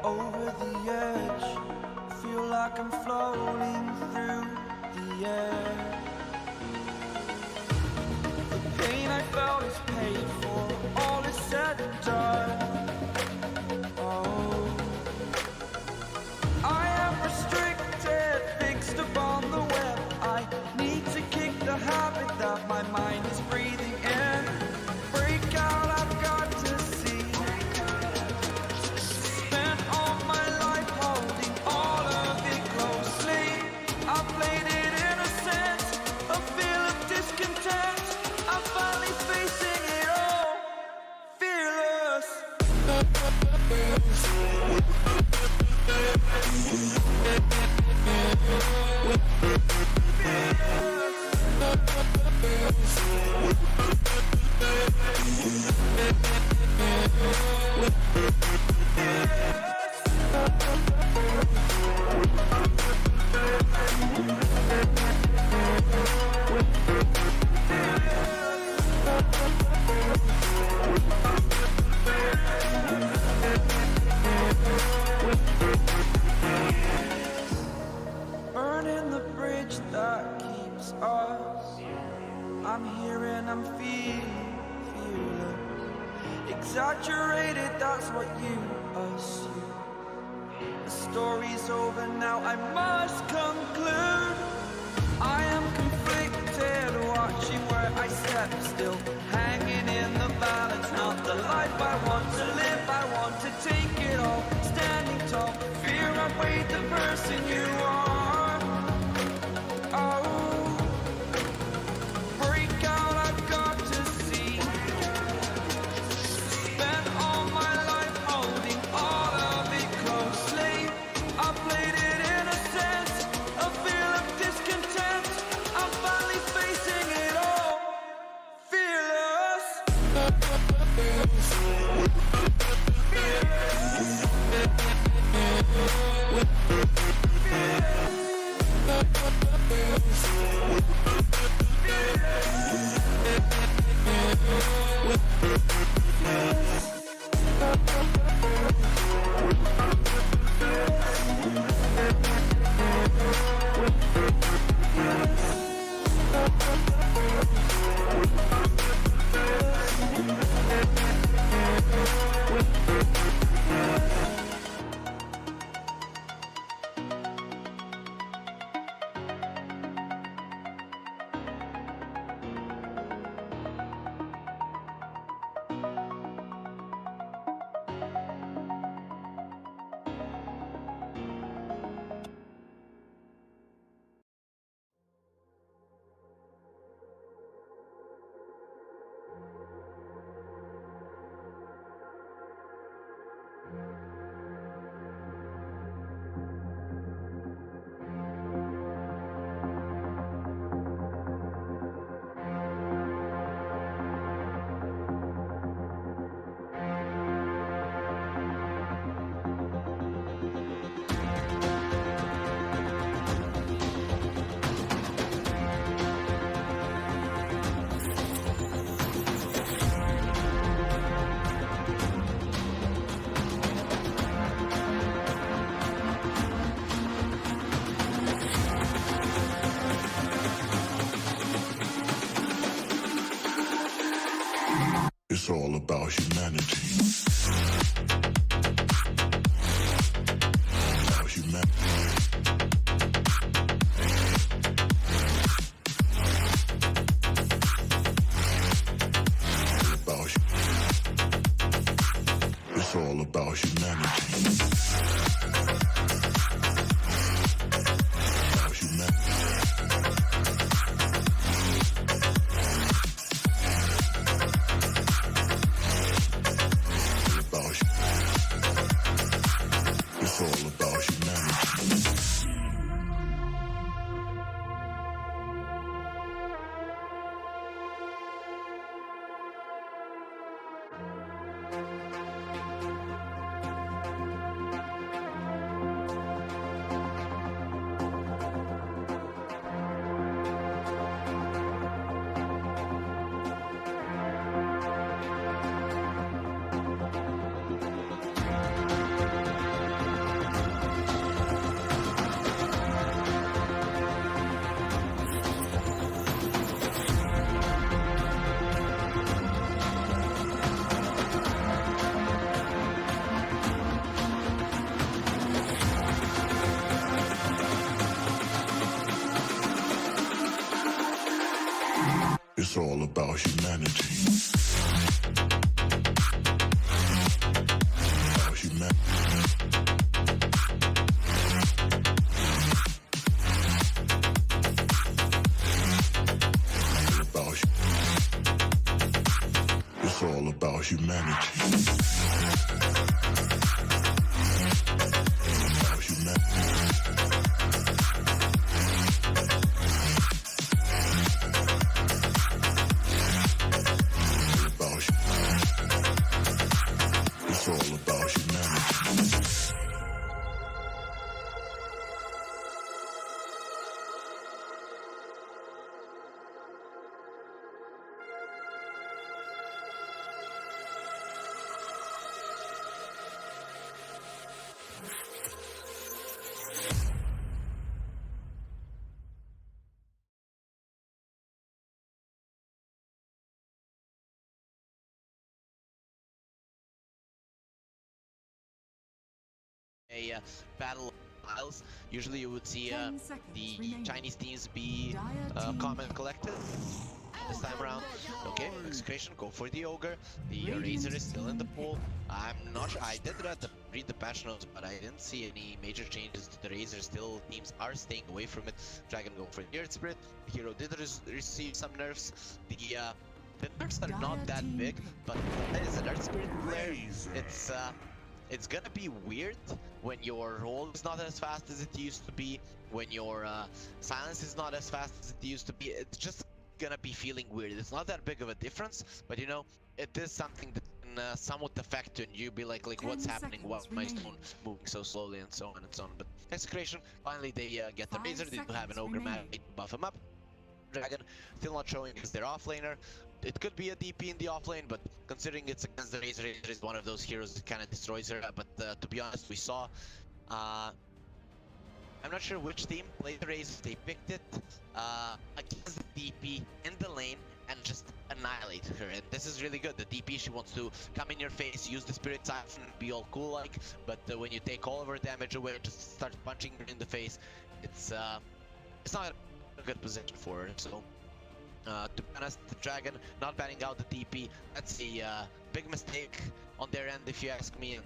over the edge. Feel like I'm floating through the air. The pain I felt is paid for, all is said and done. Oh, I am restricted, fixed upon the web. I need to kick the habit that my mind is breathing in. Break out, I've got to see. Spent all my life holding all of it closely. I played it innocent, a feel of discontent. I'm finally facing it all, fearless. Burning the bridge that keeps us. I'm here and I'm feeling exaggerated, that's what you assume. The story's over now, I must conclude. I am conflicted, watching where I step still, hanging in the balance. Not the life I want to live, I want to take it all. Standing tall, fear I've weighed the person you are. Oh, break out, I've got to see. Spent all my life holding all of it closely. I played it innocent, a feel of discontent. I'm finally facing it all, fearless. It's all about humanity. About humanity. It's all about humanity. About humanity. About It's all about humanity. About humanity. It's all about humanity. About humanity. It's all about humanity. A battle of styles. Usually you would see the Chinese teams be calm and collected. This time around, okay, Execration, go for the Ogre. The Razor is still in the pool. I'm not sure, I did read the patch notes, but I didn't see any major changes to the Razor. Still, teams are staying away from it. Dragon go for the Earth Spirit. The hero did receive some nerfs. The nerfs are not that big, but as an Earth Spirit player, it's gonna be weird when your roll is not as fast as it used to be, when your silence is not as fast as it used to be. It's just gonna be feeling weird. It's not that big of a difference, but you know, it is something that can somewhat affect you, and you be like what's happening, why is my stone moving so slowly, and so on and so on. But Execration, finally they get the Razor. They do have an Ogre map to buff him up. Dragon still not showing as their offlaner. It could be a DP in the offlane, but considering it's against the Razor, Razor is one of those heroes that kind of destroys her. But to be honest, we saw, I'm not sure which team played the Razor. They picked it against the DP in the lane and just annihilate her. And this is really good. The DP, she wants to come in your face, use the Spirit Siphon, and be all cool like. But when you take all of her damage away, just start punching her in the face, it's not a good position for her. So to be honest, the Dragon not banning out the DP, that's a big mistake on their end if you ask me. And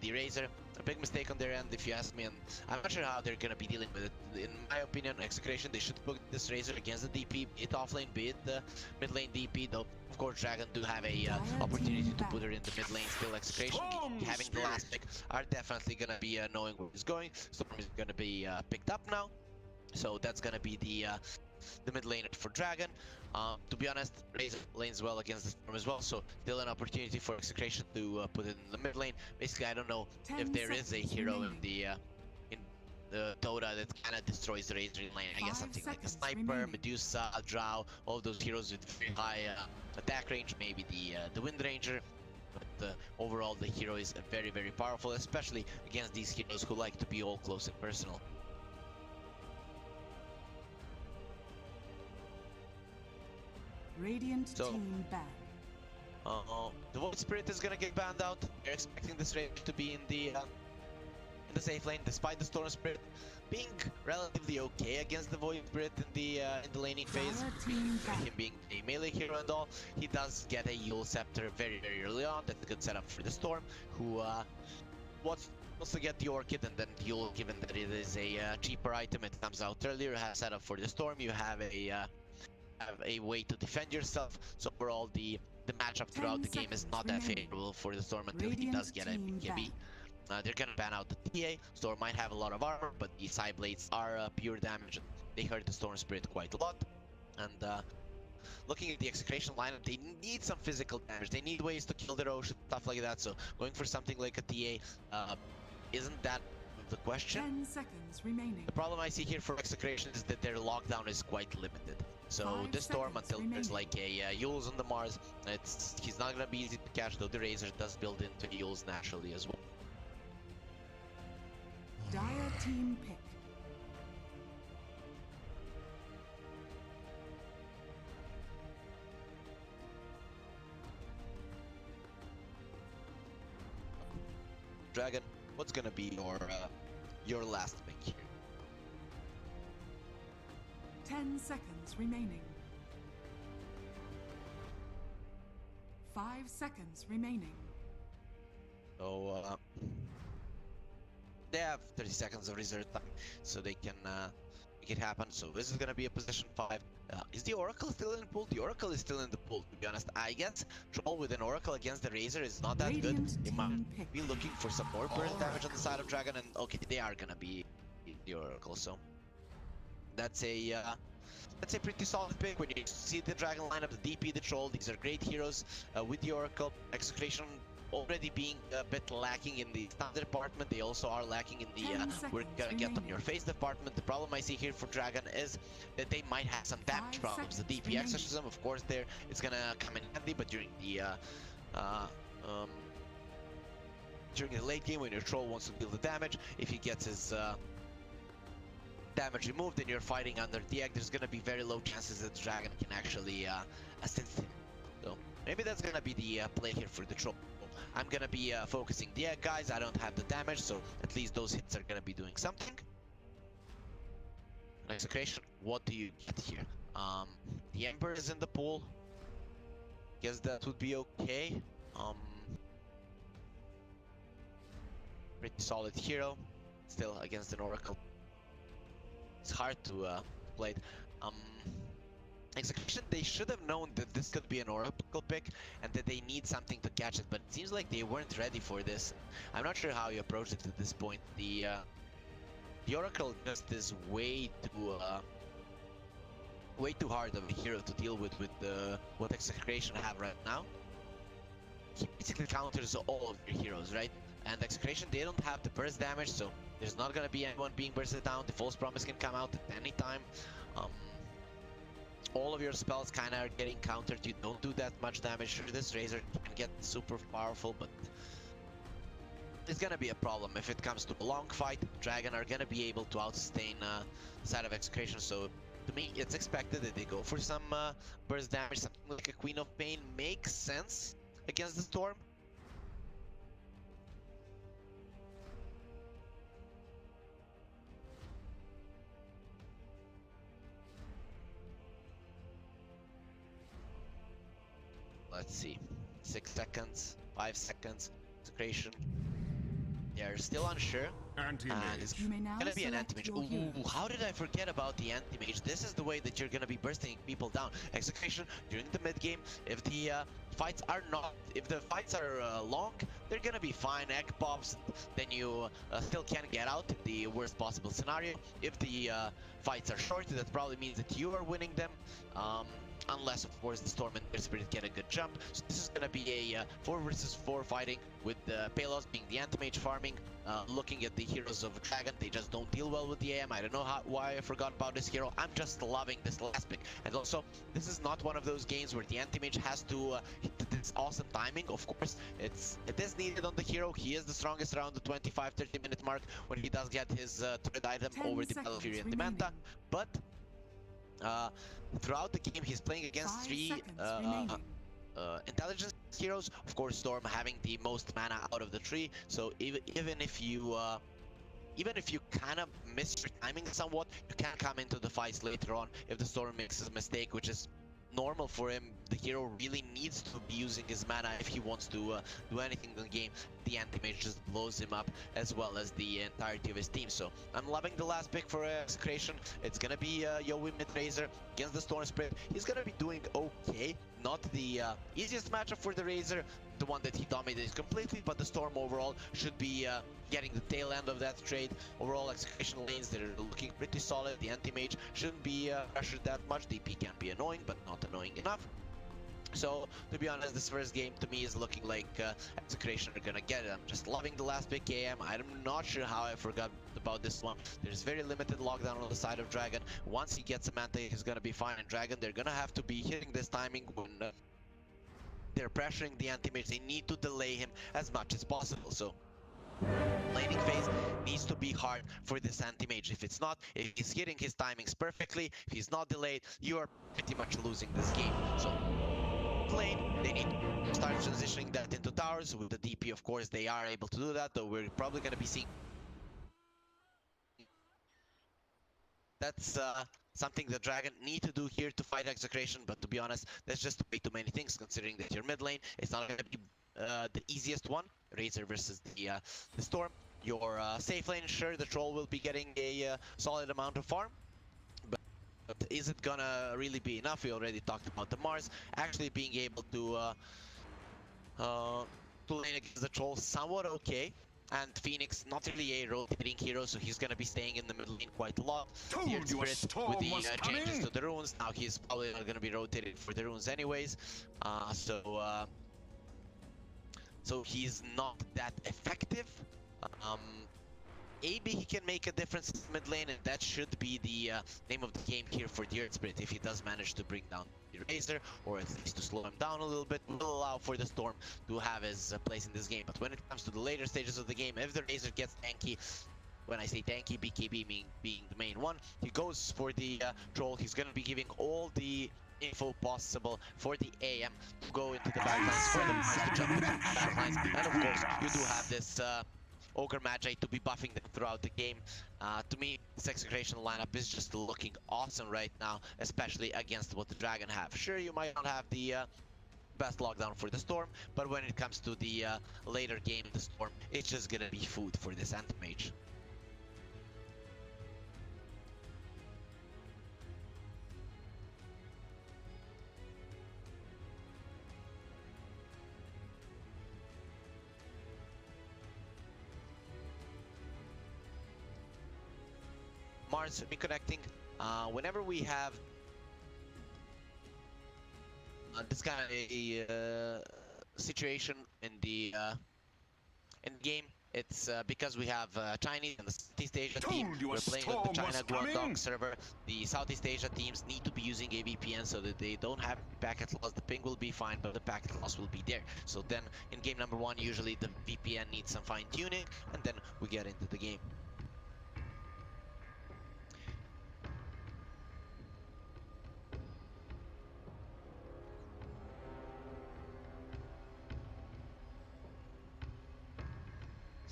the Razor, a big mistake on their end if you ask me, and I'm not sure how they're gonna be dealing with it. In my opinion, Execration, they should put this Razor against the DP, be it offlane, be it the mid lane DP, though of course Dragon do have a opportunity to put her in the mid lane. Still, Execration having the last pick are definitely gonna be knowing where it's going. Storm is gonna be picked up now, so that's gonna be the mid lane for Dragon. To be honest, Razor lanes well against the Storm as well, so still an opportunity for Execration to put it in the mid lane. Basically, I don't know if there is a hero in the DotA that kind of destroys the Razor lane. I guess something like a Sniper, Medusa, Drow, all of those heroes with very high attack range, maybe the Wind Ranger. But overall, the hero is very, very powerful, especially against these heroes who like to be all close and personal. Radiant team back. The Void Spirit is gonna get banned out. They're expecting this Razor to be in the safe lane, despite the Storm Spirit being relatively okay against the Void Spirit in the laning phase. Him being a melee hero and all, he does get a Yowe Scepter very, very early on. That's a good setup for the Storm, who wants to get the Orchid, and then Yowe, given that it is a cheaper item, it comes out earlier. Has setup for the Storm. You have a way to defend yourself. So overall, the matchup throughout the game is not that favorable for the Storm until he does get a BKB. They're gonna ban out the TA. Storm might have a lot of armor, but the side blades are pure damage. They hurt the Storm Spirit quite a lot. And looking at the Execration lineup, they need some physical damage. They need ways to kill their ocean, stuff like that. So going for something like a TA isn't that the question. 10 seconds remaining. The problem I see here for Execration is that their lockdown is quite limited. So this Storm, until there's like a Yowe's on the Mars, he's not gonna be easy to catch, though the Razor does build into Yowe's naturally as well. Dire team pick. Dragon, what's gonna be your last pick here? 10 seconds remaining. 5 seconds remaining. So they have 30 seconds of reserve time, so they can make it happen. So this is gonna be a position 5. Is the Oracle still in the pool? The Oracle is still in the pool, to be honest. I guess Troll with an Oracle against the Razor is not that good. Radiant They might team pick. be looking for some more burst damage on the side of Dragon, and okay, they are gonna be the Oracle, so that's a pretty solid pick. When you see the Dragon lineup, the DP, the Troll, these are great heroes. With the Oracle, Execration already being a bit lacking in the standard department, they also are lacking in the 10 we're seconds gonna get on remaining. your face department. The problem I see here for Dragon is that they might have some damage 5 problems. The seconds DP remaining. exorcism, of course, there it's gonna come in handy, but during the late game when your Troll wants to deal the damage, if he gets his damage removed and you're fighting under the egg, there's gonna be very low chances that the Dragon can actually assist him. So maybe that's gonna be the play here for the Troll. I'm gonna be focusing the egg guys. I don't have the damage, so at least those hits are gonna be doing something. Execration, what do you get here? The Ember is in the pool. Guess that would be okay. Pretty solid hero. Still against an Oracle. It's hard to play it. Execution, they should have known that this could be an Oracle pick and that they need something to catch it, but it seems like they weren't ready for this. I'm not sure how you approach it at this point. The Oracle just is way too hard of a hero to deal with what Execration have right now. He basically counters all of your heroes, right? And Execration, they don't have the burst damage, so there's not gonna be anyone being bursted down. The false promise can come out at any time. All of your spells kind of are getting countered. You don't do that much damage. Sure, this Razor can get super powerful, but it's gonna be a problem if it comes to a long fight. Dragon are gonna be able to outsustain the side of Execration, so to me, it's expected that they go for some burst damage. Something like a Queen of Pain makes sense against the Storm. Let's see, 6 seconds, 5 seconds, Execration. They're still unsure. And it's You may now gonna be an select anti-mage. your hero. Ooh, how did I forget about the anti-mage? This is the way that you're gonna be bursting people down. Execution during the mid game. If the fights are long, they're gonna be fine. Egg pops, then you still can't get out in the worst possible scenario. If the fights are short, that probably means that you are winning them. Unless, of course, the Storm and their Spirit get a good jump. So this is going to be a 4 versus 4 fighting with Palos being the anti-mage farming. Looking at the heroes of Dragon, they just don't deal well with the AM. I don't know why I forgot about this hero. I'm just loving this last pick. And also, this is not one of those games where the anti-mage has to hit this awesome timing. Of course, it is needed on the hero. He is the strongest around the 25-30 minute mark when he does get his third item 10 over the seconds Battlefury and the remaining. Manta. But throughout the game, he's playing against 5 three seconds remaining. intelligence heroes. Of course, Storm having the most mana out of the tree. So even if you kind of miss your timing somewhat, you can come into the fights later on if the Storm makes a mistake, which is normal for him. The hero really needs to be using his mana if he wants to do anything in the game. The anti-mage just blows him up, as well as the entirety of his team. So I'm loving the last pick for Execration. It's gonna be Yowe mid Razor against the Storm Spirit. He's gonna be doing okay. Not the easiest matchup for the Razor, the one that he dominated completely, but the Storm overall should be getting the tail end of that trade. Overall, Execution lanes, they're looking pretty solid. The anti-mage shouldn't be pressured that much. DP can be annoying, but not annoying enough. So, to be honest, this first game to me is looking like Execration are gonna get it. I'm just loving the last pick AM. I'm not sure how I forgot about this one. There's very limited lockdown on the side of Dragon. Once he gets a Manta, he's gonna be fine. And Dragon, they're gonna have to be hitting this timing when they're pressuring the anti-mage. They need to delay him as much as possible. So, laning phase needs to be hard for this anti-mage. If it's not, if he's hitting his timings perfectly, if he's not delayed, you are pretty much losing this game. So, lane, they need to start transitioning that into towers. With the DP, of course, they are able to do that, though we're probably going to be seeing That's something the Dragon need to do here to fight Execration, but to be honest, there's just way too many things, considering that your mid lane is not going to be the easiest one. Razor versus the Storm. Your safe lane, sure, the Troll will be getting a solid amount of farm, but is it gonna really be enough? We already talked about the Mars actually being able to lane against the Troll somewhat okay. And Phoenix, not really a rotating hero, so he's gonna be staying in the middle lane quite a lot. The Earth Spirit with the changes to the runes, now he's probably not gonna be rotated for the runes anyways. So he's not that effective. Maybe he can make a difference in mid lane, and that should be the name of the game here for the Earth Spirit. If he does manage to bring down the Razor, or at least to slow him down a little bit, will allow for the Storm to have his place in this game. But when it comes to the later stages of the game, if the Razor gets tanky, when I say tanky, BKB being the main one, he goes for the Troll. He's gonna be giving all the info possible for the AM to go into the backlines, for the Mars to jump into the backlines, and of course you do have this Ogre Magi to be buffing them throughout the game. To me, this Execration lineup is just looking awesome right now, especially against what the Dragon have. Sure, you might not have the best lockdown for the Storm, but when it comes to the later game, the Storm, it's just gonna be food for this Anti-Mage. Mars reconnecting. Whenever we have this kind of situation in the game, it's because we have Chinese and the Southeast Asia team. We're playing on the China Guangdong server. The Southeast Asia teams need to be using a VPN so that they don't have packet loss. The ping will be fine, but the packet loss will be there. So then in game number 1, usually the VPN needs some fine tuning, and then we get into the game.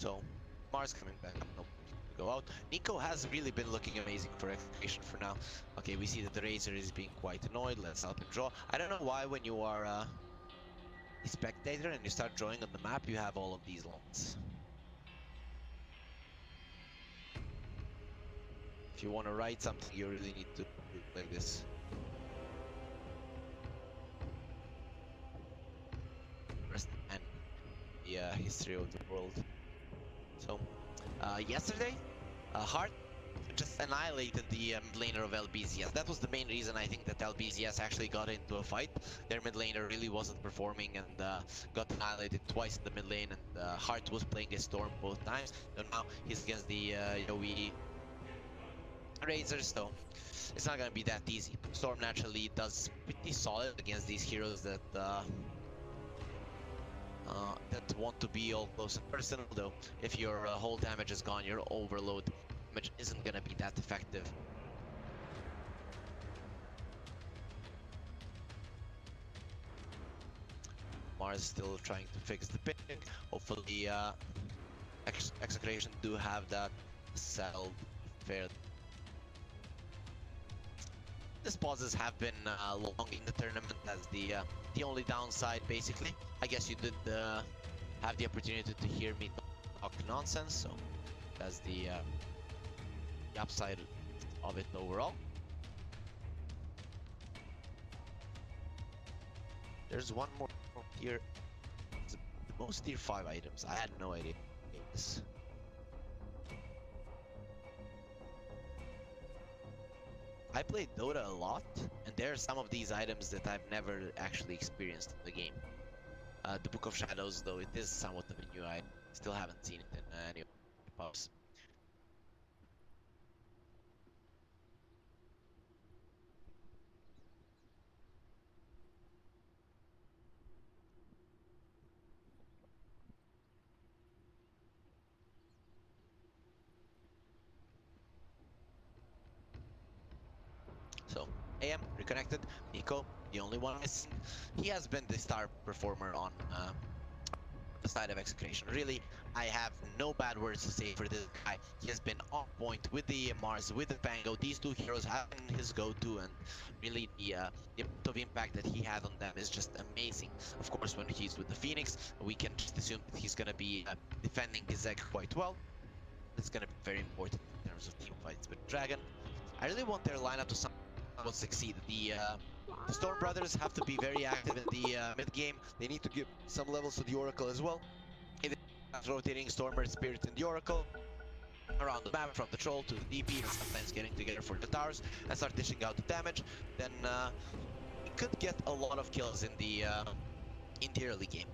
So, Mars coming back, no, go out. Nico has really been looking amazing for Execration for now. Okay, we see that the Razor is being quite annoyed. Let's help him draw. I don't know why when you are a spectator and you start drawing on the map, you have all of these lines. If you want to write something, you really need to do it like this. First and the history of the world. So, yesterday, Hart just annihilated the mid laner of LBZS. That was the main reason I think that LBZS actually got into a fight. Their mid laner really wasn't performing and got annihilated twice in the mid lane, and Hart was playing a Storm both times. So now he's against the Yowe Razor, so it's not gonna be that easy. Storm naturally does pretty solid against these heroes that want to be all close and personal, though. If your whole damage is gone, your overload damage isn't gonna be that effective. Mars still trying to fix the pick. Hopefully Execration do have that settled fair. These pauses have been long in the tournament as the only downside, basically. I guess you did have the opportunity to hear me talk nonsense, so that's the upside of it overall. There's one more here. It's the most tier 5 items. I had no idea this. I played Dota a lot, and there are some of these items that I've never actually experienced in the game. The Book of Shadows, though, it is somewhat of a new item. Still haven't seen it in any pubs. So, AM reconnected. Nico, the only one missing. He has been the star performer on the side of Execration. Really, I have no bad words to say for this guy. He has been on point with the Mars, with the Pango. These two heroes have been his go-to, and really the amount of impact that he had on them is just amazing. Of course, when he's with the Phoenix, we can just assume that he's gonna be defending his egg quite well. It's gonna be very important in terms of team fights with Dragon. I really want their lineup to somewhat succeed. The Storm Brothers have to be very active in the mid game. They need to give some levels to the Oracle as well. If they rotating Stormer Spirit in the Oracle around the map from the Troll to the DP, and sometimes getting together for the towers and start dishing out the damage, then we could get a lot of kills in the early game.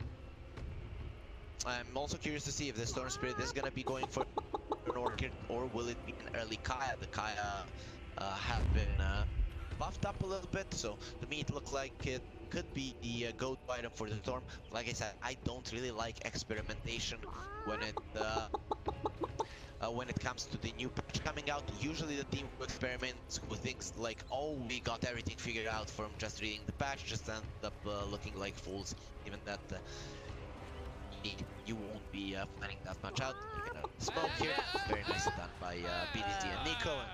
I'm also curious to see if the Storm Spirit is gonna be going for an Orchid, or will it be an early Kaya? The Kaya have been buffed up a little bit, so to me it looked like it could be the go-to item for the Storm. Like I said, I don't really like experimentation when it comes to the new patch coming out. Usually the team who experiments, who thinks like, oh, we got everything figured out from just reading the patch, just end up looking like fools. Even that you won't be planning that much out. You're gonna smoke here. Very nicely done by BDT and Nico. And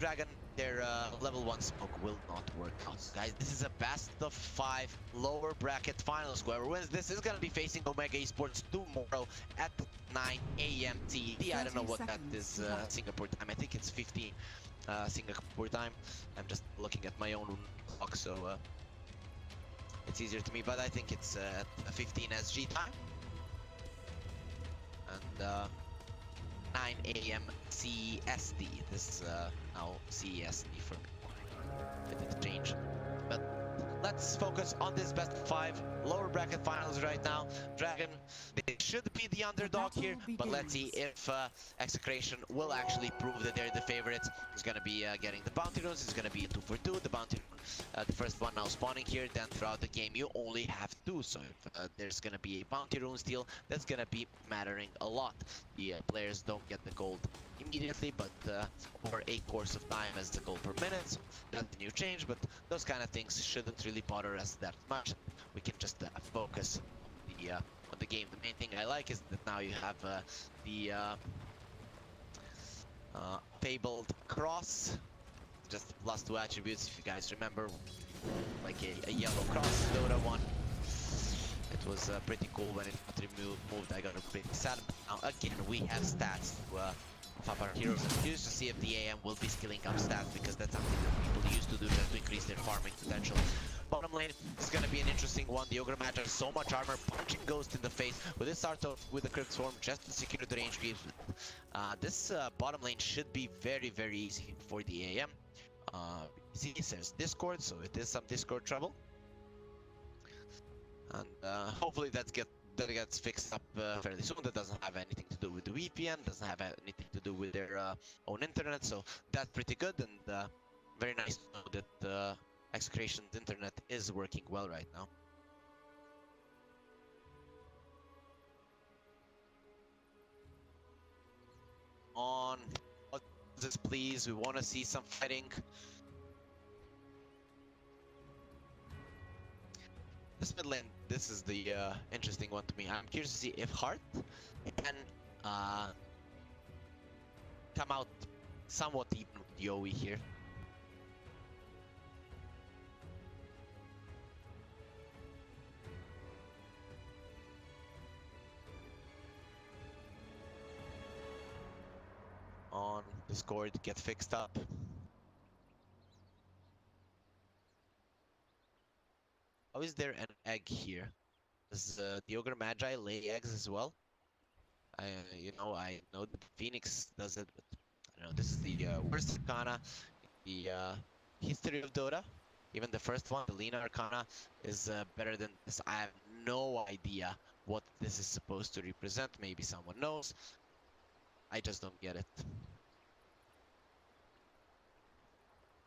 Dragon, their level 1 smoke will not work out. Guys, this is a best of 5 lower bracket finals. Whoever wins this is gonna be facing Omega Esports tomorrow at 9 AM TET. I don't know what that is Singapore time. I think it's 15 Singapore time. I'm just looking at my own clock, so it's easier to me, but I think it's at 15 SG time. And 9 AM CST. This is now CST for me. It did change. But let's focus on this best of 5 lower bracket finals right now. Dragon, they should be the underdog here, but let's see if Execration will actually prove that they're the favorites. He's gonna be getting the bounty runes. It's gonna be a 2 for 2. The bounty rune, the first one now spawning here. Then throughout the game, you only have 2. So if there's gonna be a bounty rune steal, that's gonna be mattering a lot. The players don't get the gold immediately, but over a course of time as the goal per minute. So that's a new change, but those kind of things shouldn't really bother us that much. We can just focus on the game. The main thing I like is that now you have the fabled cross, just plus 2 attributes. If you guys remember, like a yellow cross, Dota 1. It was pretty cool when it got removed. I got a pretty sad. Now again, we have stats to of our heroes. I'm curious to see if the AM will be skilling up stats, because that's something that people used to do just to increase their farming potential. Bottom lane is going to be an interesting one. The Ogre Magi has so much armor, punching Ghost in the face. With this start off with the Crypt Swarm just to secure the range creeps. This bottom lane should be very, very easy for the AM. See, it says Discord, so it is some Discord trouble. And hopefully that gets fixed up fairly soon. That doesn't have anything to do with the VPN, doesn't have anything to do with their own internet, so that's pretty good, and very nice to know that Execration's internet is working well right now. On this, please, we want to see some fighting. This mid lane, this is the interesting one to me. I'm curious to see if Heart can come out somewhat even with Yowe here. On Discord, get fixed up. How is there an egg here? Does the Ogre Magi lay eggs as well? I know the Phoenix does it, but I don't know. This is the worst Arcana in the history of Dota. Even the first one, the Lena Arcana, is better than this. I have no idea what this is supposed to represent. Maybe someone knows. I just don't get it.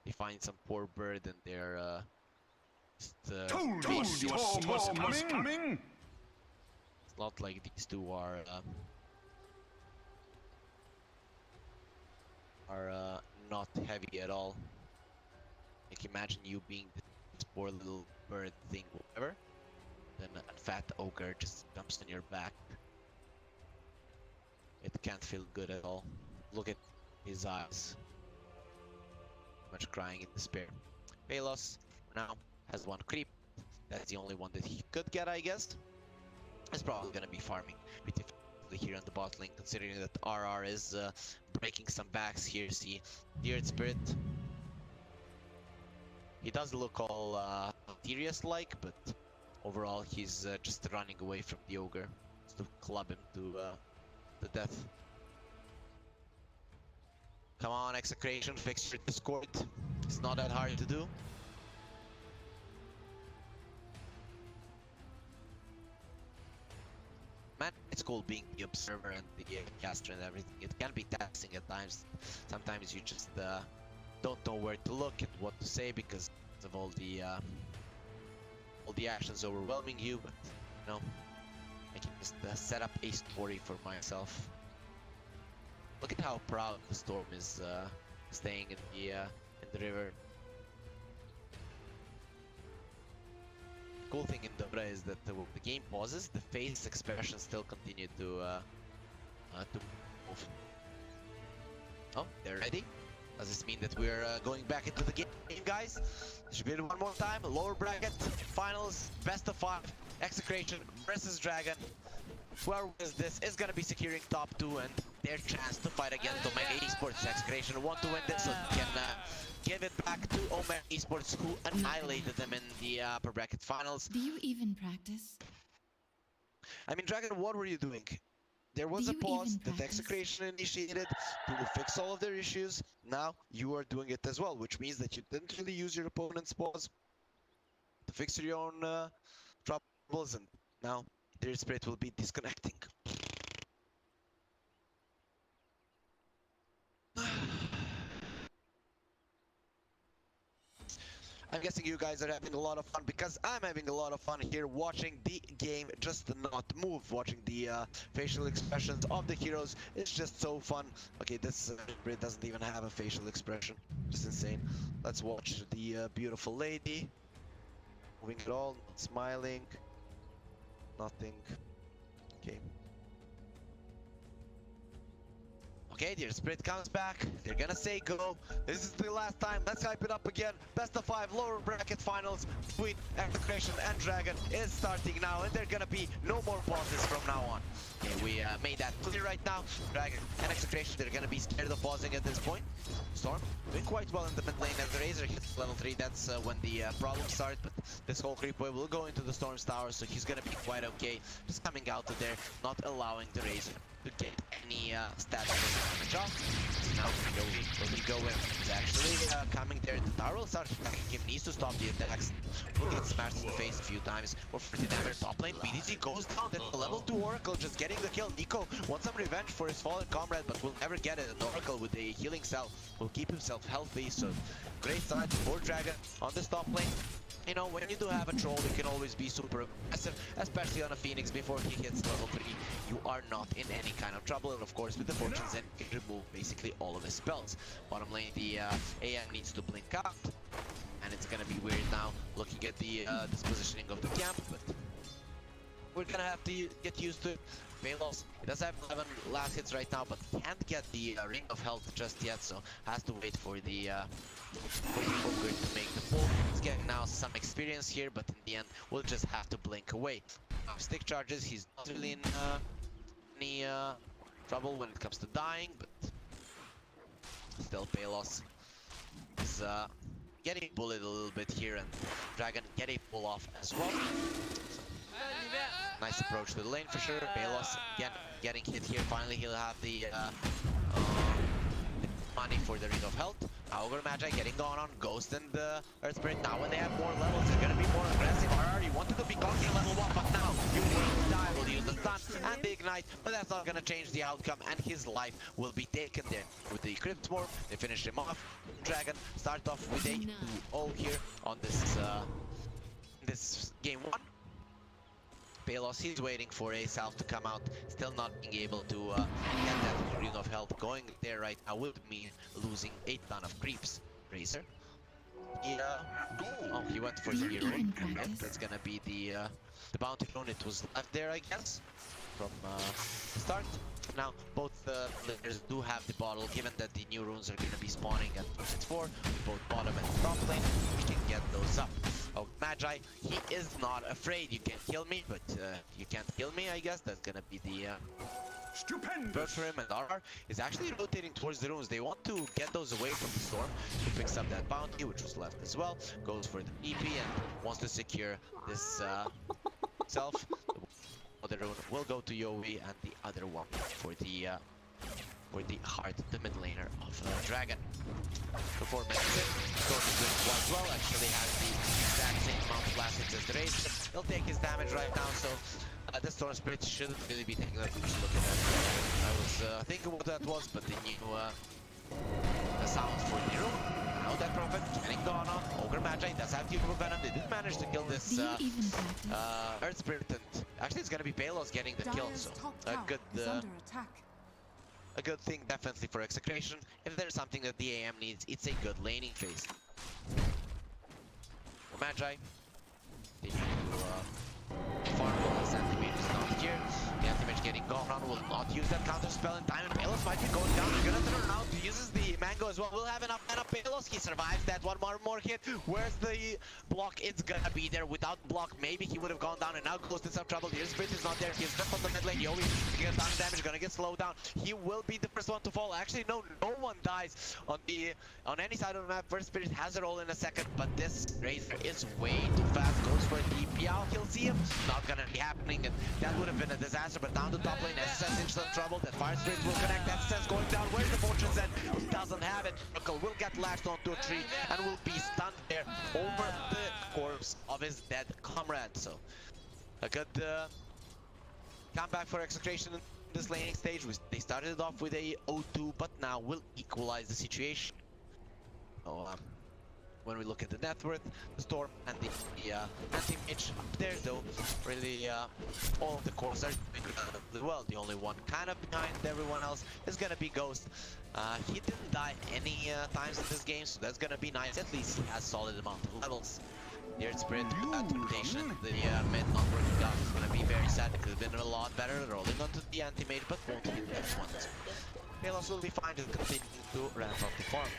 They find some poor bird and they're Told you storm was coming. It's not like these two are not heavy at all. Like, imagine you being this poor little bird thing, whatever. Then fat ogre just jumps on your back. It can't feel good at all. Look at his eyes. Much crying in despair. Palos now has one creep. That's the only one that he could get, I guess. He's probably gonna be farming pretty effectively here on the bot lane, considering that RR is breaking some backs here. See, the Earth Spirit. He does look all serious-like, but overall he's just running away from the ogre to club him to death. Come on, Execration, fix your Discord. It's not that hard to do. Man, it's cool being the observer and the caster and everything. It can be taxing at times. Sometimes you just don't know where to look and what to say because of all the actions overwhelming you. But you know, I can just set up a story for myself. Look at how proud the storm is staying in the river. Cool thing in DotA is that when the game pauses, the face expressions still continue to move. Oh, they're ready. Does this mean that we're going back into the game, guys? Should be one more time. Lower bracket finals, best of 5. Execration versus Dragon. Whoever wins this is gonna be securing top 2 and their chance to fight against Omega Esports. Execration want to win this so they can give it back to Omega Esports, who annihilated them in the upper bracket finals. Do you even practice? I mean, Dragon, what were you doing? There was a pause that Execration initiated to fix all of their issues. Now you are doing it as well, which means that you didn't really use your opponent's pause to fix your own troubles, and now their spirit will be disconnecting. I'm guessing you guys are having a lot of fun because I'm having a lot of fun here watching the game just not move. Watching the facial expressions of the heroes is just so fun. Okay, this Brit doesn't even have a facial expression. Just insane. Let's watch the beautiful lady. Moving at all, not smiling. Nothing. Okay. Okay, their spirit comes back. They're gonna say go. This is the last time. Let's hype it up again. Best of 5 lower bracket finals between Execration and Dragon is starting now, and there are gonna be no more pauses from now on. Okay, we made that clear right now. Dragon and Execration, they're gonna be scared of pausing at this point. Storm doing quite well in the mid lane, and the Razor hits level 3. That's when the problems start, but this whole creep wave will go into the Storm's tower, so he's gonna be quite okay. Just coming out of there, not allowing the Razor to get any stats on the job. Now Yowe will go in. He's actually coming there. The tower will start attacking him. Needs to stop the attacks. Will get smashed in the face a few times. For 40 damage. Top lane, BDC goes down. Then the level 2 Oracle just getting the kill. Nico wants some revenge for his fallen comrade, but will never get it. An Oracle with a healing cell will keep himself healthy. So great start for Dragon on this top lane. You know, when you do have a troll, you can always be super aggressive, especially on a Phoenix before he hits level 3. You are not in any kind of trouble, and of course with the fortunes, and can remove basically all of his spells. Bottom lane, the AM needs to blink out, and it's gonna be weird now looking at the this positioning of the camp, but we're gonna have to get used to it. Palos, he does have 11 last hits right now, but can't get the Ring of Health just yet, so has to wait for the ogre to make the pull. He's getting now some experience here, but in the end, we'll just have to blink away. Stick charges, he's not really in any trouble when it comes to dying, but still Palos is getting bullied a little bit here, and Dragon get a pull off as well. Nice approach to the lane for sure. Palos again getting hit here. Finally, he'll have the money for the Ring of Health. Now Ogre Magi getting gone on Ghost and Earth Spirit. Now when they have more levels, they're gonna be more aggressive. RR, you wanted to be conking level 1, but now you will die. Will use the stun and the ignite, but that's not gonna change the outcome, and his life will be taken there. With the Crypt Morph, they finish him off. Dragon start off with a 2-0 here on this game 1. Palos, he's waiting for a Salve to come out, still not being able to get that Ring of Health going there right now with me losing a ton of creeps. Razor Oh, he went for the hero. Yep, that's gonna be the bounty rune. It was left there, I guess, from the start. Now, both players do have the bottle, given that the new runes are gonna be spawning at 4, both bottom and top lane. We can get those up. Oh, Magi, he is not afraid. You can kill me, but you can't kill me, I guess. That's gonna be the Stupendous. bird for him, and RR is actually rotating towards the runes. They want to get those away from the storm. He picks up that bounty, which was left as well, goes for the EP and wants to secure this self. The rune will go to Yowe, and the other one for the heart, the mid laner of Dragon. Before mentioned, goes to this one as well. Actually has the exact same amount of blast hits as the Rage. He'll take his damage right now, so the Storm Spirit shouldn't really be taking that much look at that. I was thinking what that was, but the new the sound for the rune. Now that Prophet getting gone on. Ogre Magi does have the Venom. They did manage to kill this Earth Spirit, and actually it's gonna be Palos getting the kill, so a good thing definitely for Execration. If there's something that the AM needs, it's a good laning phase. For Magi, they need to farm while the Anti-Mage is not here. The Anti-Mage getting gone on, will not use that counter spell in time, and Palos might be going down. They're gonna turn around, uses the Mango as well. We'll have enough mana. Palos, he survives that one more hit. Where's the block? It's gonna be there. Without block, maybe he would have gone down, and now Ghost in some trouble. The Spirit is not there. He's stuck on the mid lane. Yowe gets down damage, gonna get slowed down. He will be the first one to fall. Actually, no one dies on any side of the map. First Spirit has a roll in a second, but this Razor is way too fast. Goes for a DP out. He'll see him. Not gonna be happening, and that would have been a disaster. But down the top lane, SSS in some trouble. That Fire Spirit will connect. SSS going down. Where's the Fortune Zen? He doesn't have it. Miracle will get lashed onto a tree and will be stunned there over the corpse of his dead comrade. So a good comeback for Execration in this laning stage. They started it off with a 0-2, but now will equalize the situation. So when we look at the net worth, the Storm and the Anti-Mage up there, though, really all of the cores are doing relatively well. The only one kind of behind everyone else is gonna be Ghost. He didn't die any times in this game, so that's gonna be nice. At least he has solid amount of levels. The Earth Spirit, temptation, the mid not working out is gonna be very sad. It could have been a lot better rolling onto the Anti-Mage, but won't hit that one. Palos will be fine to continue to ramp up the farm.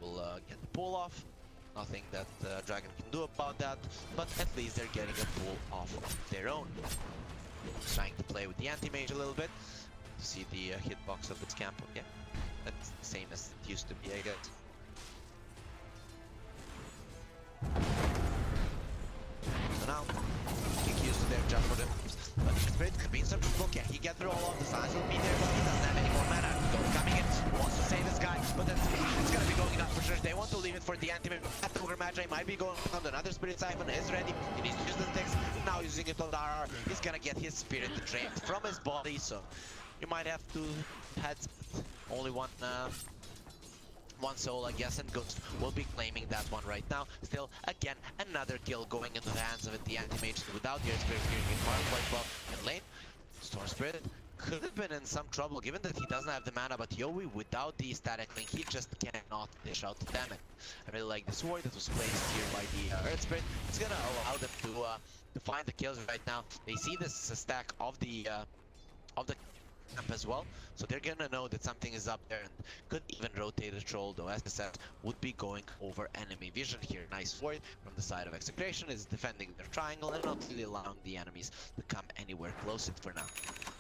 Will get the pull off. Nothing that Dragon can do about that, but at least they're getting a pull off of their own. Trying to play with the Anti-Mage a little bit to see the hitbox of its camp. Yeah, that's the same as it used to be, I guess. So now, get used to their jump for the but Spirit could be in some trouble. Yeah, he gets through all of the signs will be there, but he doesn't have any more mana. Don't coming in, wants to save this guy, but then it's gonna be going up for sure. They want to leave it for the Anti-Mage. Ogre Magi might be going on. Another Spirit Siphon is ready. He needs to use the sticks. Now using it on the RR. He's gonna get his Spirit drained from his body, so you might have to head only one soul, I guess, and Ghost will be claiming that one right now. Still, again, another kill going into the hands of it. The Anti-Mage without the Earth Spirit getting it far quite well in lane. Storm Spirit could have been in some trouble given that he doesn't have the mana, but Yowe without the static link, he just cannot dish out the damage. I really like this ward that was placed here by the Earth Spirit. It's gonna allow them to find the kills right now. They see this stack of the camp as well, so they're gonna know that something is up there and could even rotate a troll, though SSS would be going over enemy vision here. Nice ward from the side of Execration is defending their triangle and not really allowing the enemies to come anywhere close it for now.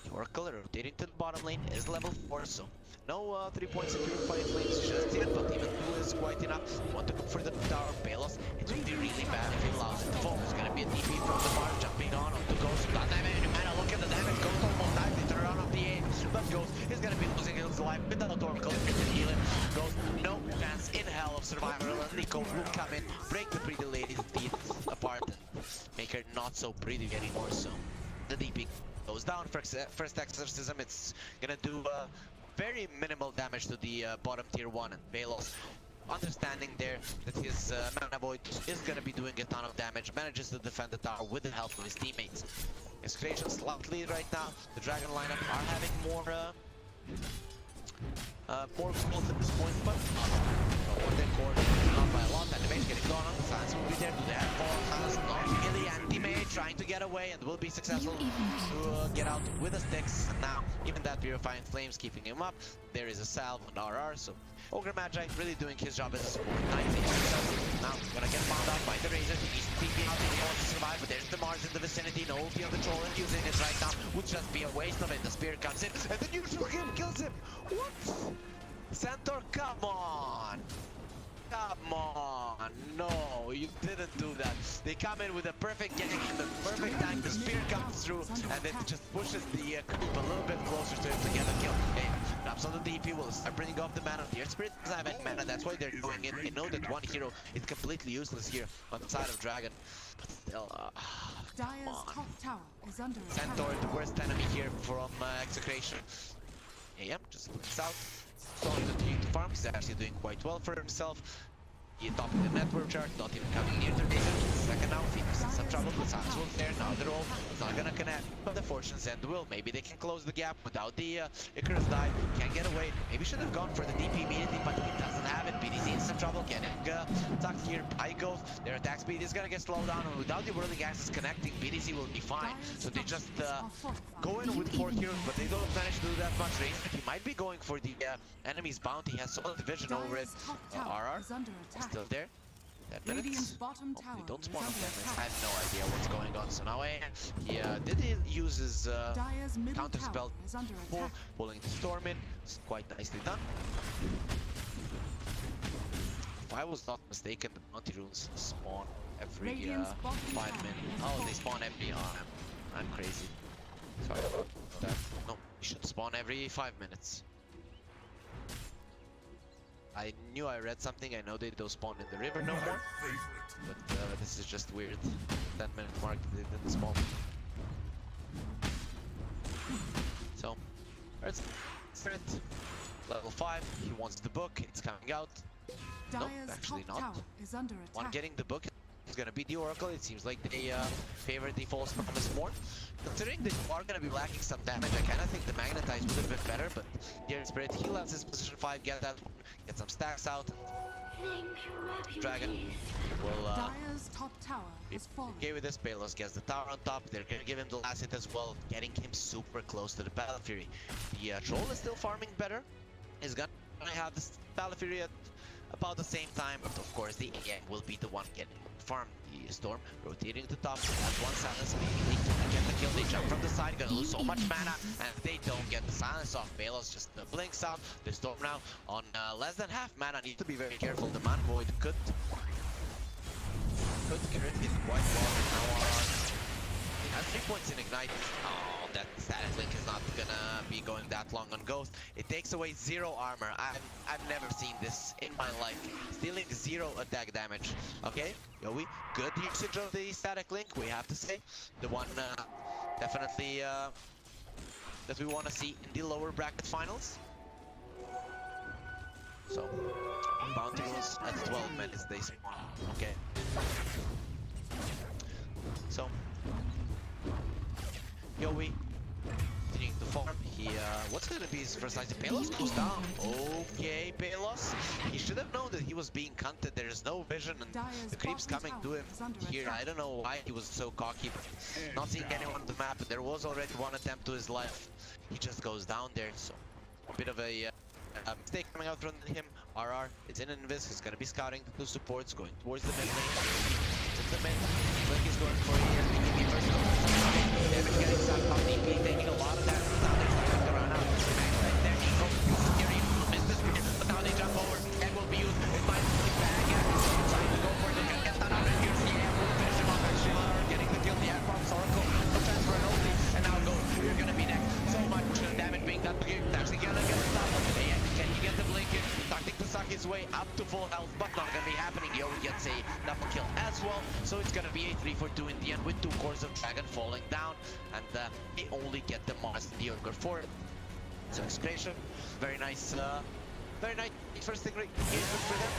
The Oracle rotating to the bottom lane is level 4, so no 3 points secure fight lanes just yet, but even 2 is quite enough. Want to go for the tower of Palos. It would be really bad if he allows it to fall. There's gonna be a DP from the bar jumping on onto Ghost. Not that many mana. Look at the damage. Ghost almost died. They turn around off the A, but Ghost is gonna be losing his life without Oracle. Heal him. Ghost, no chance in hell of survival. And Nico will come in, break the pretty lady's teeth apart, and make her not so pretty anymore. So the DP goes down. First exorcism. It's gonna do very minimal damage to the bottom tier 1, and Palos understanding there that his mana void is gonna be doing a ton of damage, manages to defend the tower with the help of his teammates. Execration slightly right now. The Dragon lineup are having more goals at this point, but on their core, not by a lot. Animation getting gone on the fans will be there. Do they have fall? Has not really. Anti-mage trying to get away and will be successful to get out with the sticks. And now, even that Purifying Flames keeping him up. There is a salve on RR, so Ogre Magi really doing his job as a support. 90 successful. Now, gonna get found out by the Razor. He needs to TP out if he wants to survive, but there's the Mars in the vicinity. No ulti on the troll, and using it right now would just be a waste of it. The Spear comes in, and the neutral kill kills him. What? Centaur, come on! Come on! No, you didn't do that. They come in with a perfect gank and the perfect time. The spear comes through and it just pushes the creep a little bit closer to him to get a kill. Okay, drops on the DP, will start bringing off the mana. The Earth Spirit doesn't have any mana, that's why they're doing it. They know that one hero is completely useless here on the side of Dragon. But still, Dire's top tower is under attack. Centaur, the worst enemy here from Execration. AM just looks out. Slowly continuing to farm. He's actually doing quite well for himself. He topping the network chart, not even coming near the Razor. Second now, Phoenix in some trouble. The Silence Wolf there, now they're all. It's not gonna connect, but the Fortune's End will. Maybe they can close the gap without the Icarus dive. Can't get away. Maybe should have gone for the DP immediately, but he doesn't have it. BDZ in some trouble, getting attacked here. Pi goes. Their attack speed is gonna get slowed down, and without the whirling axis connecting, BDZ will be fine. So they just go in with 4 heroes, but they don't manage to do that much range. He might be going for the enemy's bounty. He has solid vision over it. RR still there. 10 Radiant's minutes. bottom tower They don't is spawn on under 10 minutes. I attack. have no idea what's going on. So now he did use his Dire's middle counter tower spell, is under attack. pulling the storm in. It's quite nicely done. If I was not mistaken, the bounty runes spawn every Radiant's bottom 5 tower minutes. is Oh, they falling. spawn every. I'm crazy. Sorry about that. No, you should spawn every 5 minutes. I knew I read something. I know they don't spawn in the river no more. But this is just weird. 10-minute mark, they didn't spawn. So, Earth Spirit, level 5. He wants the book. It's coming out. Nope, Dire's actually top not. tower is under One attack. getting the book is gonna be the Oracle. It seems like they favor the False Promise more. Considering that you are gonna be lacking some damage, I kinda think the Magnetize would have been better, but here Spirit, he lets his position 5 get that one, get some stacks out. Dragon will Dire's top tower be is falling. okay with this. Palos gets the tower on top. They're gonna give him the last hit as well, getting him super close to the Battle Fury. The Troll is still farming better. He's gonna have this Battle Fury at about the same time, but of course the AM will be the one getting farm. The Storm rotating to the top. That's one silence. Maybe they can get the kill. They jump from the side, gonna lose so much mana, and they don't get the silence off. Palos just blinks out. The Storm now on less than half mana. Need to be very careful. The Man Void could crit it quite well. Now he has 3 points in Ignite. Oh, that status link is not gonna be going that long on Ghost. It takes away 0 armor. I've never seen this in my life. Stealing 0 attack damage. Okay, Yowe, good usage of the static link, we have to say. The one definitely that we want to see in the lower bracket finals. So, bounty rules at 12 minutes they spawn. Okay. So, Yowe continuing to farm. He what's gonna be his first item? Palos goes down. Okay, Palos. He should have known that he was being hunted. There's no vision, and the creep's coming to him here. I don't know why he was so cocky, but not seeing anyone on the map. There was already one attempt to his life. He just goes down there. So, a bit of a mistake coming out from him. RR, it's in Invis. He's gonna be scouting the 2 supports, going towards the mid lane. It's the mid. Blink is going for a DP first. David getting sucked off DP, taking a lot of damage. Now they're starting to run out. Right there, Nico. Here he missed the spear, but now they jump over. And will be used. It might be back. Trying to go for it. They can get that out of here. Yeah, we'll finish him off. Actually, getting the kill. The air bombs, Oracle. No transfer and ulti. And now go. You're gonna be next. So much damage being done to you. Actually gonna get the top. Can he get the blink in? Starting to suck his way up to full health, but not gonna be happening. Yowe gets a double kill as well. So it's gonna be a 3-for-2 in the end with 2 cores of Dragon falling down. And they only get the Mars and the Ogre for it. So Execration, very nice Very nice first engagement for them.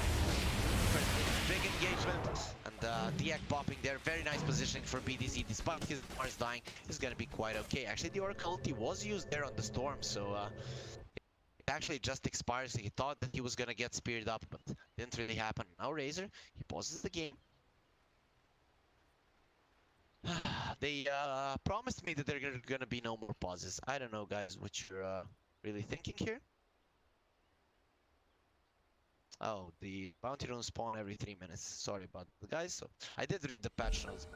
First big engagement, and Diak popping there. Very nice positioning for BDZ. Despite his Mars dying, he's gonna be quite okay. Actually, the Oracle ulti was used there on the Storm, so it actually just expires. He thought that he was gonna get speared up, but didn't really happen. Now Razor, he pauses the game. They promised me that there are gonna be no more pauses. I don't know, guys, what you're really thinking here. Oh, the bounty runes spawn every 3 minutes. Sorry about the guys. So I did read the patch notes.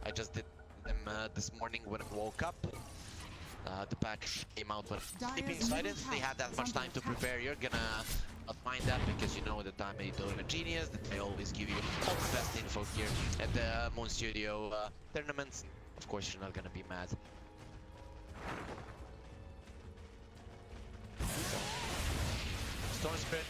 I just did them this morning when I woke up. The patch came out when sleeping, so I didn't really have that much time to prepare. You're gonna not find that because you know that I'm a DotA genius, that I always give you all the best info here at the Moon Studio tournaments. Of course, you're not gonna be mad. Storm Spirit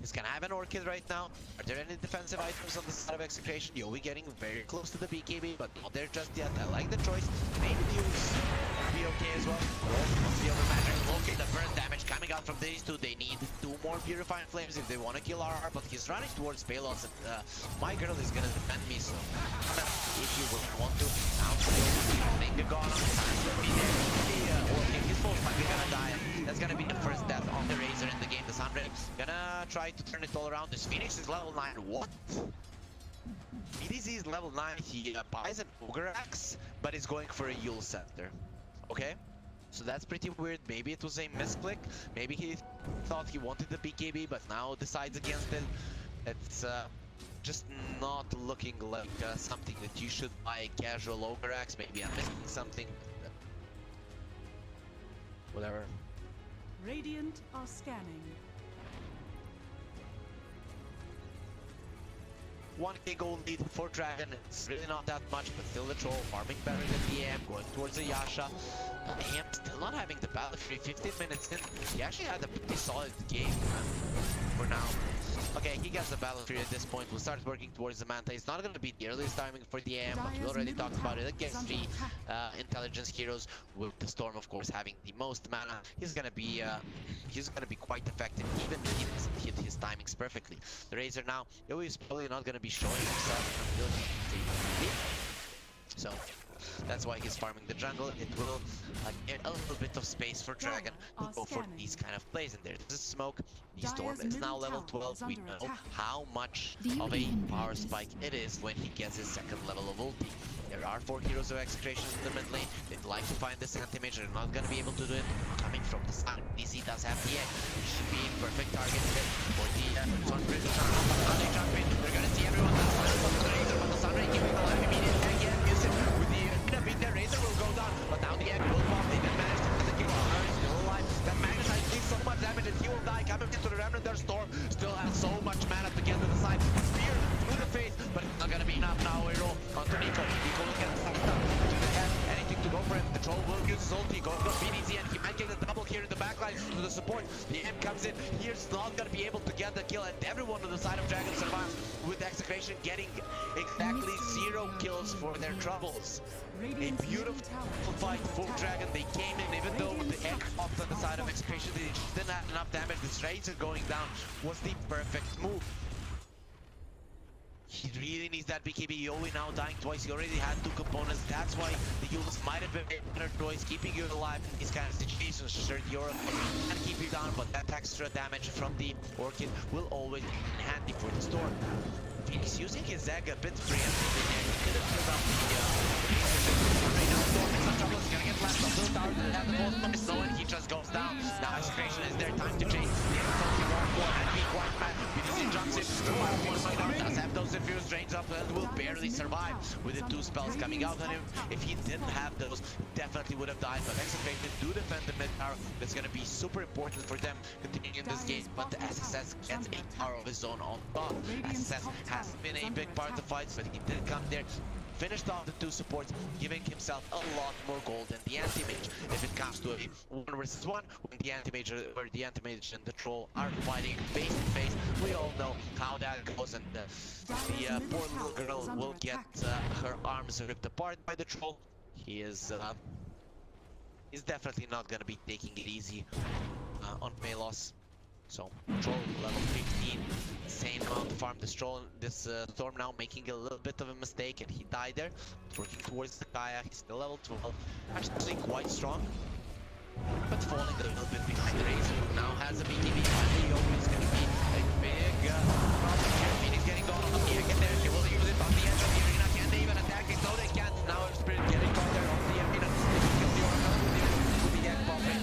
is gonna have an Orchid right now. Are there any defensive items on the side of Execration? Yowe getting very close to the BKB, but not there just yet. I like the choice. Maybe the use will be okay as well. What's the other magic? Okay, the burn damage coming out from these two. They need 2 more Purifying Flames if they want to kill RR, but he's running towards Palos, and my girl is gonna defend me, so if you would want to, now thing gone on. Be there. The Orchid, he's most likely gonna die. That's gonna be the first death on the Razor in the game. The Sunray gonna try to turn it all around. This Phoenix is level 9. What? BDZ is level 9. He buys an Ogre Axe, but is going for a Yowe Scepter. Okay? So that's pretty weird. Maybe it was a misclick. Maybe he thought he wanted the BKB, but now decides against it. It's just not looking like something that you should buy a casual Ogre Axe. Maybe I'm missing something. Whatever. Radiant are scanning. 1k gold lead for Dragon. It's really not that much, but still the troll farming better than the AM, going towards the Yasha. AM still not having the battle free. 15 minutes in, he actually had a pretty solid game for now. Okay, he gets the battle free at this point. We'll start working towards the Manta. It's not going to be the earliest timing for the AM, but we already talked about it against 3 intelligence heroes, with the Storm of course having the most mana. He's gonna be quite effective, even if he doesn't hit his timings perfectly. The Razor now, Yowe is probably not gonna be showing himself until he so that's why he's farming the jungle. It will get a little bit of space for Dragon to go for these kind of plays. And there's a smoke. The Storm is now level 12. We know how much of a power spike it is when he gets his 2nd level of ulti. There are 4 heroes of Execration in the mid lane. They'd like to find this anti-mage. They're not going to be able to do it coming from the side. DC does have the egg. It should be a perfect target for the Sunbridge. They're going to see everyone. The Razor, but the Sunray giving the life immediate egg. Yeah, use it with the beat. The Razor will go down, but now the egg will pop. They didn't manage to get the kill. Is still alive. That Magnetite takes so much damage that he will die. Coming into the Remnant, their Storm still has so much mana to get to the side. Spear through the face, but it's not going to be enough now. We roll onto Nico. Nico will get sucked up to the head. Anything to go for him. The troll will use his ulti. Go for BDZ, and he might get the double here in the backline to the support. The M comes in. Here's not going to be able to get the kill, and everyone on the side of Dragon survives, with Execration getting exactly 0 kills for their troubles. A beautiful fight for Dragon. They came in, even though the egg popped on the side of Execration, they just didn't have enough damage. This Razor going down was the perfect move. He really needs that BKB. Yowe now dying twice. He already had 2 components. That's why the Yowe might have been a better choice, keeping you alive in these kind of situations. Sure, the Oracle can keep you down, but that extra damage from the Orchid will always be handy for the Storm. Phoenix using his egg a bit preemptively there. He didn't kill down the right now. Storm in some trouble. He's gonna get left on the tower. They have the most money slow, and he just goes down. Now Execration is their time to chase. The and be quite mad. BDZ jumps in. Does have those infused drains up and will barely survive with the 2 spells coming out on him. If he didn't have those, definitely would have died. But Execration do defend the mid tower. That's gonna be super important for them continuing in this game. But the SSS gets a tower of his own on top. SSS has been a big part of the fights, but he did come there. Finished off the 2 supports, giving himself a lot more gold than the anti-mage. If it comes to a 1 versus 1, when the anti-mage and the troll are fighting face to face, we all know how that goes, and the poor little girl will get her arms ripped apart by the troll. He's definitely not gonna be taking it easy on Palos. So Troll level 15, insane amount of farm. This Troll, this Storm now making a little bit of a mistake, and he died there. Working towards the Kaya, he's still level 12, actually quite strong, but falling a little bit behind the Razor, who now has a BKB. Finally, Yowe is going to be a big problem here. Phoenix getting gone on the egg, and there they will use it on the edge of the arena. Can they even attack it? No, they can't. Now Spirit getting caught there on the arena. They can get the Oracle with the egg popping.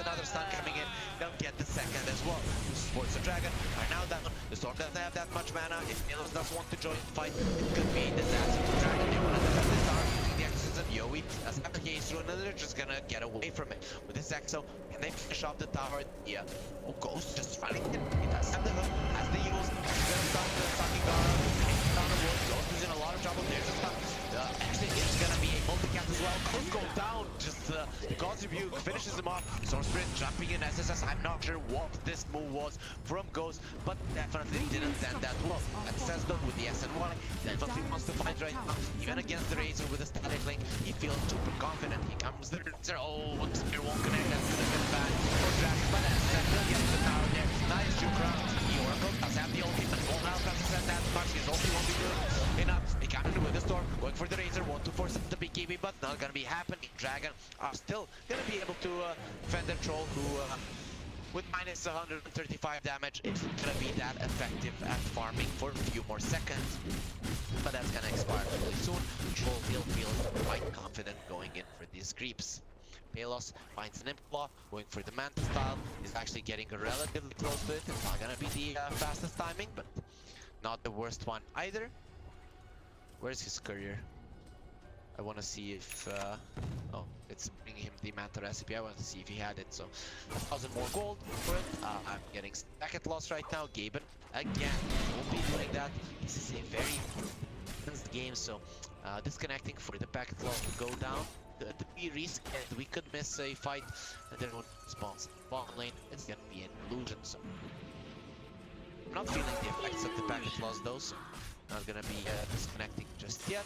Another stun coming in. Don't get the second as well. Sports the Dragon are now down. The Storm doesn't have that much mana. If Palos does want to join the fight, it could be a disaster for Dragon. They want to defend this tower using the Exos and Yowe. As the case through another, they're just gonna get away from it. With this Exo, can they finish off the tower? Yeah. Oh, Ghost just running in. He does have the hook. Has the use. He's gonna start the Sakigara. Down the wood. Ghost is in a lot of trouble. There's a stun. Actually, it's gonna be a multi-cast as well. Ghost goes down. Just God's Rebuke finishes him off. Storm Spirit jumping in SSS. I'm not sure what this move was from Ghost, but definitely didn't end that well. And says though with the SNY, definitely wants to fight right now. Even against the Razor with a static link, he feels super confident. He comes there. Oh, the Spear won't connect. That's gonna get bad for Dragon, but SSS will get the tower there. Nice juke round. The Oracle does have the ulti, but won't have SSS that much. His ulti won't be good enough. He comes in with the Storm, going for the Razor, want to force the BKB, but not gonna be happening. Dragon are still gonna be able to defend their Troll, who with minus 135 damage isn't gonna be that effective at farming for a few more seconds, but that's gonna expire really soon. Troll still feels quite confident going in for these creeps. Palos finds an Imp-Claw, going for the Manta style, is actually getting relatively close to it. It's not gonna be the fastest timing, but not the worst one either. Where's his courier? I want to see if oh, it's bringing him the Manta recipe. I want to see if he had it. So 1,000 more gold for it. I'm getting packet loss right now. Gaben again won't be doing that. This is a very intense game, so disconnecting for the packet loss to go down. To be rescared, we could miss a fight and then when spawns bottom lane, it's gonna be an illusion. So I'm not feeling the effects of the packet loss though, so not gonna be disconnecting just yet.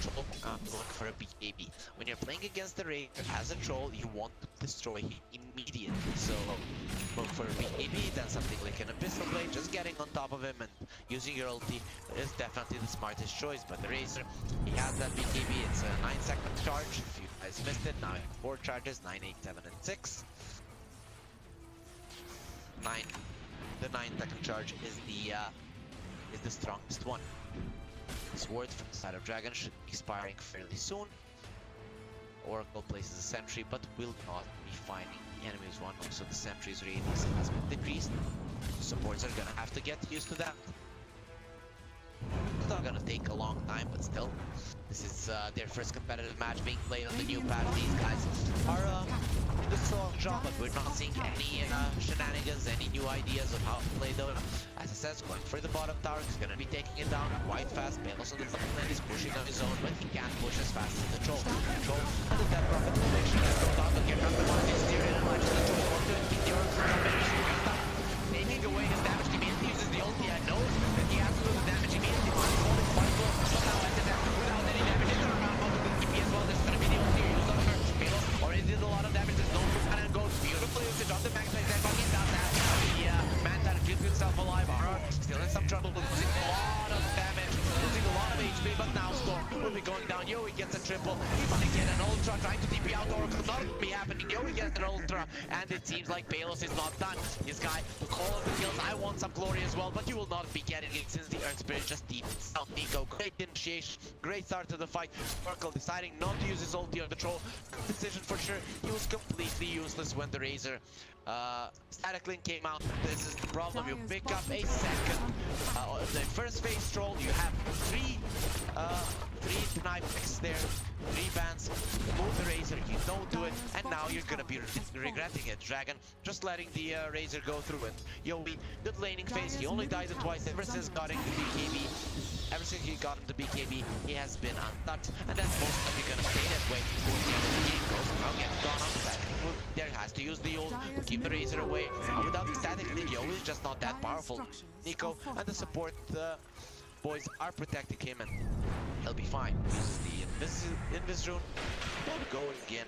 Troll, going for a BKB. When you're playing against the Razor as a Troll, you want to destroy him immediately. So going for a BKB, then something like an Abyssal Blade, just getting on top of him and using your ulti is definitely the smartest choice. But the Razor, he has that BKB. It's a 9-second charge. If you guys missed it, now you have 4 charges, 9, 8, 7, and 6. 9. The 9-second charge is the strongest one. Sword from the side of Dragon should be expiring fairly soon. Oracle places a sentry, but will not be finding the enemy's one. Also, the sentry's radius has been decreased. Supports are gonna have to get used to that. It's not gonna take a long time, but still, this is their first competitive match being played on the new patch. These guys are in the strong job, but we're not seeing any shenanigans, any new ideas of how to play Dota. As I said, going for the bottom tower, he's gonna be taking it down quite fast. Palos on the top lane is pushing on his own, but he can't push as fast as the Troll. Troll under that profit will make sure that goes down, but here comes the one, he's steering and launches the Troll onto it. Keep the Oracle taking away his damage immediately, uses the ulti. I know that he has to lose damage immediately. He's holding quite close, but now at the death without any damage in the round, but with the TP as well, there's gonna be the ulti used on her. Palos already did a lot of damage. There's no and it goes beautifully usage on the max base, and fucking does that. Manta keeps himself alive. RR still in some trouble, losing a lot of damage, losing a lot of HP, but now Storm will be going down. Yowe gets a triple. He might get an ultra, trying to TP out Oracle. Not be happening. Yowe gets an ultra, and it seems like Palos is not done. This guy will call up the kills. I want some glory as well, but you will not be getting it since the Earth Spirit just deepens out Nico. Great initiation, great start to the fight. Oracle deciding not to use his ulti on the Troll. Decision for sure. He was completely useless when the Razor static link came out. This is the problem. You pick up a second. The first phase Troll, you have three knife picks there, 3 bans. Move the Razor, you don't do it, and now you're gonna be regretting it. Dragon just letting the Razor go through it. Yowe, good laning phase. He only died twice ever since getting the BKB. Ever since he got into BKB, he has been untouched, and that's most likely gonna stay that way. Towards the end of the game goes now getting gone on static. There has to use the ult to keep the Razor away. Without the static link, Yowe is just not that powerful. Nico and the support boys are protecting him, and he'll be fine. Uses the Invis rune. Don't go again.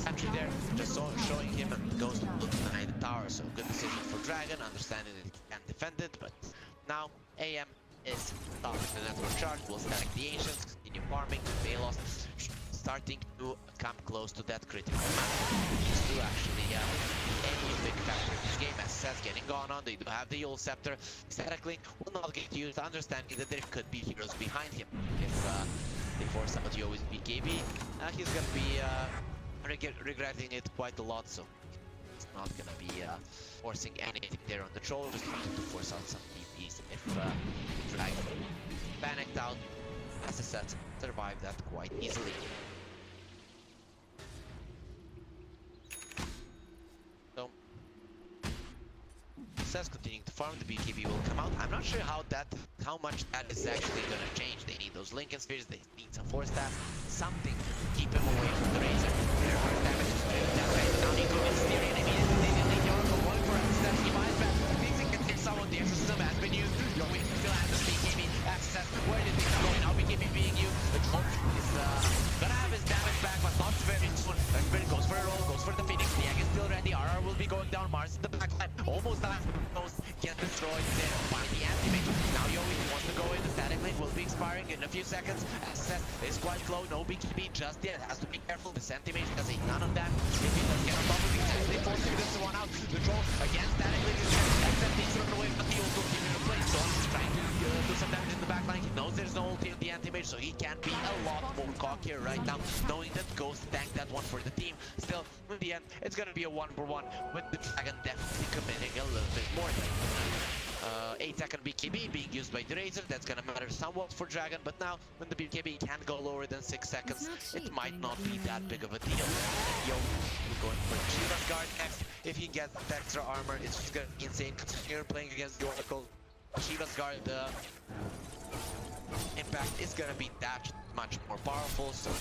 Actually there, just showing him and goes to look behind the tower. So good decision for Dragon, understanding that he can defend it, but now AM is stopping the network charge, will stack the Ancients, continue farming, Palos starting to come close to that critical amount. Needs to actually any big factor in this game, as says, getting gone on. They do have the Yowe Scepter. Statically will not get used, understanding that there could be heroes behind him. If they force out Yowe's BKB, he's gonna be regretting it quite a lot, so it's not gonna be forcing anything there on the troll, just trying to force out some DPs. If Dragon panicked out, as I said, survived that quite easily. So says continuing to farm, the BKB will come out. I'm not sure how much that is actually gonna change. They need those Lincoln Spheres, they need some force staff, something to keep him away from the Razor. Their first damage is straight that way. Now Nico is steering immediately. They delete Yowe, going for it. Instead, he might back. Thinks he can take someone. The exorcism has been used. Yowe still has the BKB. Access. Where did things go? Now BKB being used. The troll is gonna have his damage back, but not very soon. Spirit goes for a roll, goes for the Phoenix. The egg is still ready. RR will be going down. Mars in the backline. Almost dies. Get destroyed there by the anti-mage. Now Yowe wants to go in. The static lane will be expiring in a few seconds. Access is quite low. No BKB just yet. Has to be careful. The anti-mage does a none of that. If he does get on top of the attack, they force this one out. The troll again static lane is there. Except he's run away, but he also keeping in place. So he's trying to do some damage in the backline. He knows there's no ulti on the anti-mage, so he can be a lot more cockier right now, knowing that Ghost tanked that one for the team. Still, in the end, it's gonna be a 1-for-1 with the Dragon definitely committing a little bit more. 8-second BKB being used by the Razor, that's gonna matter somewhat for Dragon, but now when the BKB can go lower than 6 seconds, it might not be that big of a deal. Yowe going for Shiva's Guard next. If he gets that extra armor, it's just gonna be insane. Considering you're playing against the Oracle, Shiva's Guard impact is gonna be that much more powerful, so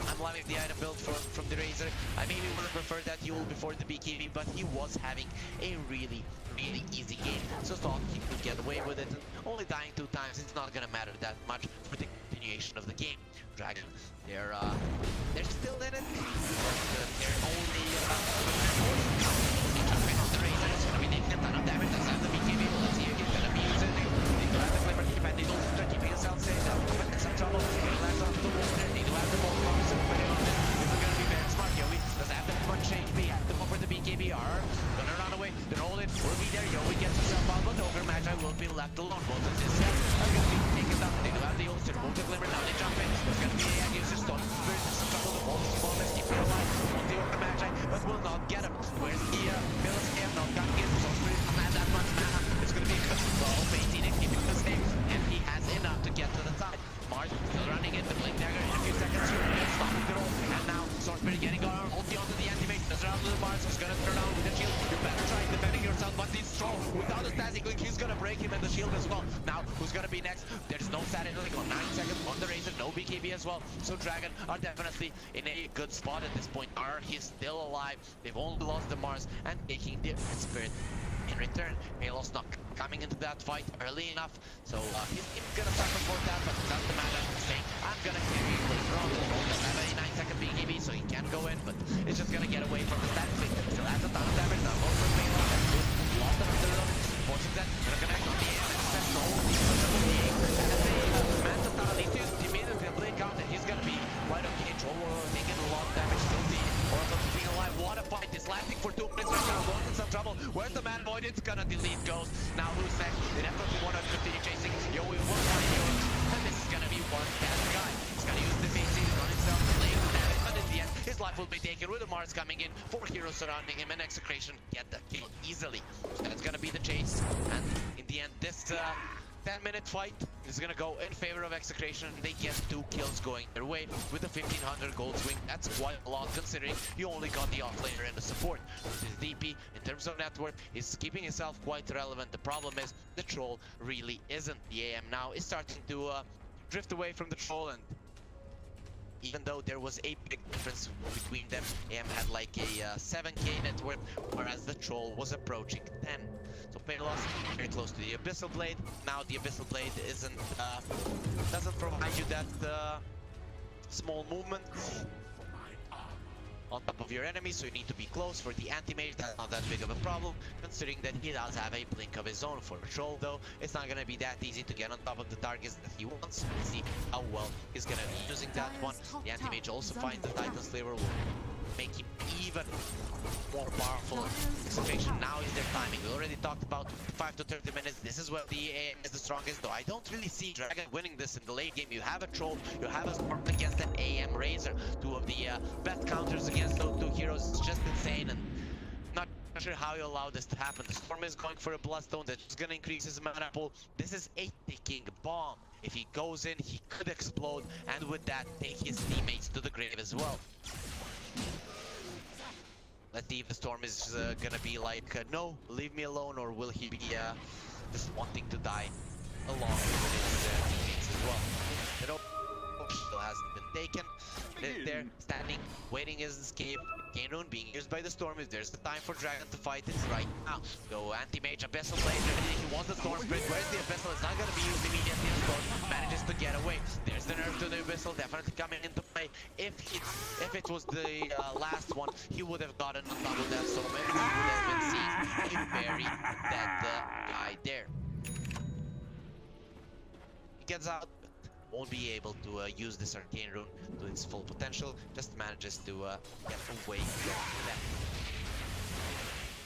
I'm loving the item build from the Razor. I maybe would have preferred that Yowe before the BKB, but he was having a really easy game, so thought he could get away with it. And only dying 2 times, it's not gonna matter that much for the continuation of the game. Dragon, they're still in it, but they're only jumping on the Razor. It's gonna be taking a ton of damage. Doesn't have the BKB. Let's see if he's gonna be using it. They do have the Glimmer keep, and they don't start keeping himself safe. They're in some trouble. Getting last onto the wall there. They do have the ball promise, depending on this. This is gonna be very smart. Yowe doesn't have that much HP. Have to go for the BKB. Are gonna run away. They're all in. Will be there. Yowe gets himself out, but Ogre Magi will be left alone. Both of this set are gonna be taken down. They do have the ulti. Remove the Glimmer. Now they jump in. There's gonna be a user stun. There's some trouble. The ball is small. Let's keep it alive. On the Ogre Magi, but will not get him. Where's the Palos cam? Not got him. So Spirit doesn't have that much mana. It's gonna be good. Well, maintaining, keeping the same, and he has enough to get to the side. Mars still running in. The Blink Dagger in a few seconds. Stopping the roll. And now Spirit getting on. Ulti onto the anti-mage. Does around to the Mars. He's gonna turn around with the shield. You better try defending yourself, but he's strong. Without a static link, he's gonna break him in the shield as well. Now, who's gonna be next? There's no static link on 9 seconds on the Razor. No BKB as well. So Dragon are definitely in a good spot at this point. He's still alive. They've only lost the Mars and taking the Spirit. In return, Palos not coming into that fight early enough, so he's gonna suffer for that, but that's the man that's saying, I'm gonna kill you later on. Doesn't have a 9-second BKB, so he can go in, but it's just gonna get away from the static link. Still has a ton of damage, now goes for Palos, lost another run, forcing that, gonna connect on the end, that's the whole team, and as a man to start, these two immediately blink out, and he's gonna be right okay. Troll taking a lot of damage, still the Oracle being alive. What a fight, this lasting for 2 minutes right now, going in some trouble. Where's the man void? It's gonna delete Ghost. Now who's next? They definitely want to continue chasing. Yowe will find Yowe. And this is gonna be one bad guy. He's gonna use the face on himself, laying the damage, but in the end, his life will be taken with the Mars coming in. 4 heroes surrounding him, and Execration get the kill easily. So that's gonna be the chase. And in the end, this 10-minute fight is gonna go in favor of Execration. They get 2 kills going their way with a 1500 gold swing. That's quite a lot considering you only got the offlaner and the support. This DP, in terms of net worth, is keeping himself quite relevant. The problem is the troll really isn't. The AM now is starting to drift away from the troll, and even though there was a big difference between them, AM had like a 7k net worth, whereas the troll was approaching 10. So Palos very close to the Abyssal Blade. Now the Abyssal Blade doesn't provide you that small movement. on top of your enemy, so you need to be close. For the anti-mage, that's not that big of a problem, considering that he does have a blink of his own. For a troll though, it's not gonna be that easy to get on top of the targets that he wants. We'll see how well he's gonna be using that one. The anti-mage also finds the Titan Slaver, will make him even more powerful. Execration now is their timing. We already talked about 5 to 30 minutes. This is where the AM is the strongest, though I don't really see Dragon winning this in the late game. You have a troll, you have a storm against an AM Razor, two of the best counters against those two heroes. It's just insane, and not sure how you allow this to happen. The storm is going for a bloodstone that's gonna increase his mana pool. This is a ticking bomb. If he goes in, he could explode, and with that take his teammates to the grave as well. Let's see if the storm is gonna be like, no, leave me alone, or will he be just wanting to die along with his teammates as well. The rope still hasn't been taken. They're standing, waiting his escape. Gain rune being used by the storm. If there's the time for Dragon to fight, it's right now. So anti-mage Abyssal Blade, he wants the storm spirit. Where's the Abyssal? It's not gonna be used immediately. The storm manages to get away. There's the nerf to the Abyssal, definitely coming into play. If it was the last one, he would have gotten on top of that storm, and we would have been seeing a very dead guy there. He gets out, won't be able to use this arcane rune to its full potential, just manages to get away from that.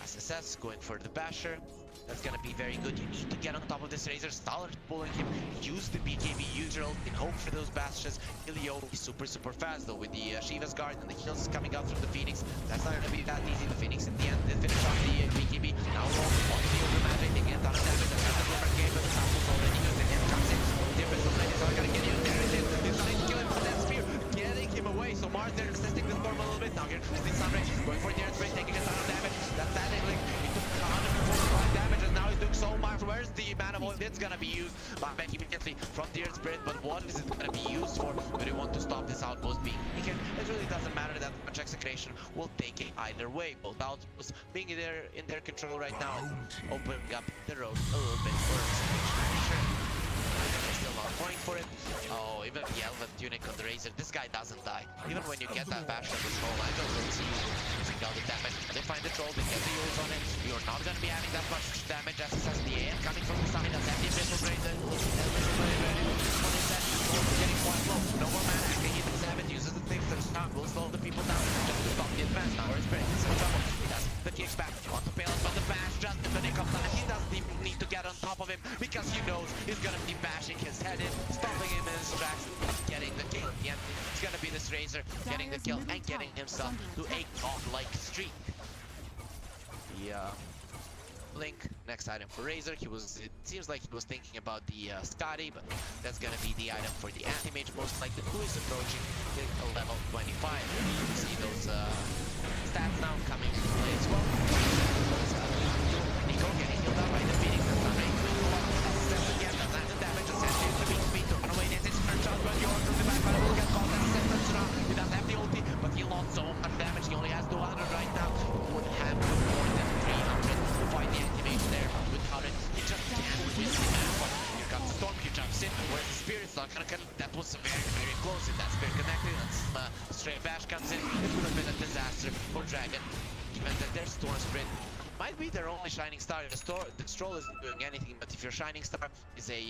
SSS going for the basher. That's gonna be very good. You need to get on top of this Razor. Stallard pulling him. Use the BKB, use your ult in hope for those bastions. Yowe is super fast though with the Shiva's guard, and the heals coming out from the Phoenix. That's not gonna be that easy. The Phoenix in the end did finish off the BKB. Now roll on the overmatch, taking a ton of damage. That's the different game, but the sample's already used. The him comes in. The Abyssal Blade is not gonna get you. There it is. He's trying to kill him with that spear, getting him away. So Mars there resisting the storm a little bit. Now here comes the Sunray, going for the Earth Spray, taking a ton of damage. That's that link. He took 145 damage, and now he's doing so much. Where's the mana void? It's gonna be used by Becky immediately from the Earth Spirit, but what is it gonna be used for? Do you want to stop this outpost being taken? It really doesn't matter that much. Execration will take it either way. Both outposts being in their control right now, opening up the road a little bit for Execration. They're still not going for it. Oh, even the Elven Tunic on the Razor. This guy doesn't die. Even when you get that bash on the troll, I don't really see you using all the damage. They find the troll, they get the ult on it. You're not gonna be having that much damage. SSS the AM coming from the side. That's empty Abyssal Blade. Abyssal Blade ready. What is that? It's getting quite low. No more mana. He hits the savage, uses the things that are strong. Will slow the people down just to stop the advance. Now Earth Spirit is in trouble. He does the kicks back on the Palos, but the bash just in the nick of time. He doesn't even need to get on top of him because he knows he's gonna be bashing his head in, stopping him in his tracks, getting the kill at the end. It's gonna be this Razor getting the kill and getting himself to a god-like streak. Blink, next item for Razor. It seems like he was thinking about the Scotty, but that's gonna be the item for the anti-mage most likely, who is approaching a level 25. You see those stats now coming into play as well. Nico getting healed out by the Phoenix. That's not very good. Steps again, that's not the damage. Essentially, the big speed to run away. There's his first shot, but you're from the back, but it will get caught. That's seconds around. He doesn't have the ulti, but he lost so much damage. He only has 200 right now. He would have more than 300 to fight the anti-mage there. Without it, he just can't win the match. Here comes the storm, he jumps in. Where's the spirit's not gonna connect? That was very close. If that spirit connected, and stray bash comes in, it would have been a disaster for Dragon. Given that their storm spirit might be their only shining star. The Stroll isn't doing anything, but if your shining star is a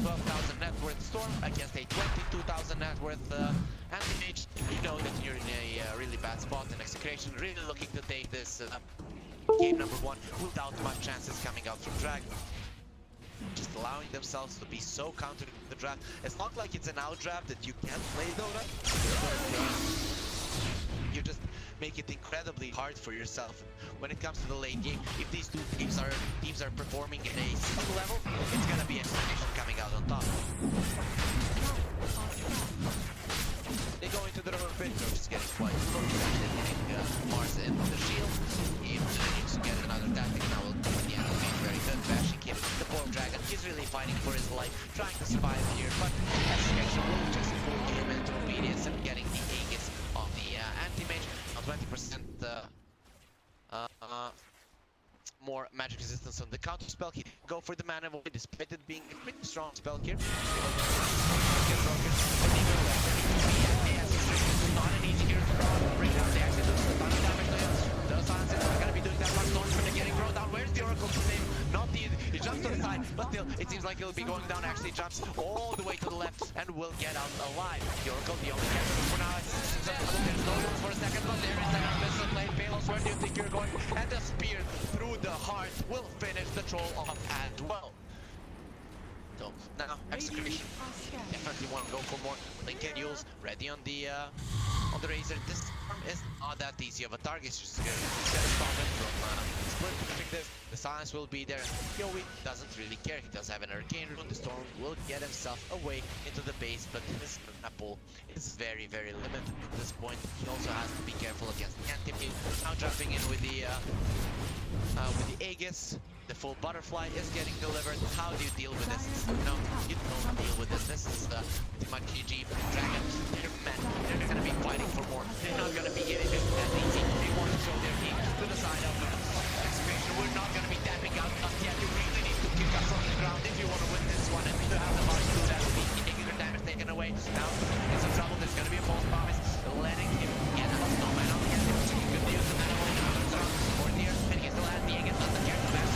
12,000 net worth storm against a 22,000 net worth anti-mage, you know that you're in a really bad spot. And Execration really looking to take this game number 1 without much chances coming out from Dragon. Just allowing themselves to be so countered in the draft. It's not like it's an out draft that you can't play DotA. You just make it incredibly hard for yourself when it comes to the late game. If these two teams are performing at a single level, it's gonna be Execration coming out on top. They go into the rubber pit, they're just getting quite low. Hitting Mars in the shield. He needs to get another tactic now. Will come the enemy very good. Bashing him, the poor Dragon. He's really fighting for his life, trying to survive here, but Execration will just pull him into obedience and getting the Aegis on the anti-mage. Now 20% more magic resistance on the counter spell. He didn't go for the mana void despite it being a pretty strong spell here. Not an easy hero to draw. but still, it seems like he'll be going down. Actually jumps all the way to the left and will get out alive. Yowe, the only character for now. There's no use for a second, but there is that missile lane. Palos, where do you think you're going? And the spear through the heart will finish the troll off as well. So now Execration definitely want to go for more. Link and Yules ready on the Razor. This storm is not that easy of a target. It's just gonna stop it from split perspective. The silence will be there. Yowe doesn't really care. He does have an arcane rune. The storm will get himself away into the base, but his grapple is very, very limited at this point. He also has to be careful against the anti-mage. Now jumping in with the Aegis. The full butterfly is getting delivered. How do you deal with this? No, you don't deal with this. This is pretty much GG. Dragon, they're men. They're gonna be fighting for more. They're not gonna be getting this that easy. They want to show their team to the side of Execration. We're not gonna be tapping out just yet. You really need to kick us from the ground if you want to win this one. And to have the heart to do that, taking your damage taken away. Now, in some trouble, there's gonna be a false promise. Letting him get a snowman on the end. He could use the mana when he comes around. Or near, and he still has the Aegis on the character back.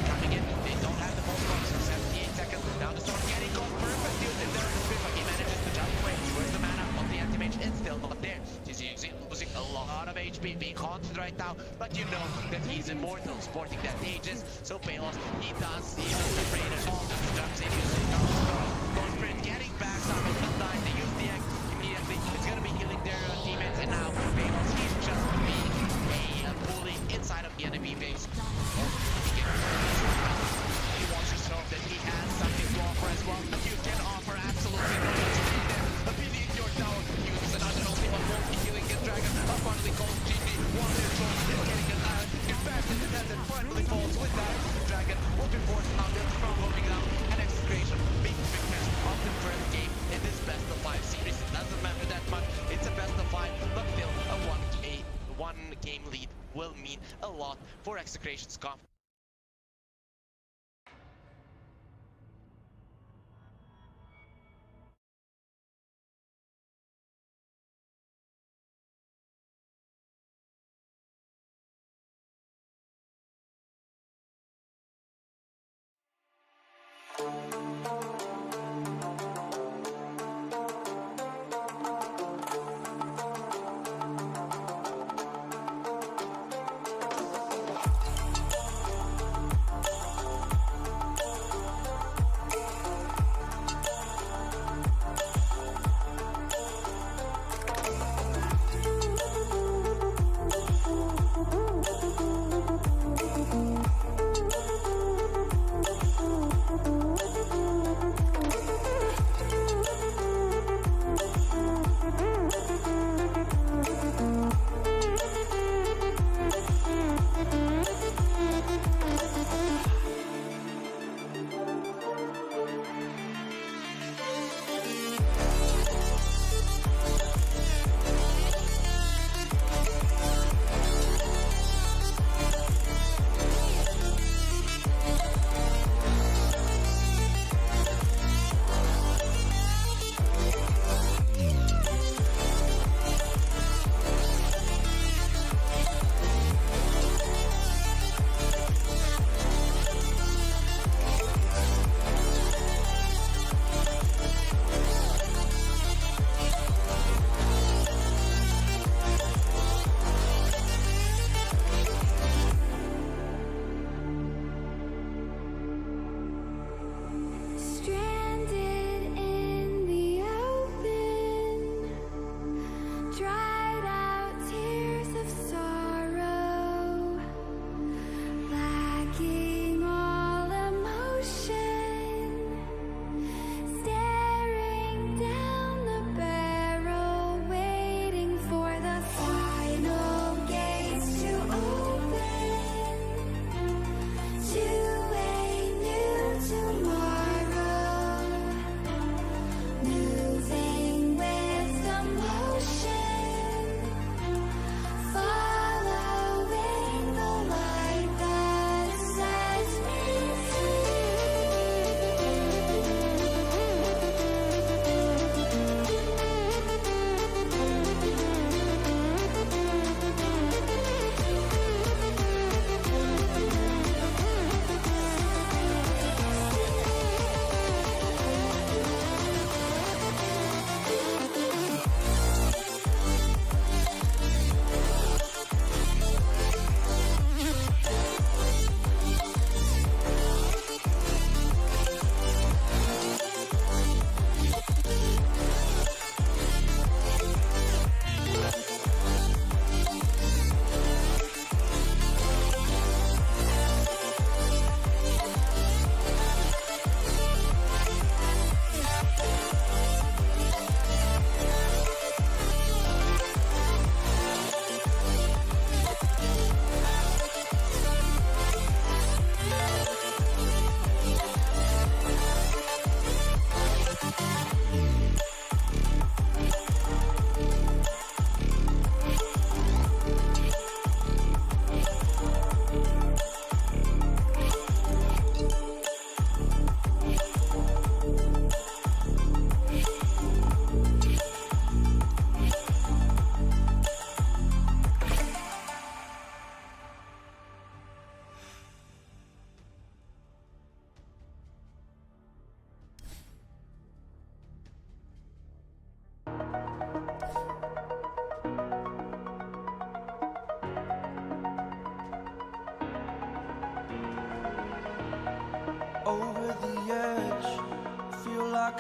Coming in, they don't have the false promise for 78 seconds. Now the storm getting caught. Perfect use in there. But he manages to jump away. Where's the mana of the anti-mage? It's still not there. He's losing a lot of HP, being haunted right now. But you know that he's immortal, sporting that Aegis. So Palos, he does afraid at all. Jumps in, using goes sprint, getting back. Some of the time they use the X immediately. It's gonna be healing their teammates, and now Palos, he's just being a bully inside of the enemy base. He wants to show that he has something to offer as well, but you can offer absolutely no much there. Beneath your tower, uses another ultimate won't be healing his dragon. A finally calls GG, one control is getting an island. In fact, it hasn't finally falls with that. Dragon will be forced out there from going down, and Execration big victors of the first game in this best of 5 series. It doesn't matter that much, it's a best of 5, but still a one game lead will mean a lot for Execration's confidence.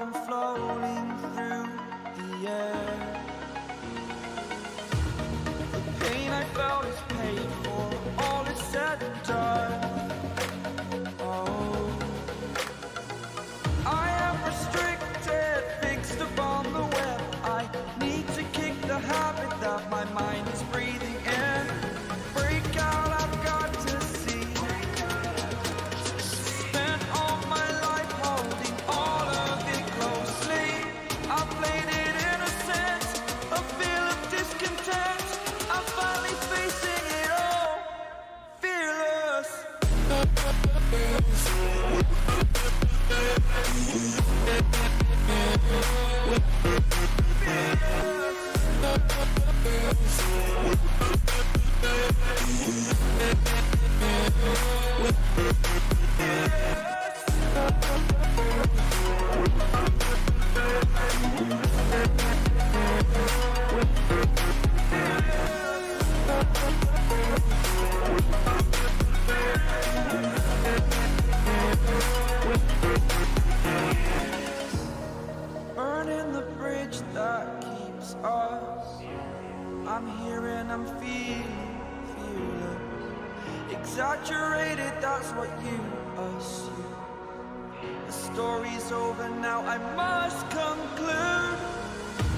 am floating through the air. The pain I felt is paid for, all is said and done. Oh, I am restricted, fixed upon the web. I need to kick the habit that my mind is breathing in. Break out, I've got to see. Spent all my life holding all of it closely. I played it innocent, a feel of discontent. I'm finally facing it all, fearless. Burning the bridge that keeps us. I'm here and I'm feeling fearless. Exaggerated, that's what you assume. The story's over now, I must conclude.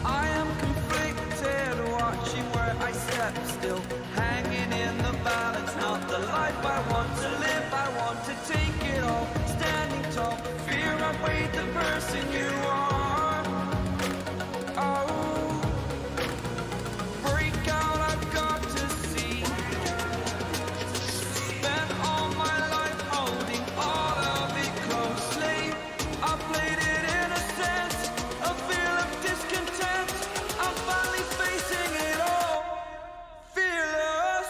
I am conflicted, watching where I step still. Hanging in the balance, not the life I want to live. I want to take it all, standing tall. Fear outweighed the person you are. Oh, break out, I've got to see. Spent all my life holding all of it closely. I played it innocent, a feel of discontent. I'm finally facing it all, fearless.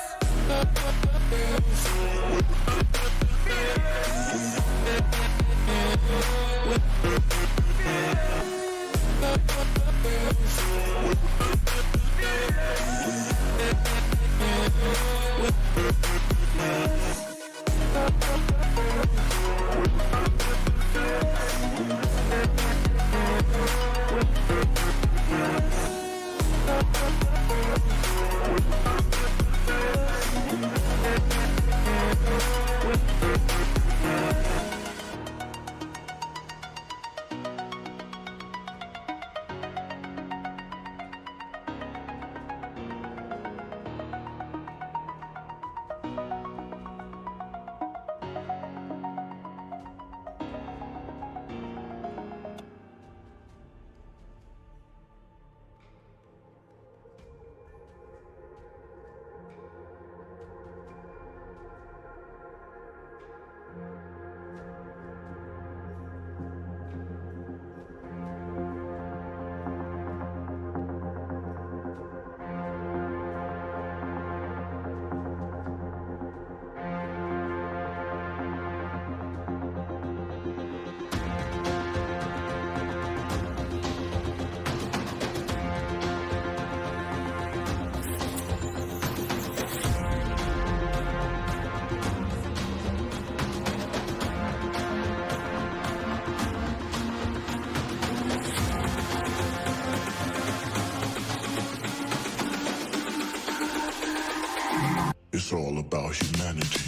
It's all about humanity.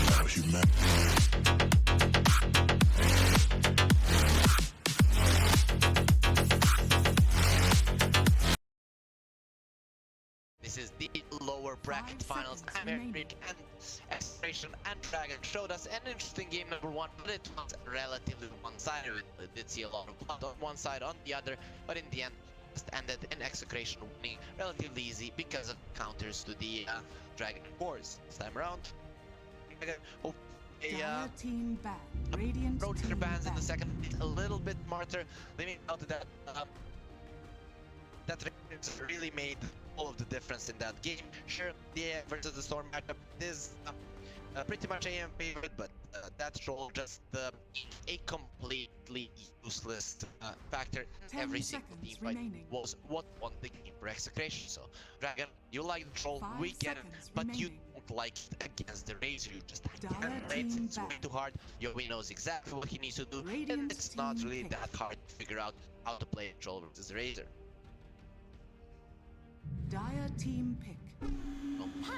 About humanity. This is the lower bracket 5 finals. seconds American remaining. and Execration and Dragon showed us an interesting game number one, but it was relatively one-sided. We did see a lot of blood on one side, on the other, but in the end, just ended in Execration winning relatively easy because of counters to the Dragon cores. This time around, hope Dire team ban. Radiant rotator team bands in the ban. second hit a little bit smarter. They made out that that really made all of the difference in that game. Sure, the versus the Storm matchup is pretty much AM favorite, but that troll just a completely useless factor in 10 every single seconds team fight. remaining. Was what won the game for Execration. So Dragon, you like the troll, 5 we get it, seconds but you remaining. don't don't like it against the Razor. You just Dire can't team wait. It's way back. too hard. Yowe knows exactly what he needs to do, and Radiant it's not team really pick. that hard to figure out how to play Troll versus the Razor. Dire team pick.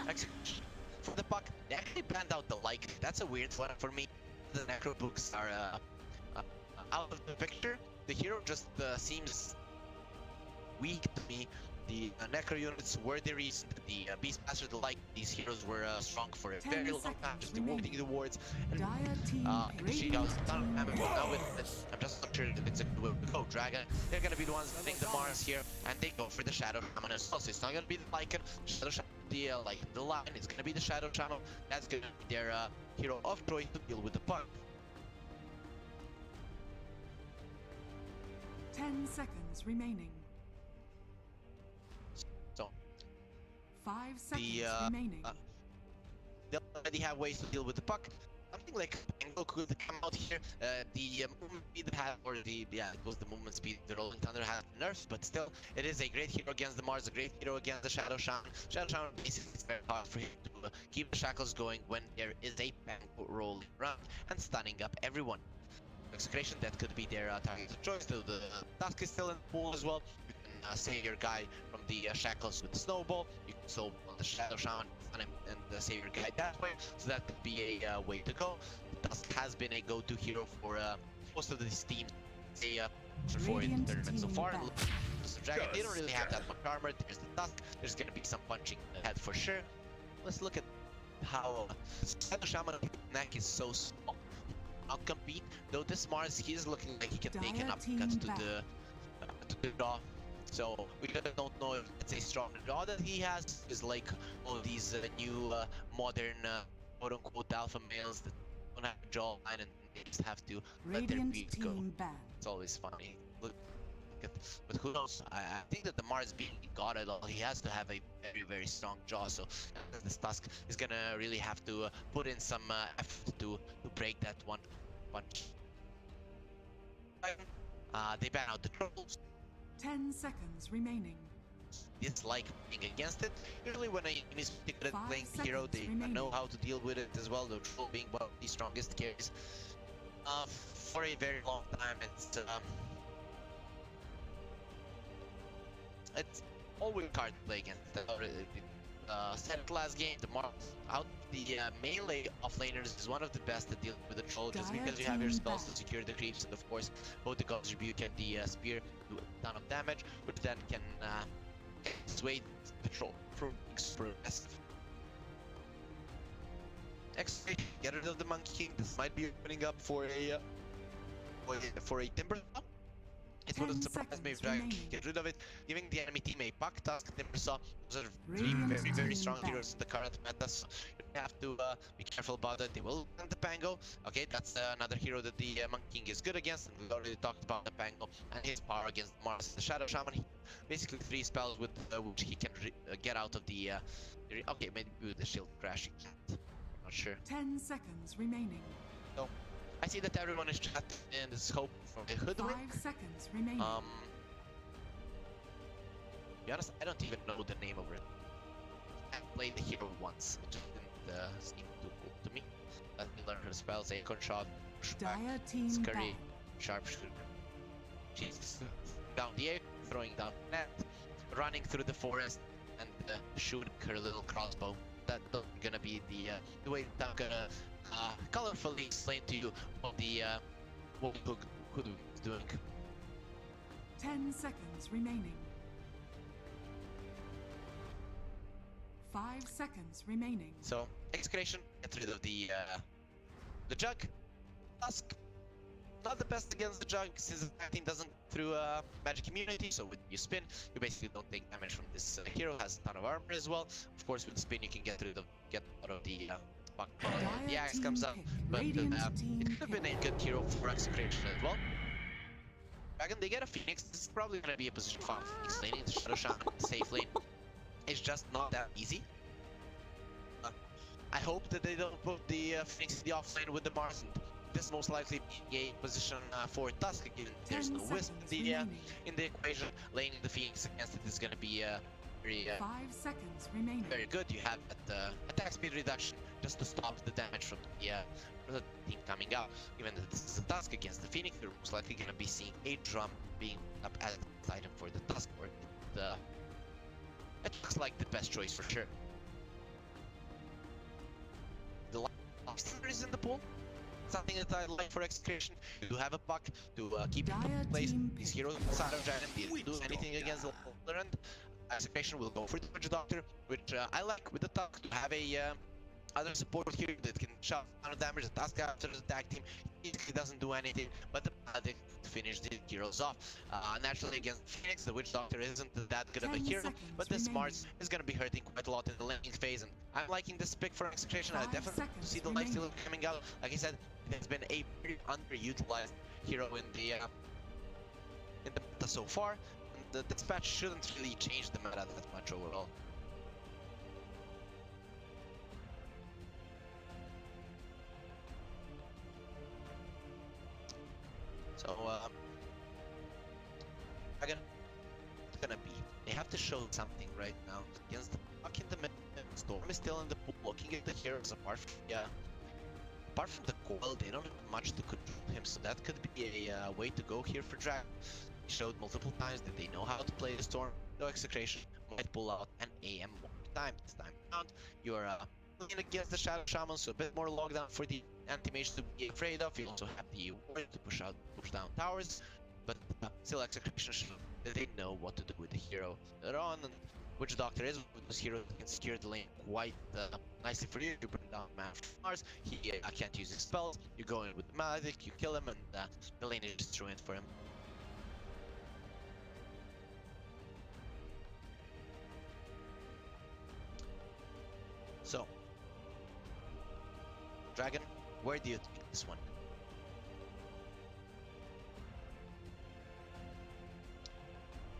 Execution for the puck. They actually banned out the like. That's a weird one for me. The necro books are out of the picture. The hero just seems weak to me. The necro units were the reason that the Beastmaster, the like, these heroes were strong for a 10 very long time, seconds just remaining. devoting the wards. And Dire team pick. she got a ton of Radiant damage team now with back. this. I'm just not sure if it's a good way to go. Dragon, they're gonna be the ones winning the Mars here, and they go for the Shadow Shaman as well. So it's not gonna be the Lycan, Shadow Shaman, the line. It's gonna be the Shadow Shaman. That's gonna be their hero of choice to deal with the puck. 10 seconds remaining. So 5 seconds the remaining. they already have ways to deal with the puck. Something like Tango could come out here. The movement speed have, or the it was the movement speed. The Rolling Thunder has nerfs, but still, it is a great hero against the Mars, a great hero against the Shadow Shaman. Shadow Shaman basically is very hard for him to keep the shackles going when there is a Tango rolling around and stunning up everyone. Execration, that could be their target of choice. So the Dusk is still in the pool as well. You can save your guy from the shackles with the snowball. You can snowball the Shadow Shaman and save your guy that way. So that could be a way to go. Dusk has been a go-to hero for most of these teams. For the Radiant tournament so team far. back. So Dragon, they don't really have that much armor. There's the Dusk. There's gonna be some punching ahead for sure. Let's look at how Shadow Shaman neck is so small. Not compete, though this Mars, he's looking like he can take an Dire uppercut team to the jaw. So we don't know if it's a strong jaw that he has. Is like all these new modern quote-unquote alpha males that don't have a jawline and they just have to let their Radiant beat go. team banned. It's always funny. Look at, but who knows? I think that the Mars being god at all, he has to have a very strong jaw. So this Tusk is gonna really have to put in some effort to break that one punch. They ban out the trolls. 10 seconds remaining. Dislike playing against it. Usually when a team is pretty good at 5 playing hero, seconds they remaining. know how to deal with it as well. The troll being one of the strongest carries for a very long time. It's always hard to play against. Said it last game, the out the melee offlaners is one of the best at dealing with the troll, just Dire because you have your team spells back. to secure the creeps, and of course both the God's Rebuke and the spear do a ton of damage, which then can sway the troll from being super aggressive. Execration, get rid of the Monkey King. This might be opening up for a Timber Saw. It 10 wouldn't surprise me if seconds Dragon remaining. can get rid of it, giving the enemy team a Puck, Tusk, Timber Saw. Those are three Radiant very team strong back. heroes in the current meta, so you have to be careful about it. They will ban the Pango. Okay, that's another hero that the Monkey King is good against, and we've already talked about the Pango and his power against Mars. The Shadow Shaman, basically 3 spells with which he can get out of the... okay, maybe with the shield crashing. I'm not sure. 10 seconds remaining. So, I see that everyone is chatting in this hope from the Hoodwink. 5 seconds remaining. To be honest, I don't even know the name of it. I've played the hero once. It just didn't seem too cool to me. Let me learn her spells. Acorn Shot, Pushback, Dire team Scurry, banned. Sharpshooter. She's down the air, throwing down the net, running through the forest, and shooting her little crossbow. That's gonna be the way that I'm gonna colorfully explain to you what the Hoodwink is doing. 10 seconds remaining. 5 seconds remaining. So, Execration, get rid of the jug. Tusk, not the best against the jug since the team doesn't through magic immunity. So when you spin, you basically don't take damage from this hero. Has a ton of armor as well. Of course, with the spin, you can get out of the puck. The axe comes up, but it could have been a good hero for Execration as well. Dragon, they get a Phoenix. This is probably gonna be a position 5 Phoenix laning. The Shadow Shaman safe lane. It's just not that easy. I hope that they don't put the Phoenix in the offlane with the Mars. And this most likely be a position for Tusk, given there's no Wisp in the equation. Laning the Phoenix against it is going to be very 5 seconds remaining. very good. You have that attack speed reduction just to stop the damage from the team coming out. Given that this is a Tusk against the Phoenix, you're most likely going to be seeing a drum being up as an item for the Tusk, or it looks like the best choice for sure. The last is in the pool. Something that I like for Execration. You do have a buck to keep it in place. These heroes inside of Dragon didn't do anything against the other end. Execration will go for the Witch Doctor, which I like with the Tusk to have a other support here that can shove down damage. The Tusk after the tag team, he doesn't do anything, but the Paladin finish the heroes off. Naturally against Phoenix, the Witch Doctor isn't that good of a hero, but the Smarts is going to be hurting quite a lot in the laning phase, and I'm liking this pick for Execration. I definitely see the lifesteal coming out. Like I said, it has been a very underutilized hero in the meta so far, and this patch shouldn't really change the meta that much overall. So, it's gonna be. They have to show something right now against the Buck in the middle. Storm is still in the pool, looking at the heroes. Apart from the coil, they don't have much to control him, so that could be a way to go here for Dragon. He showed multiple times that they know how to play the Storm. No Execration might pull out an AM one time. This time around, you're in against the Shadow Shaman, so a bit more lockdown for the anti-mage to be afraid of. You also have the warrior to push down towers, but still Execration should, they know what to do with the hero they're on, and Witch Doctor is one of those heroes that can secure the lane quite nicely for you. You bring down Man from Mars, he can't use his spells, you go in with the Magic, you kill him, and the lane is just ruined for him. So, Dragon, where do you take this one?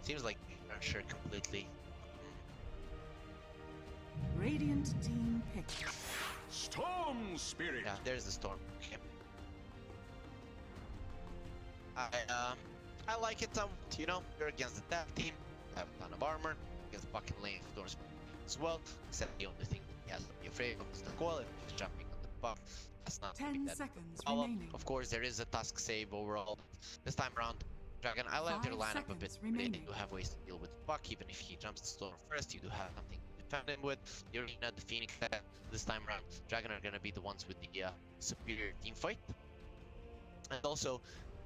Seems like you're not sure completely. Radiant team pick. Storm Spirit. Yeah, there's the Storm. Okay. I like it somewhat, you know, you're against the tag team, you have a ton of armor, against Buck and lane Storm Spirit as well, except the only thing he has to be afraid of is the coil. If he's jumping on the Buck, that's not 10 that seconds follow. remaining. Of course, there is a Tusk save overall. This time around, Dragon, I like their 5 lineup a bit. seconds They remaining. do have ways to deal with Buck, even if he jumps the Storm first, you do have something to defend him with. The Arena, the Phoenix, this time around, Dragon are gonna be the ones with the superior team fight. And also,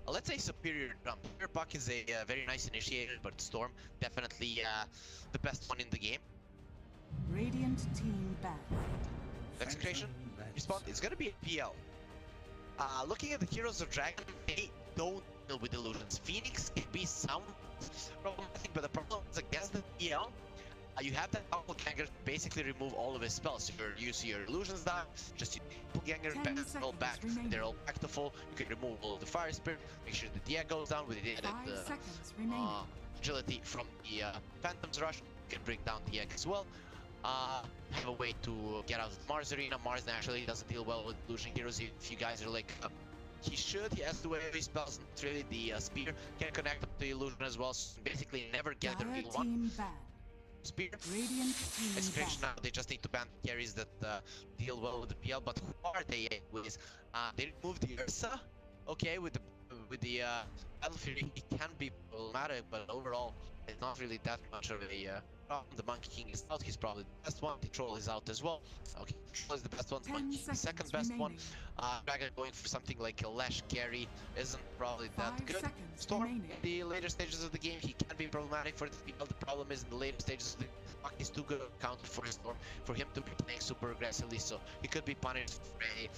let's say superior jump. Your Buck is a very nice initiator, but Storm, definitely the best one in the game. Radiant team back. Execration respawn is gonna be a PL. Looking at the heroes of Dragon, they don't deal with illusions. Phoenix can be somewhat problematic, but the problem is against the PL. You have that doppelganger to basically remove all of his spells. You see your illusions down, just use doppelganger, 10 all back. seconds remaining. They're all back to full. You can remove all of the fire spirit, make sure the DA goes down with the 5 seconds remaining. agility from the Phantom's Rush. You can bring down the egg as well. Have a way to get out of Mars Arena. Mars naturally doesn't deal well with illusion heroes. If you guys are like, he has to wear his spells. It's really the spear can connect up to the illusion as well. So basically never get the real Dire one. team back. Spear. Radiant team Execration back. now, they just need to ban carries that deal well with the PL, but who are they with? They removed the Ursa, okay, with the Battlefield. It can be problematic, but overall, it's not really that much of a problem. The Monkey King is out, he's probably the best one. The Troll is out as well. Okay, Troll is the best one, 10 Monkey King, the second seconds best one. remaining. Dragon going for something like a Lash carry isn't probably that 5 good. seconds Storm, remaining. in the later stages of the game, he can be problematic for the people. The problem is in the later stages, the Buck is too good a counter for Storm for him to be playing super aggressively, so he could be punished for a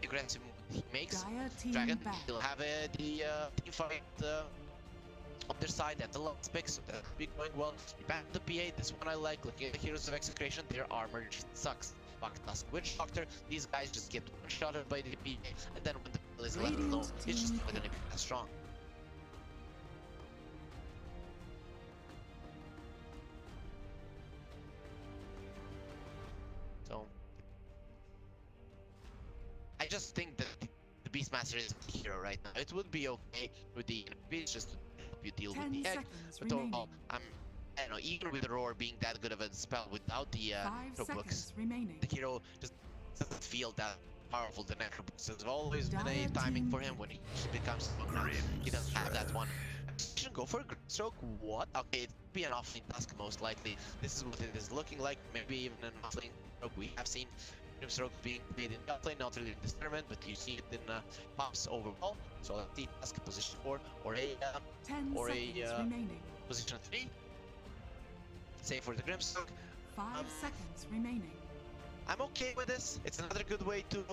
aggressive move he makes. Dire team Dragon, back. he'll have the team fight on their side at the last pick, so that'll be going well. You ban the PA, this one I like. Looking at the Heroes of Execration, their armor just sucks. Buck, Tusk, Witch Doctor, these guys just get one-shotted by the PA, and then when the PL is left alone, it's just not gonna be that strong. So, I just think that the Beastmaster is the hero right now. It would be okay with the Beast just to help you deal with 10 the egg, seconds but remaining. overall, I'm I don't know, even with the roar being that good of a spell without the 5 necrobooks, seconds remaining. the hero just doesn't feel that powerful. The necrobooks has always been a Dire timing team for him when he becomes strong. Now he doesn't have that one. Shouldn't go for a Grimstroke. What? Okay, it'd be an offlane task most likely. This is what it is looking like. Maybe even an offlane stroke. We have seen Grimstroke being played in offlane, not really in this tournament, but you see it in pops overall. So let's see task position 4 or a 10 or seconds a remaining. position 3. Save for the Grimstroke. 5 seconds remaining. I'm okay with this. It's another good way to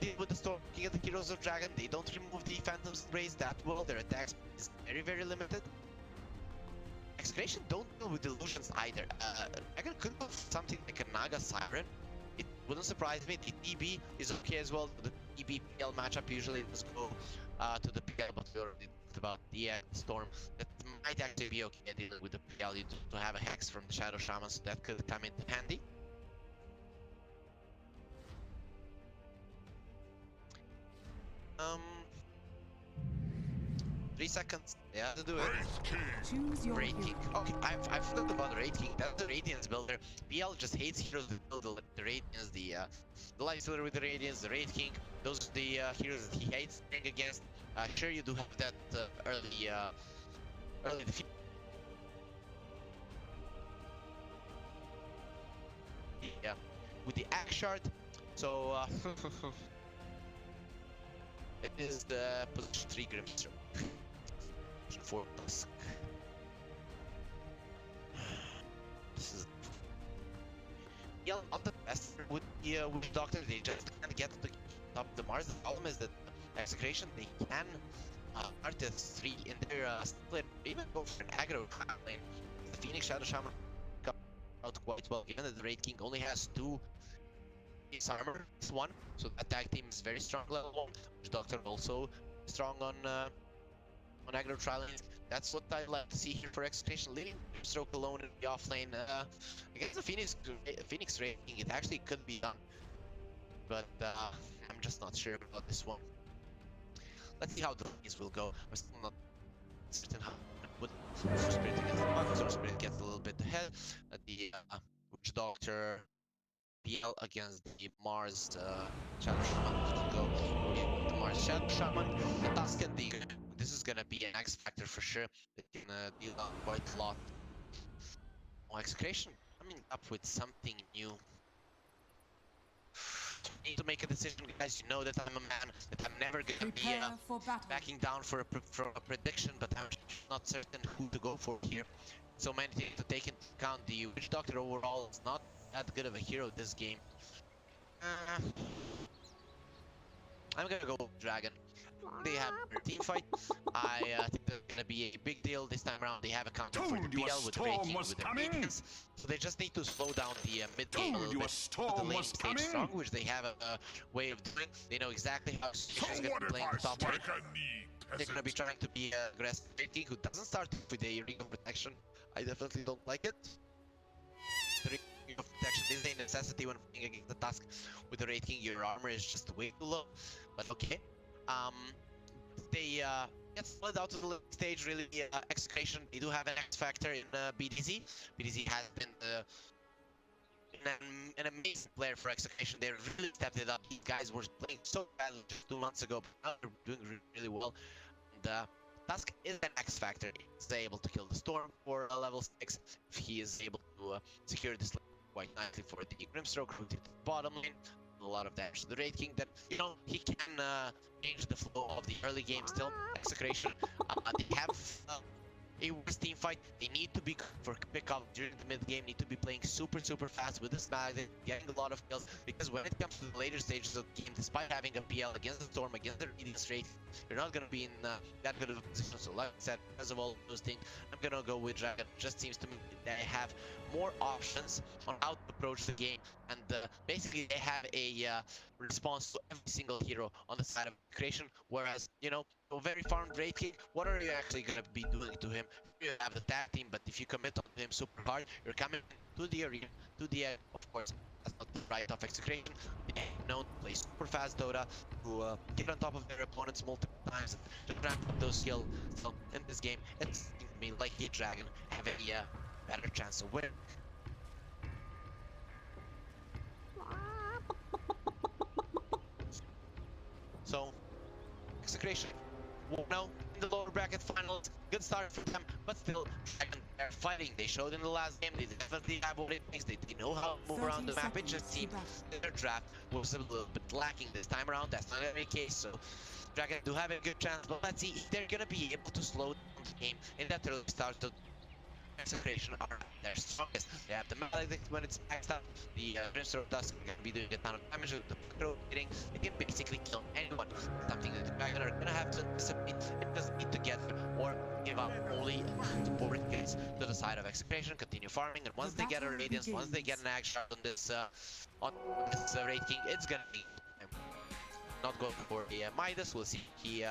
deal with the Storm King and the Heroes of Dragon. They don't remove the Phantom's Rays that well. Their attack is very limited. Execration don't deal with illusions either. Dragon could go for something like a Naga Siren. It wouldn't surprise me. The TB is okay as well. The TB PL matchup usually does go to the PL, but we already talked about the Storm. That might actually be okay dealing with the PL. You to have a Hex from the Shadow Shaman, so that could come in handy. 3 seconds. Yeah, to do it. Choose your Raid hero. King. Okay, I forgot about Raid King. That's the Radiance builder. PL just hates heroes that build the Radiance, the Lifestealer with the Radiance, the Raid King. Those are the heroes that he hates playing against. Sure, you do have that early defeat. Yeah, with the Axe Shard. So it is the position 3 Grimstroke. Position 4 Tusk. This is not the best with the Witch Doctor. They just can't get to the top of the Mars. The problem is that Execration, they can Artist 3 in their split, even go for an aggro lane. The Phoenix Shadow Shaman got out quite well, given that the Raid King only has 2 Ace armor, this one, so that tag team is very strong level 1. Witch Doctor also strong on aggro trial lanes. That's what I like to see here for Execration, leaving Stroke alone in the offlane against the Phoenix Raid King. It actually could be done, but I'm just not sure about this one. Let's see how the lanes will go. I'm still not certain how would Source Spirit against the Bug. Source Spirit gets a little bit ahead. The Witch Doctor PL against the Mars Shadow Shaman. Go with the Mars Shadow Shaman. The Tusk and the this is gonna be an X factor for sure. It can deal out quite a lot. Oh, Execration coming up with something new. I need to make a decision, guys. You know that I'm a man, that I'm never gonna be Prepare for battle. backing down for a prediction, but I'm not certain who to go for here. So many things to take into account. The Witch Doctor overall is not that good of a hero this game. I'm gonna go with Dragon. They have their team fight. I think they're gonna be a big deal this time around. They have a counter for the Told you a PL with the Raid storm King, was with their coming. minions. So they just need to slow down the mid game a Told little you a bit. storm The lane was stage coming. strong, which they have a way of doing. They know exactly how So Execution is gonna what be if playing I the top strike lane. a knee, They're gonna be peasant? trying to be aggressive. Raid King, who doesn't start with a ring of protection. I definitely don't like it. The ring of protection is a necessity when playing against the Tusk. With the Raid King, your armor is just way too low. But okay. They get split out to the late stage. Really, Execration. They do have an X factor in BDZ. BDZ has been an amazing player for Execration. They really stepped it up. These guys were playing so badly 2 months ago, but now they're doing really well. And Tusk is an X factor. He's able to kill the Storm for level 6. If he is able to secure this lane quite nicely for the Grimstroke, who did the bottom lane. A lot of damage to the Raid King, that, you know, he can change the flow of the early game still. Execration, they have a worse team fight. They need to be good for pickup during the mid game, need to be playing super fast with this Magnet, getting a lot of kills, because when it comes to the later stages of the game, despite having a PL against the Storm, against the Radiant straight, you're not gonna be in that good of a position. So like I said, because of all those things, I'm gonna go with Dragon. It just seems to me that they have more options on how to approach the game, and basically they have a response to every single hero on the side of creation, whereas, you know, a very farmed Raid King, what are you actually gonna be doing to him? You have the tag team, but if you commit on him super hard, you're coming to the arena, to the end, of course. That's not the right of Execration. They are known to play super fast Dota, to get on top of their opponents multiple times, to ramp up those skills. So in this game, it's me like the Dragon have a better chance of winning. So, Execration, now in the lower bracket finals, good start for them, but still, Dragon, they're fighting. They showed in the last game, they definitely have what it takes. They know how to move around the map. It just seems their draft was a little bit lacking this time around. That's not gonna be the case, so Dragon do have a good chance, but let's see if they're gonna be able to slow down the game in that early start. Execration are their strongest. They have the Maledict when it's maxed out. The Minister of Dusk are going to be doing a ton of damage with the Pro hitting. They can basically kill anyone. Something that the Dragon are going to have to anticipate. It doesn't need to get or give up only support hits to the side of Execration. Continue farming, and once they get a Radiance, once they get an Ag shot on this Raid King, it's going to be not going for a Midas. We'll see. He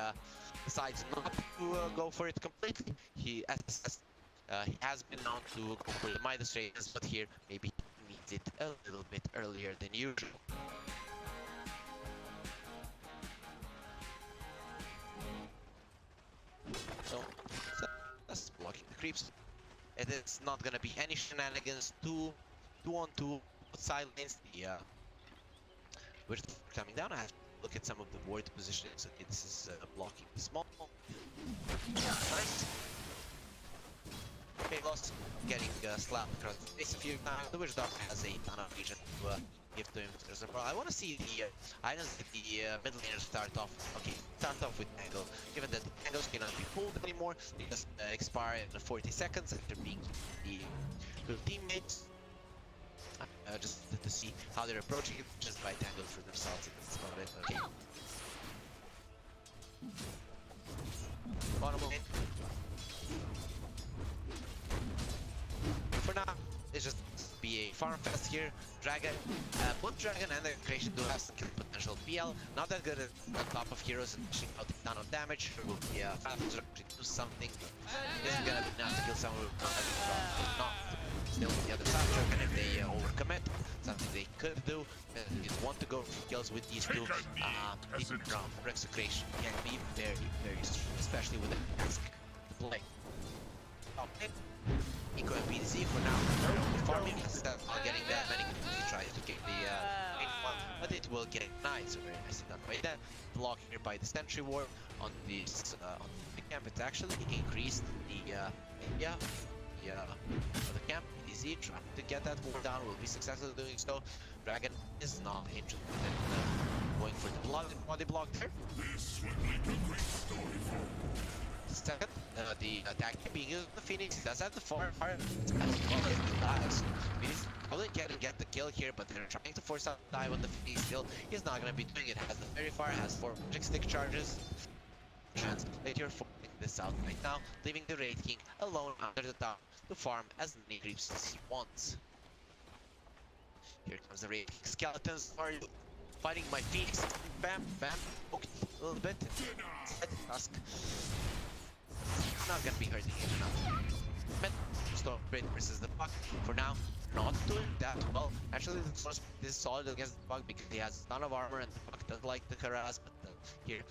decides not to go for it completely. He has been known to go for the Midas Radiance, but here maybe he needs it a little bit earlier than usual. So that's blocking the creeps. It is not gonna be any shenanigans. 2-on-2 side lanes. We're coming down. I have to look at some of the ward positions. Okay, this is blocking the small. Nice. Palos getting slapped across the face a few times. The Witch Doctor has a ton of region to give to him. I want to see the items that the middle laners start off. Okay, start off with Tango. Given that the Tangos cannot be pulled anymore, they just expire in 40 seconds after being the teammates. Just to see how they're approaching it, just buy Tango for themselves. That's about it. Okay. Bottom lane. For now, it's just be a farm fest here. Dragon, both Dragon and the Execration do have some kill potential. PL, not that good on top of heroes and pushing out a ton of damage. Will be fast to do something. This is gonna be enough to kill someone who not still the other side. Dragon, if they overcommit, something they could do. Is want to go for kills with these two. Around for Execration can be very, very strong, especially with the task to play. Okay. Eco and BDC for now. Farming instead of not getting that many to try to get the main one, but it will get nice. Very nicely done by that. Block here by the Sentry Ward on this on the camp. It's actually increased the area for the camp. BDC trying to get that ward down, will be successful doing so. Dragon is not interested in going for the body block there. Second, the attack being used on the Phoenix does have the fire as well as the dives. Phoenix probably can get the kill here, but they're trying to force out the dive on the Phoenix still. He's not gonna be doing it. Has the very far, has 4 magic stick charges. Translate your forcing this out right now, leaving the Raid King alone under the tower to farm as many creeps as he wants. Here comes the Raid King. Skeletons are fighting my Phoenix. Bam, bam, poked a little bit. Task. Not gonna be hurting him enough. Storm Spirit versus the Bug. For now, not doing that well. Actually, the Storm Spirit is solid against the Bug because he has a ton of armor and the Bug doesn't like the harass. But here,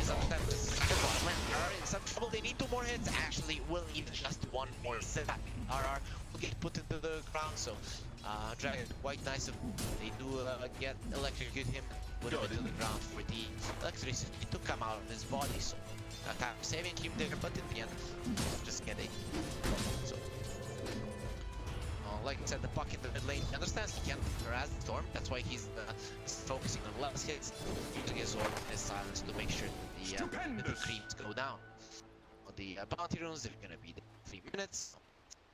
sometimes the bottom lane are in some trouble. They need 2 more hits. Actually, will need just 1 more set. RR will get put into the ground. So, Dragon, quite nice of they do get electrocute him, put him into the ground for the electricity to come out of his body. So, kind of saving him there, but in the end, just getting. So, like I said, the Puck in the mid lane, he understands he can't harass the Storm. That's why he's focusing on less hits, using his orb and his silence to make sure that the creeps go down. On the bounty runes, they're gonna be 3 minutes.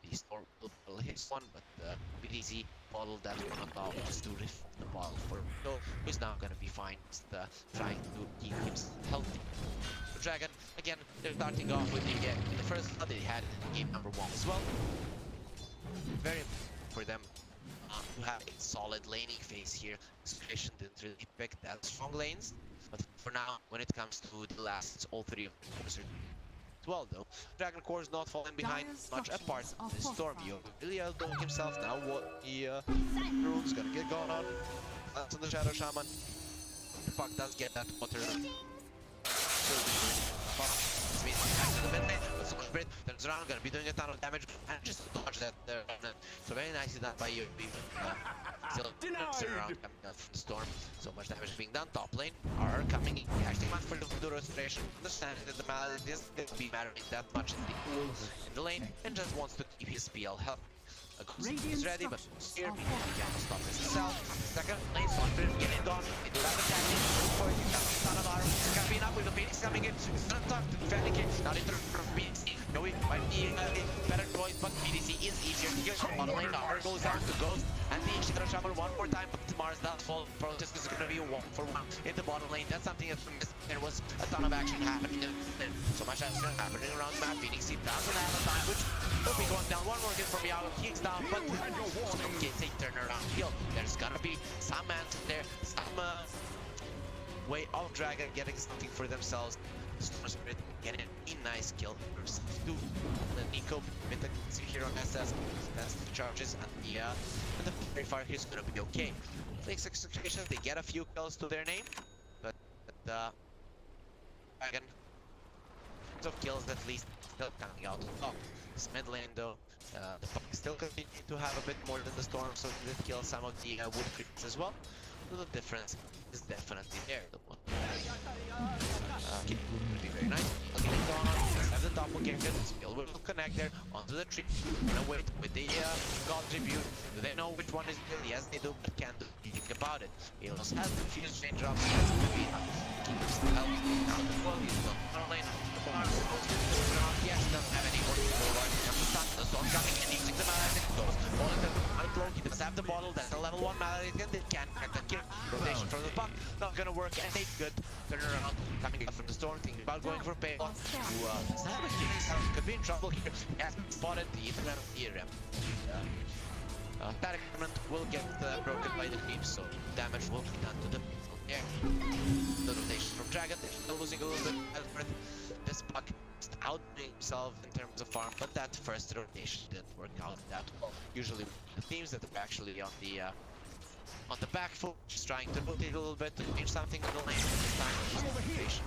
The Storm will hit one, but BDZ bottled that one on top just to refill the bottle for Nando, who's now gonna be fine, just trying to keep himself healthy. For Dragon, again, they're starting off with the first blood they had in game number 1 as well. Very important for them to have a solid laning phase here. Execration didn't really pick that strong lanes, but for now, when it comes to the last, it's all 3 of them are well though. Dragon Core is not falling behind much apart from the Storm. Yowe really outdoing himself now. What the rune's gonna get going on. That's on the Shadow Shaman. The Puck does get that water. This means back to the mid lane, but so much Spirit turns around, gonna be doing a ton of damage, and just dodge that there. So very nicely done by Yowe. Still turns around, coming out from the storm. So much damage being done. Top lane are coming in. Actually, much for the restoration. Understand that the Malady isn't going to be mattering that much in the lane, and just wants to keep his PL health. Is ready, but here we can stop this cell. Second lane, so I'm getting done. They do have a tactic. For you got a ton of armor. It's gonna be enough with the Phoenix coming in. It's not tough to defend it. Not into from BDC. Yowe might be a better choice, but BDC is easier to get. Bottom lane, armor goes out to Ghost, and the Execration travel one more time. But Mars does fall. Protest is gonna be a 1-for-1 in the bottom lane. That's something that there was a ton of action happening. So much action happening around the map. Phoenix doesn't have a time, which will be going down. One more hit from Yowe. He's down, but gets a turnaround heal. There's gonna be some answer there, some way of Dragon getting something for themselves. Storm Spirit getting a nice kill versus 2. The Nico with the here on SS, that's the charges, and the Fairy Fire is gonna be okay. Flex Execution, they get a few kills to their name, but Dragon, of kills at least still coming out on top. This mid lane though, the Puck still continue to have a bit more than the Storm, so they did kill some of the wood creeps as well. So the difference is definitely there. The one. Okay, would be very nice. Okay, on. Have the doppelganger. Skill will connect there onto the tree. Gonna wait with the god tribute. Do they know which one is real? Yes, they do, but can't do anything about it. Palos has the fuse chain drops. That's gonna be keeps the health down as well. He's on the lane. Yes, doesn't have any more to go right. The storm coming in, using the malady. Goes all in the outflow. He does have the bottle. That's a level 1 malady. And they can't crack that kill. Rotation from the Puck. Not gonna work. And they good. Turn around. Coming out from the storm. Thinking about going for Palos. Who could be in trouble here. He has spotted the ERM. That equipment will get broken by the creeps, so damage will be done to the air. The rotation from Dragon. They're still losing a little bit of health breath. This Puck just outdoing himself in terms of farm, but that first rotation didn't work out that well. Usually the teams that are actually on the back foot, just trying to rotate a little bit to change something in the lane. This time just rotation.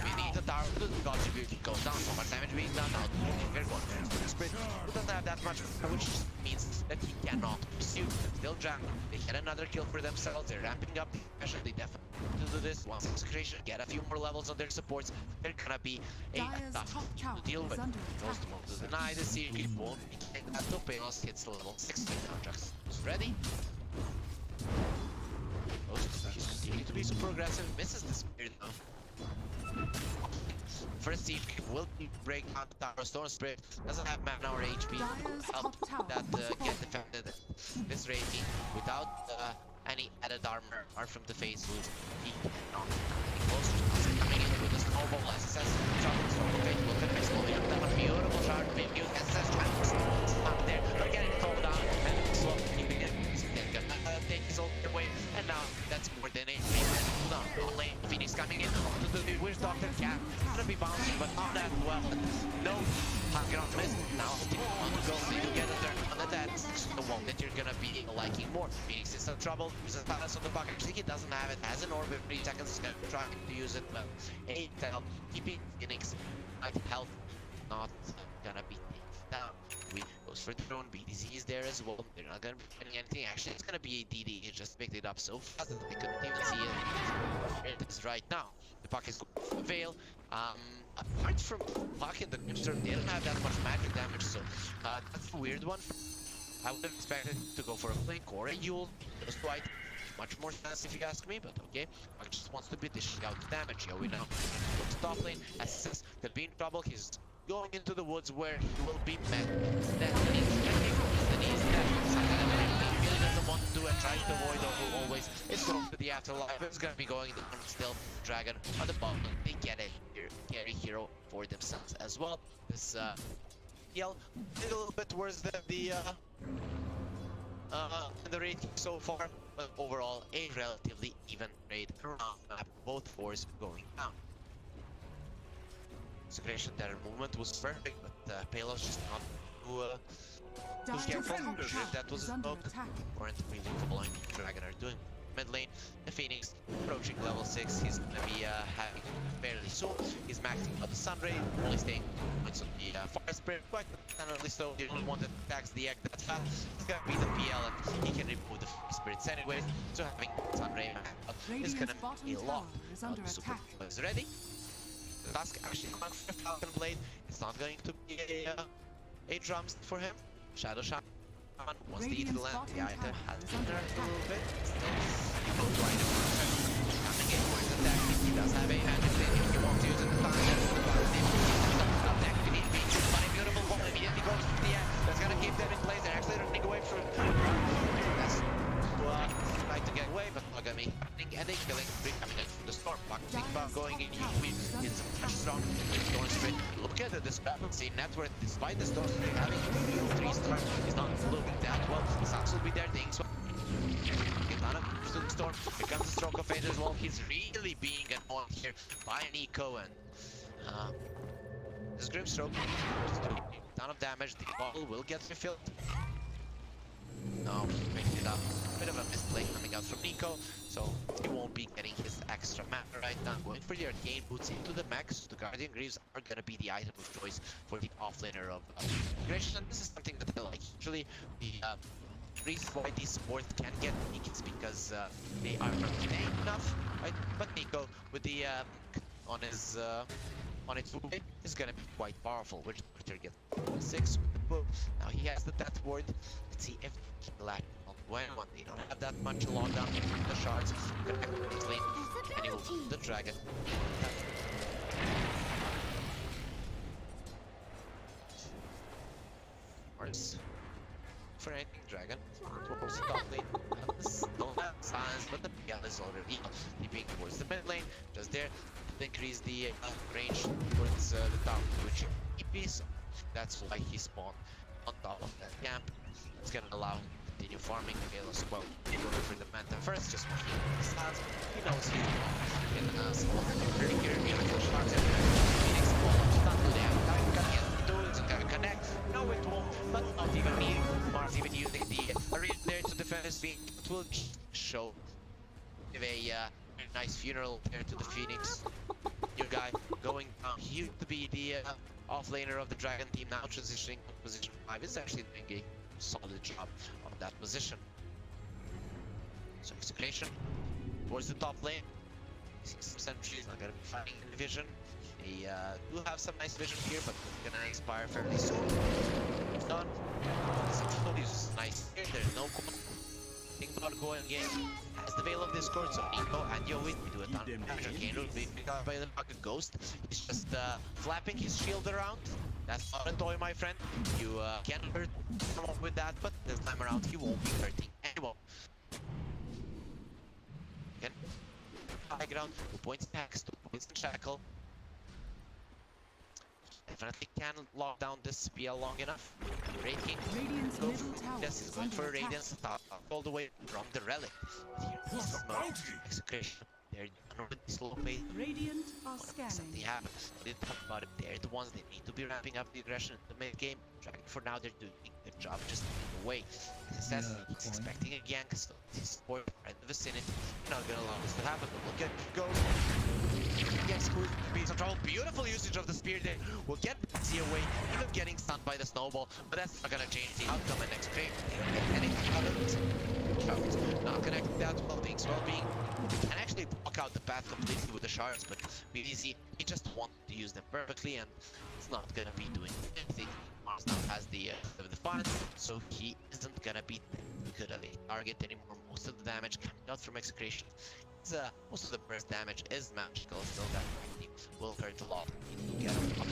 We need the tower to contribute. It goes down, so much damage being done now. We're going for the sprint. Who doesn't have that much, which means that he cannot pursue. Still Jungle. They get another kill for themselves. They're ramping up. Especially definitely to do this. Once Execration get a few more levels on their supports, they're gonna be a tough to deal with. Most of the deny the series won't be getting that to Palos hits the level 16 contracts. Ready? He's continuing to be super aggressive. Misses the Spirit now. First team will break down the tower. Storm Spirit doesn't have mana or HP to help that get defended this rating without any added armor or from the phase loop. He cannot. Coming in with a snowball SSS. Will connect slowly up down a beautiful shard. Maybe use SSS trying to stop there. They're getting called down and slowly keeping it. They're gonna take his ult away, and now that's more than a down lane. Phoenix coming in onto the Wish Doctor. Yeah, gonna be bouncing, but not that well. No, cannot miss. Now on the go, they do get a turn on the dead. The one that you're gonna be liking more. Phoenix is in trouble. There's a Palos on the bucket. Actually, he doesn't have it. Has an orb in 3 seconds. He's gonna try to use it, but a tell keeping Phoenix at health, not gonna be down. We goes for the drone. BDC is there as well. They're not gonna be getting anything. Actually, it's gonna be a DD. He just picked it up so fast that they couldn't even see it. It is right now. The Puck is Veil. Apart from Puck in the Grimster, they don't have that much magic damage, so that's a weird one. I would have expected to go for a Blink or a Yowe. Just quite much more sense if you ask me, but okay. Puck just wants to be dishing out the damage. Yowe now goes to top lane. SS could be in trouble. He's going into the woods where he will be met. Then he's really doesn't want to do it, trying to avoid always. It's going to the afterlife. It's going to be going down still. Dragon on the bottom. They get a carry hero for themselves as well. This heal a little bit worse than the rating so far, but overall a relatively even raid around map. Both fours going down. Execration, their movement was perfect, but Palos just not too careful. If that was a smoke, weren't really following what Dragon are doing. mid lane. The Phoenix approaching level 6. He's gonna be having fairly soon. He's maxing out the Sunray, only staying points on the Fire Spirit. Quite understandably so. The only one that attacks the egg that fast is gonna be the PL, and he can remove the Fire Spirits anyways. So having Sunray is gonna be a lot. Is under Super attack. is ready. The task actually going for a Falcon Blade. It's not going to be a drums for him. Shadow Shaman wants to eat the land. The item has been hurt a little bit. Still, he goes right in front of him. Coming in for his attack. He does have a magic blade. If he wants to use it the time, that's the part of it. Not that good in beach. But a beautiful ball immediately goes to the end. That's gonna keep them in place. They're actually running away from that's trying to get away, but not gonna be happening. And they killing three coming in from the storm. Think about going in Yowe. He's strong. He's going straight. Look at the discrepancy net worth despite the storm having 3 stars. He's not looking that well. Sucks will be there things. Get on to the storm. Here comes the stroke of fate as well. He's really being annoyed here by Nico, and this Grim Stroke just doing a ton of damage. The bottle will get refilled. No, picked it up. Bit of a misplay coming out from Nico, so he won't be getting his extra mana right now. Going for the arcane boots into the max. The Guardian Greaves are gonna be the item of choice for the offlaner of Execration. This is something that I like. Usually, the reason why these supports can get weak is because they are not tank enough, right? But Nico, with the on his on its way, is gonna be quite powerful. Which gets 6 with the book. Now he has the death ward. Let's see if he can latch on when they don't have that much lockdown the shards. Lane, and he will the dragon. Mars for anything dragon. Towards the top lane. Don't have signs, but the PL is already keeping towards the mid lane. Just there to increase the range towards the top, which EP. So that's why he spawned on top of that camp. It's gonna allow him to continue farming Palos. Well, he will go for the Manta first, just for the stance. He knows he's in small very here, beautiful shots and Phoenix ball. Not to them. Gonna get the tools, gonna connect. No, it won't, but not even needing Mars even using the arena there to defend his feet. It will show give a nice funeral there to the Phoenix. New guy going down. He used to be the offlaner of the Dragon team, now transitioning to position 5. Is actually doing a solid job on that position. So Execration towards the top lane. 6 sentries, not gonna be fighting in vision. They do have some nice vision here, but it's gonna expire fairly soon. It's done. This is nice here. There's no think about going game. As the Veil of Discord, so Nico and Yowe do a ton of damage. Arcane will be picked up by the fucking ghost. He's just flapping his shield around. That's not a toy, my friend. You can hurt someone with that, but this time around he won't be hurting anyone. Again, high ground, 2 points in Hex, 2 points in Shackle. Definitely can lock down this PL long enough. Breaking. Radiant's Go middle for tower this is is going under for attack. Radiance all the way from the relic. Here is Execration. They're done with the slow pace. Radiant are Something scanning. happens. We didn't talk about it. They're the ones that need to be ramping up the aggression in the mid game. Dragon for now they're doing a good job just moving away. As I said, he's expecting a gank, so his support right in the vicinity. You're not gonna allow this to happen, but look at go. Yes, could be some trouble. Beautiful usage of the spear there. Will get Betsy away, even getting stunned by the snowball, but that's not gonna change the outcome and Execration. Anything out of it. Not connecting that well, things well being. And actually block out the path completely with the shards, but BVZ, he just wanted to use them perfectly, and it's not gonna be doing anything. Mars now has the defiance, so he isn't gonna be good at a target anymore. Most of the damage coming out from Execration. Most of the burst damage is magical, still that will hurt a lot. Get him.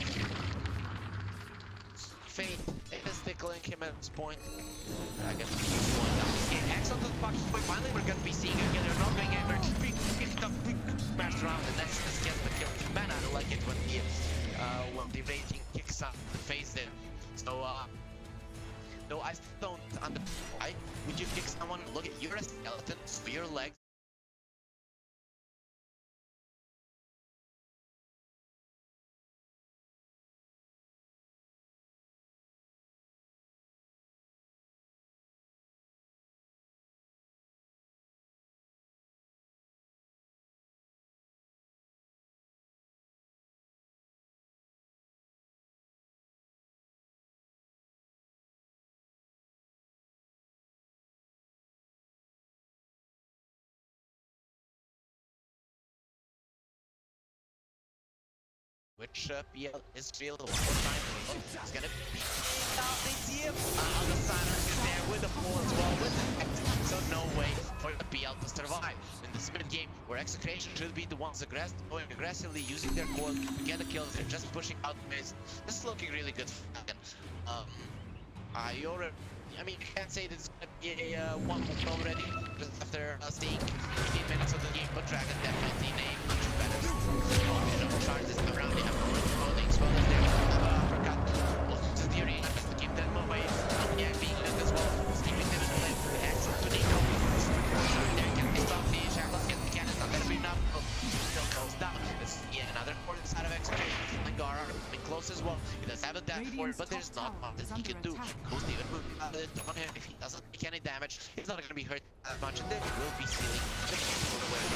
Fate is tickling him at this point. I guess he's one down. Yeah, excellent to the box. Finally, we're gonna be seeing again. They're not going anywhere. Picked up, smashed around, and that's gets the kill. Man, I don't like it when the rating kicks out the face there. So, no, I still don't understand why would you kick someone? Look at you're a skeleton, so your legs. which PL is real one more time. It's gonna be out. They see him. The Signer is there with the pull as well with the X. So no way for the PL to survive in this mid game where Execration should be the ones going aggressively using their core to get the kills. They're just pushing out mids. This is looking really good for Dragon. I mean, you can't say this is gonna be a 1 already just after staying 15 minutes of the game, but Dragon definitely in a much better charge this time around. They have rolling as well as their uppercut. Also to the arena just to keep them away. Yeah, being lit as well. Keeping them in the lane. Excellent to Nico. There can be stopped. The Shackles get the cannon. Not gonna be enough. Still goes down. This is yet another corner side of Execration. Langara coming close as well. He does have a dash for it, but there's not much that he can do. Most even on him, if he doesn't make any damage, he's not gonna be hurt that much, and then he will be stealing the game for the winner.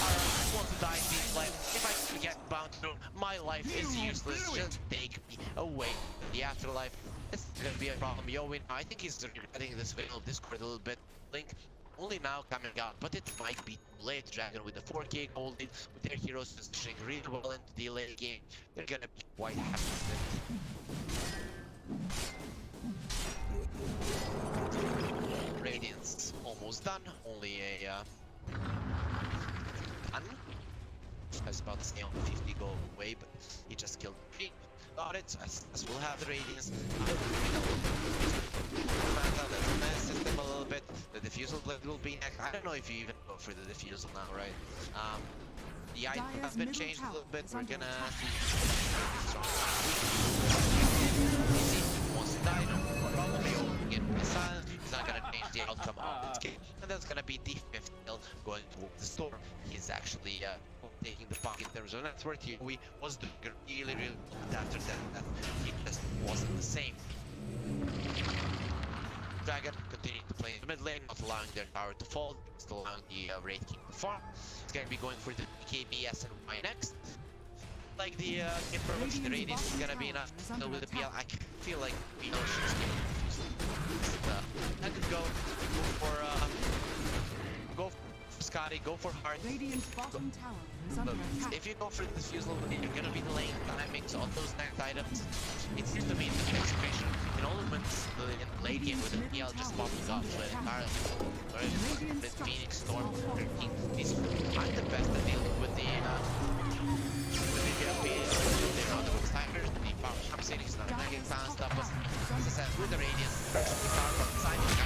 I want to die in this life. If I can get bound through, my life is useless. Just take me away from the afterlife. It's gonna be a problem. Yowe, I think he's regretting this veil of Discord a little bit. Link only now coming out, but it might be too late. Dragon with the 4k gold lead, with their heroes positioning really well into the late game. They're gonna be quite happy with it. Radiance almost done. Only a done. I was about to stay on 50 go away, but he just killed 3. Got it. As we'll have the Radiance. System a little bit. The defusal will be next. I don't know if you even go for the defusal now, right? The item has been changed a little bit. We're gonna see. Wants to die, no problem. He's silent. He's not gonna change the outcome of this game, and that's gonna be the 5th kill going towards the storm. He's actually taking the puck in terms of net worth. Yowe was doing really good after that. He just wasn't the same. Dragon continuing to play in the mid lane, not allowing their tower to fall, still allowing the Wraith King to farm. He's gonna be going for the KBS and Y next. Like the game for which the Radiance is gonna be enough to deal with the PL. I feel like PL should skip it. I could go for Scotty, go for Heart. Radiant's bottom tower is under attack. If you go for the defusal, you're gonna be delaying timings on those next items. It seems to me in the Execration, in all moments in the late game with the PL just popping off entirely. The Phoenix, Storm, King, these aren't the best at dealing with the Tigers, the power comes in, he's not making sound stuff, but as I said, with the Radiance, the power from the side, you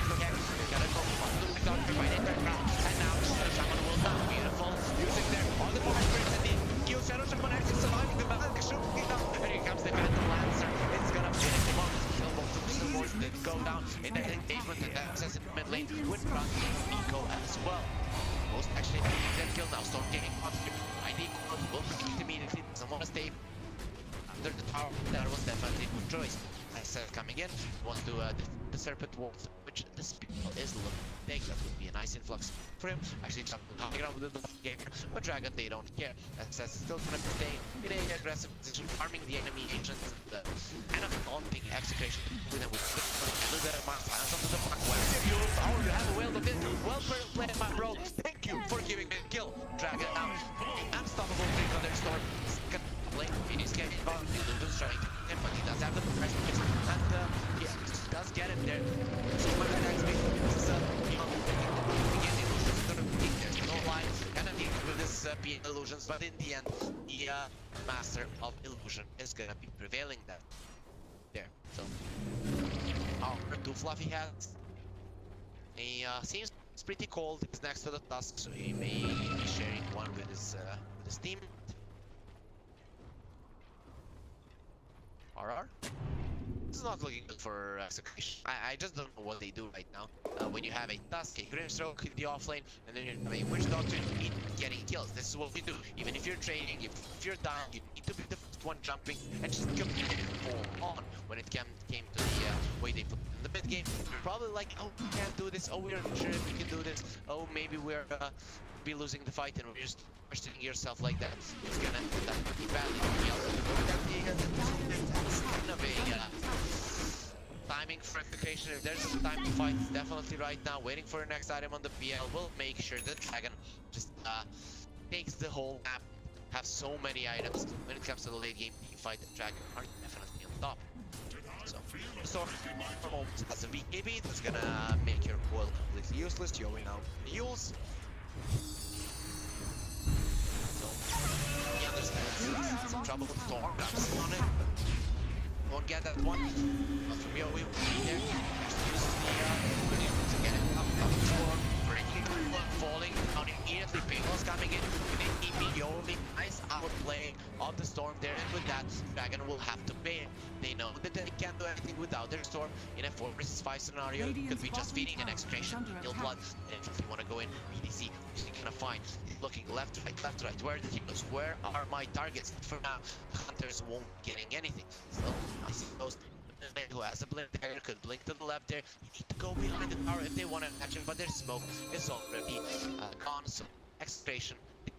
gotta go through the doctor by the ground, and now someone will die. Beautiful, using their all the power springs and the kill Shadow Shaman actually surviving the battle, shooting it up, and here comes the Phantom Lancer, it's gonna finish him off, kill both of the supports, they go down in that engagement, and access in the mid lane, with front Eco as well. Most actually that kill now, Storm getting off here, ID will compete immediately, doesn't want to stay under the tower. That was definitely a good choice. I said coming in, wants to the Serpent Wolf, which the speed is looking big. That would be a nice influx for him. Actually jumping on the ground with the game, but Dragon, they don't care. SS is still gonna be staying in a aggressive position, farming the enemy agents, and a daunting Execration with them with a little bit of my silence onto the back. Well, if you have a whale of it, well played, my bro. Thank you for giving me a kill. Dragon now, unstoppable thing on their storm. Phoenix getting involved, the Ludo's trying to hit him, but he does have the pressure, and yeah, does get it there. So much XP, this is beginning, there's no line, kind of dealing with this PN illusions, but in the end, the Master of Illusion is gonna be prevailing there. So, our 2 fluffy hats, he seems pretty cold, he's next to the Tusk, so he may be sharing one with his team. RR? This is not looking good for Execration. I just don't know what they do right now. When you have a Tusk, a Grimstroke in the offlane, and then you have a Witch Doctor getting kills. This is what we do. Even if you're trading, if you're down, you need to be the first one jumping and just completely fall on when it came to the way they put in the mid game. You're probably like, oh, we can't do this. Oh, we're not sure if we can do this. Oh, maybe we're be losing the fight, and we're just questioning yourself like that. It's gonna be badly. Kind of a timing for Execration. If there's a time to fight, it's definitely right now. Waiting for the next item on the PL. We'll make sure that Dragon just takes the whole map, have so many items. When it comes to the late game team fight, the Dragon are definitely on top. So, Storm for a moment as a VKB, that's gonna make your coil completely useless. Yowe now heals. So, he understands some trouble with Storm, grabs on it. Won't get that one. But from Yowe, there. Uses the to get it up the Storm. Breaking, falling down immediately. Palos coming in with an EP. Yowe, nice outplay of the Storm there, and with that, Dragon will have to pay it. They know that they can't do anything without their Storm in a 4 vs 5 scenario. Could be just feeding an Execration, heal blood, and if you want to go in, BDC, who's he gonna find? Looking left, right, where are the heroes? Where are my targets? For now, the Hunters won't be getting anything. So, I suppose who has a blink there could blink to the left there. You need to go behind the tower if they want to catch him, but their smoke is already gone. So, Execration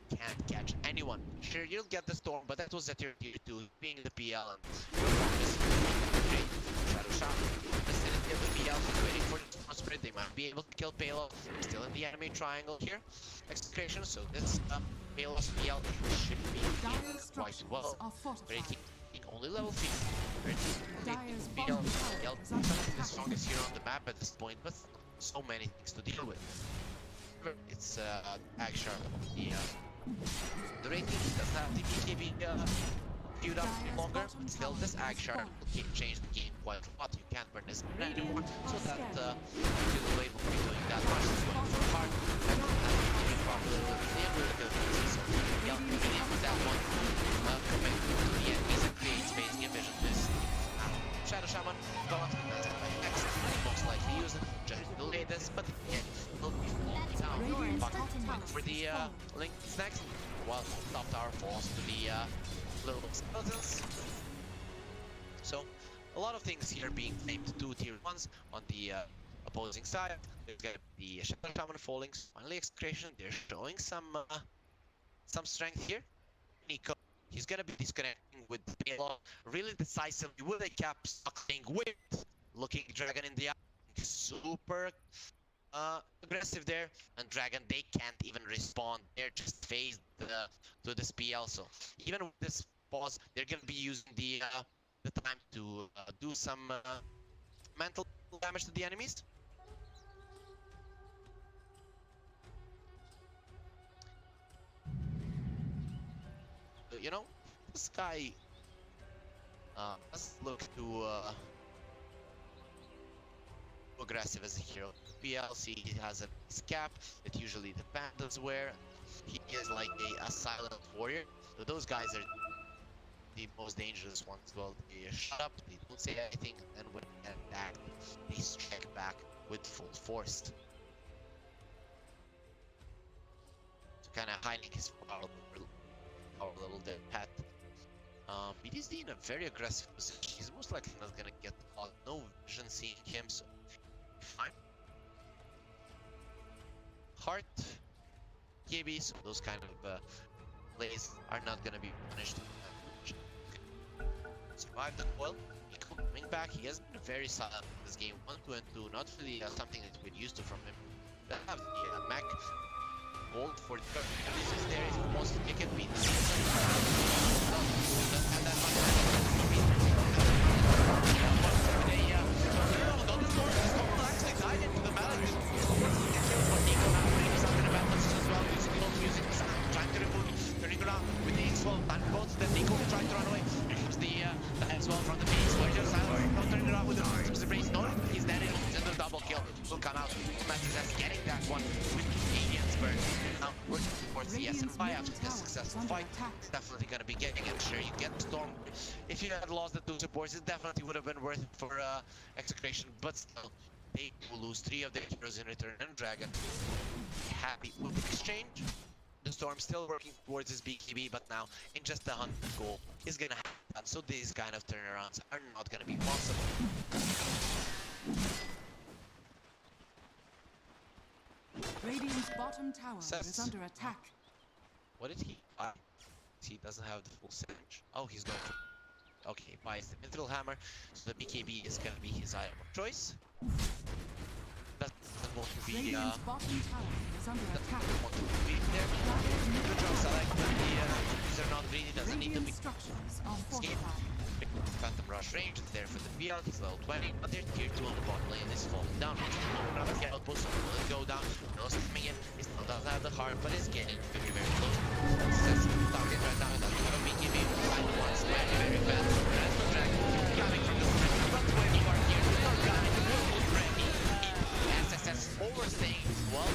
can't catch anyone. Sure, you'll get the Storm, but that was at your tier 2, being the PL, and Shadow Shot. Vicinity of the PL, waiting for the Storm Spirit. They might be able to kill Palos. Still in the enemy triangle here. Execration, so this Palos PL should be quite well. Breaking only level 3. PL, the strongest hero on the map at this point, but so many things to deal with. It's Action. The rating doesn't have the BKB queued up longer. Still, this Action will change the game quite a lot. You can't burn this anymore, so that you'll able to be doing that much. It's going for hard. Properly really good. So, yeah, moving in with that one. Coming to the enemies and create space. Give vision this. Shadow Shaman, God, next, most likely use it. Just delay this, but yeah, will be falling down. But for the link is next, while top tower falls to the little skeletons. So, a lot of things here being claimed 2 tier 1s on the opposing side. There's gonna be Shadow Shaman falling. Finally, Execration. They're showing some strength here. Nico. He's gonna be disconnecting with Palos really decisively with a cap suckling with looking Dragon in the eye. Super aggressive there, and Dragon, they can't even respond. They're just phased to this PL. So even with this pause, they're gonna be using the time to do some mental damage to the enemies. You know, this guy doesn't look too aggressive as a hero. PLC, he has a cap that usually the pandas wear. He is like a silent warrior. So those guys are the most dangerous ones. Well, they shut up, they don't say anything, and when they attack, they strike back with full force. So kind of hiding his power level there, Pat. BDSD in a very aggressive position. He's most likely not gonna get caught. No vision seeing him, so fine. Heart, KB, so those kind of plays are not gonna be punished. Survive the coil. Coming back, he has been very silent in this game. 1, 2, and 2, not really something that we're used to from him. They have the Mac gold for the current is there if he wants to make it beat. Trying to remove, turning around with the X-Wall, and both the Nico trying to run away. Removes the X-Wall from the base. Warrior Silent, turning around with the brace. No, he's dead. He's in the double kill. Will come out. Matches as getting that one with Alien's burn. Now working towards the SNY after this successful fight. Definitely gonna be getting it. Sure, you get Storm. If you had lost the 2 supports, it definitely would have been worth it for Execration, but still, they will lose 3 of their heroes in return, and Dragon happy with the exchange. The Storm still working towards his BKB, but now in just the 100 goal is gonna happen. So these kind of turnarounds are not gonna be possible. Radiant's bottom tower is under attack. What did he buy? He doesn't have the full Sage. Oh, he's going to... Okay, buys the Mithril Hammer, so the BKB is gonna be his item of choice. doesn't want to be Radiant's bottom tower is under attack. want to be there. Good job select, but the these are not greedy, doesn't need to be Radiant structures are escape. fortified. Phantom Rush range is there for the PL, he's level 20, but their tier 2 on the bottom lane is falling down. Another outpost, so will it go down? Nose coming in, he still doesn't have the heart, but it's getting very, very close. Sets the target right now, that's gonna be giving find once very, very fast. Rest of Dragon coming from the center, but when you are here, no guy ready. SSS overstaying as well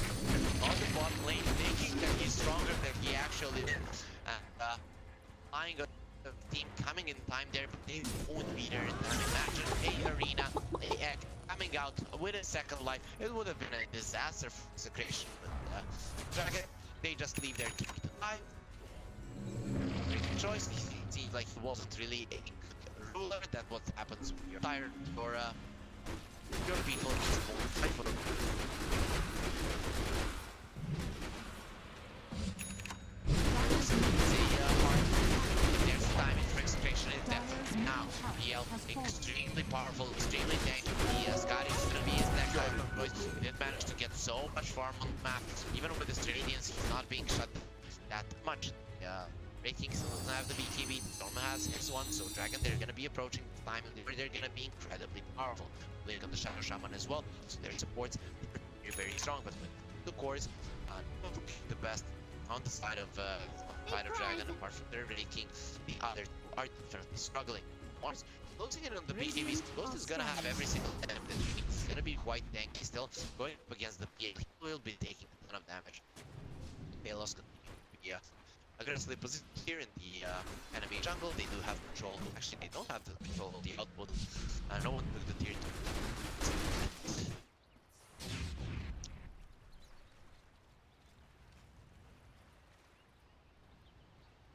on the bottom lane, thinking that he's stronger than he actually is. And flying a team coming in time there, but they won't be there in time. Imagine a arena, a egg coming out with a second life. It would have been a disaster for Execration, but Dragon, they just leave their king to die. Great choice. It seems like he wasn't really a good ruler. That's what happens when you're tired or your people just won't fight for them. There's timing for Execration is definitely now. PL extremely powerful, extremely tanky. The Scotty is gonna be his next item of choice. He did manage to get so much farm on the map. Even with his Radiance, he's not being shut that much. Red King still doesn't have the BKB. Storm has his one, so Dragon, they're gonna be approaching the time where they're gonna be incredibly powerful. Blade on the Shadow Shaman as well, so their supports are very strong, but with the cores, the best on the side of Dragon, apart from their Red King, the other are definitely struggling. Once closing in on the BKBs, Ghost is gonna have every single attempt, and it's gonna be quite tanky still. Going up against the PA, he will be taking a ton of damage. Palos could be aggressively positioned here in the enemy jungle. They do have control. Actually, they don't have the control of the output. No one took the tier 2.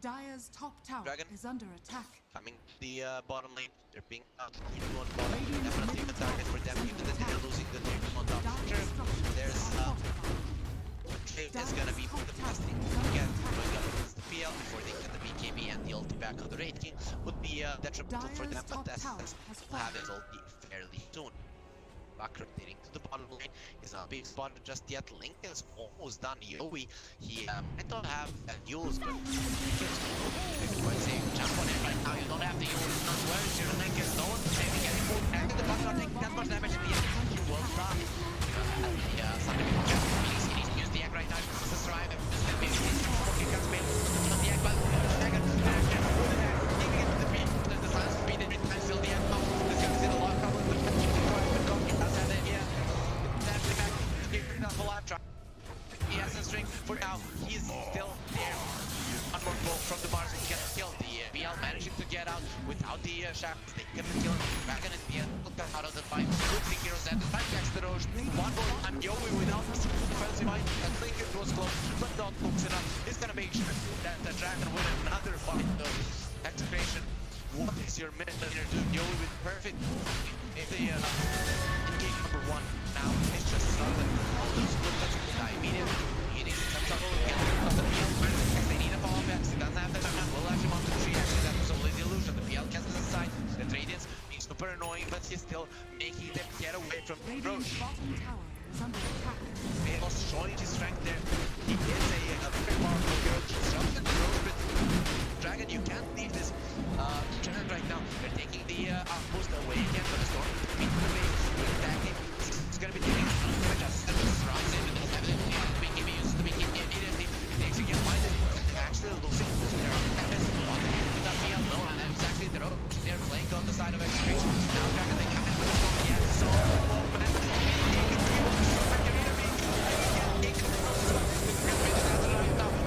Dire's top tower Dragon. is under attack. Coming the bottom lane, they're being out tier 2 on bottom. Definitely a target for them, even though they're losing the tier 2 on top. Sure, there's trade is gonna be fantastic. Again, going up against the PL before they get the BKB and the ulti back on the Raid King would be detrimental for them, but that's will have his ulti fairly soon. Back rotating to the bottom lane is not being spotted just yet. Link is almost done. Yowe, he might not have Yowe's, but say jump on him right now. You don't have the Yowe. Where is your Link? No one's saving anymore. And the bot not taking that much damage in the end. You will stop. Something he needs to use the egg right now. This is right. Maybe he's fucking got space on the egg, but Dragon keeping it to the beat. There's the silence speed every time still the egg. This guy's in a lot of trouble with he has a string for now. He's still there. One more goal from the bars and gets killed. The BL managing to get out without the shackles. They get the kill. Dragon at the end will come out of the fight. Good thing heroes and the fight catch the Roche. One more time Yowe without the defensive fight. I think it was close, but not close enough. He's gonna make sure that the Dragon win another fight. Execration. What is your mid laner doing? Yowe with perfect. If the game number 1 now, it's just something. All those good touches will die immediately. He needs some trouble again of the PL. They need a follow back. He doesn't have the time. We'll lash him onto the tree. Actually, that was only the illusion. The PL casts his side. The Radiance being super annoying, but he's still making them get away from Radiant's Roche. bottom tower is under attack. Palos showing his strength there. He is a very powerful hero. Jumps into Roche, but Dragon, you can't leave this turn right now. They're taking the outpost away again for the storm. Beat the base. Attacking. He's gonna be taking just runs into the heaven. The BKB uses the BKB immediately. Takes again minded. Actually losing their tempest. With that PL, no, and exactly they're playing on the side of Execration. Now Dragon, they come in with a storm. Yeah, so open it.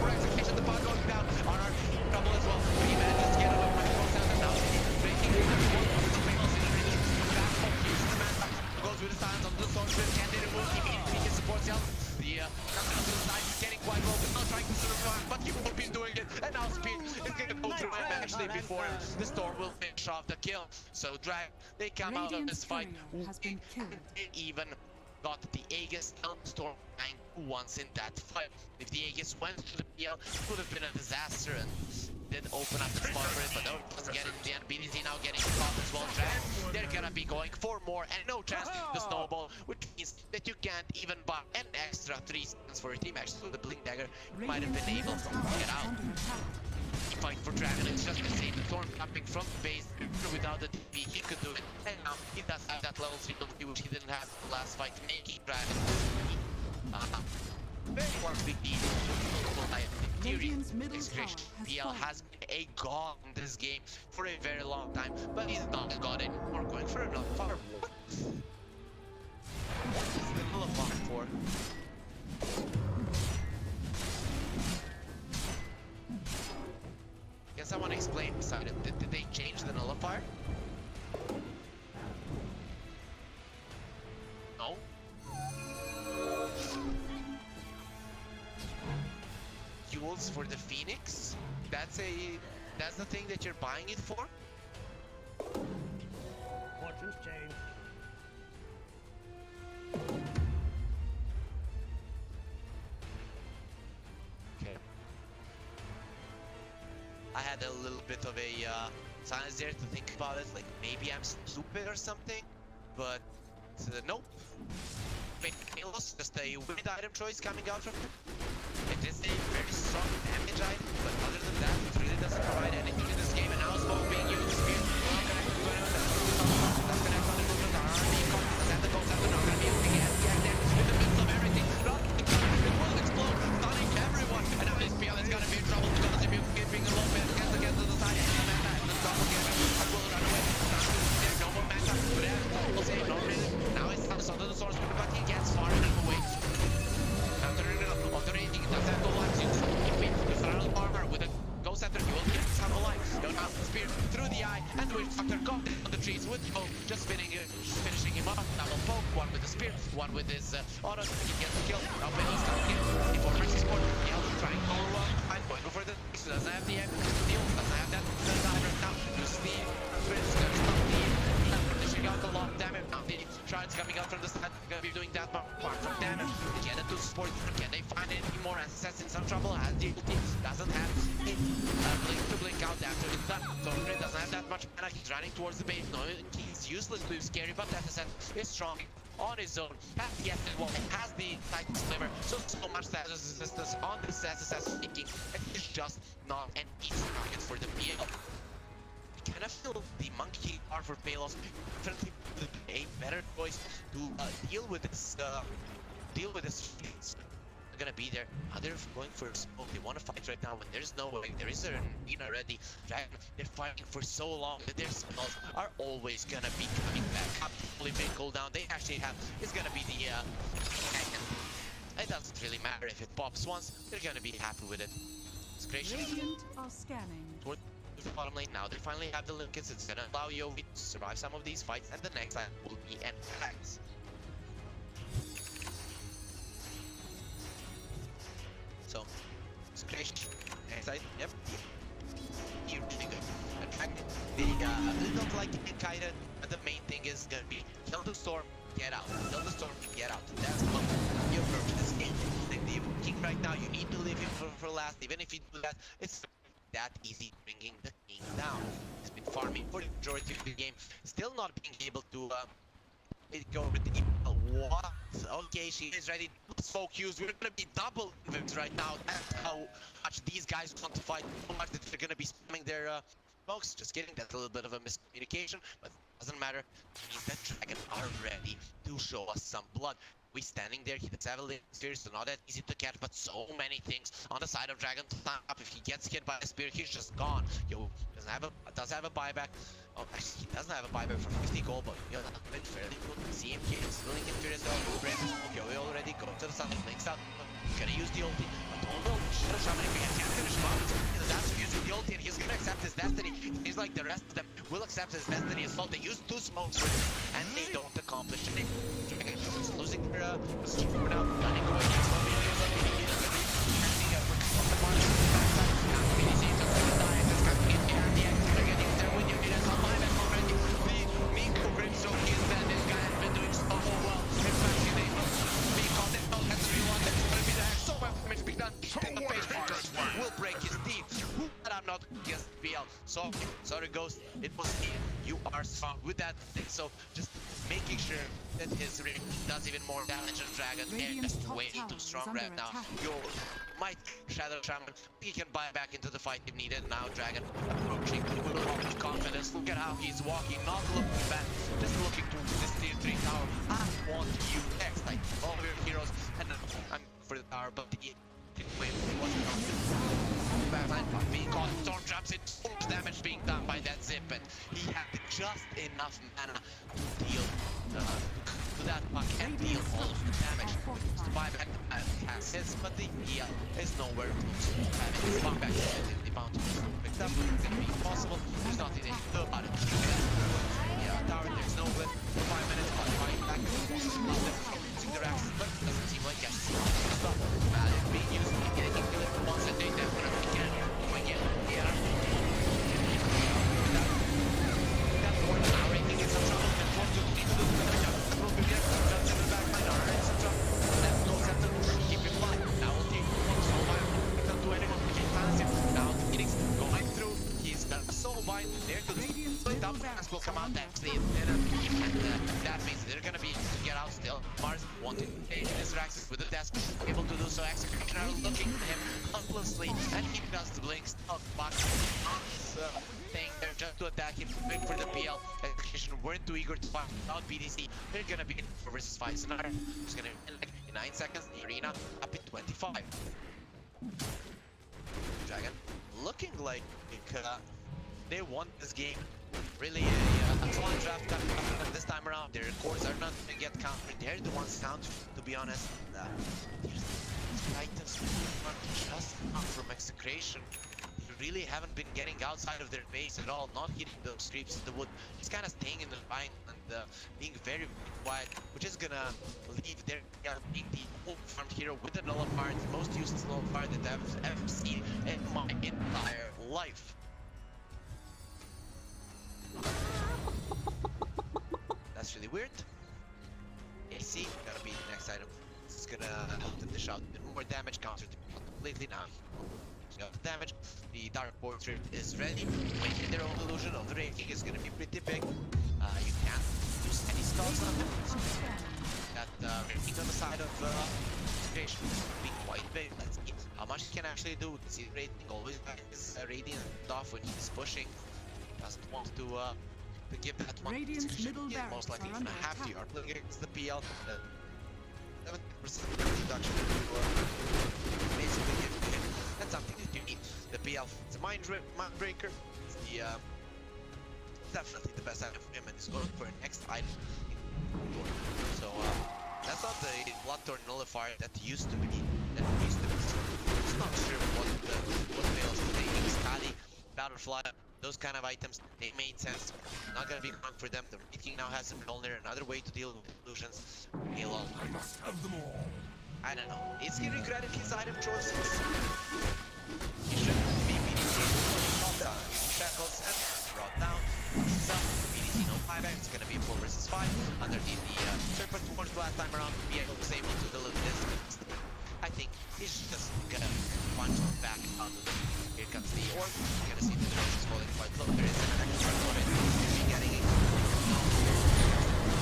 For Execration, the pod goes down on our trouble as well. He manages to get away from the goes down and now breaking the goes with the silence on the sword. Candidate will keep in his support cell. The captain to the side is getting quite low. Not trying to survive, but you will be doing it. And now Speed is going to go through him actually before the storm will finish off the kill. So Drag, they come out of this fight. Has been killed. Even got the Aegis and Storm dying once in that fight. If the Aegis went to the PL, it would have been a disaster and did open up the spot for it, but no, it doesn't get it in the end. BDZ now getting caught as well. Drag they're gonna be going for more and no chance to snowball, which means that you can't even buy an extra 3 seconds for your team. Actually, so the Blink Dagger might have been able to get out. Fight for Dragon, it's just the same. The Thorn coming from the base without the TP, he could do it. And now he does have that level 3 ability, which he didn't have in the last fight, making Dragon very one big deal. In theory, Execration PL has been a god in this game for a very long time, but he's not a god anymore. Going for another fire. What is the nullifier for? Can someone explain beside it? Did they change the nullifier? No? Fuels for the Phoenix? That's the thing that you're buying it for? Fortunes change. Okay. I had a little bit of a silence there to think about it, like maybe I'm stupid or something, but nope. Palos, just a weird item choice coming out from it. It is a very strong damage item, but other than that, it really doesn't provide anything in this game. And now Smoke being used, Spear, not connected to anyone, that's connected on the movement, the army, Contest, and the goals after not gonna be able to get there in the midst of everything. It will explode, stunning everyone, and now this PL is gonna be in trouble because the Muke keeping a low bit against the side, and the Manta, and the double damage, and will run away. There's no more Manta, but we'll say no really. Now it's time to under the source, but he gets far enough away. After raging, does that go live? If Ronald Armor with a Ghost Center, he will get some alive. Now Spear through the eye, and the Witchfucker got it on the trees with Yowe, just finishing him off. Double poke, one with the Spear, one with his auto. He gets the kill. Now Palos down again. He forces his support. Yowe trying to go wrong. Fine, going for the doesn't have the deal, doesn't have that diver now. Use the Prince, gonna stop the dishing out a lot of damage. Now the shards coming out from the side, gonna be doing that apart from damage. Get it to support. Can they find any more assassins in some trouble? Has the ulti, doesn't have it. Blink to blink out after it's done. So he doesn't have that much mana. He's running towards the base. No, he's useless to scary, but that assassin is strong on his own. Has the Ested Wall, has the Titan Sliver, so much status resistance on this SSS thinking, and he's just not an easy target for the PL. I kind of feel the Monkey card for Palos definitely a better choice to deal with this They're gonna be there. They're going for a smoke. They want to fight right now when there's no way. There is an arena ready. Dragon, they're fighting for so long that their spells are always gonna be coming back up. Fully big cooldown they actually have is gonna be the it doesn't really matter if it pops once. They're gonna be happy with it. Execration. Radiant are scanning. Toward the bottom lane now. They finally have the Linkens. It's gonna allow Yowe to survive some of these fights, and the next time will be an axe. So, Execration, next side, yep. You're doing good. Attracted. They don't like getting kited, but the main thing is gonna be kill the storm, get out. Kill the storm, get out. That's what your purpose is in. Like the king right now, you need to leave him for last. Even if you do that, it's that easy bringing the king down. He's been farming for the majority of the game, still not being able to go with the what? Okay, she is ready. Smoke used. We're gonna be double convinced right now. That's how much these guys want to fight. So much that they're gonna be spamming their smokes. Just kidding. That's a little bit of a miscommunication, but doesn't matter. It means that Dragon are ready to show us some blood. We standing there. He does have a little spear, so not that easy to catch, but so many things on the side of Dragon to time up. If he gets hit by a spear, he's just gone. Yo, does have a buyback. Oh, actually, he doesn't have a buyback for 50 gold, but you know, that's been fairly cool. CMK is willing to fear as well. Yowe already go to the side, links out. He's gonna use the ulti, but Nando should have summoned if he can't finish him off. That's using the ulti, and he's gonna accept his destiny. He's like the rest of them will accept his destiny as well. They use 2 smokes for him, and they don't accomplish anything. Dragon is losing their for now, running away. Will break his teeth, but I'm not against BL. So sorry Ghost, it was me. you are strong with that thing. So just making sure that his ring does even more damage on Dragon. They're Radiant's just top way tower too is strong under right now. attack. Yo might Shadow Shaman. He can buy back into the fight if needed. Now Dragon approaching with a lot of confidence. Look at how he's walking, not looking back, just looking towards this tier 3 tower. I want you next, like all of your heroes. And I'm for the tower, but the wave wasn't on the backline. Being caught, storm drops it, so much damage being done by that zip, and he had just enough mana to deal to that puck and deal all of the damage. To buy back has his, but the heal is nowhere close to having his back in the mountain. Picked up, it's gonna be impossible. There's nothing they can do about it. Yeah, tower, there's no blip for 5 minutes, but fighting back using the racks, but doesn't seem like yes. Stop. Value being used, getting killed once a day, definitely can. Again, yeah. That point now, rating is some trouble, and what to do to do the job. Will be there, jump to the back line, alright, some trouble. That's no sense of keep him flying. Now we'll take one so wide. He can't do anyone, he can't pass him. Now Phoenix going through, he's got so wide, there to the split up, will come out actually, and that means they're gonna be get out still. Mars wanted to take his Raxus with the desk, able to do so. Execration are looking at him helplessly, and he does the blink stuff back. Thing there just to attack him, wait for the PL. Execution weren't too eager to fight without BDC. They're gonna be in 4 versus 5 scenario. It's gonna end like in 9 seconds. The arena up in 25. Dragon looking like they won this game. Really, a fun draft this time around. Their cores are not gonna get countered. They're the ones countered, to be honest. These items are just enough from Execration. They really haven't been getting outside of their base at all, not hitting those creeps in the wood. Just kind of staying in the line and being very quiet, which is gonna leave their being the farmed hero with the nullifier, the most useless nullifier that I've ever seen in my entire life. That's really weird. AC, gotta be the next item. This is gonna help them dish out a bit more damage, counter completely now. Got the damage. The Dark Portrait is ready. Making their own illusion of the rating is gonna be pretty big. You can't use any spells on them. That rating on the side of Execration is being quite big. Let's see how much he can actually do. You see the rating always is radiant off when he's pushing. Doesn't want to give that one. Radiant's middle Yeah, most barracks likely are gonna under have to. You attack. are playing against the PL. 70% reduction to basically give to him. That's something that you need. The PL, it's a mind breaker. It's the definitely the best item for him, and he's going for an next item. So that's not the Bloodthorn nullifier that used to be. It's not sure what fails today. Scotty, Battlefly, those kind of items, they made sense. Not gonna be wrong for them. The rating now has some Mjolnir, another way to deal with illusions. Halo. I don't know. Is he regretted his item choices? He shouldn't be BDC. Shackles and brought down. So BDC no buyback. It's gonna be 4 versus 5 underneath the Serpent Force last time around. BA was able to deliver this. I think he's just gonna punch him back out of the. Here comes the orb. You're gonna see the drones is falling quite low. There is an extra for it. He's getting it.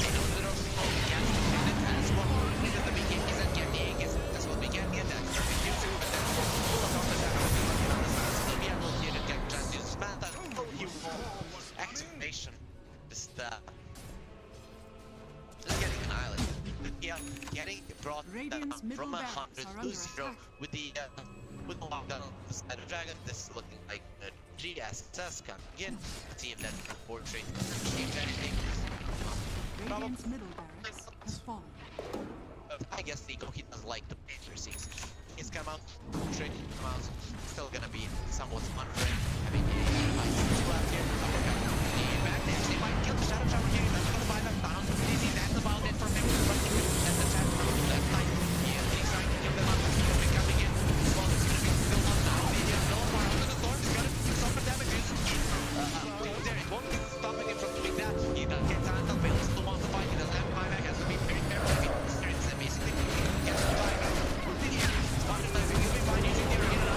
They know the drones is falling again. And then that's what into the beginning is that getting it. That's what we can get that. Perfect use it, but then full of the shadow. Still be able here to get just use Manta. Oh, you Execration. Just getting annihilated. Yeah, getting brought down from 100 to 0 with the lockdown on the side of Dragon. This is looking like a GSS coming in. Let's see if that portrait can change anything. Radiant's middle barracks has fallen. I guess the Goki does like the picture scenes. He's come out, straight come out. Still gonna be somewhat unfair. Having a left here. Back there, they might kill the Shadow Shower here. That's gonna buy that down. Easy, that's about it for him. And the chat from the left side. Yeah, he's trying to give them up. He's gonna be coming in. Well, it's gonna be still on now. Maybe no far under the storm. He's gonna do some damage. There, it won't get stopping him from doing that. He doesn't get time to fail. Still wants to fight. He doesn't have buyback. Has to be very careful. It's basically gets the buyback. Spotted by he'll be fine using the arena.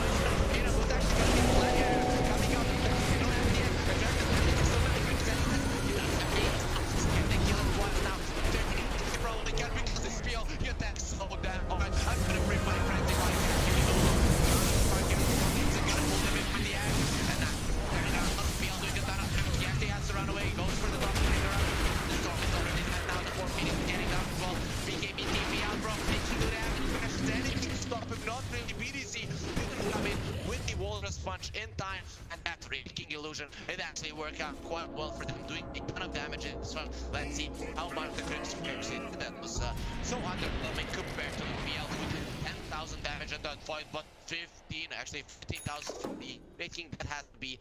Arena was actually gonna be flat here. Coming up. You don't have the extra. punch in time, and that Raking Illusion, it actually worked out quite well for them, doing a ton of damage as well. Let's see how much the Crimson did. That was so underwhelming compared to the PL, who did 10,000 damage in that fight, but 15,000 from the Raking. That has to be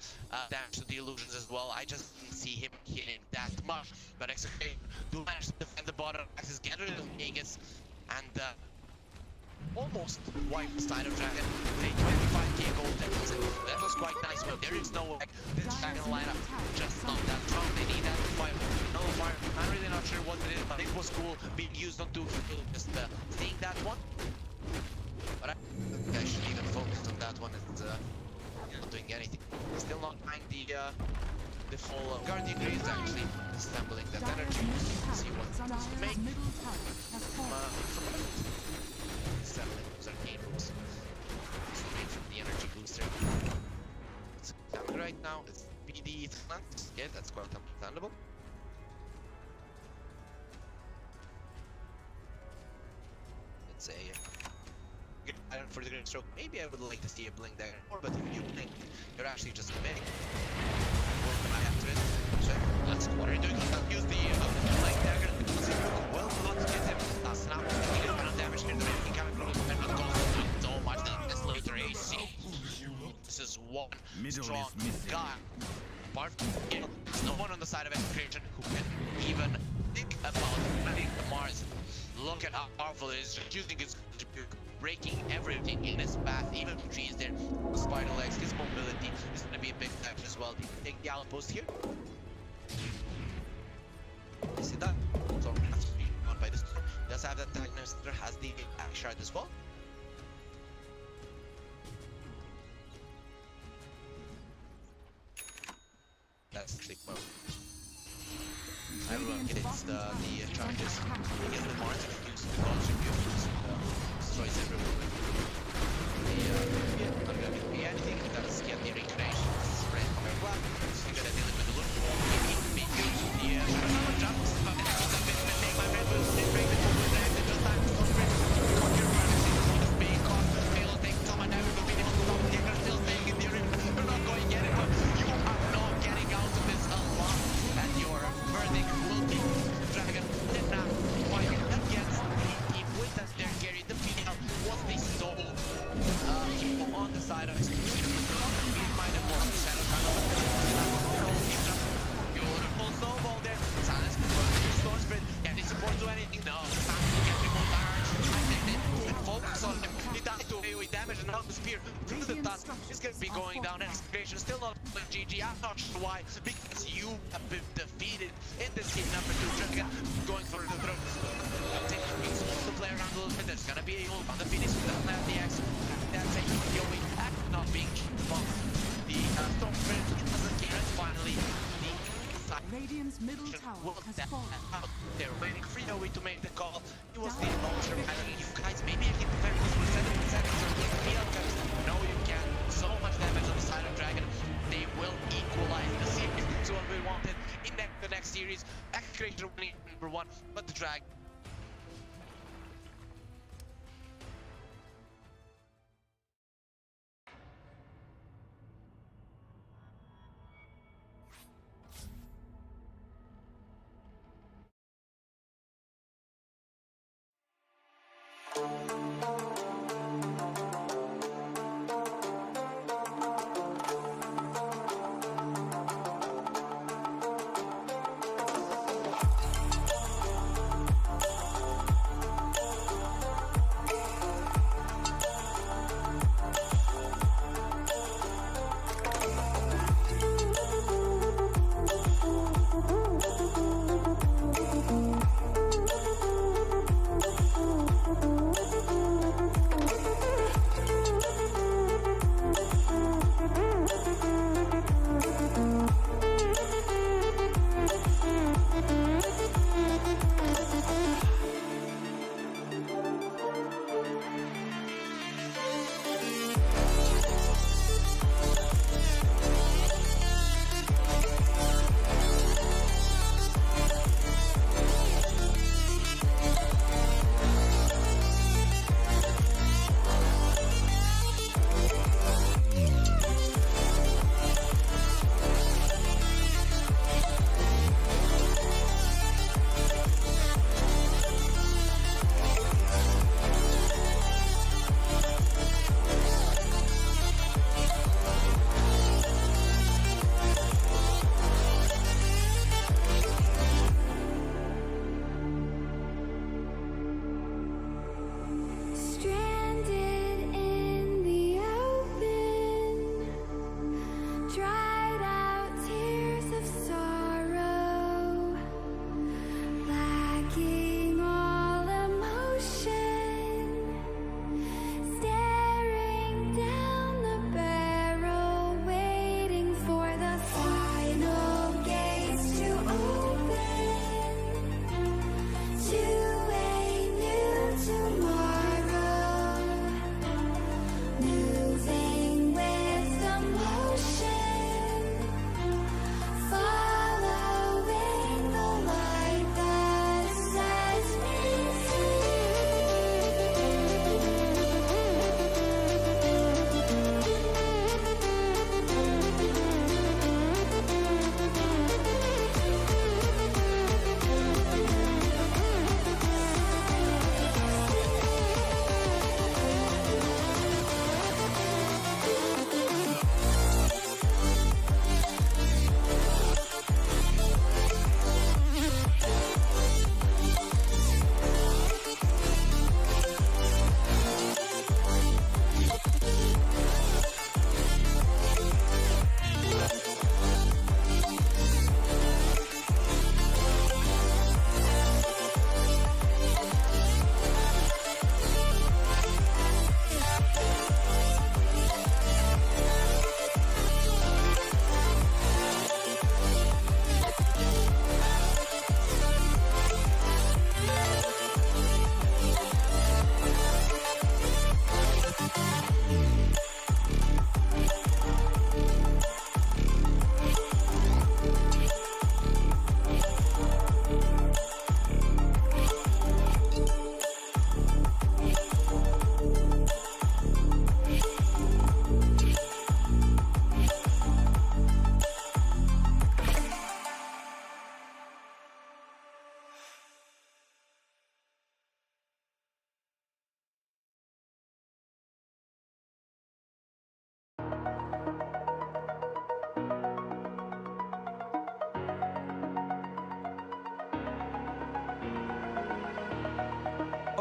damage to the illusions as well. I just didn't see him killing that much, but Execration do manage to defend the bottom axis, get rid of Vegas, and almost wiped the Side of Dragon. They 25k gold deficit. That was quite nice, but there is no way this Dragon lineup just not that strong. They need that fire. No fire. I'm really not sure what it is, but it was cool being used on 2 just seeing that one. But I should even focus on that one. It's not doing anything. Still not buying the full Guardian Grace, actually assembling that energy. See what it's make assembling those arcane books. Straight from the energy booster. It's coming right now. It's PD plant. Yeah, that's quite understandable. It's a good item for the Green Stroke. Maybe I would like to see a blink dagger more, but if you blink, you're actually just committing. We'll come after it. So that's what are you doing? Use the blink dagger. Well, not to get him. Snap. You get a lot of damage here. The Raking coming from the defender goes so much that this later AC. This is one strong guy. Apart from him, there's no one on the side of Execration who can even think about running the Mars. Look at how powerful it is, just using his breaking everything in his path, even trees there. Spider legs, his mobility is going to be a big factor as well. Take the outpost here. You see that? So has to be on by the storm. Does have that diagnosis, has the axe shard as well. That's the move. Everyone gets the charges. He gets the Mars and uses the contribute. Destroys everyone. Yeah, not gonna be anything. That's get the recreation. Spread very well. So you gotta deal with the look. Maybe the jumps. But it was a bit of a take my red boost. They break the over there. They just time to spread. Conjure running. It's being caught. They'll take someone down. Will be able to stop. They're still staying in the ring. You're not going to get it, but you are not getting out of this alive. And your verdict will be Dragon did not fight against the team with that their carry. The PL was the sole people on the side of Execution. We might have won the center kind of beautiful snowball there. Silence confirms Storm Spirit. Can they support to anything? No. Time to get people large. And focus on him. He died to AoE damage and now the spear through the tusk is going to be going down. Execration still not playing GG. I'm not sure why. Because you have been defeated in this game number 2. Dragon going for the throat. To play around a little bit. There's gonna be a ult on the finish with the X. That's a Yowe not being bumped. The Storm Spirit doesn't care. And finally, the Radiant's middle tower has fallen. They're waiting for Yowe to make the call. He was the launcher. You guys, maybe I can defend this for 7 seconds or get PL guys. No, you can't. So much damage on the side of Dragon. They will equalize the series. That's what we wanted in the next series. Execration winning number 1, but the Dragon.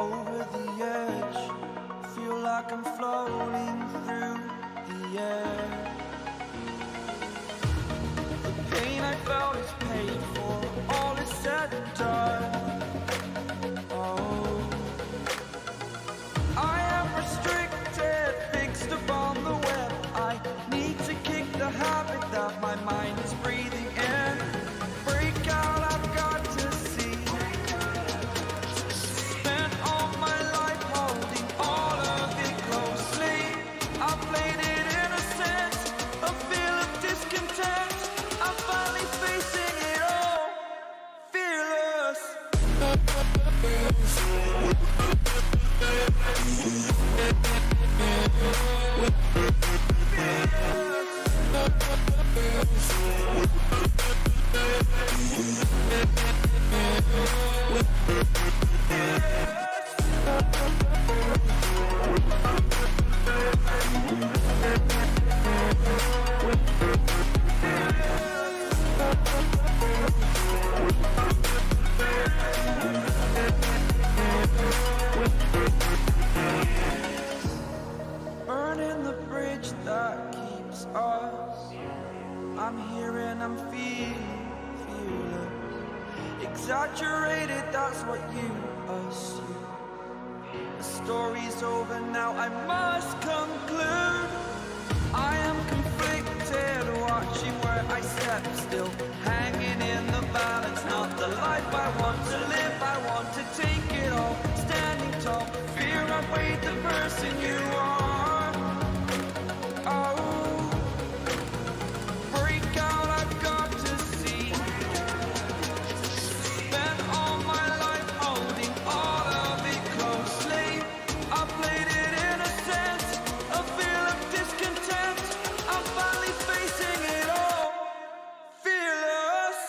over the edge. Feel like I'm floating through the air. The pain I felt is paid for, all is said and done. Oh, I am restricted, fixed upon the web. I need to kick the habit that my mind is breathing in. Break out, I've got to see. Spent all my life holding all of it closely. I played it innocent, a feel of discontent. I'm finally facing it all, fearless. Burning the bridge that keeps us. I'm here and I'm feeling fearless. Exaggerated, that's what you assume. The story's over now, I must conclude. I am conflicted, watching where I step still, hanging in the balance. Not the life I want to live, I want to take it all. Standing tall, fear I've weighed the person you are. Oh, break out, I've got to see. Spent all my life holding all of it closely. I played it innocent, a feel of discontent. I'm finally facing it all, fearless.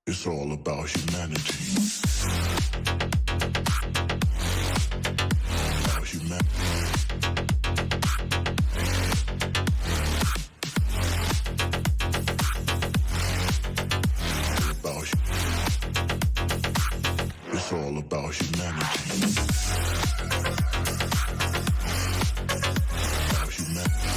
It's all about humanity. About humanity. It's all about humanity. About humanity.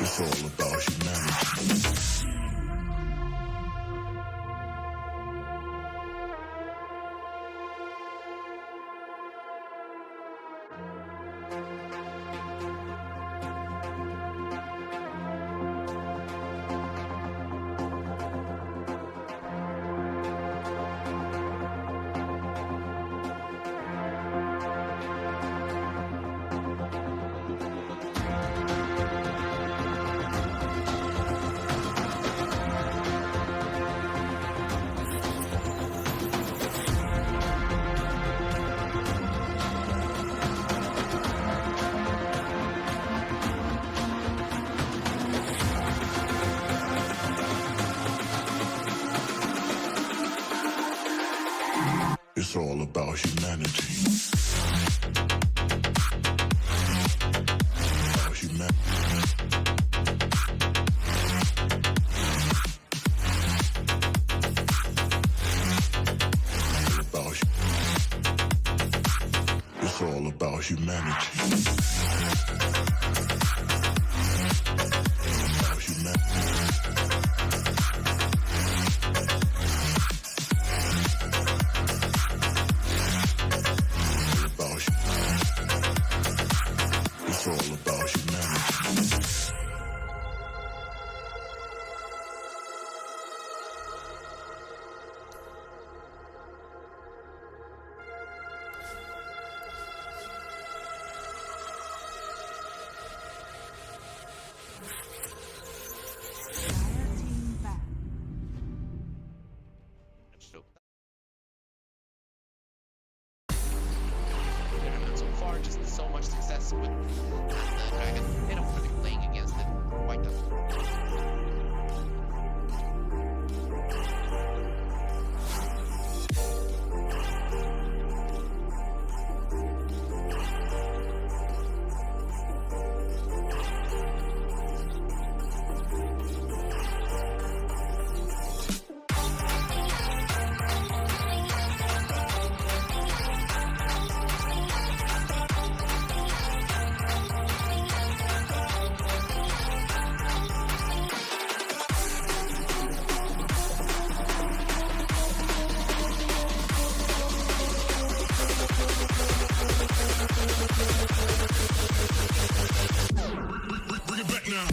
It's all about humanity. all about humanity. About It's all about humanity. About It's all about humanity. Dire team back. So far, just so much success with the dragon. They don't want to be playing against it quite that. Bring it back now.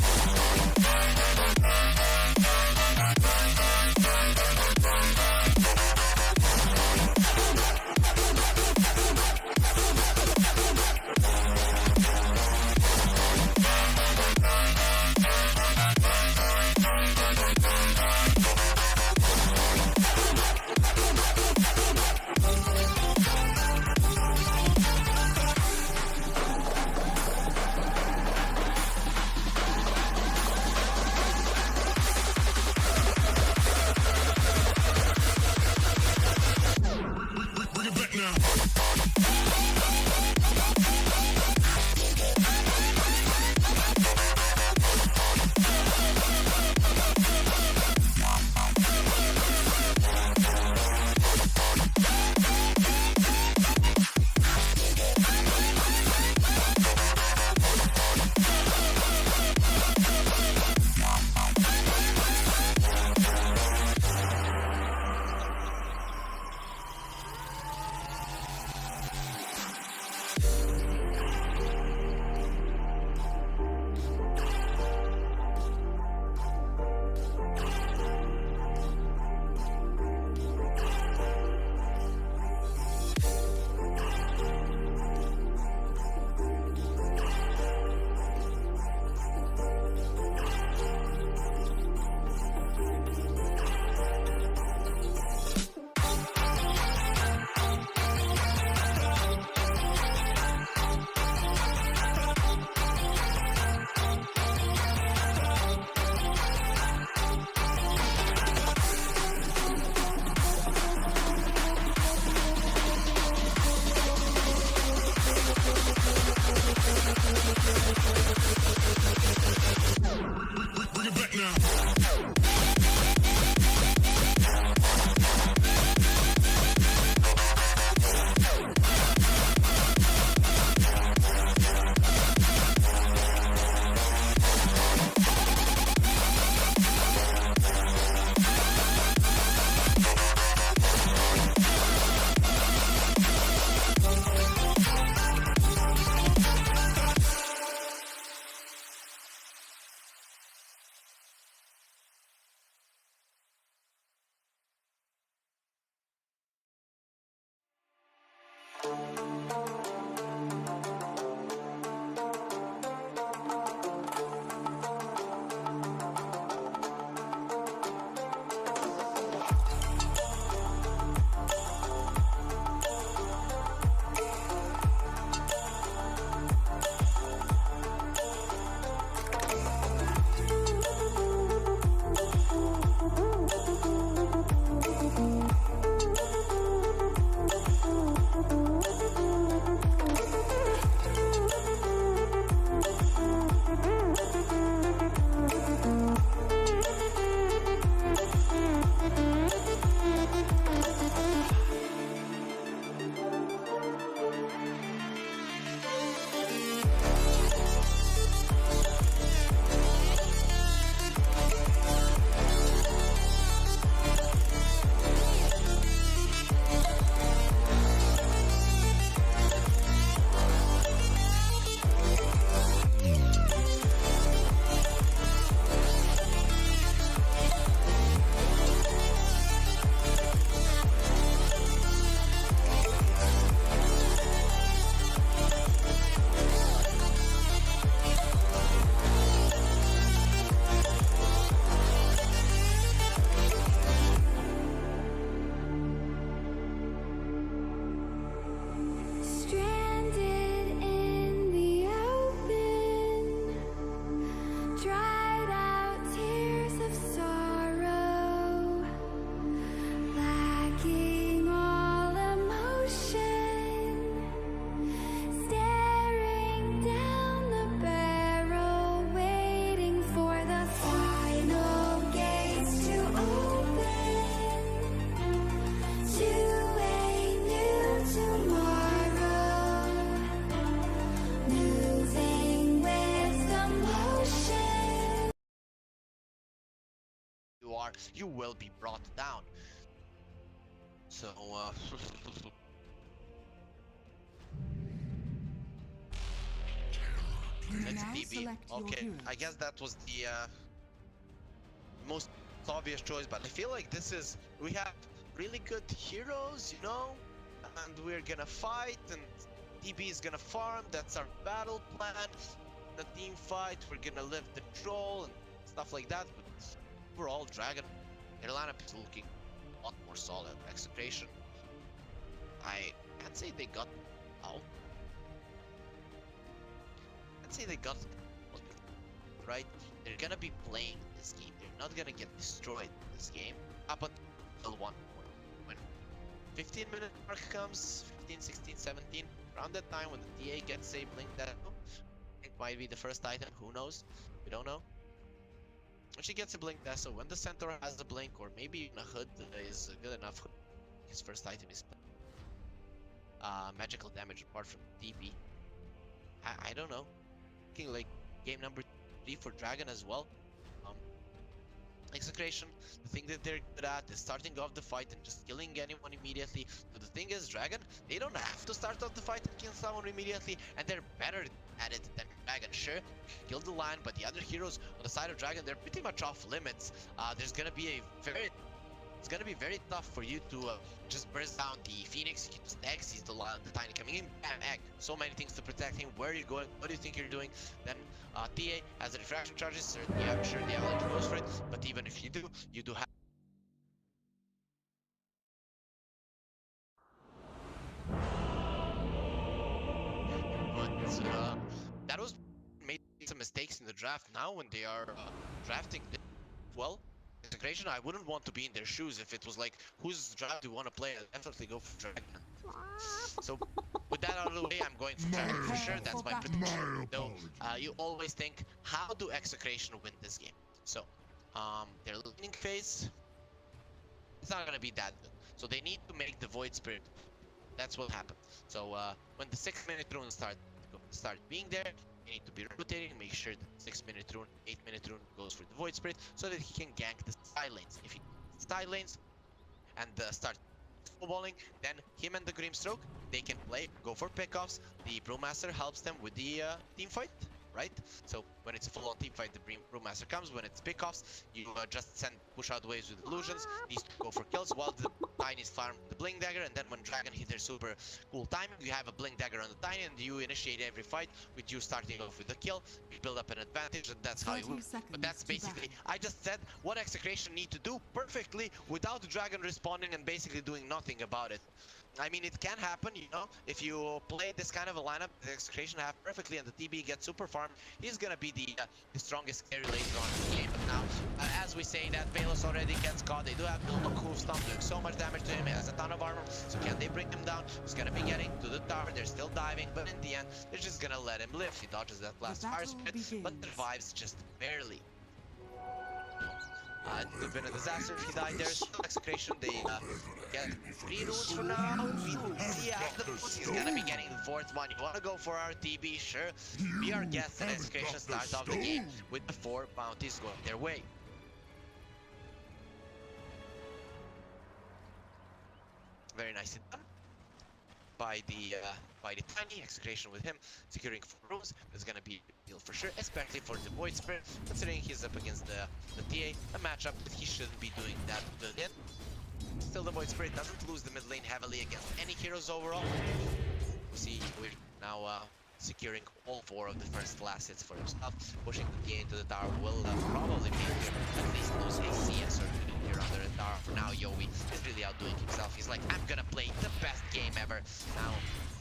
are, you will be brought down. So, You it's now DB. select your Okay, heroes. I guess that was the most obvious choice, but I feel like this is, we have really good heroes, you know, and we're gonna fight, and DB is gonna farm. That's our battle plan. The team fight, we're gonna live the troll and stuff like that, but overall Dragon, their lineup is looking a lot more solid. Execration, I can't say they got out. I'd say they got right. They're gonna be playing this game. They're not gonna get destroyed in this game up until one point. When 15-minute mark comes, 15, 16, 17, around that time when the TA gets a blink that it might be the first item, who knows? We don't know. When she gets a blink that, so when the centaur has a blink, or maybe even a hood is good enough, his first item is magical damage apart from DB. I don't know. Looking like game number 3 for Dragon as well. Execration, the thing that they're good at is starting off the fight and just killing anyone immediately. But the thing is, Dragon, they don't have to start off the fight and kill someone immediately, and they're better at it than Dragon. Sure, kill the line, but the other heroes on the side of Dragon, they're pretty much off limits. There's gonna be it's gonna be very tough for you to just burst down the Phoenix. You just egg sees the tiny coming in, bam, egg. So many things to protect him. Where are you going? What do you think you're doing? Then TA has the refraction charges. Certainly, I'm sure the avalanche goes for it. But even if you do have. But that was made some mistakes in the draft. Now when they are drafting, well. Execration, I wouldn't want to be in their shoes if it was like, whose draft do you want to play? I'd definitely go for Dragon. So, with that out of the way, I'm going for Dragon for sure. That's my prediction. Though, you always think, how do Execration win this game? So, their laning phase, it's not gonna be that good. So they need to make the Void Spirit. That's what happened. So, when the 6-minute rune start being there, you need to be rotating, make sure that 6-minute rune, 8-minute rune goes for the Void Spirit so that he can gank the side lanes. If he side lanes and start snowballing, then him and the Grimstroke, they can play, go for pickoffs. The Brewmaster helps them with the team fight, right? So when it's a full-on team fight, the Brewmaster comes. When it's pickoffs, you just push out waves with illusions. These go for kills while the Tinies farm the Blink Dagger, and then when Dragon hit their super cool timing, you have a Blink Dagger on the Tiny, and you initiate every fight with you starting off with the kill. You build up an advantage, and that's how you win. But that's basically, I just said what Execration need to do perfectly without the Dragon responding and basically doing nothing about it. I mean, it can happen, you know, if you play this kind of a lineup, the Execration have perfectly, and the TB gets super farm, he's gonna be the strongest carry later on in the game. But now, as we say that, Palos already gets caught. They do have Nando who's doing so much damage to him. He has a ton of armor, so can they bring him down? He's gonna be getting to the tower. They're still diving, but in the end, they're just gonna let him live. He dodges that last fire spit, but survives just barely. It would have been a disaster if he died there. Execration, they get 3 runes for now. We will see after the runes. He's gonna be getting the 4th one. You wanna go for our TB? Sure. Be our guest, and Execration starts off the game with the 4 bounties going their way. Very nicely done by the Tiny. Execration with him securing 4 runes. There's gonna be a deal for sure, especially for the Void Spirit, considering he's up against the TA, a matchup that he shouldn't be doing that good in. Still, the Void Spirit doesn't lose the mid lane heavily against any heroes overall. We see we're now securing all 4 of the first class hits for himself. Pushing the TA into the tower will probably be at least lose a CS or 2 here under the tower. For now, Yowe is really outdoing himself. He's like, I'm gonna play the best game ever. Now,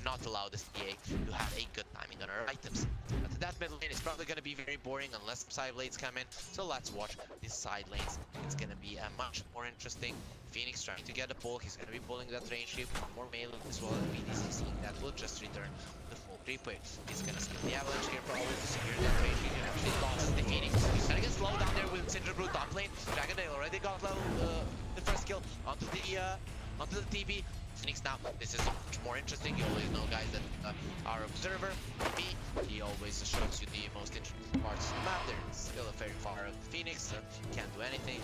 not allow this TA to have a good timing on our items. But that mid lane is probably going to be very boring unless some side lanes come in. So let's watch these side lanes. It's going to be much more interesting. Phoenix trying to get a pull. He's going to be pulling that range creep. More melee as well. And BDC seeing that will just return the full creep wave. He's going to skill the avalanche here probably to secure that range. He can actually launch the Phoenix. He's going to get slowed down there with Cinder Brew top lane. Dragon, they already got level the first kill onto the TB. Phoenix now, this is much more interesting. You always know, guys, that our observer, me, he always shows you the most interesting parts of the map. There's still a fair very far of Phoenix, so can't do anything.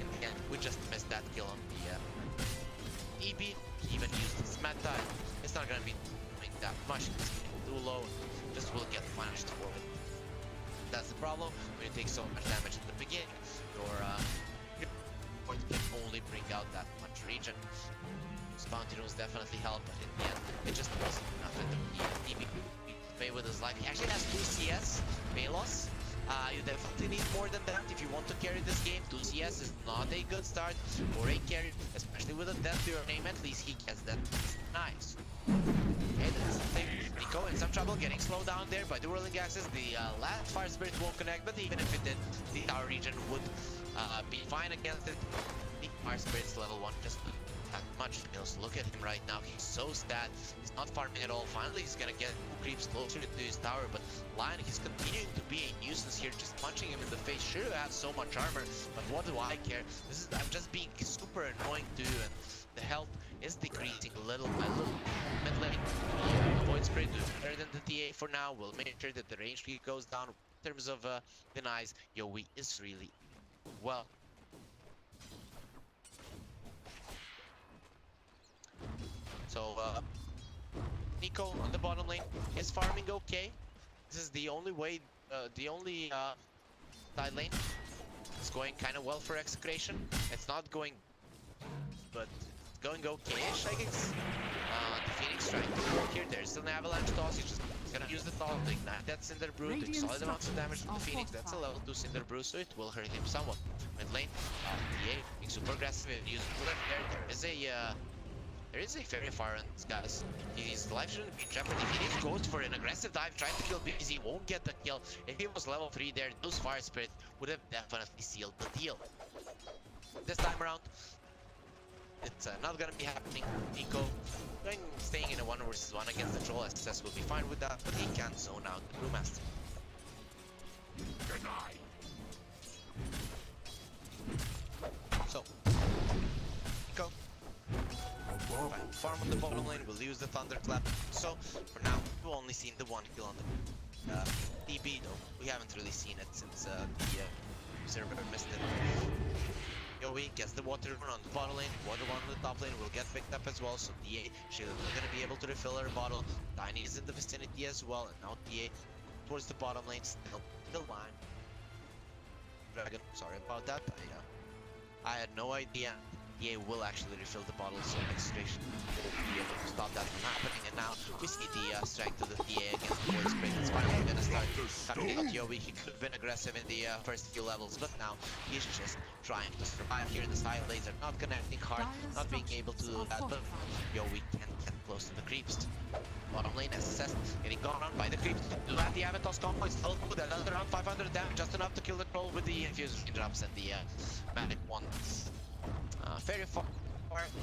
In the end, we just missed that kill on the EB. He even used his meta. It's not gonna be doing that much. It's too low. Just will get punished for it. That's the problem. When you take so much damage at the beginning, your board can only bring out that much regen. Those bounty runes definitely help, but in the end, it just wasn't enough. And the EB pay with his life. He actually has 2 CS, Palos. You definitely need more than that if you want to carry this game. 2 CS is not a good start for a carry, especially with a death to your name. At least he gets that. Nice. Okay, that's the thing. Nico in some trouble, getting slowed down there by the whirling axes. The last Fire Spirit won't connect, but even if it did, the tower region would be fine against it. The Fire Spirit's level 1 just that much skills. Look at him right now. He's so stat. He's not farming at all. Finally, he's gonna get 2 creeps closer to his tower, but Lion, he's continuing to be a nuisance here, just punching him in the face. Sure, have so much armor, but what do I care? I'm just being super annoying to you, and the health is decreasing little by little. Mid lane, Void Spirit doing better than the TA for now. We'll make sure that the range speed goes down. In terms of denies, Yowe is really well. So, Nico on the bottom lane is farming okay. This is the only way, side lane is going kind of well for Execration. It's not going, but it's going okay-ish, I guess. The Phoenix trying to work here. There's still an avalanche toss. He's just gonna use the toss to ignite that Cinder Brew. Doing solid amounts of damage to the Phoenix. That's a level 2 Cinder Brew, so it will hurt him somewhat. Mid lane, TA being super aggressive and using bullet there. There is a fairy fire on this guys. His life shouldn't be in jeopardy. Phoenix goes for an aggressive dive, trying to kill BZ, won't get the kill. If he was level 3 there, those Fire Spirit would have definitely sealed the deal. This time around, it's not gonna be happening. Nico staying in a 1 versus 1 against the troll. SS will be fine with that, but he can't zone out the Brewmaster. So, Nico. Fine. Farm on the bottom lane, we'll use the Thunderclap. So, for now, we've only seen the 1 kill on the TB, though. We haven't really seen it since the server missed it. Yowe gets the water run on the bottom lane, water one on the top lane will get picked up as well, so DA, she's gonna be able to refill her bottle. Tiny is in the vicinity as well, and now DA towards the bottom lane, still the line. Dragon, sorry about that, I had no idea. DA will actually refill the bottle, so Execration will be able to stop that from happening. And now we see the strength of the DA against the Void Spirit. It's finally gonna start coming out. Yowe, he could have been aggressive in the first few levels, but now he's just trying to survive here. The side lanes are not connecting hard, not being able to do that, but Yowe can get close to the creeps. Bottom lane SSS getting gone on by the creeps. Do that, the Avatos combo is still good. Another around 500 damage, just enough to kill the troll with the infused drops and the magic wands. Fairy far,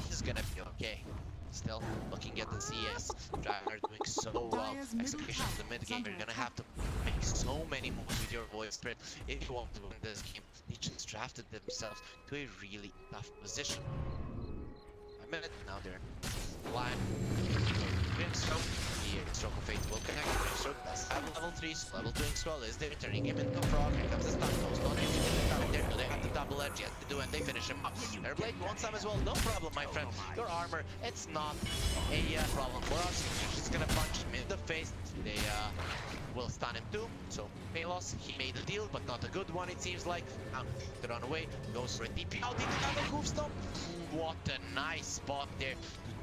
he's gonna be okay. Still looking at the CS. Driver doing so well. Execution in the mid game. You're gonna have to make so many moves with your Void Spirit if you want to win this game. They just drafted themselves to a really tough position. A minute now they're blind. Stroke. The Stroke of Fate will connect. Stroke does have level 3, so level 2 Scroll is there, turning him into a frog. Here comes the stun. Those don't have there. Do they have the double edge? Yes, they do, and they finish him up. Airblade wants some as well. No problem, my friend. Your armor, it's not a problem for us. We're just gonna punch him in the face. They will stun him too. So Palos, he made a deal, but not a good one, it seems like. Now to run away, goes for a TP out into another hoof stomp. What a nice spot there.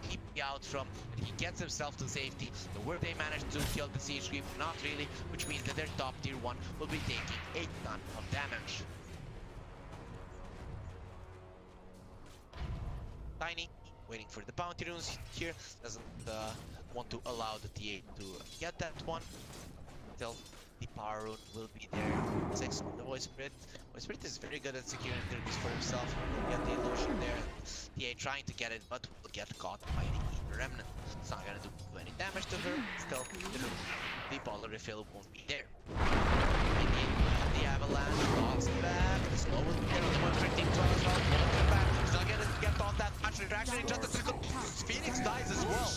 TP out from, and he gets himself to safety. The where they managed to kill the siege creep, not really, which means that their top tier 1 will be taking a ton of damage. Tiny waiting for the bounty runes here, doesn't want to allow the TA to get that one. Still, the power rune will be there. 6 on the Void Spirit. Void Spirit is very good at securing therapies for himself. He'll get the illusion there. TA trying to get it, but will get caught by the Remnant. It's not gonna do any damage to her. Still, the bottle refill won't be there. The avalanche knocks back. The slow will be there on the Void Spirit. Team 12 as well. Won't come back. He's not gonna get on that much retraction in just a second. Phoenix dies as well.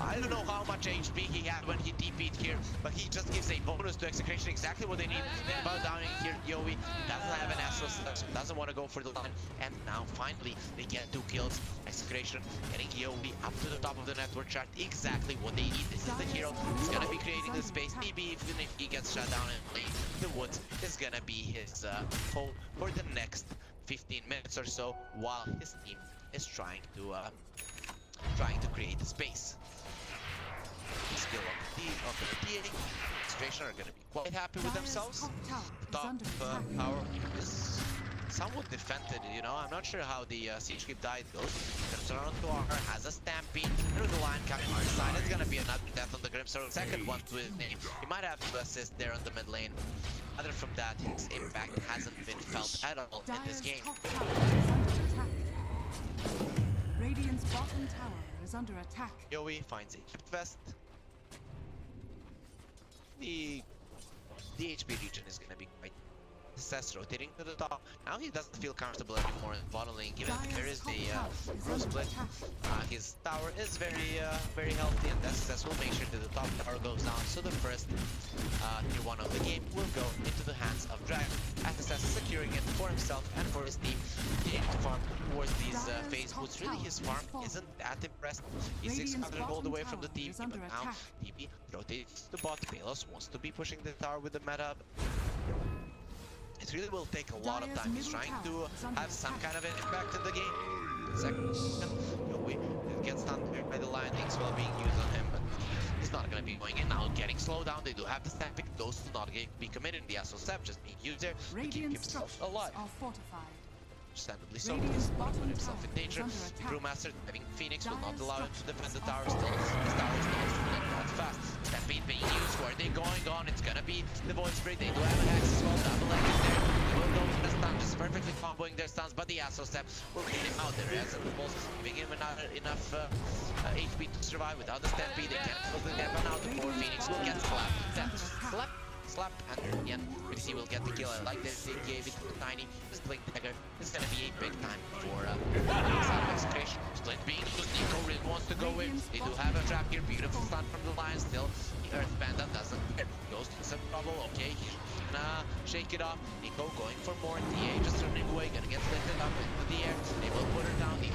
I don't know how much HP he had when he TP'd here, but he just gives a bonus to Execration, exactly what they need. Then bow down here, Yowe doesn't have an astral step, so doesn't want to go for the line. And now finally they get 2 kills. Execration getting Yowe up to the top of the network chart, exactly what they need. This is the hero. He's gonna be creating the space. Maybe even if he gets shut down and the woods is gonna be his home for the next 15 minutes or so, while his team is trying to create the space. The skill of the DA, Execration are gonna be quite happy with themselves. Top tower is somewhat defended, you know. I'm not sure how the siege keep died goes. Toronto has a stampede through the line coming on his side. It's gonna be another death on the Grimstone. Second one to his name. He might have to assist there on the mid lane. Other from that, his impact hasn't been felt at all in this game. Radiant's bottom tower is under attack. Yowe finds a chip vest. The HP region is gonna be quite success rotating to the top. Now he doesn't feel comfortable anymore in bottom lane, given there is the pro split. His tower is very healthy, and that success will make sure that the top tower goes down. So the first tier 1 of the game will go into the hands of Dragon. Success securing it for himself and for his team. Getting to farm towards these phase boots. Really, his farm isn't that impressed. He's 600 gold away from the team, but now TP rotates the bot. Palos wants to be pushing the tower with the meta. It really will take a lot of time. He's trying to have some kind of an impact in the game. Second, Yowe gets stunned by the lightnings while being used on him, but he's not going to be going in now. Getting slowed down. They do have the stamping. Those do not be committed. The Astral Step just being used there to keep himself alive. Understandably so, because he put himself in danger. The Brewmaster having Phoenix will not allow him to defend the tower still. His tower is not falling that fast. Stampede being used. Where are they going on? It's gonna be the Void Spirit. They do have an axe as well. Double leg is there. They will go for the stun, just perfectly comboing their stuns, but the Astral Step will get him out there as the balls, giving him enough HP to survive. Without the Stampede, they can't close the gap, and now the poor Phoenix will get slapped. Slap, and again, he will get the kill. I like that they gave it to Tiny. This Blink Dagger is gonna be a big time for Execration. Split being used, Nico really wants to go in. They do have a trap here, beautiful stun from the Lion still. The Earth Panda doesn't goes to some trouble. Okay, he's gonna shake it off. Nico going for more. DA just running away, gonna get lifted up into the air. They will put her down. The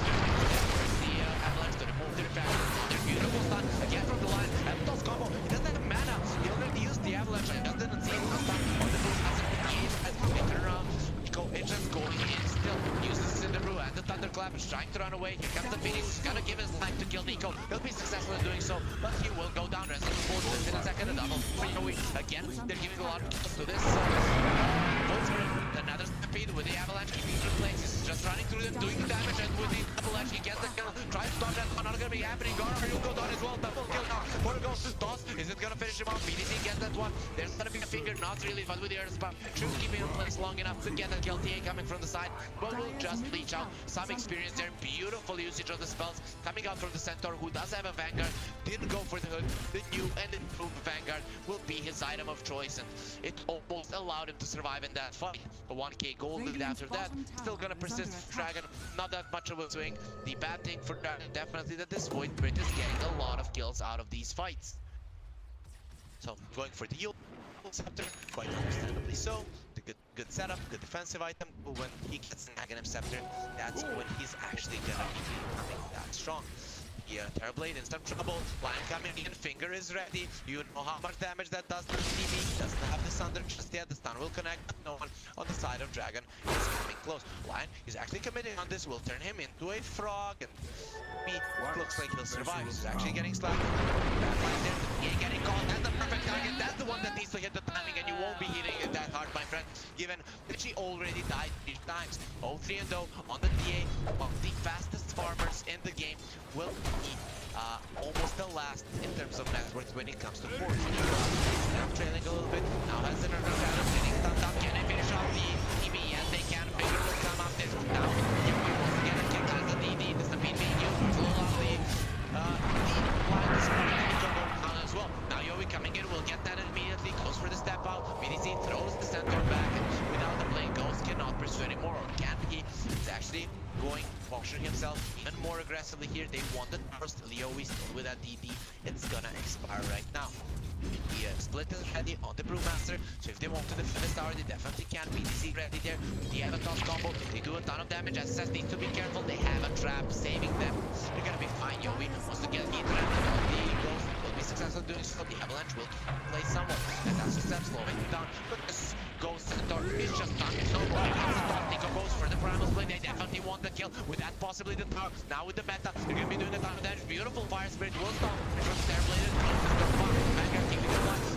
Avalanche to remove the refraction. Another beautiful stun again from the Lion. Avalanche combo. He doesn't have mana. He already used the Avalanche. I just didn't see it the stun on the move. Hasn't been used. They turn around. Nico is just going in still. Uses Cinderbrew and the Thunderclap is trying to run away. Here comes the Phoenix. He's gonna give his life to kill Nico. He'll be successful in doing so, but he will go down. Resident Force in a second. A double for Yowe. Again, they're giving a lot of kills to this. Another Stampede with the Avalanche keeping the place. He's just running through them, doing the damage, and with the Avalanche he gets the kill. Tries to dodge that one, not gonna be happening. Gara will go down as well. Double kill now. Porter goes to toss. Is it gonna finish him off? BDC gets that one. There's gonna be a finger, not really, but with the Earth Spam. Should keep him in place long enough to get that kill. TA coming from the side, but will just leech out some experience there. Beautiful usage of the spells coming out from the Centaur, who does have a Vanguard. Didn't go for the hood. The new and improved Vanguard will be his item of choice, and it almost allowed him to survive in that fight. A 1k gold lead after that. Still gonna persist for Dragon. Not that much of a swing. The bad thing for Dragon definitely that this Void Brit is getting a lot of kills out of these fights. So going for the Yowe Scepter, quite understandably so. The good setup, good defensive item. But when he gets an Aghanim Scepter, that's when he's actually gonna be becoming that strong. Terrorblade in some trouble. Lion coming in, finger is ready. You know how much damage that does to the TV. Doesn't have the Sunder just yet. The stun will connect, but no one on the side of Dragon is coming close. Lion is actually committing on this. Will turn him into a frog, and looks like he'll survive. He's actually getting slapped. Bad line there. He ain't getting caught. That's the perfect target. That's the one that needs to hit the timing, and you won't be hitting it that hard, my friend, given that she already died 3 times. 0-3 and 0 on the DA. One of the fastest farmers in the game will be almost the last in terms of net worth when it comes to force. Now trailing a little bit. Now has an Arcana getting stunned up. Can they finish off the EB? Yes, they can. Finger will come up there. Now Yowe wants to get a kick as the DD. The Stampede being used to slow down the line is going to go down as well. Now Yowe coming in will get that immediately. Goes for the step out. BDC throws the Centaur back, and without the blade goes cannot pursue anymore, or can he? He's actually going to posture himself even more aggressively here. They want the first Yowe still with that DD. It's gonna expire right now. The split is ready on the Brewmaster, so if they want to defend this tower, they definitely can. BDC ready there. The Avatar's combo, they do a ton of damage. SSS needs to be careful. They have a trap saving them. They're gonna be fine. Yowe wants to get the internet on the Ghost. Will be successful doing so. The Avalanche will play somewhat. And that's just them slowing him down. But this Ghost Centaur is just done. It's no more. Nico goes for the Primal Split. They definitely want the kill. With that, possibly the tower. Now with the meta, they're gonna be doing a ton of damage. Beautiful Fire Spirit will stop.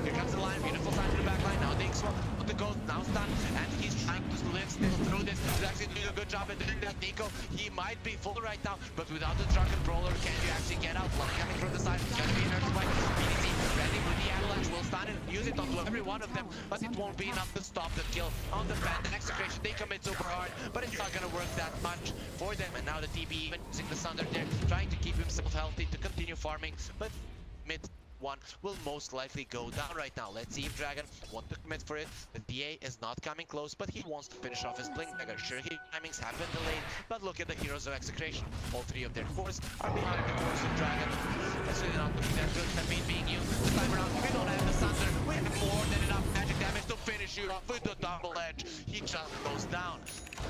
Here comes the line, beautiful side to the back line. Now the X1 with the Ghost, now stunned, and he's trying to live still through this. He's actually doing a good job at doing that. Nico, he might be full right now, but without the Drunken Brawler, can you actually get out? Line coming from the side, it's gonna be an earthquake. BDC ready with the Avalanche, will stun it, use it onto every one of them, but it won't be enough to stop the kill on the fan. The Execration, they commit super hard, but it's not gonna work that much for them. And now the TB even using the Sunder there, trying to keep himself healthy to continue farming, but mid one will most likely go down right now. Let's see if Dragon want to commit for it. The DA is not coming close, but he wants to finish off his Blink Dagger. Sure, his timings have been delayed, but look at the heroes of Execration. All three of their cores are behind the cores of Dragon. That's really not looking that good. Stampede being used. This time around, we don't have the Sunder. We have more than enough magic damage to finish you off with the double edge. He just goes down.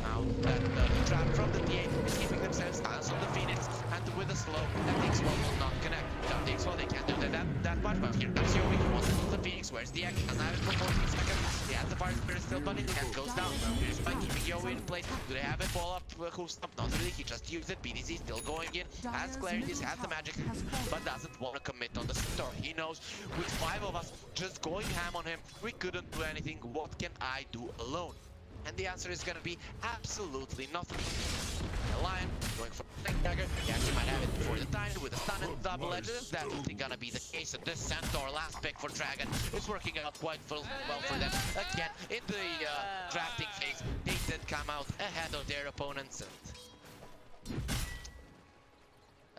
Now that the trap from the DA is keeping themselves silenced on the Phoenix, and with a slow, that X1 will not connect. Without the X1, they can't do that much, but here comes Yowe. He wants to put the Phoenix. Where's the X? Doesn't have it for 14 seconds. He has the Fire Spirit still, but his hand goes down. Here's by keeping Yowe in place. Do they have it fall up? Who's up? Not really. He just used it. BDC still going in. Has clarities, has the magic, but doesn't want to commit on the Centaur. He knows with 5 of us just going ham on him, we couldn't do anything. What can I do alone? And the answer is gonna be absolutely nothing. The Lion going for the Blink Dagger. He actually might have it before the time with a stun and double edge. That's definitely gonna be the case. And this Centaur, last pick for Dragon, is working out quite well for them. Again, in the drafting phase, they did come out ahead of their opponents. And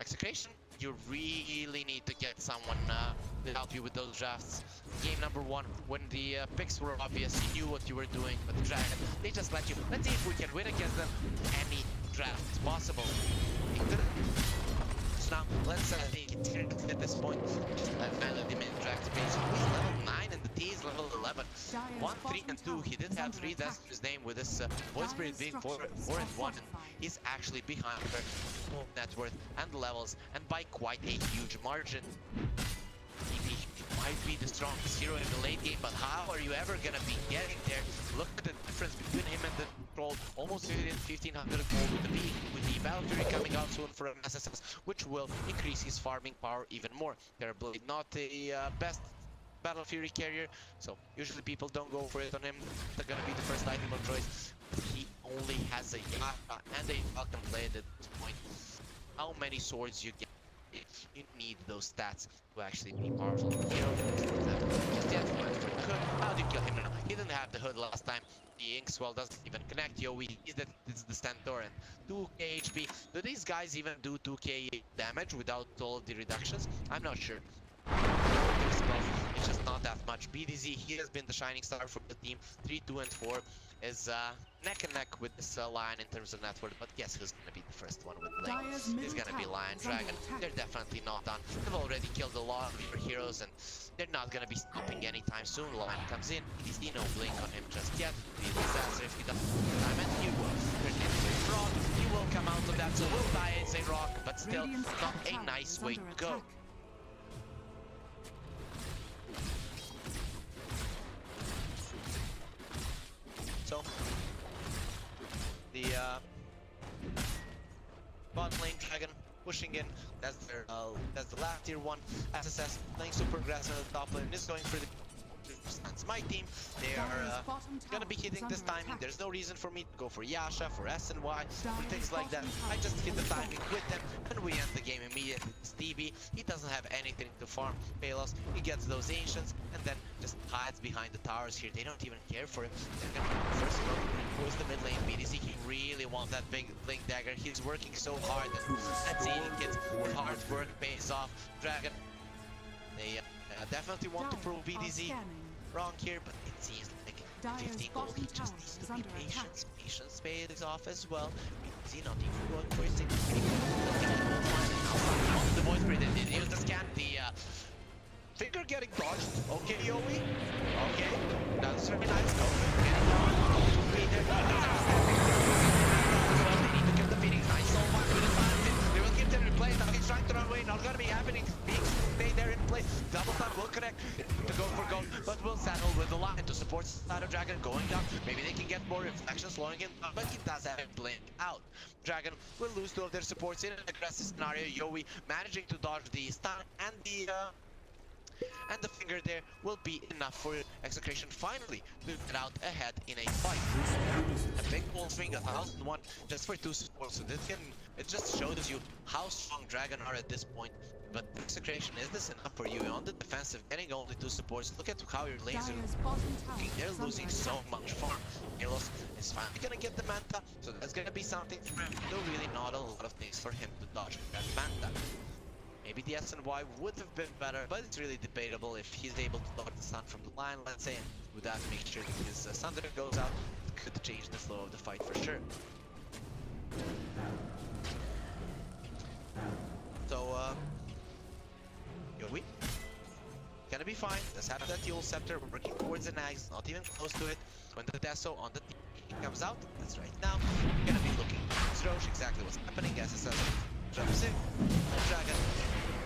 Execration, you really need to get someone to help you with those drafts. Game number 1, when the picks were obvious, you knew what you were doing, but the Dragon, they just let you. Let's see if we can win against them any draft possible. So now, let's take it at this point. Just let him in draft space. He's level 9 and the T is level 11. 1, 3, and 2. He did have 3 deaths to his name with this Void Spirit being 4 and 1. And he's actually behind her net worth and levels, and by quite a huge margin. He might be the strongest hero in the late game, but how are you ever gonna be getting there? Look at the difference between him and the troll. Almost 1500 gold with the Battle Fury coming out soon for an SSS, which will increase his farming power even more. Terrorblade not the best Battle Fury carrier, so usually people don't go for it on him. They're gonna be the first item of choice. He only has a Yaha and a Falcon Blade at this point. How many swords you get? You need those stats to actually be powerful. You know, how do you kill him now? He didn't have the hood last time. The Inkswell doesn't even connect. Yowe is the Centaur and 2k HP. Do these guys even do 2k damage without all of the reductions? I'm not sure. It's just not that much. BDZ, he has been the shining star for the team. 3, 2, and 4 is neck and neck with this Lion in terms of net worth, but guess who's gonna be the first one with Link? It's gonna be Lion Dragon. They're definitely not done. They've already killed a lot of your heroes, and they're not gonna be stopping anytime soon. Lion comes in, he's no blink on him just yet. Be a disaster if he doesn't time, and he will. Turn into a frog. He will come out of that, so will die as a rock, but still not a nice way to go. So, the bot lane Dragon pushing in. That's the last tier 1 SSS playing super aggressive on the top lane. Is going for the stance. My team, they are gonna be hitting this timing. There's no reason for me to go for Yasha, for S and Y, and things like that. I just hit the timing with them, and we end the game immediately. It's DB. He doesn't have anything to farm. Palos, he gets those ancients, and then just hides behind the towers here. They don't even care for him. They're gonna first go towards the mid lane. BDC, he really wants that big Blink Dagger. He's working so hard, and let's see, kids, hard work pays off. Dragon, they definitely want to prove BDZ wrong here, but it seems like 15 gold, he just needs to be patient. Nation Spade is off as well. Easy, not even going for a single pick. The voice breather did use the scan. The finger getting dodged. Okay, Yowe. Okay, that's very nice. Go. Getting down. They need to kill the Phoenix. Nice so much with the time. They will give them replay. Now he's trying to run away. Not gonna be happening. Being stay there in place. Double time will connect to go for gold, but will settle with the line to support Shadow Dragon going down. Maybe they can get more reflections slowing him down, but he does have it blink out. Dragon will lose 2 of their supports in an aggressive scenario. Yowe managing to dodge the stun and the finger there will be enough for Execration finally to get out ahead in a fight. A big wall swing, 1001 just for 2 supports, so it just shows you how strong Dragon are at this point. But Execration, is this enough for you on the defensive, getting only 2 supports? Look at how your lanes are looking. They're losing so much farm. Palos is finally gonna get the Manta, so that's gonna be something for him. Though really not a lot of things for him to dodge that Manta. Maybe the SNY would have been better, but it's really debatable if he's able to dodge the stun from the line, let's say, and with that make sure that his Sunder goes out. It could change the flow of the fight for sure. So, Yowe gonna be fine. Let's have that Dual Scepter working towards the Nags, not even close to it. When the Deso on the team comes out, that's right now. We're gonna be looking at Roche, exactly what's happening. SSS jumps in, and Dragon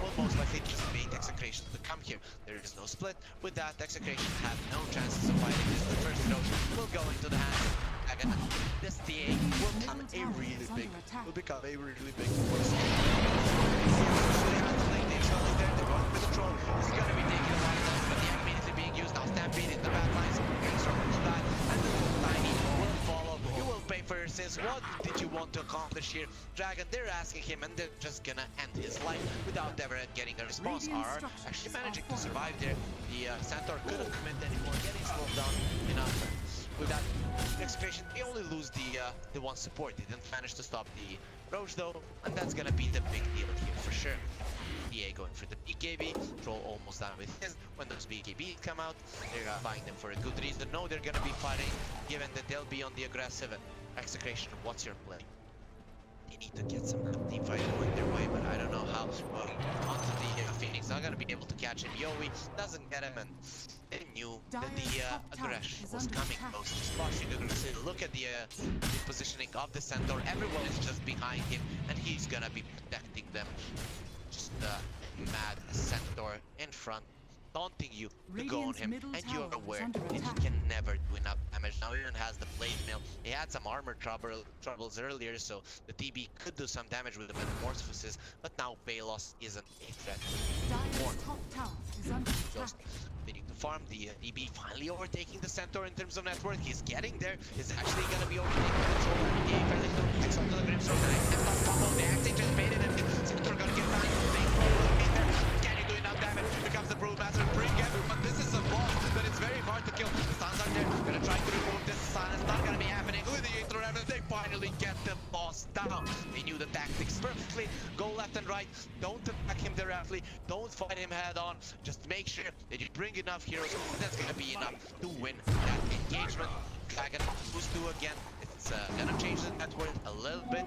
will most likely just bait Execration to come here. There is no split. With that, Execration have no chances of fighting this. The first Roche will go into the hands of Dragon. This DA will become a really big force. They're going for the troll. It's gonna be taken away, but the immediately being used now. Stampede in the back lines. Will die, and the Tiny will follow. You will pay for your sins. What did you want to accomplish here? Dragon, they're asking him, and they're just gonna end his life without ever getting a response. RR actually managing to survive there. The Centaur couldn't commit anymore, getting slowed down enough. With that Execration, they only lose the one support. They didn't manage to stop the Roche though, and that's gonna be the big deal here for sure. DA going for the BKB, Troll almost done with his. When those BKBs come out, they're buying them for a good reason. No, they're gonna be fighting, given that they'll be on the aggressive. Execration, what's your play? They need to get some team fight going their way, but I don't know how. Well, onto the Phoenix, not gonna be able to catch him. Yowe doesn't get him, and they knew that the aggression was coming close. Just watching aggressive. Look at the positioning of the Centaur. Everyone is just behind him, and he's gonna be protecting them. Just mad Centaur in front, taunting you to go on him, and you're aware that he can never do enough damage. Now he even has the blade mail. He had some armor troubles earlier, so the TB could do some damage with the metamorphosis, but now Palos isn't a threat anymore. Just needing to farm. The DB finally overtaking the Centaur in terms of net worth. He's getting there. He's actually gonna be overtaking the control. The fairly through X onto the Grimstone. The next step up combo. The Axie just baited him. Centaur gonna get back. Can he do enough damage? Becomes the Brewmaster. Bring everyone. But this is a boss that it's very hard to kill. The stuns are there. Gonna try to remove this stun. It's not gonna be happening. With the Aether Revenant, they finally get the boss down. They knew the tactics perfectly. Go left and right. Don't attack him directly. Don't fight him head on. Just make sure that you bring enough heroes. That's gonna be enough to win that engagement. Dragon moves 2 again. It's gonna change the net worth a little bit.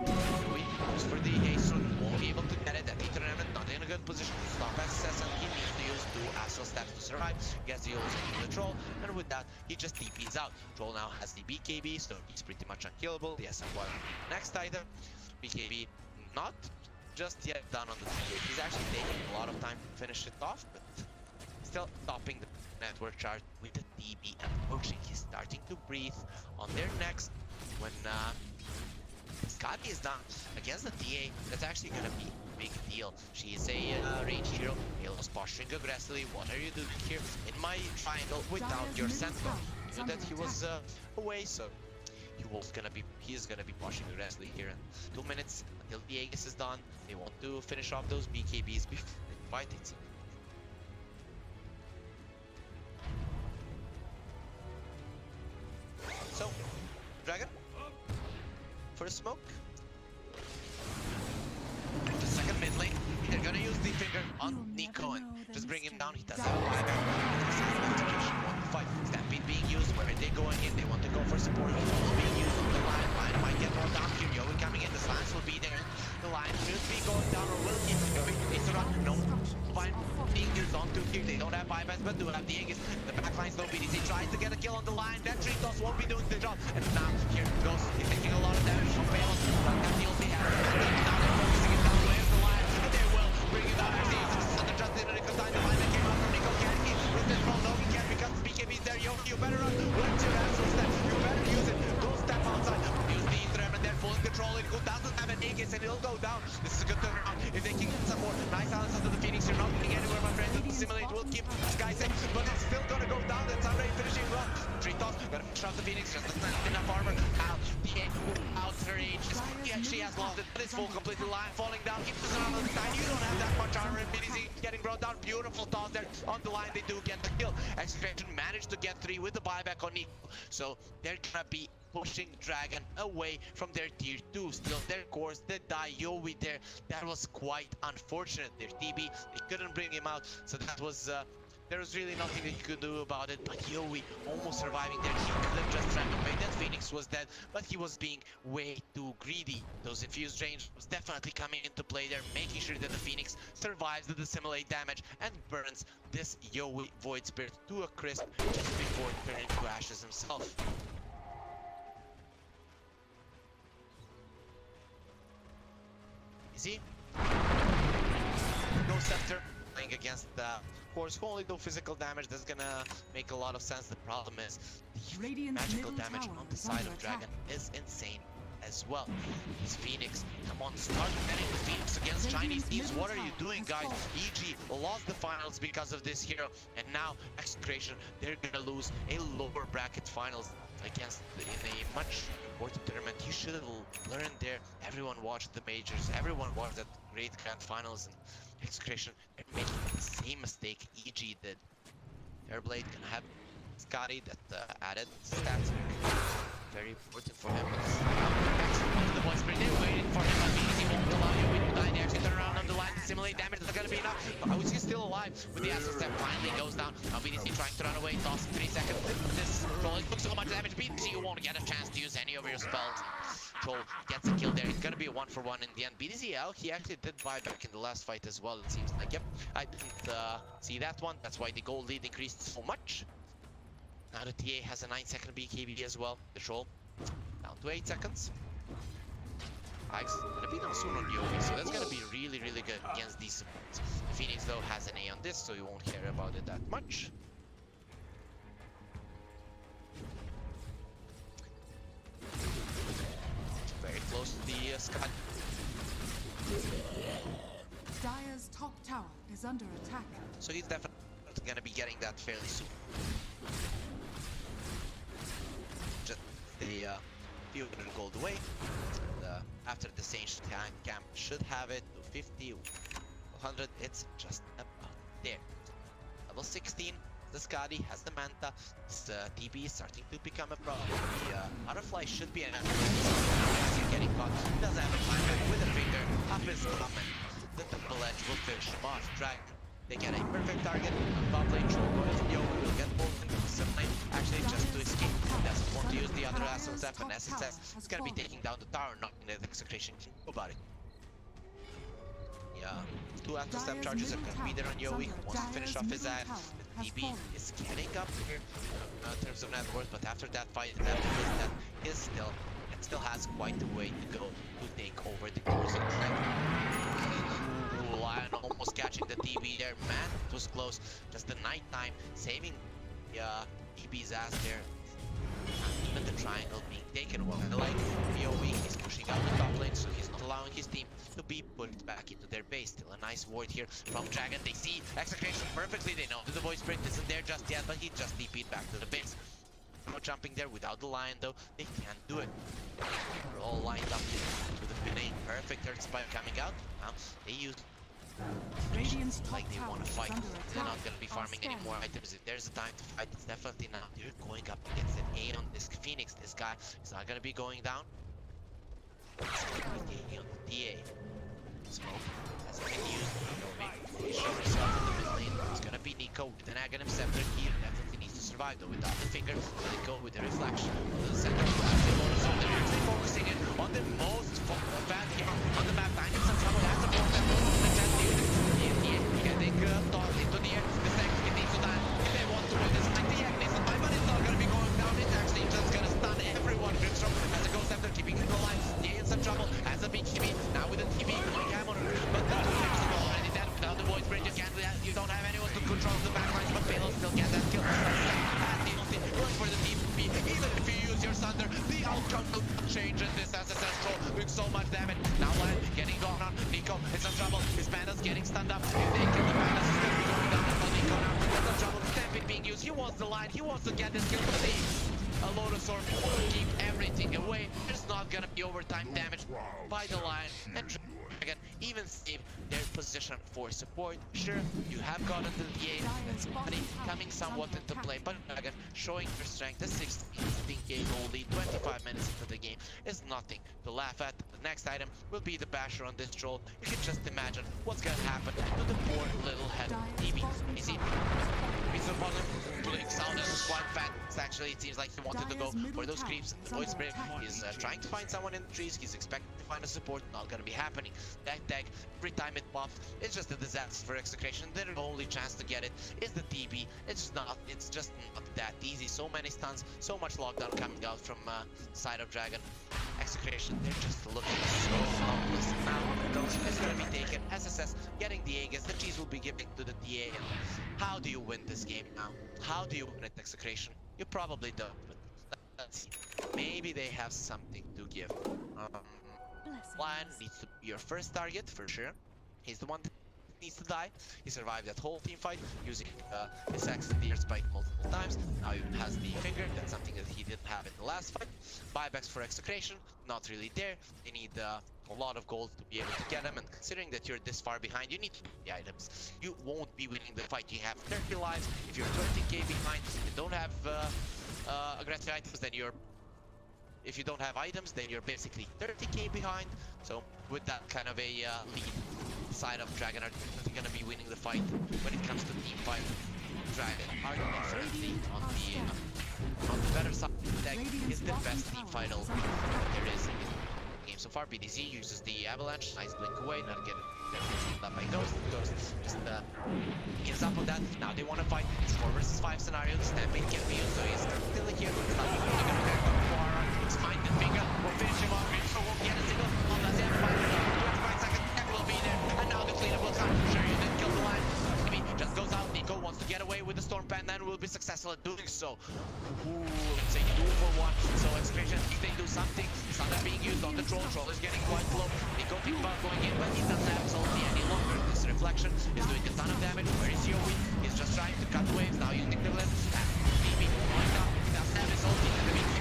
We goes for the Ace, won't be able to get it. That Aether Revenant not in a good position to stop SSS, and he needs to use 2 Astral Steps to survive. Gets the ult into the Troll, and with that, he just TPs out. Troll now has the BKB, so he's pretty much unkillable. The SMY next item. BKB not just yet done on the TP. He's actually taking a lot of time to finish it off, but still stopping the network chart with the DB approaching. He's starting to breathe on their next. When Scotty is done against the DA, that's actually gonna be a big deal. She is a range hero. Palos posturing aggressively. What are you doing here in my triangle without your Sentinel? So that he was away, so he is gonna be posturing aggressively here in 2 minutes until the Aegis is done. They want to finish off those BKBs before they fight it. So, Dragon for a smoke. The second mid lane, they're gonna use the finger on Nico and just bring him down. He does have a buyback. Execution 1-5. Stampede being used. Where are they going in? They want to go for support. Being used on the line. but do have the Aegis. The backline's no BDC, tries to get a kill on the line. That Tritos won't be doing the job. And now, here it goes. He's taking a lot of damage from Palos. But that deals he has. Now they're focusing it down. Where's the line? They will bring it down. Actually, it's just in a nickel time. The line that came out from Nico can't keep with this from no, he can't because BKB's there. Yowe, you better run. What's your answer step? You better use it. Don't step outside. Use the Ether and they're full in control. It goes down to have an Aegis and it'll go down. This is a good turnaround. If they can get some more nice silence onto the Phoenix, you're not getting anywhere, my friend. The Simulate will keep this guy safe, but it's still gonna go down. That's already finishing run. Tritos gotta finish off the Phoenix, just not enough armor. Out the out her age. She has lost it, but it's full completely line falling down. Keeps us around on the side. You don't have that much armor. BDC getting brought down. Beautiful toss there on the line. They do get the kill. Execration managed to get 3 with the buyback on Nico. So they're gonna be pushing Dragon away from their tier 2. Still their course, they die. Yowe there. That was quite unfortunate. Their TB, they couldn't bring him out. So that was there was really nothing that you could do about it, but Yowe almost surviving there. He could have just ran away. That Phoenix was dead, but he was being way too greedy. Those infused range was definitely coming into play there, making sure that the Phoenix survives the dissimulate damage and burns this Yowe Void Spirit to a crisp just before turning to ashes himself. Is he? No scepter. Playing against the course who only do physical damage. That's gonna make a lot of sense. The problem is the Radiant's magical middle damage tower on the is side under of Dragon attack. is insane as well. His Phoenix, come on, start betting the Phoenix against Chinese Thieves. What are you doing, guys? EG lost the finals because of this hero, and now Execration, they're gonna lose a lower bracket finals against in a much important tournament. You should have learned there. Everyone watched the majors, everyone watched that great grand finals, and Execration, they're making the same mistake EG did. Airblade can have Scotty that added stats. Very important for him. The boys pretty they're waiting for him, but BDC won't allow you to die. They actually turn around on the line to simulate damage. That's gonna be enough. He's still alive with the acid step. Finally goes down. Now BDC trying to run away. Toss 3 seconds. This Troll took so much damage. BDC, you won't get a chance to use any of your spells. Troll gets a kill there. It's gonna be a 1-for-1 in the end. BDC out. He actually did buy back in the last fight as well. It seems like. Yep, I didn't see that one. That's why the gold lead increased so much. Now the TA has a 9-second BKB as well. The Troll down to 8 seconds. Ike's gonna be down soon on Yowe, so that's gonna be really, really good against these supports. Phoenix though has an A on this, so you won't care about it that much. Very close to the Scott. Dire's top tower is under attack. So he's definitely gonna be getting that fairly soon. Just a few hundred gold away. And, after the Sage camp should have it to 50, 100. It's just about there. Level 16. The Scotty has the Manta. His TB is starting to become a problem. The Butterfly should be an as he's getting caught. He doesn't have a time back with a finger up his comment. The double edge will finish him off. Dragon, they get a perfect target. Top lane Troll goes. Yowe will get both into the sim lane. Actually, just to escape. He doesn't want to use the other asset step, and SSS is gonna be taking down the tower, knocking the Execration can go about it. Yeah, 2 active step charges are gonna be there on Yowe. Wants to finish off his ad. The TB is getting up here in terms of net worth, but after that fight, after his death, he still has quite a way to go to take over the course of the fight. Lion almost catching the TB there. Man, it was close. Just the nighttime saving the TB's ass there. Even the triangle being taken away. Like Yowe is pushing out the top lane, so he's not allowing his team to be put back into their base. Still a nice ward here from Dragon. They see Execration perfectly. They know that the Void Spirit isn't there just yet, but he just TP'd back to the base. No jumping there without the Lion though. They can't do it. They're all lined up to the Pinay. Perfect third spike coming out. Now they use Radiant's top like they tower want to is fight. under They're attack. not going to be farming any more items. If there's a time to fight, it's definitely now. They're going up against an A on this Phoenix. This guy is not going to be going down. It's going to be taking on the TA. Smoke has been used. He shows himself in the mid lane. It's going to be Nico with an Aghanim Scepter. He definitely needs to survive though without the finger. Let it go with the reflection. To the center. They're actually focusing in on the most bad hero on the map. Finding some trouble. Has a ball that goes on the chest. Getting tossed into the air. The second he needs to die. so much damage. Now Lion getting gone on. Nico is in trouble. His Panda's getting stunned up. If they kill the Pandas, he's gonna be going down as well. Nico now is in trouble. Stamping being used. He wants the line. He wants to get this kill, but a Lotus Orb will keep everything away. There's not gonna be overtime damage by the line, and Dragon even save their position for support. Sure, you have gotten the DA, that's money coming somewhat into play, but Dragon showing their strength. The 16 game only 25 minutes into the game is nothing to laugh at. The next item will be the basher on this troll. You can just imagine what's gonna happen to the poor little head DB. You see, he's the bottom blink sound is quite fat. Actually, it seems like he wanted to go for those creeps. Voice break. He's trying to find someone in the trees. He's expecting to find a support. Not gonna be happening. That tag, every time it pops, it's just a disaster for Execration. Their only chance to get it is the DB. It's just not that easy. So many stuns, so much lockdown coming out from side of Dragon. Execration, they're just looking so helpless. Now, Coach is gonna be taken. SSS getting the Aegis. The cheese will be given to the DA. How do you win this game now? How do you win at Execration? You probably don't, but let's see. Maybe they have something to give. Lion needs to be your first target for sure. He's the one that needs to die. He survived that whole team fight using his axe and the air spike multiple times. Now he has the finger. That's something that he didn't have in the last fight. Buybacks for Execration, not really there. They need a lot of gold to be able to get them, and considering that you're this far behind, you need the items. You won't be winning the fight. You have 30 lives. If you're 30k behind, you don't have aggressive items, then you're... If you don't have items, then you're basically 30k behind. So with that kind of a lead, side of Dragon are gonna be winning the fight when it comes to team fight. Dragon are definitely on the better side. That is the best team fight there is in the game so far. BDZ uses the avalanche, nice blink away, not getting that by Ghost. Ghost just is up on that. Now they want to fight. It's 4 versus 5 scenario. The stamping can be used, so he's still here. It's not really gonna get Quara. It's fine. The finger will finish him off. Rinso won't get a single on that end. 25 seconds. Tech will be there, and now the cleanup will come. Sure, you didn't kill the line. Maybe just goes out. Nico wants to get away with the Storm Panda and will be successful at doing so. Let's say 2 for 1. So Execration, if they do something, Thunder being used on the troll. Troll is getting quite low. Nico thinking about going in, but he doesn't have absolutely any longer. This reflection is doing a ton of damage. Where is Yowe? He's just trying to cut waves. Now using the left. And BB going down. He doesn't have his ulti.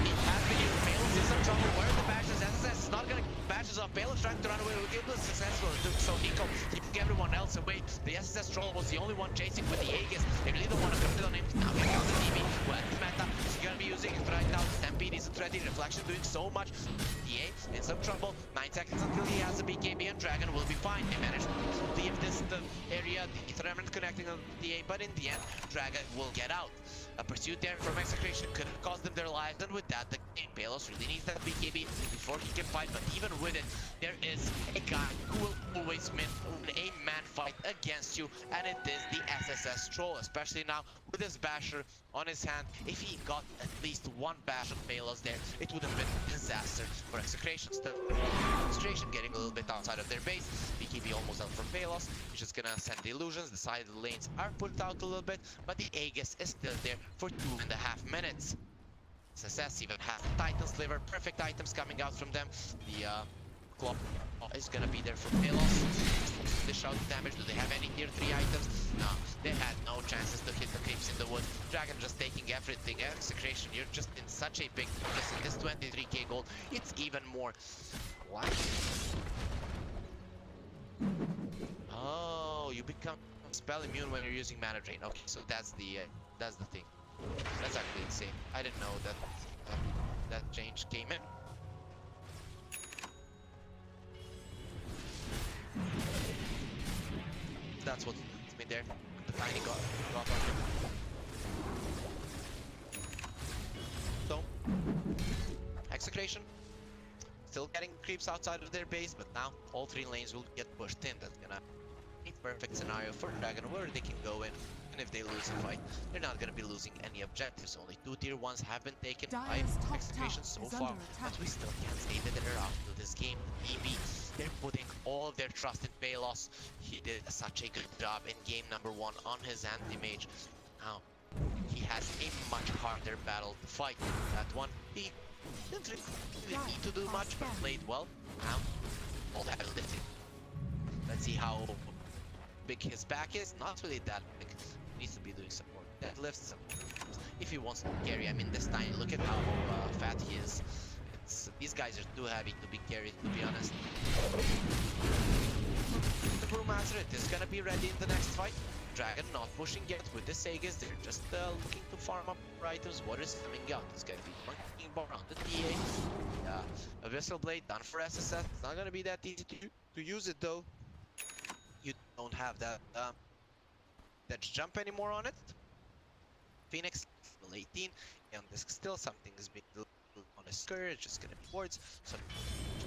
He has been used. Palos is in trouble. Where are the bashes? SSS is not gonna bashes off. Palos trying to run away. It was successful. So Nico keeping everyone else away. The SSS troll was the only one chasing with the Aegis. They really don't want to commit on him. Now here comes the DB. Well, the meta is gonna be using it right now. Stampede isn't ready. Reflection doing so much. DA in some trouble. 9 seconds until he has a BKB, and Dragon will be fine. They managed to leave this area, the remnant connecting on DA, but in the end, Dragon will get out. A pursuit there from Execration could have cost them their lives, and with that, the Palos really needs that BKB before he can fight. But even with it, there is a guy who will always win a man fight against you, and it is the SSS troll, especially now with his basher on his hand. If he got at least one bash on Palos there, it would have been a disaster for Execration. Still, Execration getting a little bit outside of their base. BKB almost out from Palos. He's just gonna send the illusions. The side of the lanes are put out a little bit, but the Aegis is still there for 2.5 minutes. SSS even has the Titan Sliver, perfect items coming out from them. The Clock is gonna be there for Palos. The shout damage, do they have any tier 3 items? No, they had no chances to hit the creeps in the wood. Dragon just taking everything. Execration, you're just in such a big deficit. This 23k gold, it's even more. What? Oh, you become spell immune when you're using mana drain. Okay, so that's the thing. That's actually insane. I didn't know that that change came in. That's what's been there. The tiny got on him. So, Execration still getting creeps outside of their base, but now all 3 lanes will get pushed in. That's gonna be a perfect scenario for Dragon where they can go in. And if they lose a fight, they're not gonna be losing any objectives. Only 2 tier 1s have been taken by Execration so far, but we still can't say that they're out of this game. EB, they're putting all of their trust in Palos. He did such a good job in game number 1 on his anti-mage. Now, he has a much harder battle to fight. That one, he didn't really need to do much, but played well. Now, all the heavy lifting. Let's see how big his back is. Not really that big. He needs to be doing some more deadlifts. If he wants to carry, I mean, this time, look at how fat he is. These guys are too heavy to be carried, to be honest. The Brewmaster is gonna be ready in the next fight. Dragon not pushing yet with the Sagas. They're just looking to farm up items. What is coming out? It's gonna be Monkey Bar on the DA. Abyssal Blade done for SSS. It's not gonna be that easy to use it though. You don't have that jump anymore on it. Phoenix level 18. And this still something is being on a scourge, just gonna be wards. So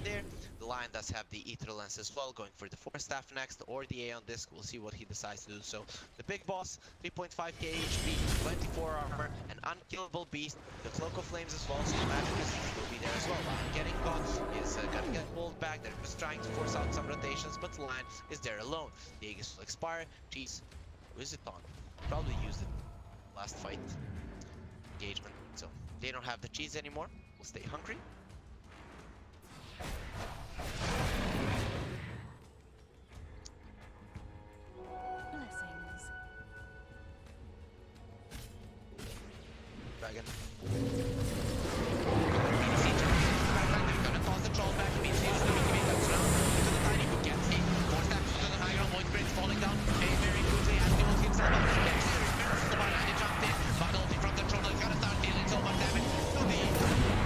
there, the Lion does have the Ether Lens as well, going for the 4 staff next, or the A on disc. We'll see what he decides to do. So the big boss, 3.5k HP, 24 armor, an unkillable beast, the Cloak of Flames as well, so the magic resistance will be there as well. Lion getting caught is gonna get pulled back. They're just trying to force out some rotations, but the Lion is there alone. The Aegis will expire. Jeez, who is it on? Probably used it last fight. Engagement. So they don't have the cheese anymore. We'll stay hungry. Blessings. Dragon. They're gonna toss the troll back. Means he's going to be that round into the tiny who gets hit. 4 steps to the high ground. Void Bridge falling down. Very quickly as he will himself up. Remembers the one and he jumped in. Bundled in from the troll. He's gonna start dealing so much damage to the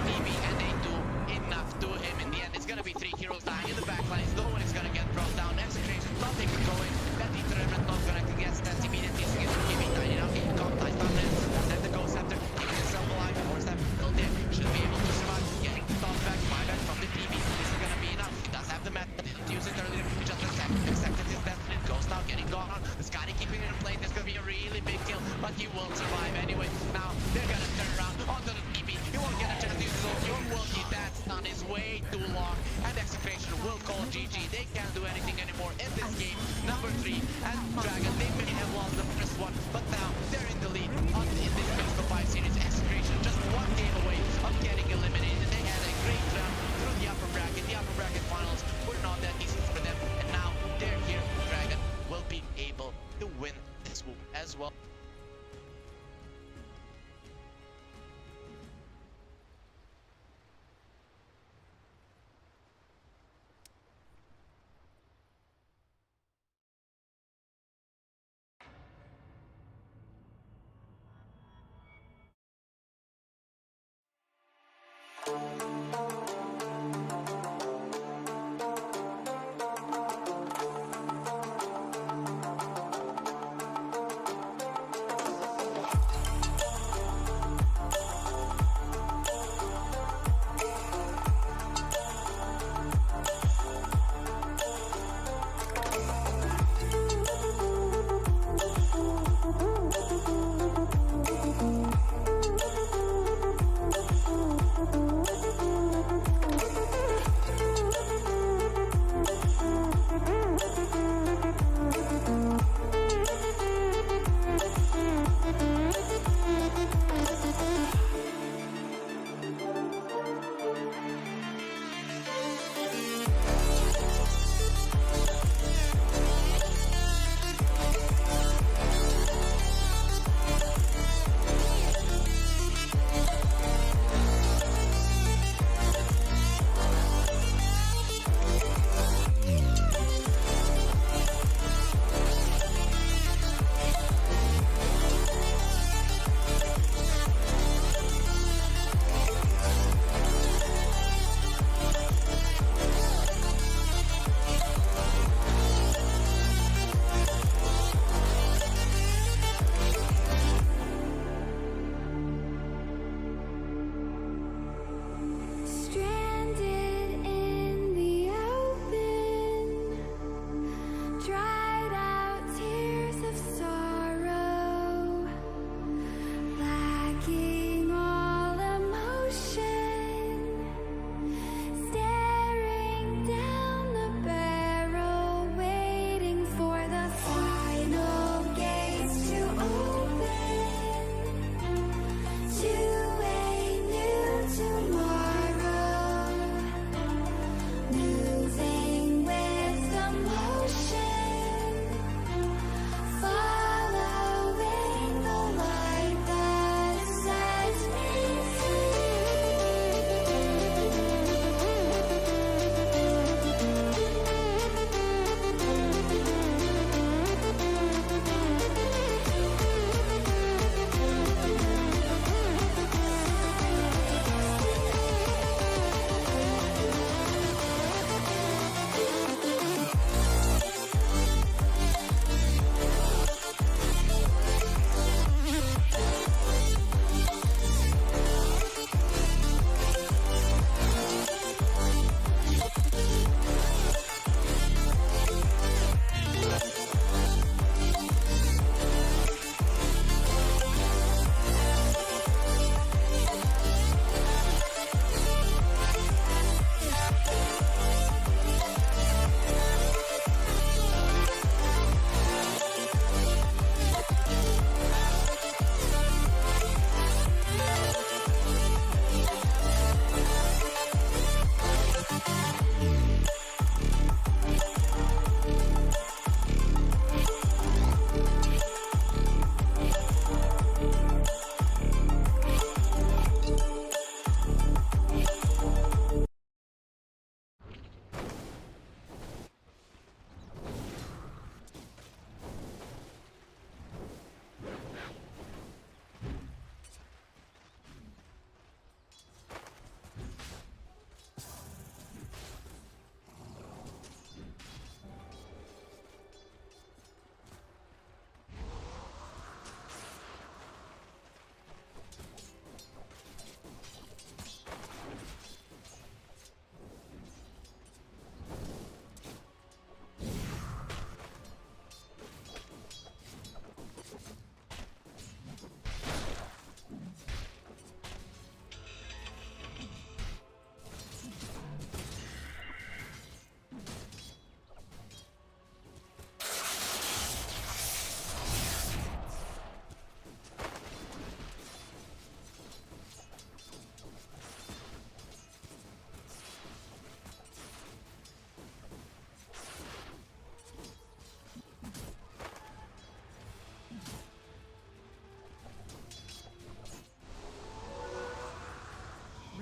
DB, and they do enough to him. In the end, it's gonna be 3 heroes dying in the backlines. No one is gonna get brought down. Execration not taking going. That Ether Remnant not gonna get stats immediately. He's gonna give it tiny enough. He caught nice down there. Then the Ghost Scepter keeping himself alive. 4 steps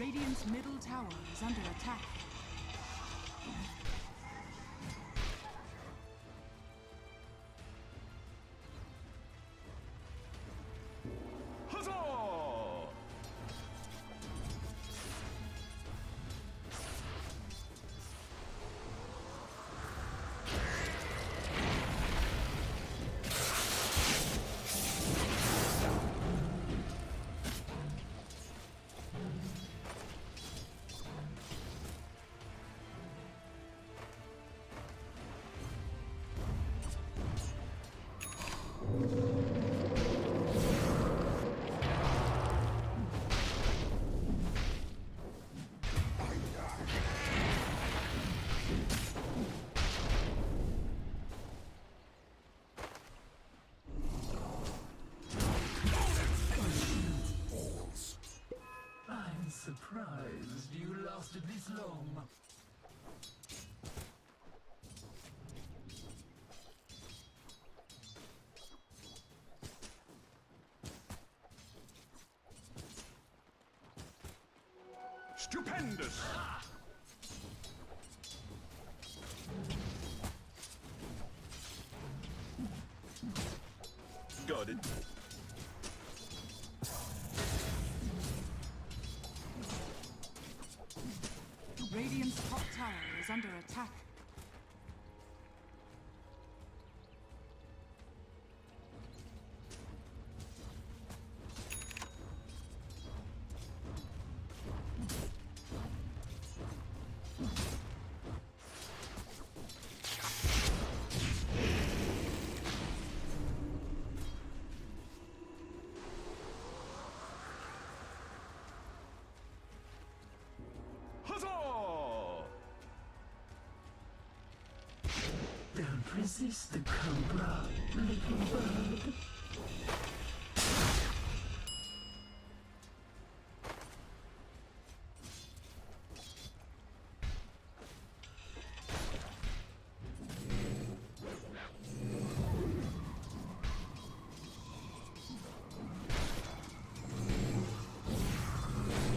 Radiant's middle tower is under attack. Huzzah! I'm surprised you lasted this long. Stupendous! Got it. Radiant's top tower is under attack. Huzzah! Don't resist the cobra, little bird.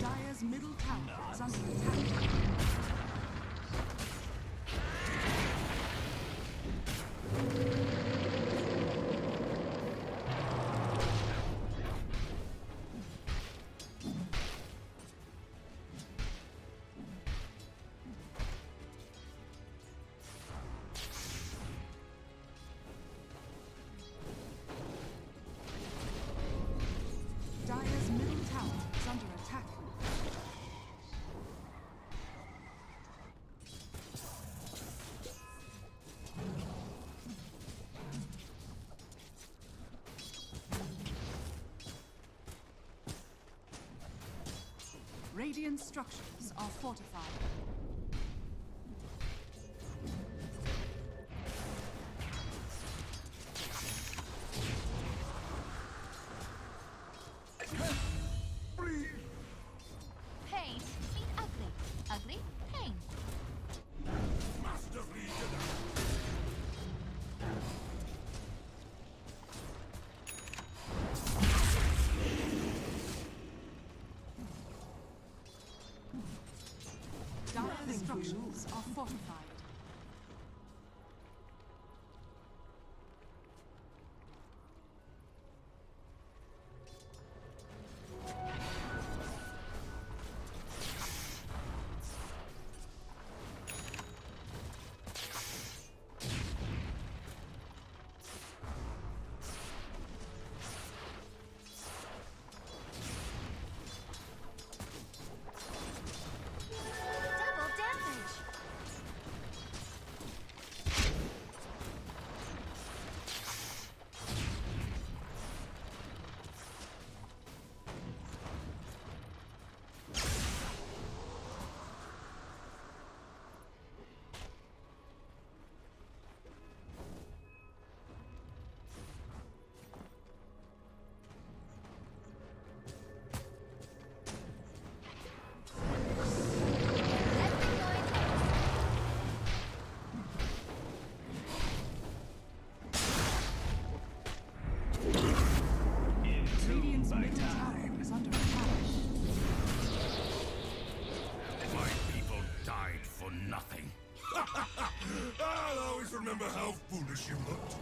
Dire's middle tower is under attack. Dire's middle tower is under attack. Radiant structures are fortified. Pain, meet ugly. Ugly, pain. Dire's structures are fortified. Double damage. remember how foolish you looked?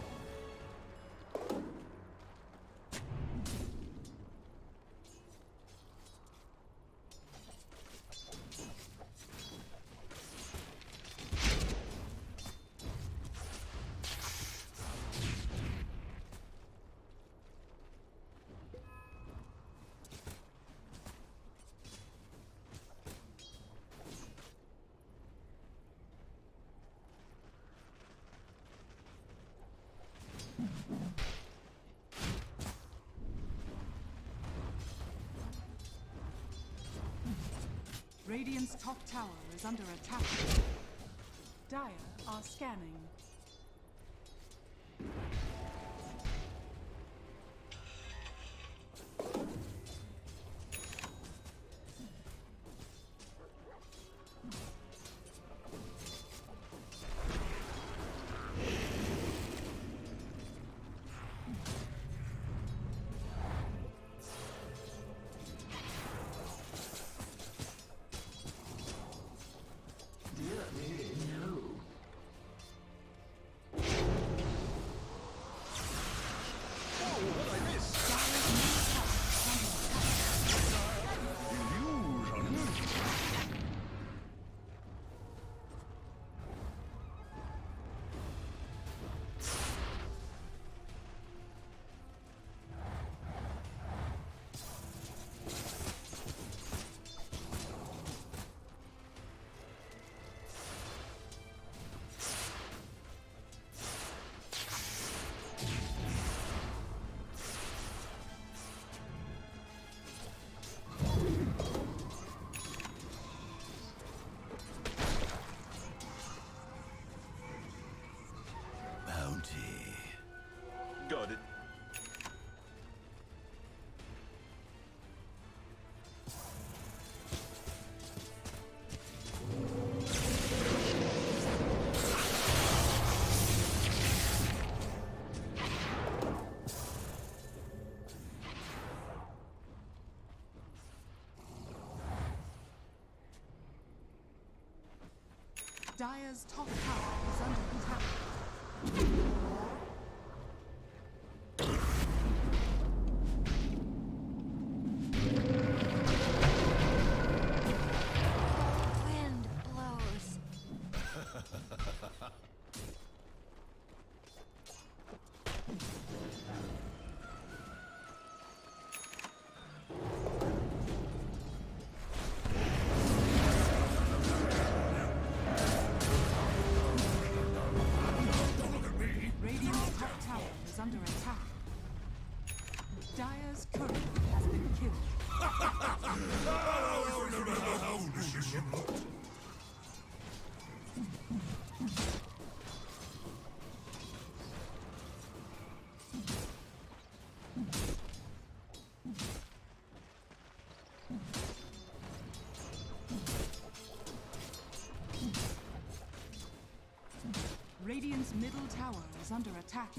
Radiant's top tower is under attack. Dire are scanning. Got it. Dire's top tower is under attack. Wind blows. Radiant's top tower is under attack. Dire's courier has been killed. I remember how foolish you looked. Radiant's middle tower is under attack.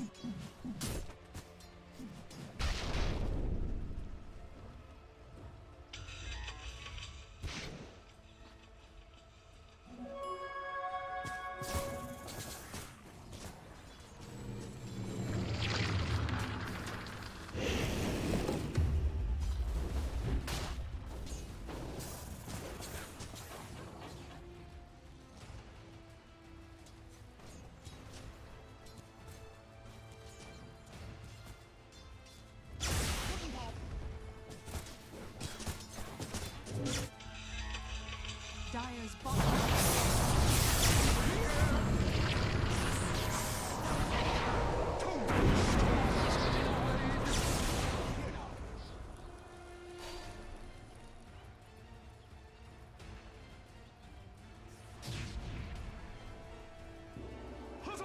Dire's bottom. Huzzah!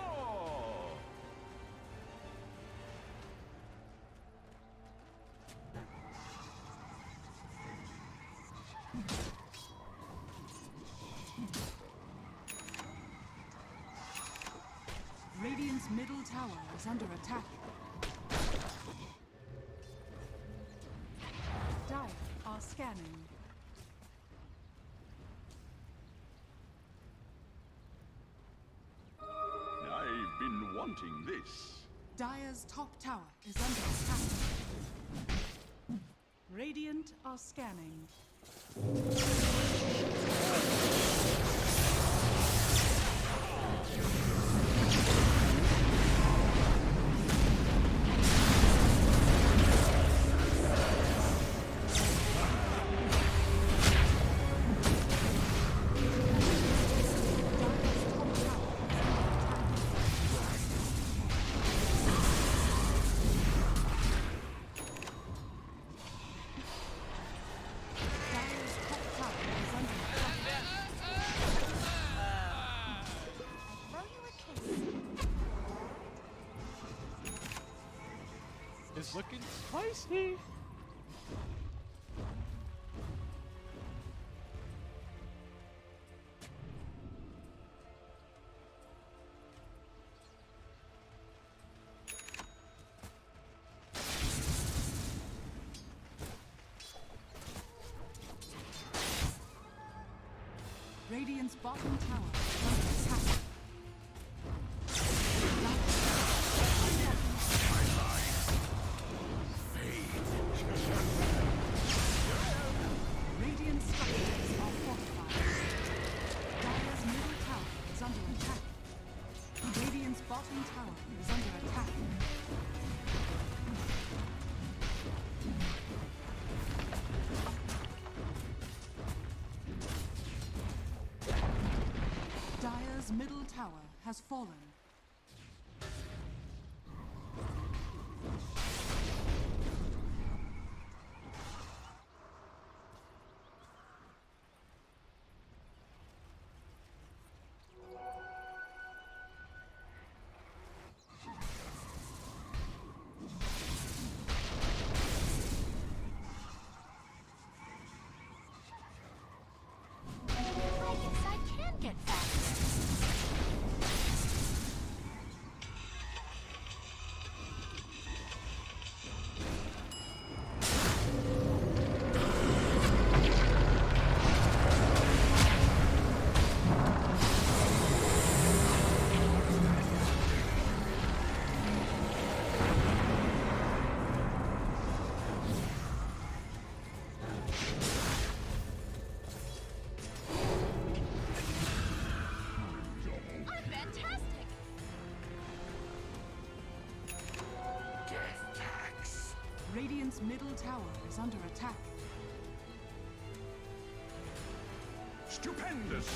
Radiant's middle tower is under attack. Dire are scanning. I've wanting this. Dire's top tower is under attack. Radiant are scanning. It's looking spicy. Radiant's bottom tower is under attack. Radiant structures are fortified. Dire's middle tower is under attack. Radiant's bottom tower is under attack. Dire's middle tower has fallen. I guess I can get faster. I'm fantastic! Radiant's middle tower is under attack. Stupendous!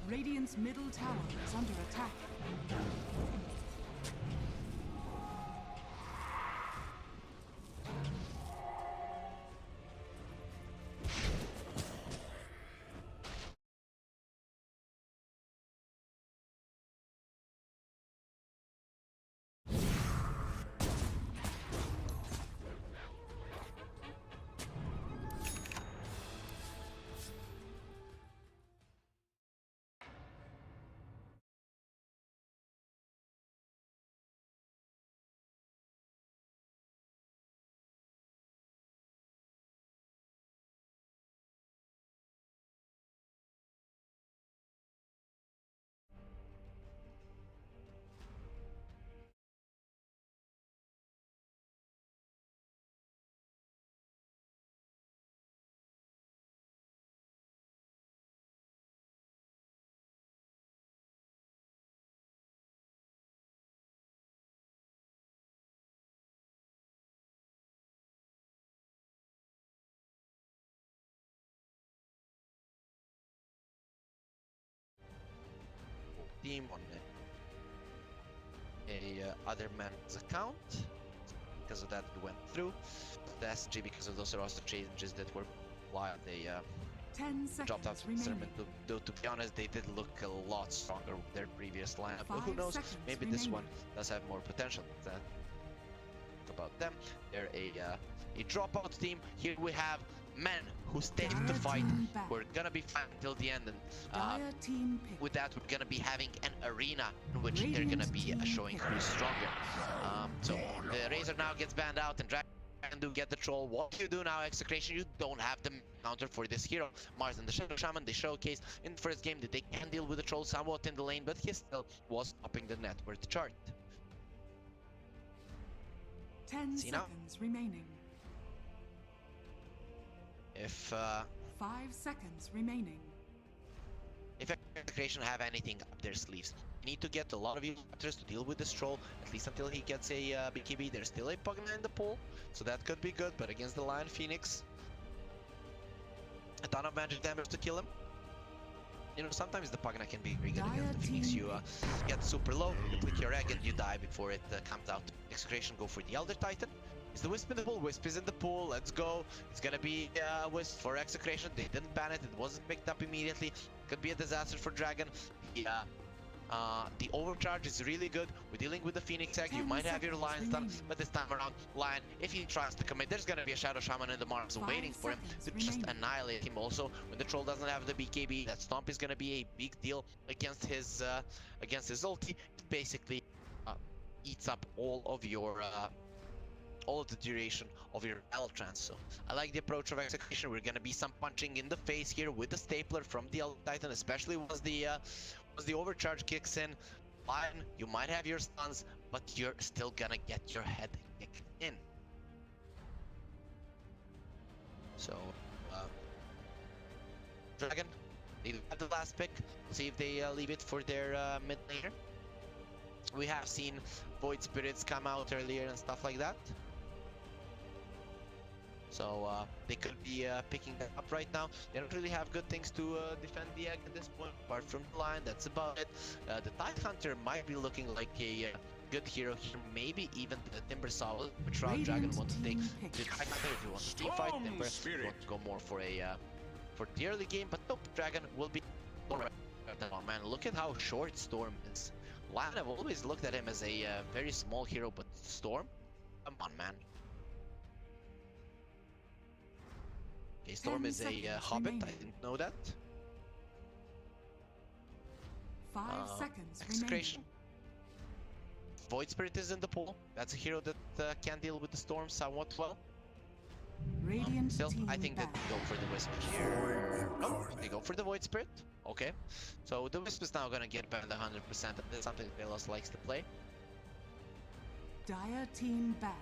Radiant's middle tower is under attack. team on a other man's account. Because of that, we went through. The SG, because of those roster changes that were applied, they 10 dropped out seconds of remaining. tournament. Though to be honest, they did look a lot stronger with their previous lineup. But who 5 knows? seconds Maybe this remaining. one does have more potential. About them, they're a dropout team. Here we have men who stayed to Dire fight. team back. We're gonna be fighting till the end, and Dire team pick. with that, we're gonna be having an arena in which they're Radiant gonna be team showing pick. who's stronger. So the Razor now gets banned out, and Dragon do get the troll. What do you do now, Execration? You don't have the counter for this hero. Mars and the Shadow Shaman, they showcased in the first game that they can deal with the troll somewhat in the lane, but he still was topping the net worth chart. 10 See now? seconds remaining. If 5 seconds remaining. if Execration have anything up their sleeves, you need to get a lot of users to deal with this troll, at least until he gets a BKB. There's still a Pugna in the pool, so that could be good, but against the Lion Phoenix, a ton of magic damage to kill him. You know, sometimes the Pugna can be very good against the Phoenix. You get super low, you click your egg and you die before it comes out. Execration go for the Elder Titan. Is the Wisp in the pool? Wisp is in the pool, let's go. It's gonna be Wisp for Execration. They didn't ban it, it wasn't picked up immediately. Could be a disaster for Dragon. The overcharge is really good. We're dealing with the Phoenix egg. You 10 might have your seconds Lion stun, remaining. but this time around, Lion, if he tries to commit, there's gonna be a Shadow Shaman in the Mars 5 waiting for him to seconds just remaining. annihilate him. Also, when the troll doesn't have the BKB, that stomp is gonna be a big deal against his ulti. It basically eats up all of your all of the duration of your battle trance. So I like the approach of Execution. We're gonna be some punching in the face here with the stapler from the Elder Titan, especially once the overcharge kicks in. Lion, you might have your stuns, but you're still gonna get your head kicked in. So Dragon, they have the last pick. We'll see if they leave it for their mid laner. We have seen Void Spirits come out earlier and stuff like that. So they could be picking that up right now. They don't really have good things to defend the egg at this point, apart from the line. That's about it. The Tide Hunter might be looking like a good hero here. Maybe even the Timber Saw, which round Dragon wants to take. The Tide Hunter, if you want to team fight Timber, you want to go more for a for the early game. But nope, Dragon will be. Oh man, look at how short Storm is. Lion, I've always looked at him as a very small hero, but Storm, come on, man. Okay, Storm 10 is a seconds hobbit. I remaining. didn't know that. 5 seconds Execration. remaining. Void Spirit is in the pool. That's a hero that can deal with the storm somewhat well. Radiant Still, team I think that back. they go for the Wisp here. Oh, they go for the Void Spirit. Okay, so the Wisp is now gonna get banned 100%. And that's something Palos likes to play. Dire team back.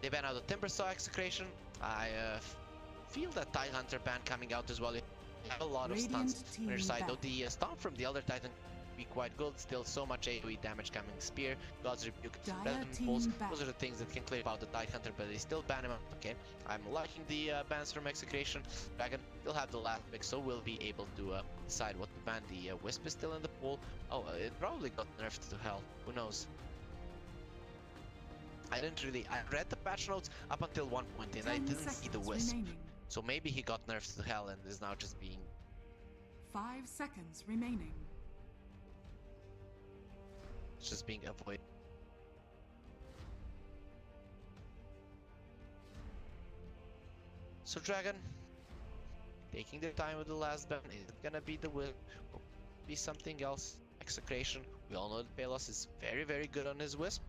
They ban out the Timber Saw Execration. I feel that Tide Hunter ban coming out as well. You have a lot of Radiant stuns on your team side, though back. the stomp from the Elder Titan be quite good. Still so much AoE damage coming. Spear, God's Rebuke, Dire Resonant team Pulse. back. Those are the things that can clip out the Tide Hunter, but they still ban him out. Okay, I'm liking the bans from Execration. Dragon will have the last pick, so we'll be able to decide what to ban. The Wisp is still in the pool. Oh, it probably got nerfed to hell. Who knows? I read the patch notes up until one point and I 10 didn't see the seconds Wisp. remaining. So maybe he got nerfed to hell and is now just being 5 seconds remaining. avoided. So Dragon, taking their time with the last ban. Is it gonna be the Wisp or be something else? Execration. We all know that Palos is very, very good on his Wisp.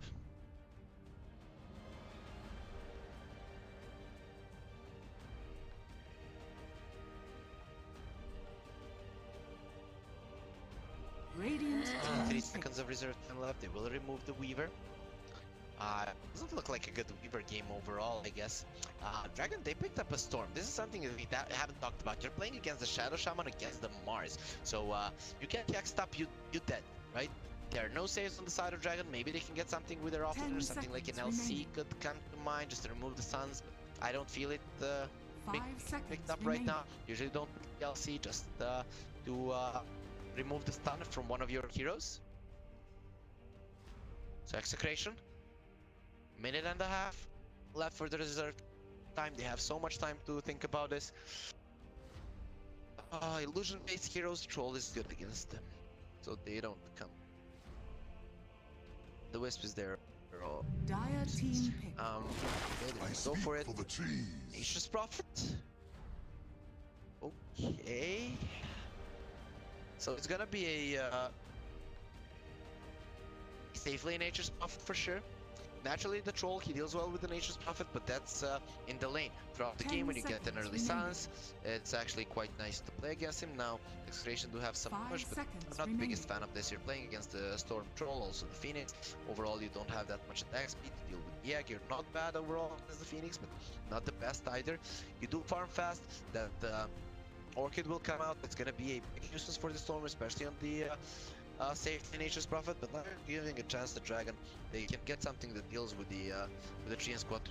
Radiant team 3 pick. seconds of reserve time left. They will remove the Weaver. Doesn't look like a good Weaver game overall, I guess. Dragon, they picked up a Storm. This is something that we haven't talked about. You're playing against the Shadow Shaman, against the Mars. So you get hexed up, you dead, right? There are no saves on the side of Dragon. Maybe they can get something with their offlaner, 10 something like an seconds LC remaining. could come to mind, just to remove the Suns. I don't feel it 5 being seconds picked up remaining. right now. Usually don't pick the LC, just do remove the stun from one of your heroes. So Execration, minute and a half left for the reserve time. They have so much time to think about this. Illusion-based heroes, Troll is good against them, so they don't come. The Wisp is there. Dire team pick. Okay, I let's go speak for it. for the trees. Nature's Prophet. Okay. So it's gonna be a safe lane Nature's Prophet for sure. Naturally, the Troll, he deals well with the Nature's Prophet, but that's in the lane. Throughout the 10 game, when you get an early seconds silence, it's actually quite nice to play against him. Now, Execration do have some 5 push, but seconds I'm not the biggest remaining. fan of this. You're playing against the Storm Troll, also the Phoenix. Overall, you don't have that much attack speed to deal with the egg. You're not bad overall as the Phoenix, but not the best either. You do farm fast. That Orchid will come out. It's gonna be a big nuisance for the Storm, especially on the safety Nature's Prophet, but now giving a chance to Dragon. They can get something that deals with the tree and squad.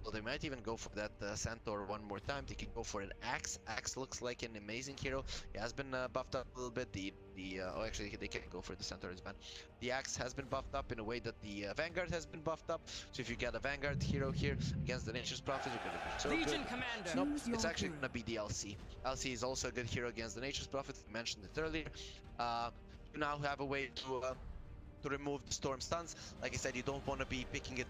Well, they might even go for that Centaur one more time. They can go for an Axe. Axe looks like an amazing hero. He has been buffed up a little bit. Oh, actually, they can't go for the Centaur, it's banned. The Axe has been buffed up in a way that the Vanguard has been buffed up. So if you get a Vanguard hero here against the Nature's Prophet, you're gonna be so Legion good. Commander. Nope, Choose it's your actually hero. gonna be the LC. LC is also a good hero against the Nature's Prophet. I mentioned it earlier. You now have a way to remove the storm stuns. Like I said, you don't want to be picking it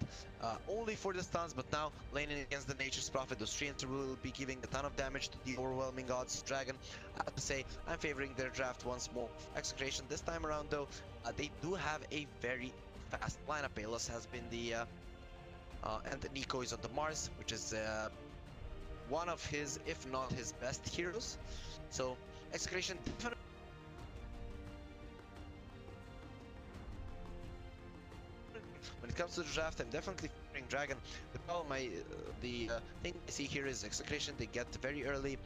only for the stuns, but now laning against the Nature's Prophet, those treants will be giving a ton of damage to the overwhelming odds Dragon. I have to say, I'm favoring their draft once more. Execration this time around though, they do have a very fast lineup. Palos has been the and Nico is on the Mars, which is one of his, if not his best heroes. So Execration definitely. When it comes to the draft, I'm definitely favoring Dragon. The problem, the thing I see here is Execration. They get very early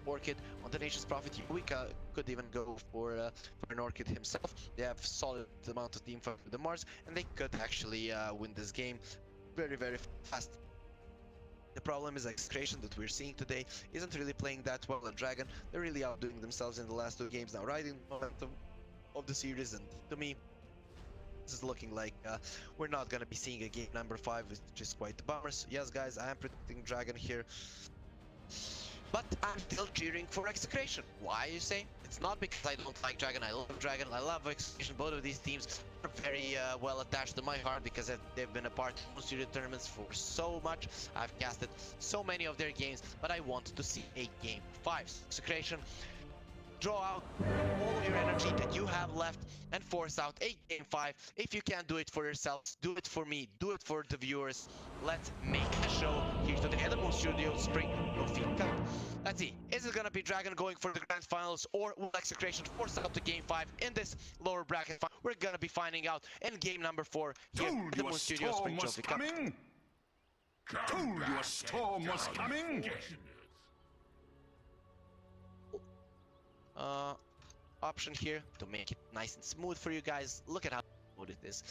Orchid on the Nature's Prophet. We could even go for an Orchid himself. They have solid amount of team fight with the Mars, and they could actually win this game very, very fast. The problem is Execration that we're seeing today isn't really playing that well. And Dragon, they're really outdoing themselves in the last two games now, riding the momentum of the series, and to me, this is looking like we're not gonna be seeing a game number 5, which is quite a bummer. So yes, guys, I am predicting Dragon here, but I'm still cheering for Execration. Why, you say? It's not because I don't like Dragon. I love Dragon. I love Execration. Both of these teams are very well attached to my heart because they've been a part of most of the tournaments for so much. I've casted so many of their games, but I want to see a game 5. Execration, draw out all of your energy that you have left and force out a game 5. If you can't do it for yourselves, do it for me, do it for the viewers. Let's make a show here to the Moon Studio Spring Trophy Cup. Let's see, is it gonna be Dragon going for the grand finals, or will Execration force out to game 5 in this lower bracket? We're gonna be finding out in game number 4 here Told at the you Moon a Studio storm Spring was Trophy Cup. coming. Told you a storm was coming. Option here to make it nice and smooth for you guys. Look at how smooth it is.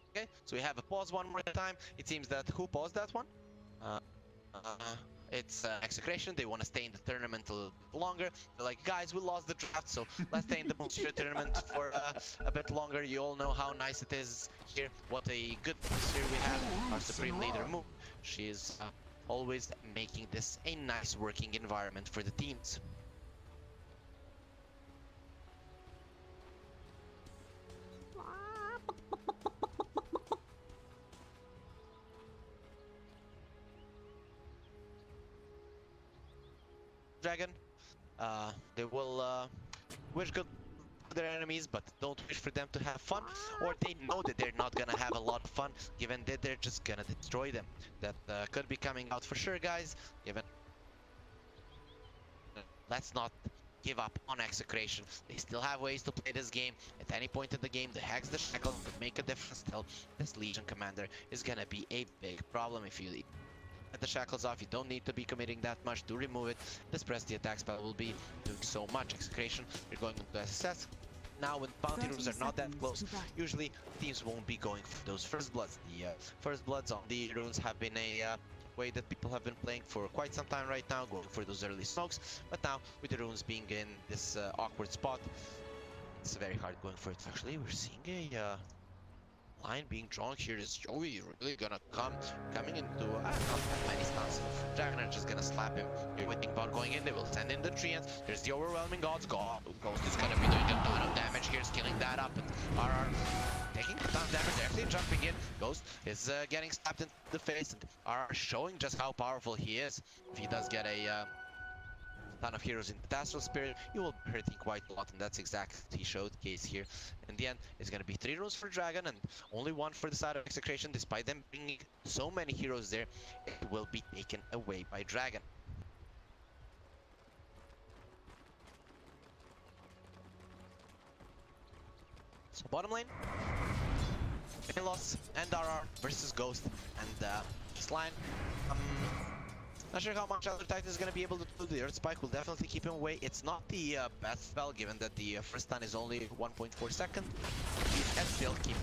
Okay, so we have a pause one more time. It seems that who paused that one? It's Execration. They want to stay in the tournament a little bit longer. They're like, guys, we lost the draft, so let's stay in the Moonsphere tournament for a bit longer. You all know how nice it is here. What a good atmosphere we have. Our Supreme Leader Moon. She is always making this a nice working environment for the teams. Dragon, they will wish good to their enemies, but don't wish for them to have fun, or they know that they're not gonna have a lot of fun, given that they're just gonna destroy them. That could be coming out for sure, guys. Given, let's not give up on Execration. They still have ways to play this game. At any point in the game, the Hex, the Shackles could make a difference. Still, this Legion Commander is gonna be a big problem if you get the Shackles off. You don't need to be committing that much to remove it. This press the attack spell will be doing so much. Execration, you're going into SSS. Now when bounty rooms are not that close, usually teams won't be going for those first bloods. The first bloods on the runes have been a way that people have been playing for quite some time right now, going for those early smokes. But now, with the runes being in this awkward spot, it's very hard going for it. Actually, we're seeing a line being drawn here. Is Yowe really gonna coming into I don't know many stuns? Dragon are just gonna slap him. You're waiting about going in. They will send in the treants. There's the overwhelming gods. Ghost is gonna be doing a ton of damage here, skilling that up. And RR taking a ton of damage, actually jumping in. Ghost is getting slapped in the face, and RR showing just how powerful he is. If he does get a ton of heroes in the Astral Spirit, he will be hurting quite a lot, and that's exactly what he showed case here. In the end, it's going to be 3 runes for Dragon and only 1 for the side of Execration. Despite them bringing so many heroes there, it will be taken away by Dragon. So bottom lane, Palos and RR versus Ghost, and this line, not sure how much other Titan is going to be able to do. The Earth Spike will definitely keep him away. It's not the best spell, given that the first stun is only 1.4 seconds. He can still keep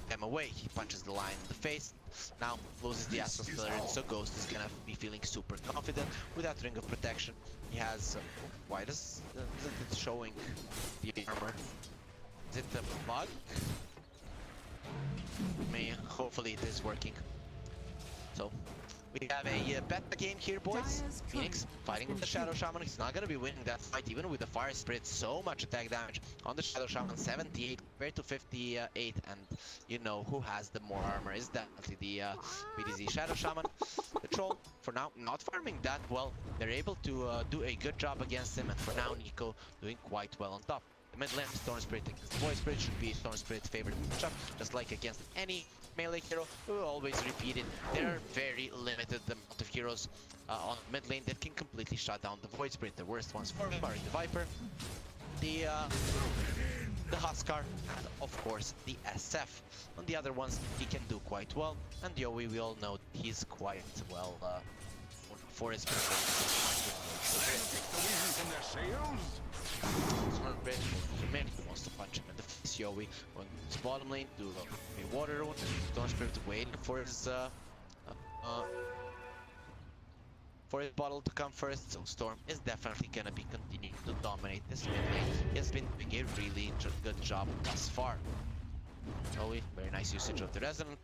him away. He punches the line in the face. Now closes the Astral Pillar, so Ghost is going to be feeling super confident with that Ring of Protection. He has... why isn't it showing the armor? Is it a bug? Hopefully it is working. So... we have a beta game here, boys. Phoenix fighting with the Shadow Shaman. He's not going to be winning that fight, even with the Fire Spirit. So much attack damage on the Shadow Shaman, 78 compared to 58. And you know who has the more armor is definitely the BDZ Shadow Shaman. The Troll, for now, not farming that well. They're able to do a good job against him. And for now, Nico doing quite well on top. The mid lane, Storm Spirit against the Void Spirit should be Storm Spirit's favorite matchup, just like against any melee hero. We will always repeat it. There are very limited amount of heroes on mid lane that can completely shut down the Void Spirit. The worst ones for him are the Viper, the Huskar, and of course the SF. On the other ones, he can do quite well, and Yowe, we all know he's quite well for his performance. He wants to punch him in the face. Yowe going to his bottom lane to a water rune. Storm Spirit waiting for his bottle to come first. So Storm is definitely gonna be continuing to dominate this mid lane. He has been doing a really good job thus far. Yowe, very nice usage of the resonant.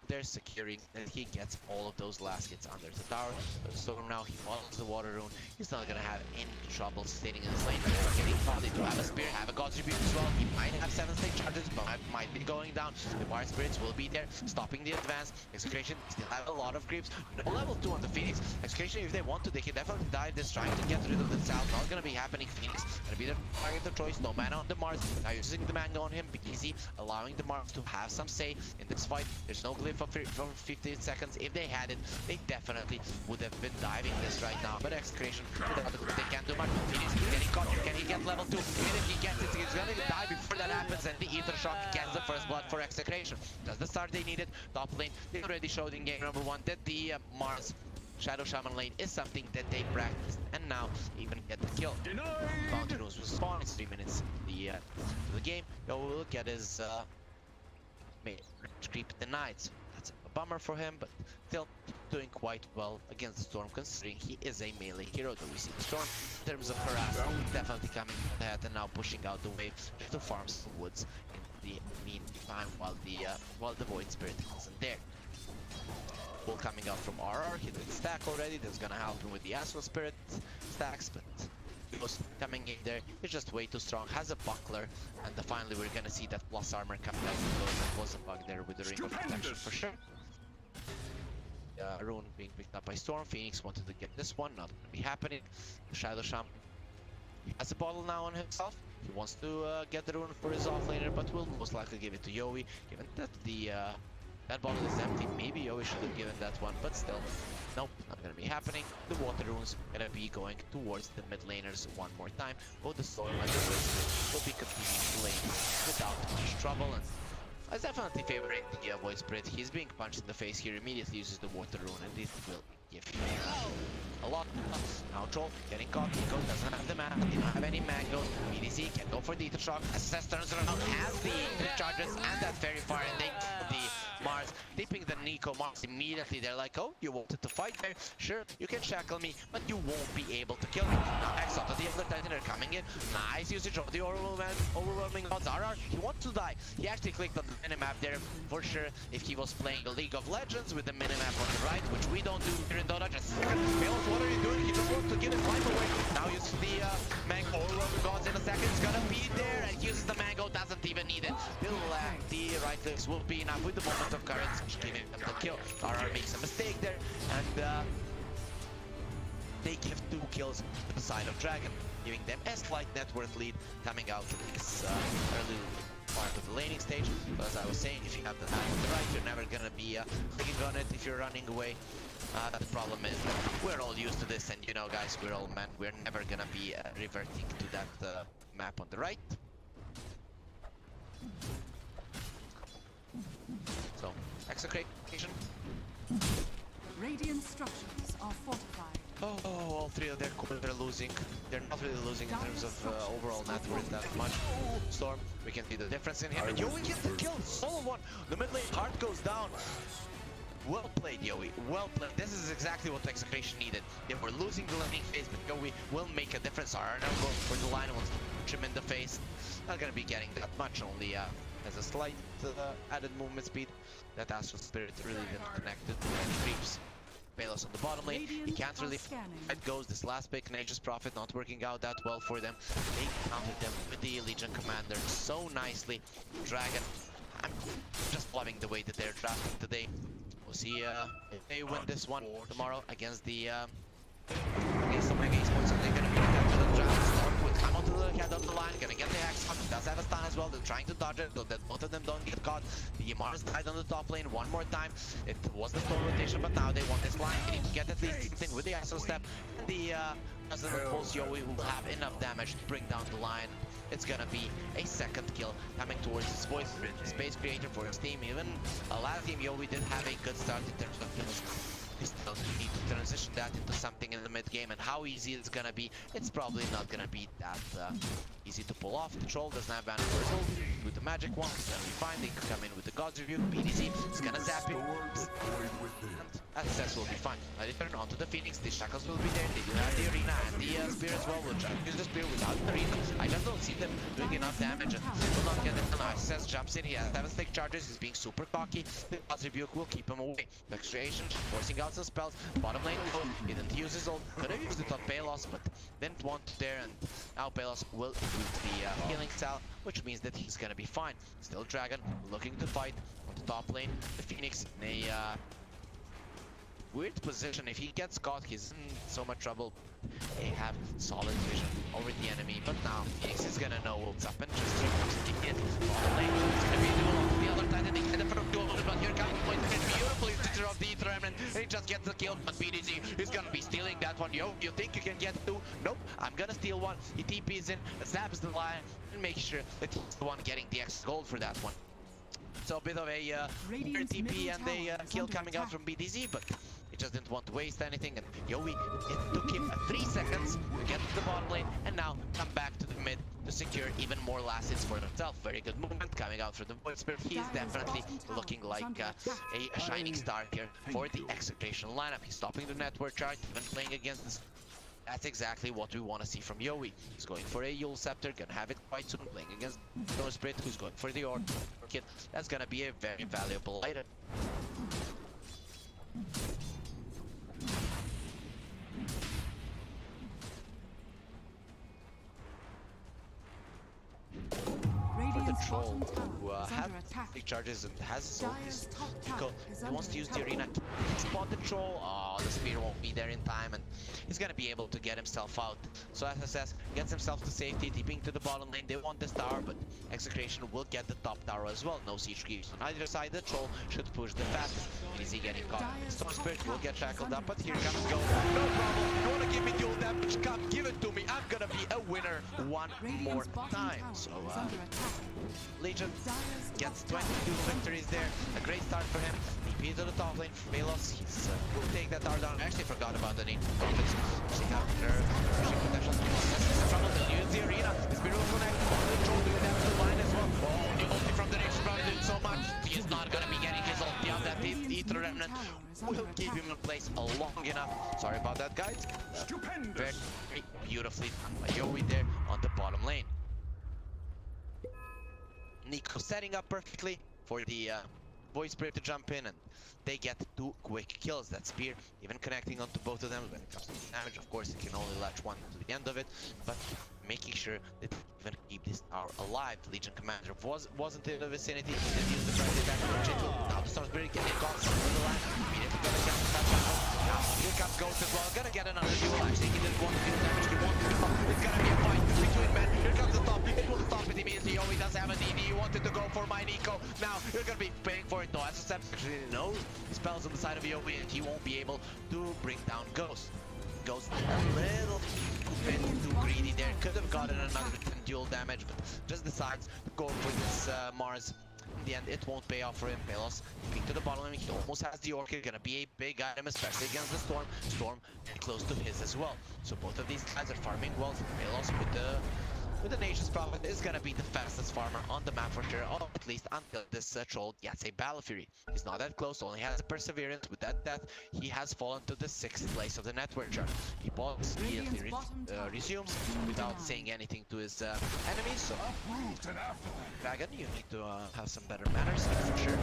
They're securing that he gets all of those last hits under the tower. Storm now, he follows the water rune. He's not gonna have any trouble staying in his lane. Getting caught, they do have a spear, have a God's Rebuke as well. He might have 7-state charges, but might be going down. The Fire Spirits will be there, stopping the advance. Execration still have a lot of creeps. No level 2 on the Phoenix. Execration, if they want to, they can definitely dive this, trying to get rid of the south. Not gonna be happening. Phoenix gonna be the target of choice. No mana on the Mars. Now using the Mango on him, easy, allowing the Mars to have some say in this fight. There's no glyph from 15 seconds. If they had it, they definitely would have been diving this right now. But Execration, they can't do much. Phoenix getting caught. Can he get level 2? Even if he gets it, he's gonna die before that happens, and the Ether Shock gets the first blood for Execration. That's the start they needed. Top lane, they already showed in game number 1 that the Mars Shadow Shaman lane is something that they practiced, and now even get the kill. Bounty runes will spawn. It's 3 minutes into the game. Yowe will look at his creep denied. That's a bummer for him, but still doing quite well against the Storm, considering he is a melee hero. That we see the Storm in terms of harassment definitely coming ahead and now pushing out the wave to farm some woods in the meantime while the Void Spirit isn't there. Bull coming out from RR, he did stack already. That's gonna help him with the Astral Spirit stacks, but Ghost coming in there is just way too strong. Has a buckler, and finally we're gonna see that plus armor coming out of Ghost. That was a bug there with the Ring of Protection for sure. Rune being picked up by Storm. Phoenix wanted to get this one, not gonna be happening. The Shadow Shaman, he has a bottle now on himself. He wants to get the rune for his offlaner, but will most likely give it to Yowe, given that that bottle is empty. Maybe Yowe should have given that one, but still, nope, not gonna be happening. The water runes gonna be going towards the mid laners one more time. Both the Storm and the Wizard will be continuing to lane without much trouble, and I was definitely favoring the Void Spirit. He's being punched in the face here, immediately uses the water rune, and this will give him a lot. Now Troll getting caught. Nico doesn't have the mana, didn't have any mangoes. BDC can go for the Ether Shock. SS turns around, has the charges and that Fairy Fire, and they kill the Mars, dipping the Nico Mars immediately. They're like, oh, you wanted to fight there? Sure, you can shackle me, but you won't be able to kill me. Now Exo to the other Titan are coming in. Nice usage of the overwhelming odds. RR, he wants to die. He actually clicked on the minimap there for sure. If he was playing the League of Legends with the minimap on the right, which we don't do here in DotA. Just Palos, what are you doing? He just wants to give his life away. Now uses the mango overwhelming gods in a second. It's gonna be there and uses the mango, doesn't even need it. The right clicks will be enough with the moment of courage, giving them the kill. RR makes a mistake there, and they give 2 kills to the side of Dragon, giving them a slight net worth lead coming out of this early part of the laning stage. But as I was saying, if you have the knife on the right, you're never gonna be clicking on it if you're running away. The problem is that we're all used to this, and you know, guys, we're all men. We're never gonna be reverting to that map on the right. So, Execration. Radiant structures are fortified. Oh, all 3 of their cores are losing. They're not really losing in terms of overall net worth that much. Storm, we can see the difference in him. And Yowe gets the kill, solo one. The mid lane heart goes down. Well played, Yowe. Well played. This is exactly what Execration needed. They were losing the laning phase, but Yowe will make a difference. RR now going for the line, wants to punch him in the face. Not gonna be getting that much, only has a slight added movement speed. That Astral Spirit really didn't connect it and creeps. Palos on the bottom lane, he can't really it goes. This last pick, Nature's Prophet, not working out that well for them. They countered them with the Legion Commander so nicely. Dragon, I'm just loving the way that they're drafting today. We'll see if they win this one tomorrow against the Mega Esports, and they're gonna be the draft. Storm will come onto the head of the line, gonna get the axe up. Does have a stun as well. They're trying to dodge it so that both of them don't get caught. The Mars died on the top lane one more time. It was the storm rotation, but now they want this line. They need to get at least something with the ISO step. And the President Pulse Yowe will have enough damage to bring down the line. It's gonna be a second kill coming towards his voice space creator for his team. Even last game, Yowe did have a good start in terms of kills. He still need to transition that into something in the mid game, and how easy it's gonna be, it's probably not gonna be that easy to pull off. The troll doesn't have Banner for with the magic one, it's gonna be fine. They could come in with the God's Rebuke, BDZ, it's gonna zap you. And access will be fine. Now they turn onto the Phoenix, the shackles will be there, they do have the arena and the spear as well. We'll try to use the spear without the arena. I just don't see them doing enough damage, and will not get it. Now access jumps in, he has 7 stick charges, he's being super cocky. The God's Rebuke will keep him away. The Execration forcing out some spells. Bottom lane, he didn't use his ult, could have used it on Palos, but didn't want to there, and now Palos will use the healing style, which means that he's gonna be fine. Still Dragon looking to fight on the top lane. The Phoenix in a weird position. If he gets caught, he's in so much trouble. They have solid vision over the enemy, but now Phoenix is gonna know what's up and just keep it. Bottom lane, it's gonna be a duel on the other side, and they get it from duel, but here comes the point. Beautiful usage of the Ether Remnant, and he just gets the kill, but BDZ is gonna be stealing that one. Yo, you think you can get 2? Nope, I'm gonna steal 1. He TPs in, zaps the line, and makes sure that he's the one getting the extra gold for that one. So a bit of a weird TP and a kill coming out from BDZ, but he just didn't want to waste anything, and Yowe, it took him 3 seconds to get to the bottom lane, and now come back to the mid to secure even more last hits for himself. Very good movement coming out for the Void Spirit. He's definitely looking like a shining star here for the Execration lineup. He's stopping the network chart, even playing against this. That's exactly what we want to see from Yowe. He's going for a Yowe Scepter, gonna have it quite soon, playing against Void Spirit, who's going for the Orchid. That's gonna be a very valuable item. Troll, who has big charges and has his ult. He wants to use the arena to spot the troll. Oh, the spear won't be there in time, and he's gonna be able to get himself out. So SSS gets himself to safety, deeping to the bottom lane. They want this tower, but Execration will get the top tower as well. No siege creeps on either side. The troll should push the fastest. Easy getting caught. Storm Spirit will get shackled up, but here comes Go. No problem. You wanna give me dual damage? Come, give it to me. I'm gonna be a winner one more time. So Legion gets 22 victories there. A great start for him. DP to the top lane. Palos, he's will take that tower down. I actually forgot about the need for profits. Pushing out their pushing potential. Trouble to use the arena. The Spirit will connect. On the troll, do that to the line as well. Oh, the ulti from the Nature's Prophet did so much. He's not gonna be getting his ult. The opponent will keep him in place long enough. Sorry about that, guys. Very beautifully done by Yowe there on the bottom lane. Nico setting up perfectly for the Void Spirit to jump in, and they get 2 quick kills. That spear even connecting onto both of them. When it comes to damage, of course, it can only latch one to the end of it, but making sure that they even keep this tower alive. The Legion Commander wasn't in the vicinity. He didn't use the first attack to reach into. Now the Storm Spirit getting caught on the line. Immediately gonna counter that jungle. Now here comes Ghost as well. Gonna get another duel. Actually, he didn't want to deal damage. He wanted to stop. It's gonna be a fight between men. Here comes the stop. It will stop it immediately. Oh, he does have a DD. He wanted to go for my Nico. Now you're gonna be paying for it though. As I said, actually no spells on the side of Yowe, and he won't be able to bring down Ghost. Ghost a little bit too greedy there. Could have gotten another 10 dual damage, but just decides to go for this Mars. In the end, it won't pay off for him. Palos peek to the bottom lane. He almost has the Orchid. Gonna be a big item, especially against the Storm. Storm close to his as well. So both of these guys are farming well. Palos with the Nature's Prophet is gonna be the fastest farmer on the map for sure, or at least until this troll gets a Battle Fury. He's not that close, only has a Perseverance. With that death, he has fallen to the 6th place of the network chart. He pauses, immediately resumes without saying anything to his enemies. So, Dragon, you need to have some better manners here for sure.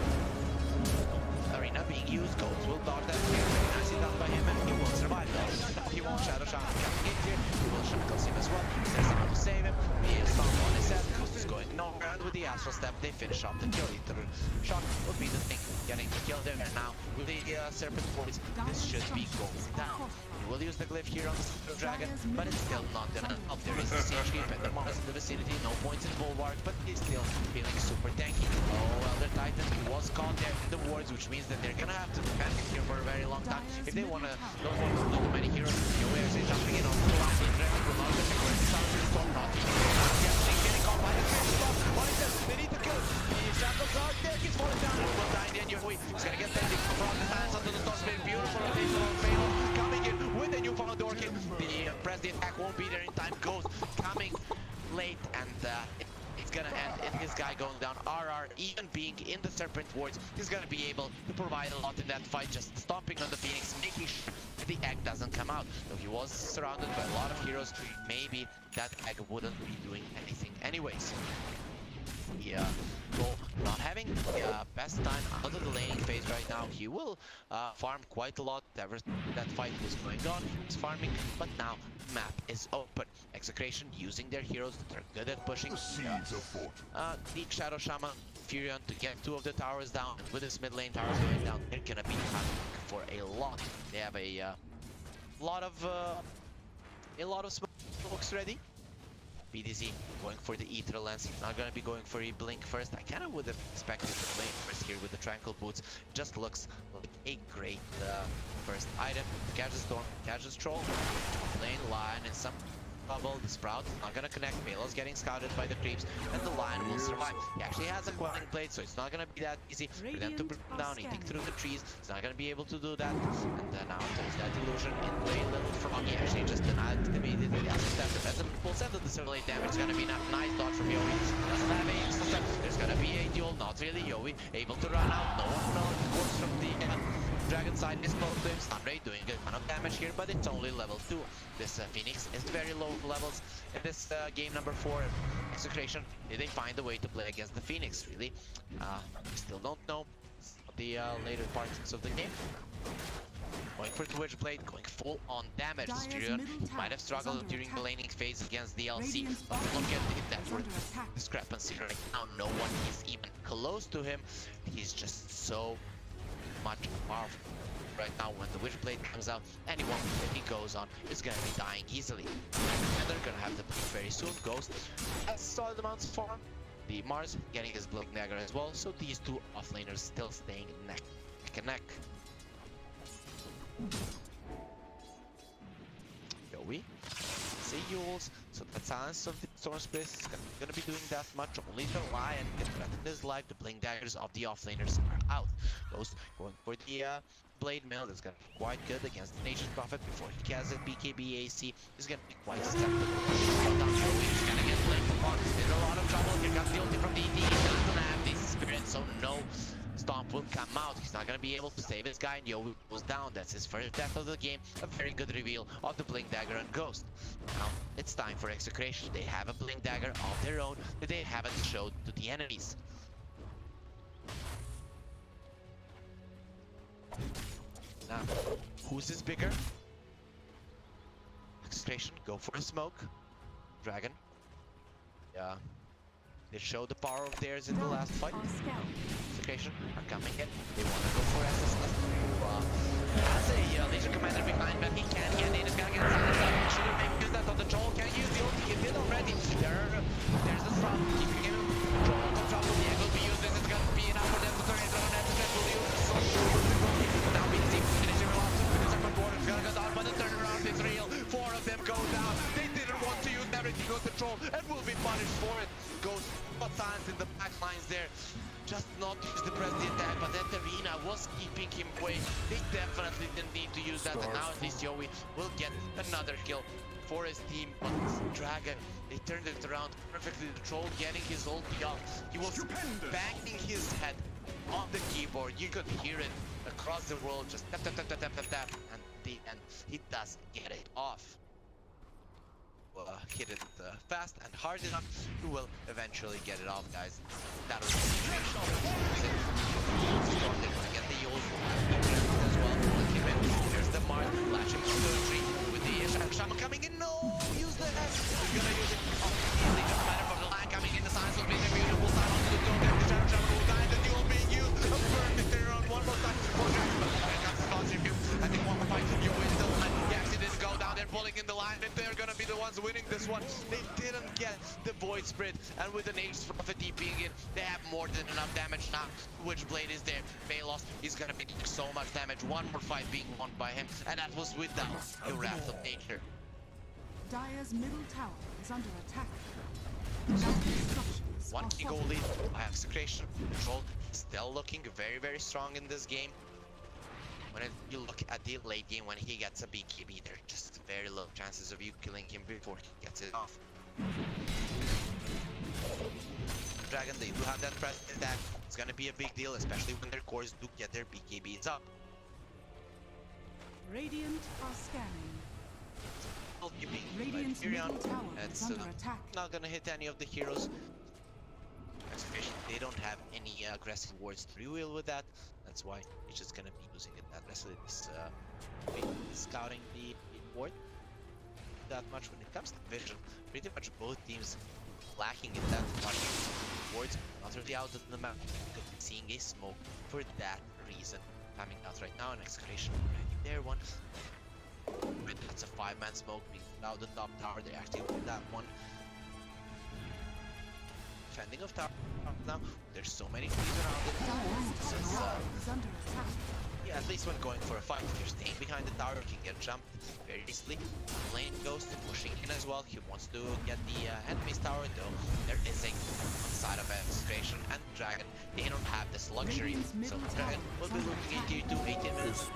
Arena being used, Ghost will dodge that here. Very nicely done by him, and he will survive though. He won't Shadow Shaman coming in here. He will shackles him as well. There's someone to save him. He is found on his head. Ghost is going nowhere, and with the Astral Step, they finish off the kill. The shot would be the thing, getting the kill there. And now, with the Serpent Voice, this should be going down. He will use the glyph here on the Super Dragon, but it's still not gonna help. There is the siege creep and the Mars in the vicinity. No points in Bulwark, but he's still feeling super tanky. Oh, Elder Titan, he was caught there in the wards, which means that they're gonna have to defend him here for a very long time. If they don't want to lose too many heroes, Yowe actually jumping in on the line. The Dragon will not get where the sound is storm, not getting caught by the Storm. What is this? They need to kill. The shackles are there. He's falling down. He will die in the end. Yowe is gonna get bending from the hands onto the Storm Spirit. Beautiful rotation on Fatal coming in with the newfound Orchid. The press the attack won't be there in time. Ghost coming late, and it's gonna end in his guy going down. RR, even being in the Serpent wards, he's gonna be able to provide a lot in that fight, just stomping on the Phoenix, making sure that the egg doesn't come out. So he was surrounded by a lot of heroes. Maybe that egg wouldn't be doing anything anyways. Yeah, well, not having the best time out of the laning phase right now. He will farm quite a lot. Ever that fight was going on, he's farming, but now the map is open. Execration using their heroes that are good at pushing. The Shadow Shaman Furion to get 2 of the towers down, and with this mid lane towers going down, they're gonna be hunting for a lot. They have a lot of smokes ready. BDZ going for the Ether Lens, not gonna be going for a Blink first. I kinda would have expected the Blink first here with the Tranquil Boots. It just looks like a great first item. Catch the Storm, catch the Troll, lane line and some bubble. The Sprout not gonna connect. Palos getting scouted by the creeps, and the Lion will survive. He actually has a Quelling Blade, so it's not gonna be that easy for them to bring him down. Eating through the trees, he's not gonna be able to do that. And then now there's that illusion in play. Little Frog, he actually just denied it immediately. As a step, the Peasant will send the circulate damage. It's gonna be a nice dodge from Yowe. Doesn't have a instant step. There's gonna be a duel, not really. Yowe able to run out. No one works from the Dragon side is close to him. Sunray doing a ton of damage here, but it's only level 2. This Phoenix is very low levels in this game number 4. Execration, did they find a way to play against the Phoenix, really? We still don't know the later parts of the game. Going for Twitch Blade, going full on damage. Furion might have struggled during the laning phase against the LC, but look at the network discrepancy right now. No one is even close to him. He's just so much powerful right now. When the Witchblade comes out, anyone that he goes on is gonna be dying easily. And they're gonna have the blink very soon. Ghost has solid amounts of farm. The Mars getting his Blink Dagger as well, so these 2 offlaners still staying neck and neck. Yowe, see Yules, so the silence of the Storm Spirit is gonna be doing that much. Only the Lion can threaten his life. The Blink Daggers of the offlaners are out. Ghost going for the Blade Mail. That's gonna be quite good against the Nature's Prophet before he has a BKB AC. Is gonna be quite susceptible. He's gonna get blinked upon. There's a lot of trouble. Here comes the ulti from DT. He doesn't have the Spirit, so no Stomp will come out. He's not gonna be able to save his guy, and Yowe goes down. That's his first death of the game. A very good reveal of the Blink Dagger and Ghost. Now it's time for Execration. They have a Blink Dagger of their own that they haven't showed to the enemies. Now, whose is bigger? Execration, go for a smoke. Dragon. Yeah. They showed the power of theirs in the last fight. Execration are coming in. They want to go for SSS. Has a Legion Commander behind, but he can't get in. He's gonna get inside the side. Should have maybe used that on the troll. Can't use the ulti. He did already. There's the front. Keeping him. Troll on top of the egg will be used. This is gonna be enough for them to turn it on. SSS will use the sword. Now being team finishing him off. Finish up on board. It's gonna go down, but the turnaround is real. 4 of them go down. They didn't want to use everything on the troll and will be punished for it. Goes but signs in the back lines there. Just not use the press the attack, but that arena was keeping him away. They definitely didn't need to use that, and now at least Yowe will get another kill for his team. But Dragon, they turned it around perfectly. The troll getting his ulti off. He was banging his head on the keyboard. You could hear it across the world, just tap tap tap tap tap tap tap, and he does get it off. Hit it fast and hard enough, you will eventually get it off, guys. That was the situation. They're gonna get the Yowe as well. There's the Mars flashing through the tree with the Shaman coming in. No, use the X. He's gonna use it. They just matter from the line coming in. The signs will be a beautiful sign onto the dome. The Shaman will die. The duel being used. A perfect turn on one more time for Dragon. But here comes the boss review. I think one more fight. You win still. The accidents go down. They're pulling in the line. If they're gonna be the ones winning this one, they didn't get the Void Spirit, and with an Aegis Prophet DPing in, they have more than enough damage now. Witchblade is there. Palos is gonna be doing so much damage. One more fight being won by him, and that was without the Wrath of Nature. Dire's middle tower is under attack. One key goal lead by Execration. Control still looking very, very strong in this game. When you look at the late game, when he gets a BKB, there are just very low chances of you killing him before he gets it off. Dragon, they do have that press attack. It's gonna be a big deal, especially when their cores do get their BKBs up. Radiant are scanning. Radiant's middle tower is under attack. Not gonna hit any of the heroes. Execration, they don't have any aggressive wards to reveal with that. That's why he's just gonna be using it that rest of this scouting the ward that much. When it comes to vision, pretty much both teams lacking in that much wards. Not really out of the map. Could be seeing a smoke for that reason coming out right now. And Execration already there one. That's a 5-man smoke being out the top tower. They actually win that one. Defending of tower now. There's so many trees around it. Yeah, at least when going for a fight, if you're staying behind the tower, you can get jumped very easily. Lane Ghost pushing in as well. He wants to get the enemy's tower, though there is a on side of Execration and Dragon. They don't have this luxury, so Dragon will be looking at tier 2, 18 minutes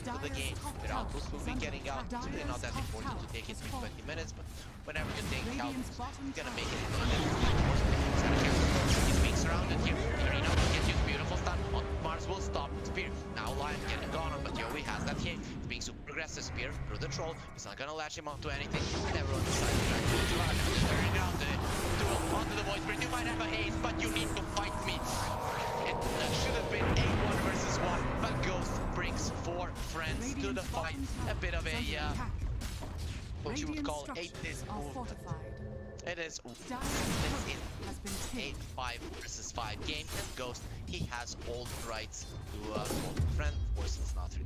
to the game. Their output will be getting out. It's really not that important to take it in 20 minutes, but whenever you take out, you're gonna make it in 1 minute. He's being surrounded here. Arena will get you the beautiful stun. Mars will stop. Spear. Now Lion getting gone on, but Yowe has that here. He's being super aggressive. Spear through the troll. He's not gonna latch him onto anything. And everyone decides to try to turn down the duel onto the Void Spirit. You might have a haste, but you need to fight me. That should have been a 1 versus 1, but Ghost brings 4 friends to the fight. A bit of a what you would call a dis move. It is in a 5 versus 5 game, and Ghost, he has all the rights to friend. Of course, it's not really.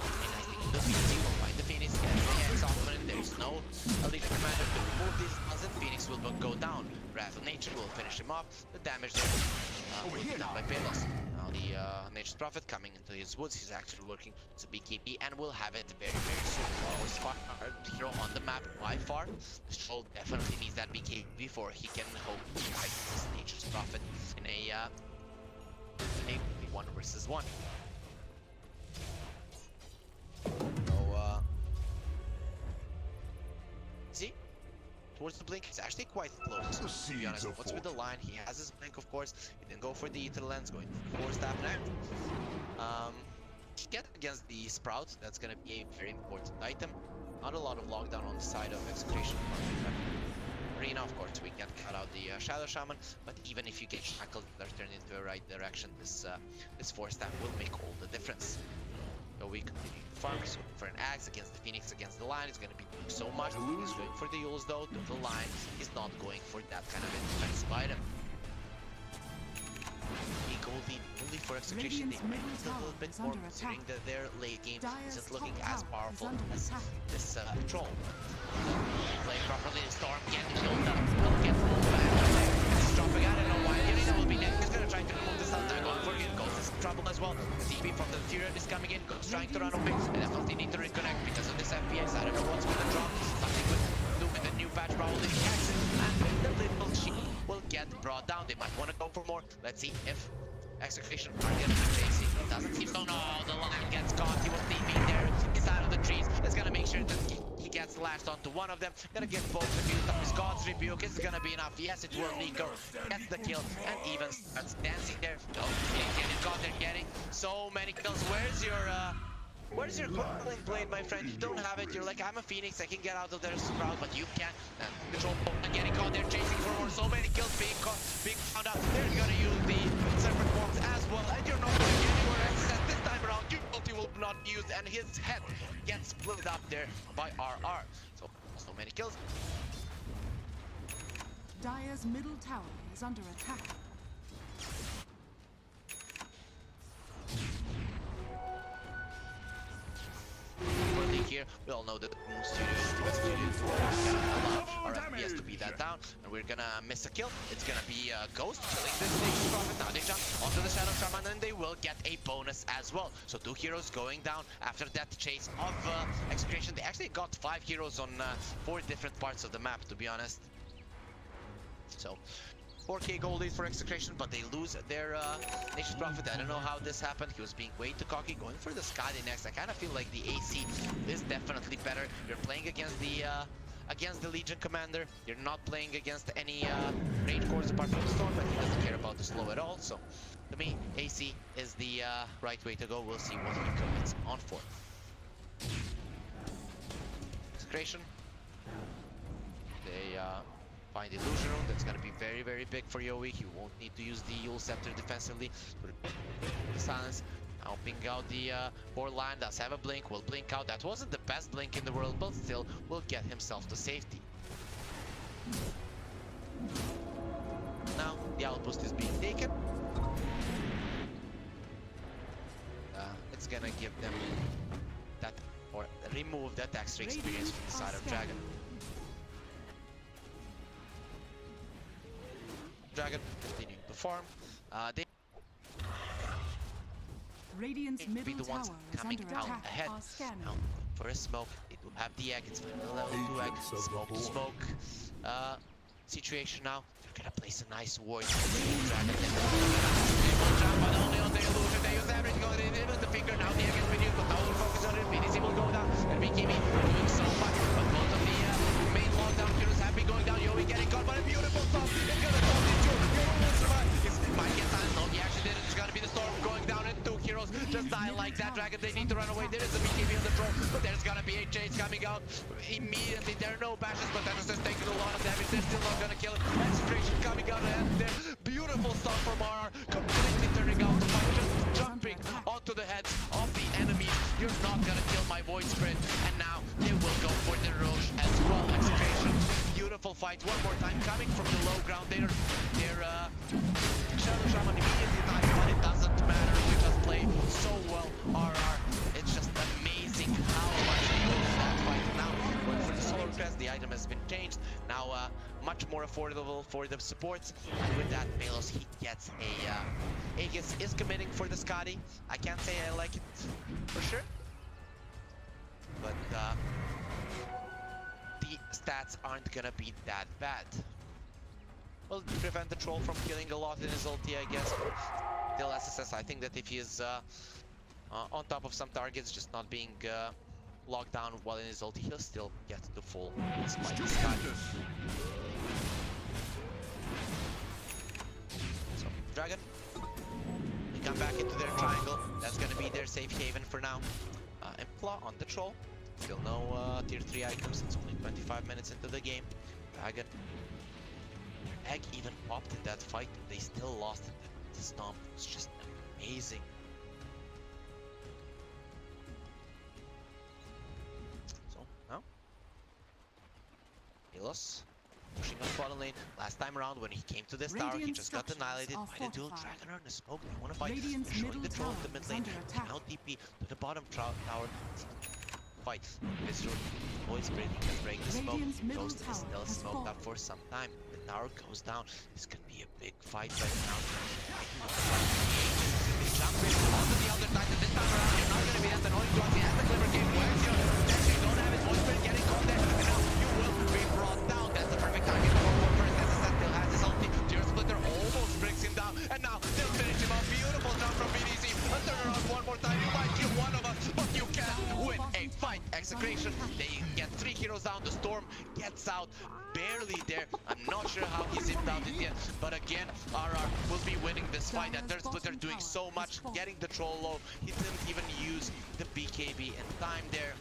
And I think the Phoenix will find the Phoenix, get the X off, and there's no elite commander to remove these, and Phoenix will go down. Wrath of Nature will finish him off. The damage there will be done by Palos. Now the Nature's Prophet coming into his woods. He's actually working as a BKB and will have it very, very soon. Most far hero on the map by far. The troll definitely needs that BKB before he can hope to fight this Nature's Prophet in a 1 versus 1. So see, towards the blink. He's actually quite close, to be honest. What's with the line? He has his blink, of course. He didn't go for the ether lens, going for 4 staff now. Get against the Sprout, that's gonna be a very important item. Not a lot of lockdown on the side of Execration. Arena, of course, we can cut out the Shadow Shaman, but even if you get shackled or turned into a right direction, this 4 staff will make all the difference. So we continue to farm, so for an axe against the Phoenix, against the line, is going to be doing so much. He's going for the Yoles though, the line is not going for that kind of a defensive item. A gold lead only for Execration, they might need a little bit more considering that their late game isn't looking as powerful as this troll. Play properly, the Storm getting killed up, will get rolled back. It's dropping, I don't know why, Yerina will be next. He's gonna try to remove this out there, going for it, Ghost is in trouble as well. The TP from the Tyrion is coming in, Ghost trying to run away, and definitely need to reconnect because of this FPS. I don't know what's gonna drop, something with do with the new patch, probably the Jackson, and the little sheep will get brought down. They might want to go for more. Let's see if Execration are gonna be chasing. It doesn't seem so. No, the line gets caught. He was leaving there inside of the trees. It's gonna make sure that he gets lashed onto one of them. Gonna get both refused up his God's Rebuke. Is gonna be enough? Yes, it will. Nico gets the kill and even starts dancing there. Oh, getting caught there, getting so many kills. Where's your calling blade, my friend? You don't have it. You're like, I'm a Phoenix, I can get out of there, Sprout, but you can't. Control getting caught there, chasing for more. So many kills being caught, being found out. They're gonna use the separate forms as well, and you're not going anywhere else. This time around, your ulti will not be used, and his head gets split up there by RR. So many kills. Dire's middle tower is under attack. Here, we all know that the Moon Studio our FPS to beat that down, and we're gonna miss a kill. It's gonna be Ghost killing this Nature's Prophet. Now they jump onto the Shadow Shaman, and they will get a bonus as well. So 2 heroes going down after that chase of Execration. They actually got 5 heroes on 4 different parts of the map, to be honest. So 4k gold lead for Execration, but they lose their Nature's Prophet. I don't know how this happened. He was being way too cocky, going for the Skadi next. I kind of feel like the AC is definitely better. You're playing against the Legion Commander. You're not playing against any range cores apart from the Storm, but he doesn't care about the slow at all. So to me, AC is the right way to go. We'll see what he commits on for. Execration. They find Illusion Rune. That's going to be very, very big for Yowe. He won't need to use the Yule Scepter defensively. Silence. Now ping out the board line. Does have a blink. Will blink out. That wasn't the best blink in the world, but still will get himself to safety. Now the outpost is being taken. It's gonna give them that, or remove that extra experience from the side of Dragon. Dragon continuing to farm. They Radiant's will be middle the ones tower is coming under out attack. ahead. Are scanning. Now, for a smoke, they do have the egg. It's final level 2 egg. Smoke to smoke situation now. They're gonna place a nice ward. Dragon. But only on the illusion. They use everything on it. Even the finger now. The egg has been used, but now we'll focus on it. Infinity will go down. And BKB doing so much. But both of the main lockdown heroes have been going down. Yowe getting caught by a beautiful stop. It's gonna fall into Yowe will survive. It might get time. No, he actually did it. It's gonna be the Storm going down, and 2 heroes just die like that. Dragon, they need to run away. There is a BKB on the troll, but there's gonna be a chase coming out immediately. There are no bashes, but that is just taking a lot of damage. They're still not gonna kill it. Execration coming out ahead there. Beautiful stuff from RR, completely turning out the fight, just jumping onto the heads of the enemies. You're not gonna kill my Void Spirit, and now they will go for the Roche as well. Execration, beautiful fight. One more time coming from the low ground. They're Shadow Shaman immediately dies, but it doesn't matter. We just play so well. RR, it's just amazing how much they win that fight. Now, going for the Solar Crest, the item has been changed. Now, much more affordable for the supports. And with that, Palos, he gets a Aegis is committing for the Skadi. I can't say I like it for sure, but the stats aren't gonna be that bad. Will prevent the troll from killing a lot in his ulti, I guess. Still SSS, I think that if he is on top of some targets, just not being locked down while in his ulti, he'll still get the full despite the Skadi. Dragon. They come back into their triangle. That's gonna be their safe haven for now. Impla on the troll. Still no tier 3 items. It's only 25 minutes into the game. Dragon. Egg even popped in that fight. They still lost it. The stomp was just amazing. So now, Palos pushing up bottom lane. Last time around when he came to this tower, he just got annihilated by the dual dragon or the smoke. They want to fight, showing the troll in the mid lane. Now TP to the bottom tower. Fight. Visceral always breathing can break the smoke. Ghost is still smoked up for some time. The tower goes down. This could be a big fight right now. Jump in onto the other side, and this time around you're not gonna be as annoying to us. He has the clever game. Where's your you don't have his voice print getting caught there, and now you will be brought down. That's the perfect target for first. SSS still has his ulti. Tear Splitter almost brings him down, and now they'll finish him off. Beautiful jump from BDC. Let's turn around one more time. You might kill one of us, but you can win a fight. Execration, they get 3 heroes down. The Storm gets out barely there. I'm not sure how he zipped out it yet, but again, RR will be winning this fight. That Third Splitter doing so much, getting the troll low. He didn't even use the BKB in time there.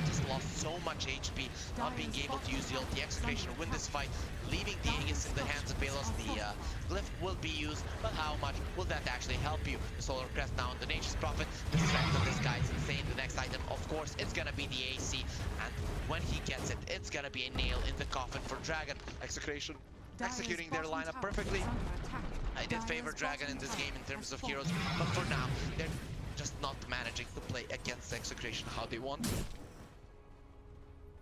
Just lost so much HP, not being able to use the ulti. Execration win this fight, leaving the Aegis in the hands of Palos. The glyph will be used, but how much will that actually help you? The Solar Crest now on the Nature's Prophet. The strength of this guy is insane. The next item, of course, it's gonna be the AC, and when he gets it, it's gonna be a nail in the coffin for Dragon. Execration executing their lineup perfectly. I did favor Dragon in this game in terms of heroes, but for now, they're just not managing to play against Execration how they want.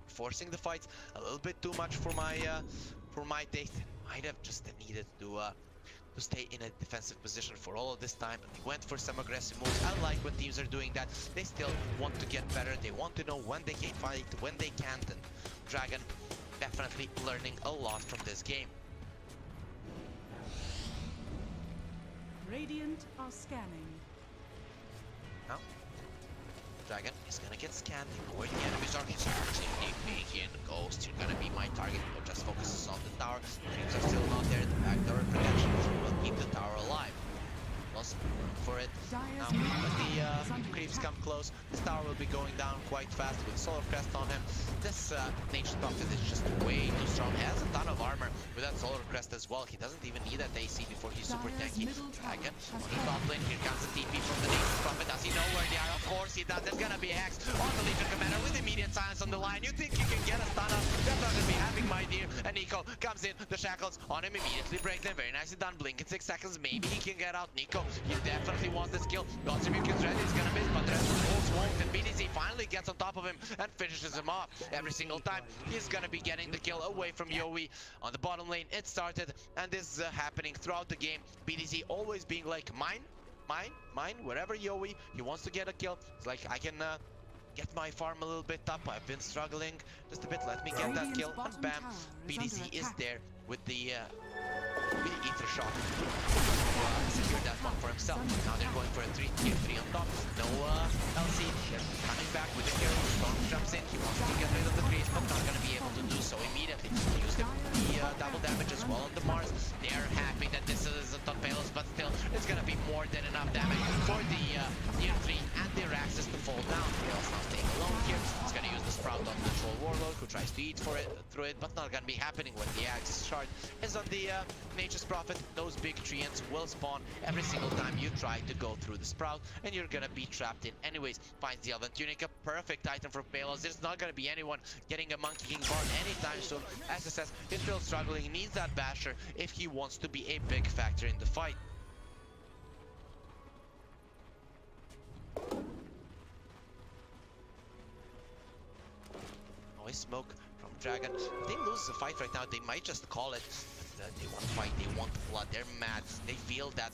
Forcing the fights a little bit too much for my taste. Might have just needed to stay in a defensive position for all of this time. They went for some aggressive moves. I like when teams are doing that. They still want to get better. They want to know when they can fight, when they can't. And Dragon definitely learning a lot from this game. Radiant are scanning. Now, Dragon is gonna get scanned. They know where the enemies are. He's actually making Ghost. You're gonna be my target. But just focuses on the tower. Creeps are still not there. The back tower protection will keep the tower alive. Plus, for it. Now, when the creeps come close, this tower will be going down quite fast with Solar Crest on him. This Nature's Prophet is just way too strong. He has a ton of armor with that Solar Crest as well. He doesn't even need that AC before he's super tanky. Dragon on the top lane. Here comes the TP from the Nature's Prophet. Does he know where they are? Of course he does. There's gonna be a Hex on the Legion Commander with immediate silence on the line. You think you can get a stun up? That's not gonna be happening, my dear. And Nico comes in. The shackles on him immediately break them. Very nicely done. Blink in 6 seconds. Maybe he can get out. Nico, he definitely wants this kill. Godspeed is ready. He's gonna miss, but the rest of the wolves won't. And BDC finally gets on top of him and finishes him off. Every single time he's gonna be getting the kill away from Yowe. On the bottom lane, it started, and this is happening throughout the game. BDC always being like, mine, wherever Yowe, he wants to get a kill. It's like, I can get my farm a little bit up. I've been struggling just a bit. Let me get that kill, and bam, BDC is there with the Ether Shot to secure that one for himself. Now they're going for a tier 3 on top. No LC. They're coming back with the hero. Storm jumps in. He wants to get rid of the trees, but not going to be able to do so immediately. Use the double damage as well on the Mars. They are happy that this is a top Palos, but still, it's going to be more than enough damage for the tier 3 and the Raxus to fall down. Palos now staying alone here. He's going to use the Sprout on the Troll Warlord, who tries to eat through it, but not going to be happening when the Axis Shard is on the Nature's Prophet. Those big treants will spawn every single time you try to go through the Sprout, and you're gonna be trapped in anyways. Finds the Elven Tunic, a perfect item for Palos. There's not gonna be anyone getting a Monkey King Bard anytime soon. SSS is still struggling. He needs that Basher if he wants to be a big factor in the fight. Always smoke from Dragon. If they lose the fight right now, they might just call it. They want to fight, they want blood, they're mad. They feel that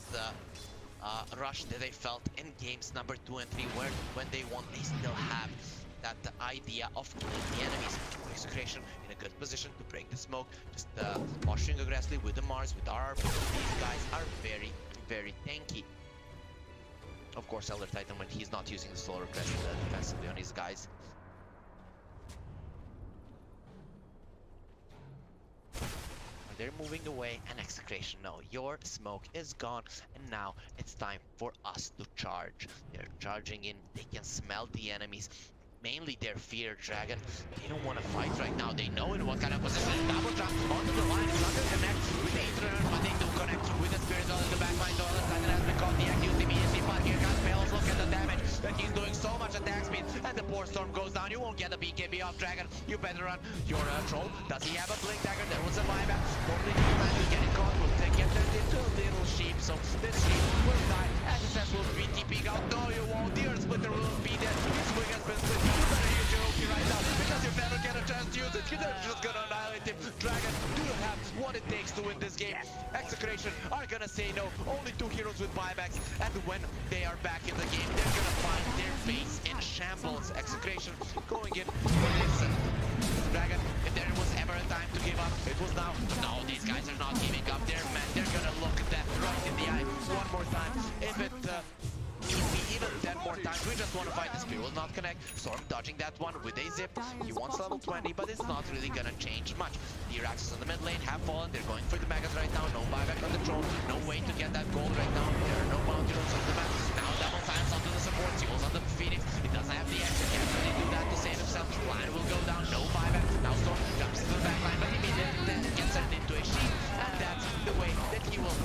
rush that they felt in games number 2 and 3, where when they won, they still have that idea of killing the enemies. Execration in a good position to break the smoke, just posturing aggressively with the Mars, with RR, because these guys are very, very tanky. Of course, Elder Titan, when he's not using the Solar Crest defensively on his guys. they're moving away, and Execration, no, your smoke is gone, and now it's time for us to charge. They're charging in, they can smell the enemies. Mainly their fear dragon. They don't want to fight right now. They know in what kind of position. Double jump onto the line. It's not going to connect with the Eternal, but they do connect with the Spirit on the back line. The other side that has been caught. The accused immediately, but here comes Palos. Look at the damage that he's doing. So much attack speed, and the poor storm goes down. You won't get a BKB off dragon. You better run. Your troll. Does he have a blink dagger? There was a buyback. Probably he's getting caught. Will take it into little sheep. So this sheep will die. And the Cess will be TPing out. No, you won't. The Earth Splitter will be dead. His wing has been split. You better use your ulti right now, because you never get a chance to use it. You're just gonna annihilate him. Dragon do have what it takes to win this game. Execration are gonna say no. Only 2 heroes with buybacks, and when they are back in the game, they're gonna find their base in shambles. Execration going in for this. Dragon, if there was ever a time to give up, it was now. No, these guys are not giving up. They're mad. They're gonna look at that right in the eye one more time. If it even 10 more times, we just want to fight. The spear will not connect. Storm dodging that one with a zip. He wants level 20, but it's not really gonna change much. The Araxes on the mid lane have fallen. They're going for the Megas right now. No buyback on the drone. No way to get that gold right now. There are no bounty runes on the map. Now double silence onto the support. Yule's on the Phoenix. He doesn't have the edge. He can't really do that to save himself. Line will go down. No buyback. Now Storm jumps to the back line, but immediately then gets turned into a sheep. And that's the way that he will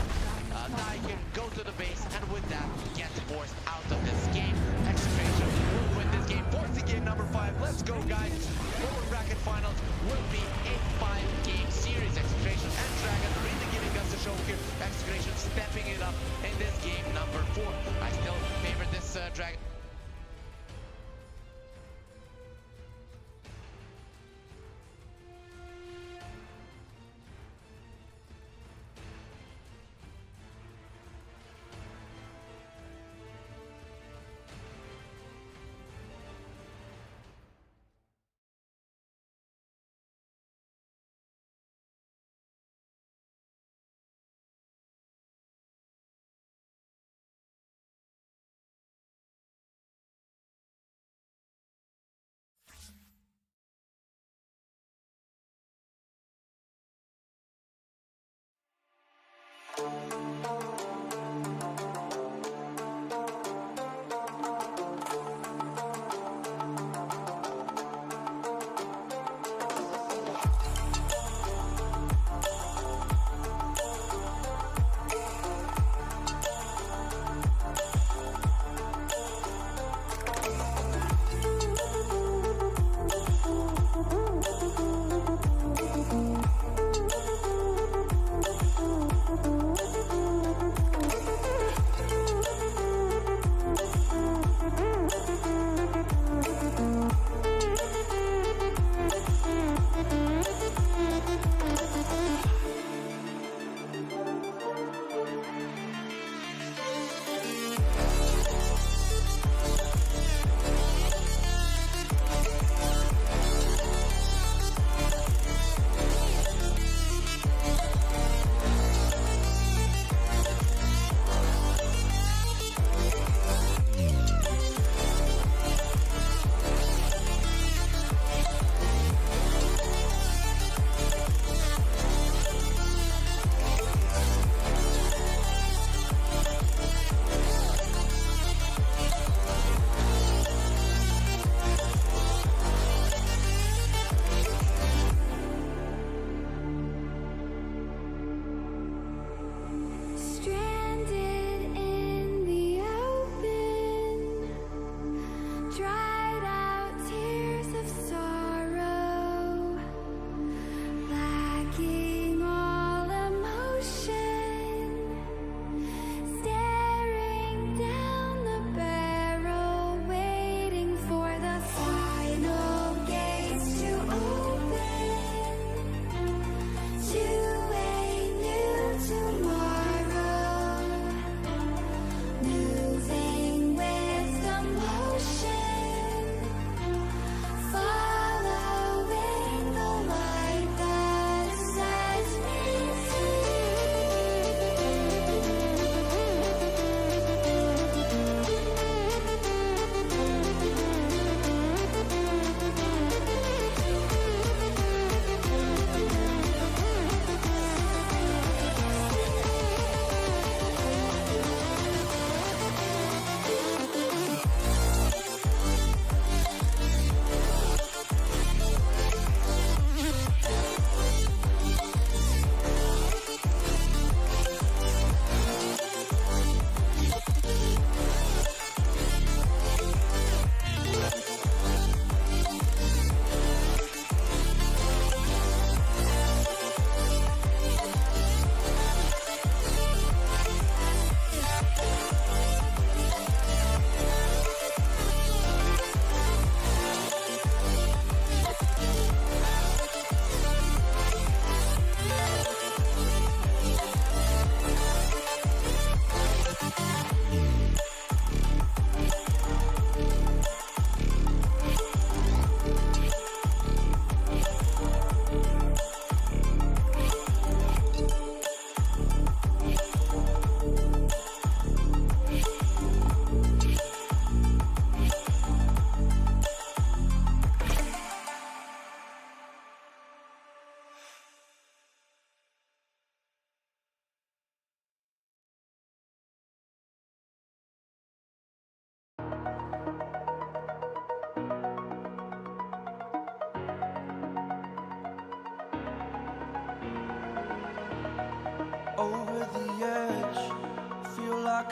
die here, go to the base, and with that, get forced out of this game. Execration will win this game, forcing game number 5. Let's go, guys. Lower bracket finals will be a 5-game series. Execration and Dragon really giving us a show here. Execration stepping it up in this game number 4. I still favor this Dragon.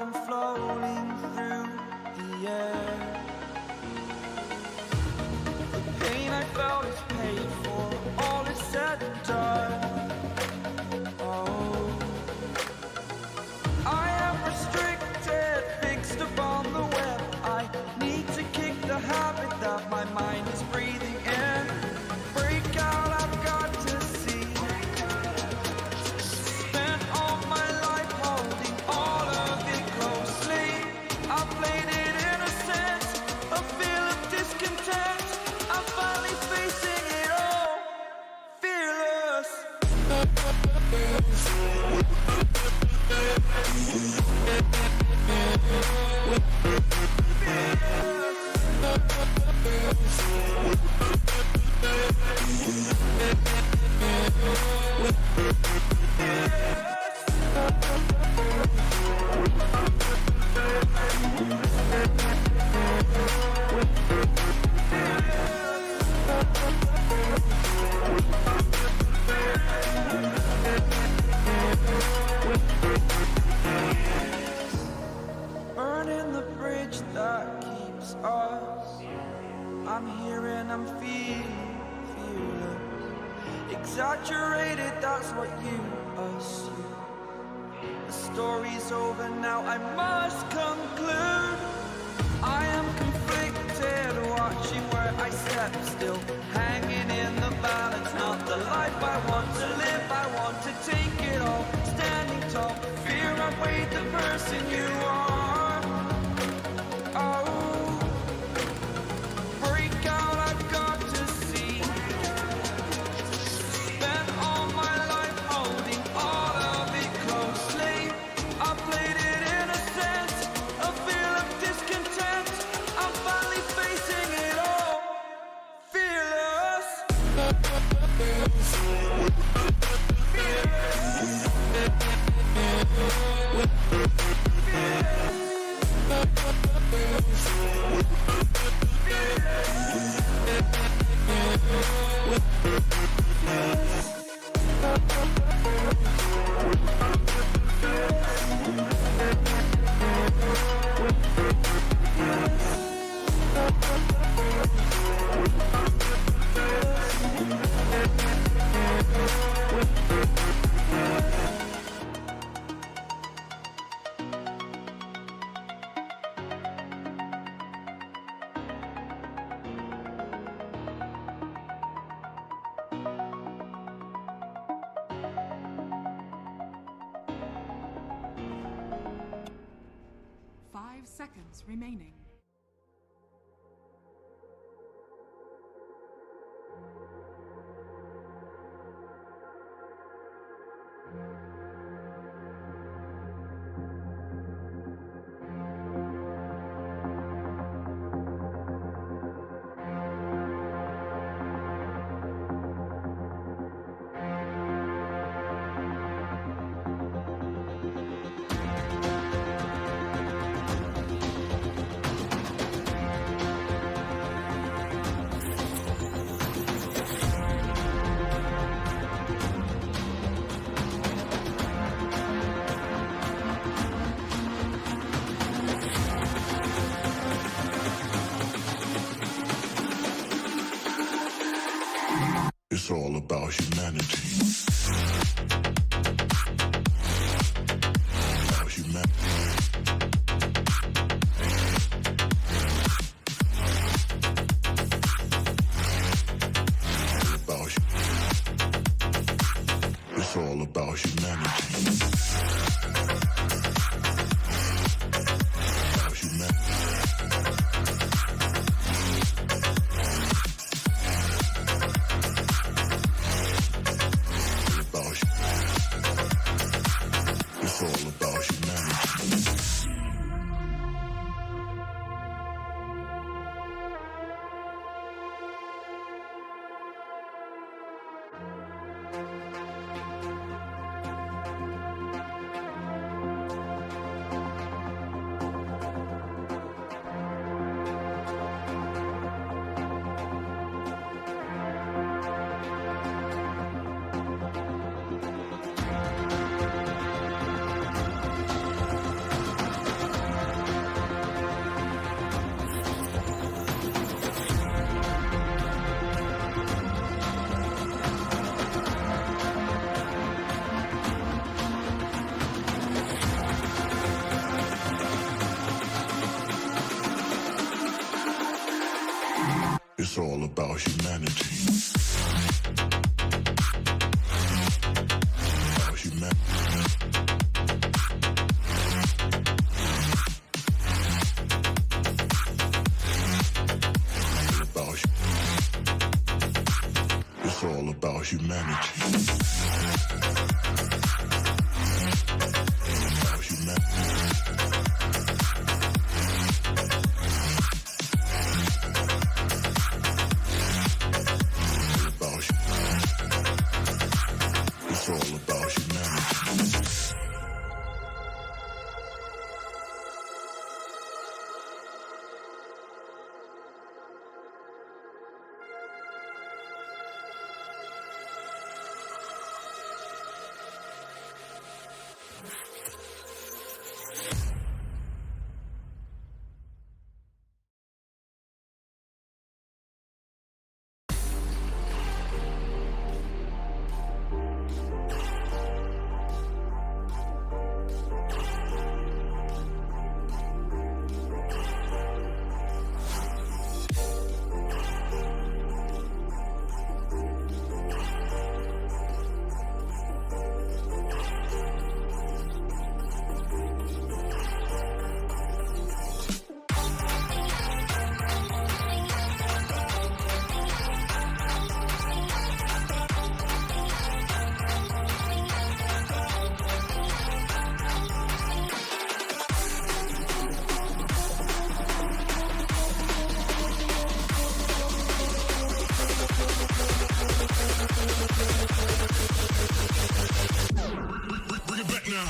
I'm floating through the air. The pain I felt is paid for, all is said and done. Oh, I am restricted, fixed upon the web. I need to kick the habit that my mind is breathing in. Break out, I've got to see. Spent all my life holding all of it closely. I played it innocent, a feel of discontent. I'm finally facing it all, fearless. Burning the bridge that keeps us. I'm here and I'm feeling fearless. Exaggerated, that's what you assume. The story's over now, I must conclude. I am conflicted, watching where I step still, hanging in the balance. Not the life I want to live, I want to take it all. Standing tall, fear outweighed the person you are. Oh, break out, I've got to see. Spent all my life holding all of it closely. I played it innocent, a feel of discontent. I'm finally facing it all, fearless. Five seconds remaining. It's all about humanity. About humanity. It's all about humanity. About humanity. It's all about humanity. about humanity. About humanity. It's all about humanity. About humanity. It's all about humanity. Bring it back now.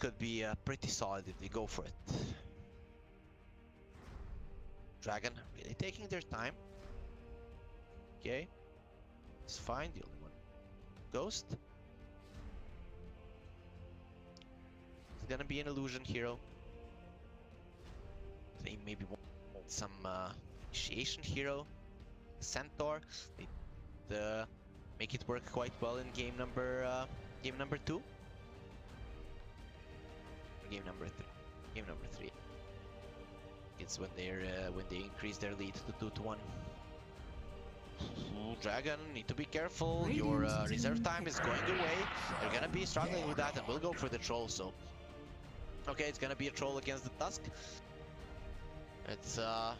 could be pretty solid if they go for it. Dragon really taking their time. Okay, it's fine. The only one, Ghost. It's gonna be an illusion hero. They maybe want some initiation hero, Centaur. They make it work quite well in game number 2. Or game number 3. Game number 3. It's when they increase their lead to 2-1. Dragon, need to be careful. Your reserve time is going away. They're gonna be struggling with that, and we'll go for the troll. So, okay, it's gonna be a troll against the Tusk. It's a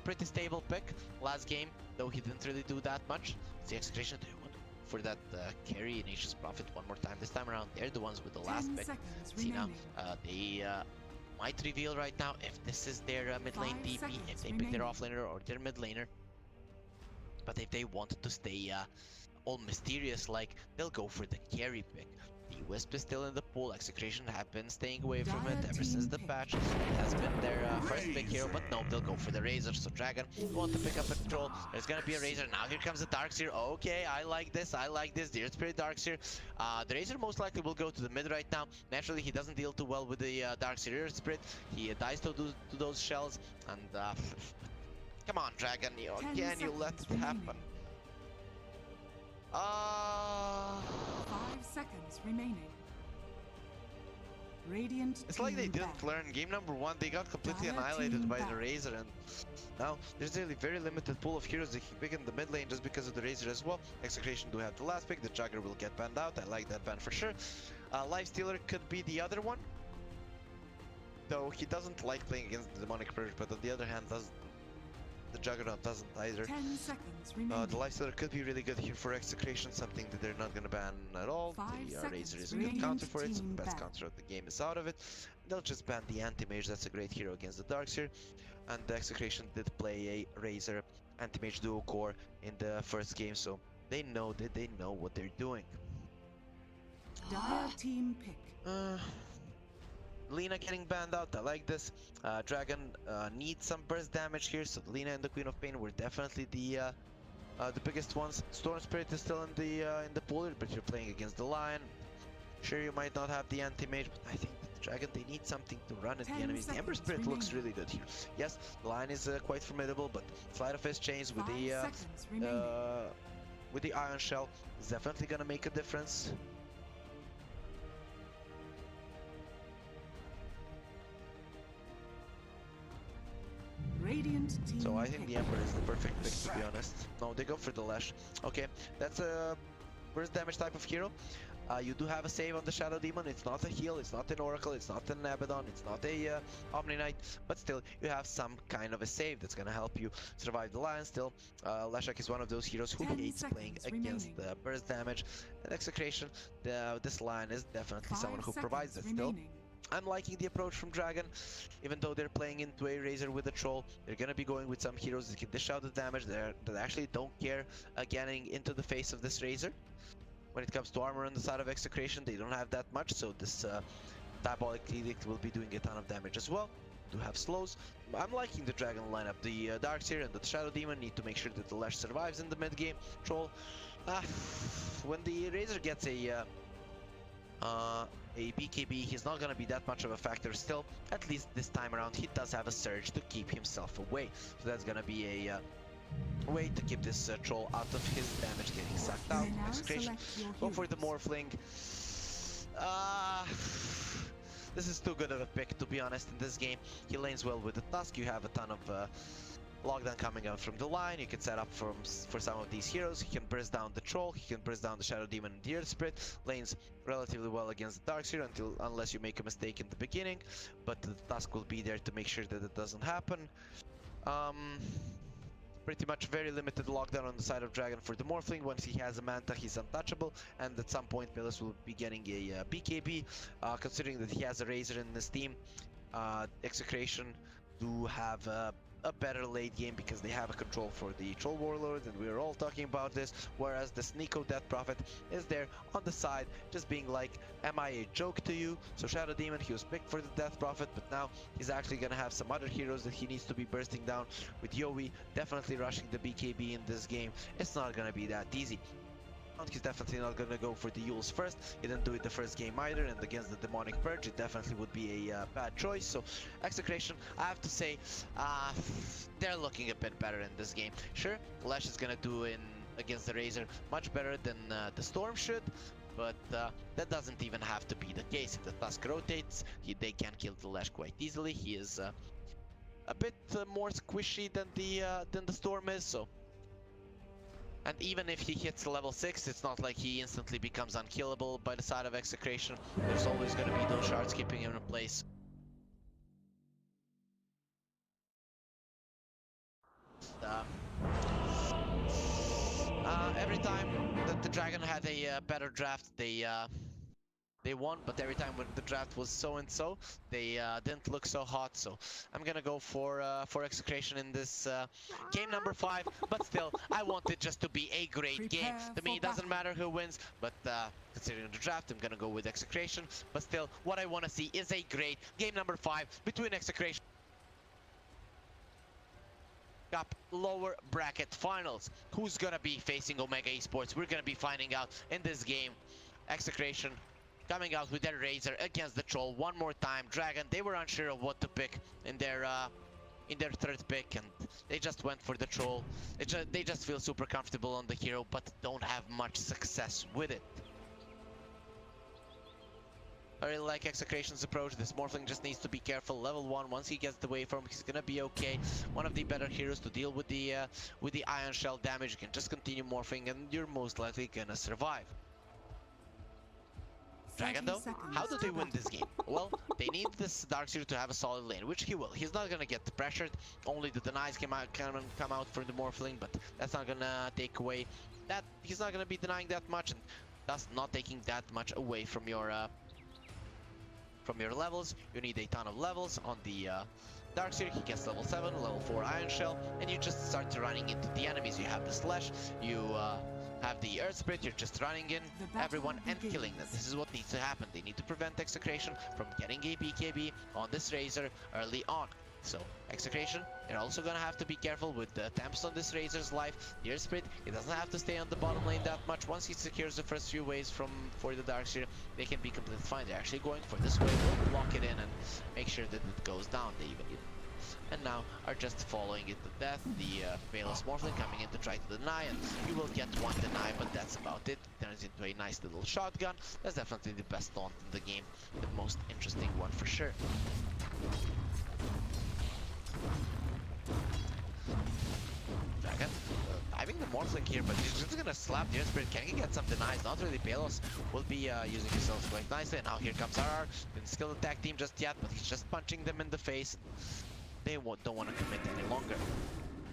pretty stable pick. Last game, though, he didn't really do that much. It's the Execration. Do you want for that carry Nature's Prophet one more time? This time around, they're the ones with the last pick. See now, they might reveal right now if this is their mid lane DP, if they pick their offlaner or their mid laner. But if they wanted to stay all mysterious like, they'll go for the carry pick. The Wisp is still in the pool. Execration have been staying away from it ever since the patch. It has been their first big hero, but no, they'll go for the Razor. So Dragon want to pick up a troll. There's gonna be a Razor. Now here comes the Darkseer. Okay, I like this. I like this. Dear Spirit Darkseer. The Razor most likely will go to the mid right now. Naturally, he doesn't deal too well with the Darkseer Spirit. He dies to those shells. And come on, Dragon. Again, you let it happen. 5 seconds remaining. Radiant. It's like they team didn't back. learn. Game number 1, they got completely Dire annihilated team by the back. Razor, and now there's really very limited pool of heroes that can pick in the mid lane just because of the Razor as well. Execration do have the last pick. The Jugger will get banned out. I like that ban for sure. Lifestealer could be the other one, though he doesn't like playing against the Demonic Purge, but on the other hand, the Juggernaut doesn't either. 10 seconds remaining. The Lifestealer could be really good here for Execration, something that they're not gonna ban at all. 5 The seconds. Razor is a good Radiant counter for it, so the team best back. counter of the game is out of it. They'll just ban the Anti-Mage, that's a great hero against the Darkseer. And the Execration did play a Razor Anti-Mage duo core in the first game, so they know what they're doing. Dire team pick. Lina getting banned out, I like this. Dragon needs some burst damage here, so Lina and the Queen of Pain were definitely the biggest ones. Storm Spirit is still in the pool, but you're playing against the Lion. Sure, you might not have the Anti-Mage, but I think that the Dragon, they need something to run at the 10 enemies. The Ember seconds Spirit looks remaining. really good here. Yes, the Lion is quite formidable, but Sleight of Fist chains with 5 the seconds remaining. Iron Shell is definitely gonna make a difference. Radiant team So I think pick. the Ember is the perfect pick, to be honest. No, they go for the Lash. Okay, that's a burst damage type of hero. You do have a save on the Shadow Demon. It's not a heal, it's not an Oracle, it's not an Abaddon, it's not a Omni Knight, but still, you have some kind of a save that's gonna help you survive the Lion still. Lashak is one of those heroes who 10 hates playing seconds against remaining. the burst damage. And Execration, this Lion is definitely 5 someone who provides that seconds still. remaining. I'm liking the approach from Dragon. Even though they're playing into a Razor with a Troll, they're gonna be going with some heroes that can dish out the damage, that actually don't care getting into the face of this Razor. When it comes to armor on the side of Execration, they don't have that much, so this Diabolic Edict will be doing a ton of damage as well. Do have slows. I'm liking the Dragon lineup. The Darkseer and the Shadow Demon need to make sure that the Lash survives in the mid game. Troll, when the Razor gets a BKB, he's not gonna be that much of a factor still. At least this time around, he does have a surge to keep himself away. So that's gonna be a way to keep this troll out of his damage getting sucked out. Now Execration, select your go for the heroes. Morphling. This is too good of a pick, to be honest, in this game. He lanes well with the Tusk. You have a ton of lockdown coming out from the line. You can set up for some of these heroes. He can burst down the Troll, he can burst down the Shadow Demon and the Earth Spirit. Lanes relatively well against the Darkseer unless you make a mistake in the beginning, but the Tusk will be there to make sure that it doesn't happen. Pretty much very limited lockdown on the side of Dragon for the Morphling. Once he has a Manta, he's untouchable, and at some point Palos will be getting a BKB. Considering that he has a Razor in his team, Execration do have a a better late game because they have a control for the Troll Warlords, and we are all talking about this, whereas the Sneeko Death Prophet is there on the side, just being like, am I a joke to you? So Shadow Demon, he was picked for the Death Prophet, but now he's actually gonna have some other heroes that he needs to be bursting down. With Yowe definitely rushing the BKB in this game, it's not gonna be that easy. He's definitely not gonna go for the Yules first. He didn't do it the first game either, and against the Demonic Purge it definitely would be a bad choice. So Execration, I have to say, they're looking a bit better in this game. Sure, Lash is gonna do in against the Razor much better than the Storm should, but that doesn't even have to be the case. If the Tusk rotates, they can kill the Lash quite easily. He is a bit more squishy than the Storm is, so. And even if he hits level 6, it's not like he instantly becomes unkillable by the side of Execration. There's always going to be those shards keeping him in place. Every time that the Dragon had a better draft, they won, but every time when the draft was so and so, they didn't look so hot. So I'm gonna go for Execration in this game number 5. But still, I want it just to be a great game. To me, it doesn't matter who wins, but considering the draft, I'm gonna go with Execration. But still, what I want to see is a great game number 5 between Execration. Cup lower bracket finals. Who's gonna be facing Omega Esports? We're gonna be finding out in this game. Execration coming out with their Razor against the Troll one more time. Dragon, they were unsure of what to pick in their third pick, and they just went for the Troll. They just feel super comfortable on the hero, but don't have much success with it. I really like Execration's approach. This Morphling just needs to be careful. Level 1, once he gets the waveform, he's gonna be okay. One of the better heroes to deal with the Ion Shell damage. You can just continue morphing, and you're most likely gonna survive. Dragon though, how do they win this game? Well, they need this Darkseer to have a solid lane, which he will. He's not gonna get pressured. Only the denies can come out from the Morphling, but that's not gonna take away that. He's not gonna be denying that much, and thus not taking that much away from your levels. You need a ton of levels on the Darkseer. He gets level 7, level 4 Iron Shell, and you just start running into the enemies. You have the Slash, you have the Earth Spirit, you're just running in everyone and killing them. This is what needs to happen. They need to prevent Execration from getting a BKB on this Razor early on. So Execration, they're also gonna have to be careful with the attempts on this Razor's life. The Earth Spirit, he doesn't have to stay on the bottom lane that much. Once he secures the first few waves for the Darkseer, they can be completely fine. They're actually going for this wave, they'll block it in and make sure that it goes down. They even and now are just following it to death. The Palos Morphling coming in to try to deny, and you will get one deny, but that's about it. Turns into a nice little shotgun. That's definitely the best taunt in the game, the most interesting one for sure. Dragon diving the Morphling here, but he's just gonna slap the Earth Spirit. Can he get some denies? Not really. Palos will be using himself quite nicely. And now here comes RR. Didn't skill the tag team just yet, but he's just punching them in the face. They don't want to commit any longer.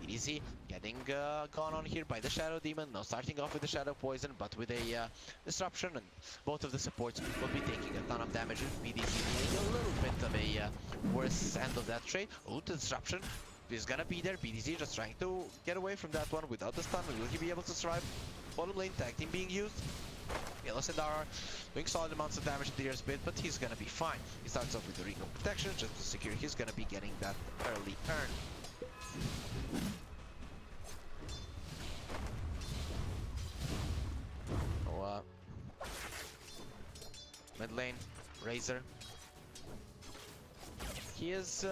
Easy getting gone on here by the Shadow Demon. Now starting off with the Shadow Poison, but with a disruption, and both of the supports will be taking a ton of damage. BDC a little bit of a worse end of that trade. Oh, the disruption is gonna be there. BDC just trying to get away from that one without the stun. Will he be able to survive? Bottom lane tag team being used. Palos and RR doing solid amounts of damage to the Earth Spirit, but he's gonna be fine. He starts off with the Recon Protection just to secure he's gonna be getting that early turn. Mid lane, Razor. He is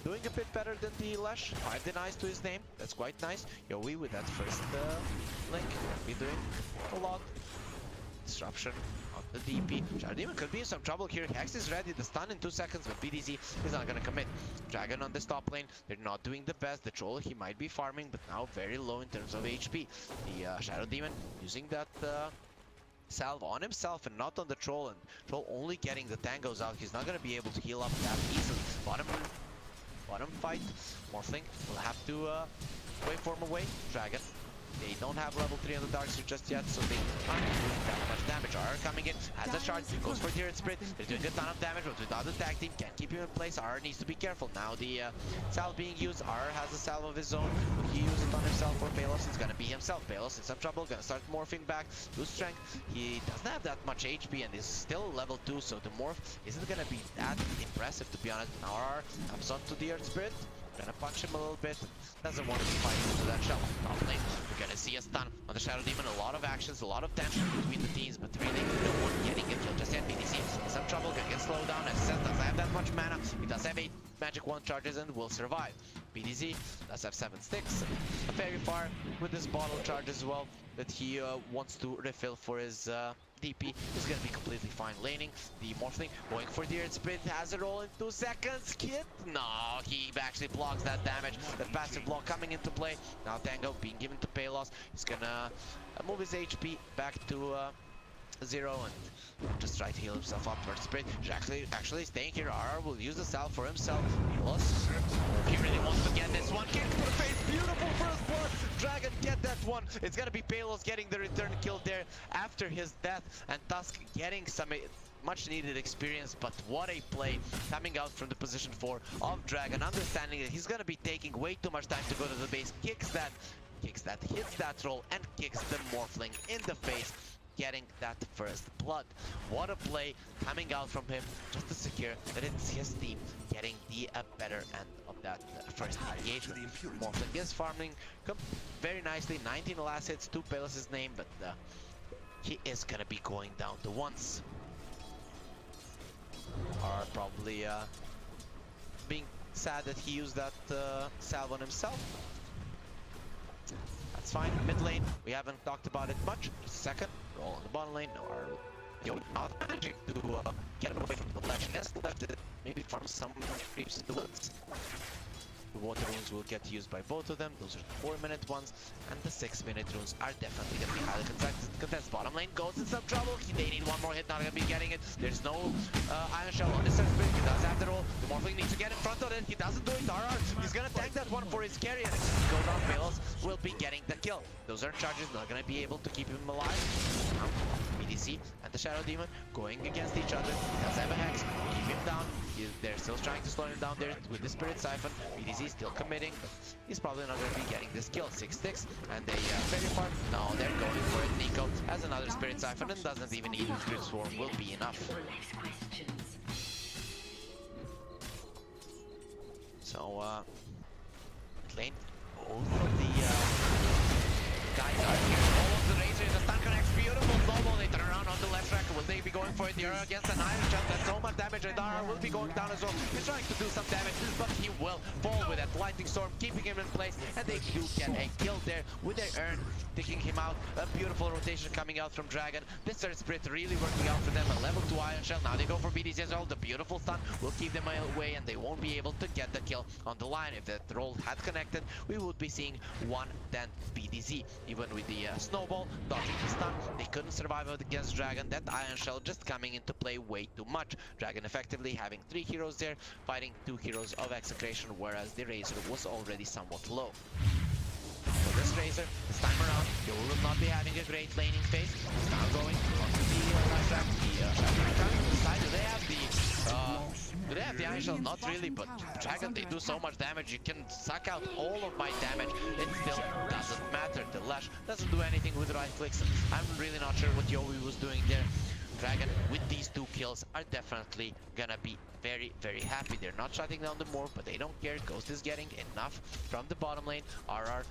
doing a bit better than the Lash. 5 denies to his name. That's quite nice. Yowe with that first link. Be doing a lot. Disruption on the DP. Shadow Demon could be in some trouble here. Hex is ready. The stun in 2 seconds, but BDZ is not gonna commit. Dragon on this top lane. They're not doing the best. The Troll, he might be farming, but now very low in terms of HP. The Shadow Demon using that salve on himself and not on the Troll, and Troll only getting the tangos out. He's not gonna be able to heal up that easily. Bottom fight. Morphling will have to waveform away. Dragon They don't have level 3 on the Dark Suit just yet, so they aren't doing that much damage. RR coming in, has a shard, goes for the Earth Spirit. They're doing a ton of damage, but without the tag team, can't keep him in place. RR needs to be careful. Now the salve being used, RR has a salve of his own. Will he use it on himself or Palos? It's gonna be himself. Palos in some trouble, gonna start morphing back, lose strength. He doesn't have that much HP and is still level 2, so the morph isn't gonna be that impressive, to be honest. Now RR comes on to the Earth Spirit. Gonna punch him a little bit. Doesn't want to fight into that shell. Probably we're gonna see a stun on the Shadow Demon. A lot of actions, a lot of tension between the teams, but really no one getting a kill just yet. BDC in some trouble, gonna get slowed down. As said, doesn't have that much mana. He does have 8 magic 1 charges and will survive. BDZ does have 7 sticks. Very far with this bottle charge as well that he wants to refill for his DP. Is gonna be completely fine laning. The Morphling going for the Earth Spirit, has a roll in 2 seconds. Kit? No, he actually blocks that damage. The passive block coming into play. Now Tango being given to Palos. He's gonna move his HP back to 0 and just try to heal himself up towards Spirit. He's actually staying here. RR will use the salve for himself. Palos, he really wants to get this one. Kick to the face, beautiful first blood. Dragon get that one. It's gonna be Palos getting the return kill there after his death, and Tusk getting some much needed experience. But what a play coming out from the position 4 of Dragon, understanding that he's gonna be taking way too much time to go to the base. Kicks that, hits that roll, and kicks the Morphling in the face, getting that first blood. What a play coming out from him, just to secure that it's his team getting the better end of that first engagement. Morphling is farming very nicely, 19 last hits, 2 Palos' name, but he is gonna be going down to once. Are probably being sad that he used that salve on himself. That's fine. Mid lane, we haven't talked about it much. Just a second. Roll on the bottom lane. No, our Yowe not managing to get away from the ledge. Yes, left it. Maybe farm some creeps in the woods. The water runes will get used by both of them. Those are the 4-minute ones, and the 6-minute runes are definitely going to be highly contested. Bottom lane goes in some trouble. They need one more hit, not going to be getting it. There's no Iron Shell on this Earth Spirit. He does have the roll. The Morphling needs to get in front of it. He doesn't do it. RR, he's going to tank that one for his carry, and if he goes down, Palos will be getting the kill. Those are charges, not going to be able to keep him alive. BDC and the Shadow Demon going against each other. He does have a Hex. Keep him down. They're still trying to slow him down there with the Spirit Siphon. BDC still committing, but he's probably not going to be getting this kill. 6 sticks, and they very far. No, they're going for it. Nico has another Spirit Siphon and doesn't even need a Spirit Swarm. Will be enough. So, lane, all of the guys are here. All of the Razors, the stun connects, beautiful snowball. They turn around on the left track. Will they be going for it? They're against an Iron Shell. That's so much damage. And Dara will be going down as well. He's trying to do some damage, but he will fall with that Lightning Storm, keeping him in place. And they do get a kill there with their Urn, taking him out. A beautiful rotation coming out from Dragon. This Earth Spirit really working out for them. A level 2 Iron Shell. Now they go for BDC as well. The beautiful stun will keep them away, and they won't be able to get the kill on the line. If that roll had connected, we would be seeing 1-10 BDC. Even with the snowball, dodging the stun, they couldn't survive against Dragon. That Iron Shell just coming into play way too much. Dragon effectively having 3 heroes there, fighting 2 heroes of Execration, whereas the Razor was already somewhat low. So this Razor, this time around, they will not be having a great laning phase. He's now going onto the left track. The Shadow coming inside. Do they have the Iron Shell? Not really, but Dragon, they do so much damage. You can suck out all of my damage. It still doesn't matter. The Lash doesn't do anything with right clicks. I'm really not sure what Yowe was doing there. Dragon, with these 2 kills, are definitely gonna be very, very happy. They're not shutting down the morph, but they don't care. Ghost is getting enough from the bottom lane. RR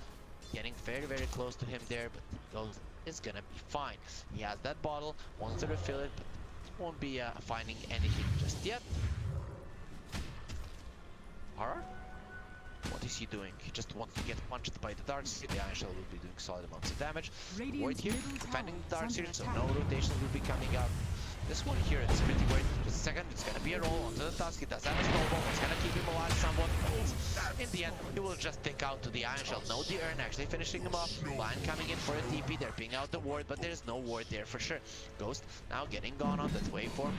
getting very, very close to him there, but Ghost is gonna be fine. He has that bottle, wants to refill it, but won't be finding anything just yet. RR? What is he doing? He just wants to get punched by the Dark Seer. The Iron Shell will be doing solid amounts of damage. Void here, defending the Dark Seer, so no rotations will be coming out. This one here is pretty weird. Just a second, it's gonna be a roll onto the Tusk. He does have a snowball. It's gonna keep him alive somewhat. In the end, he will just take out to the Iron Shell. No the Urn actually finishing him off. Lion coming in for a TP. They're pinging out the ward, but there's no ward there for sure. Ghost now getting gone on that waveform.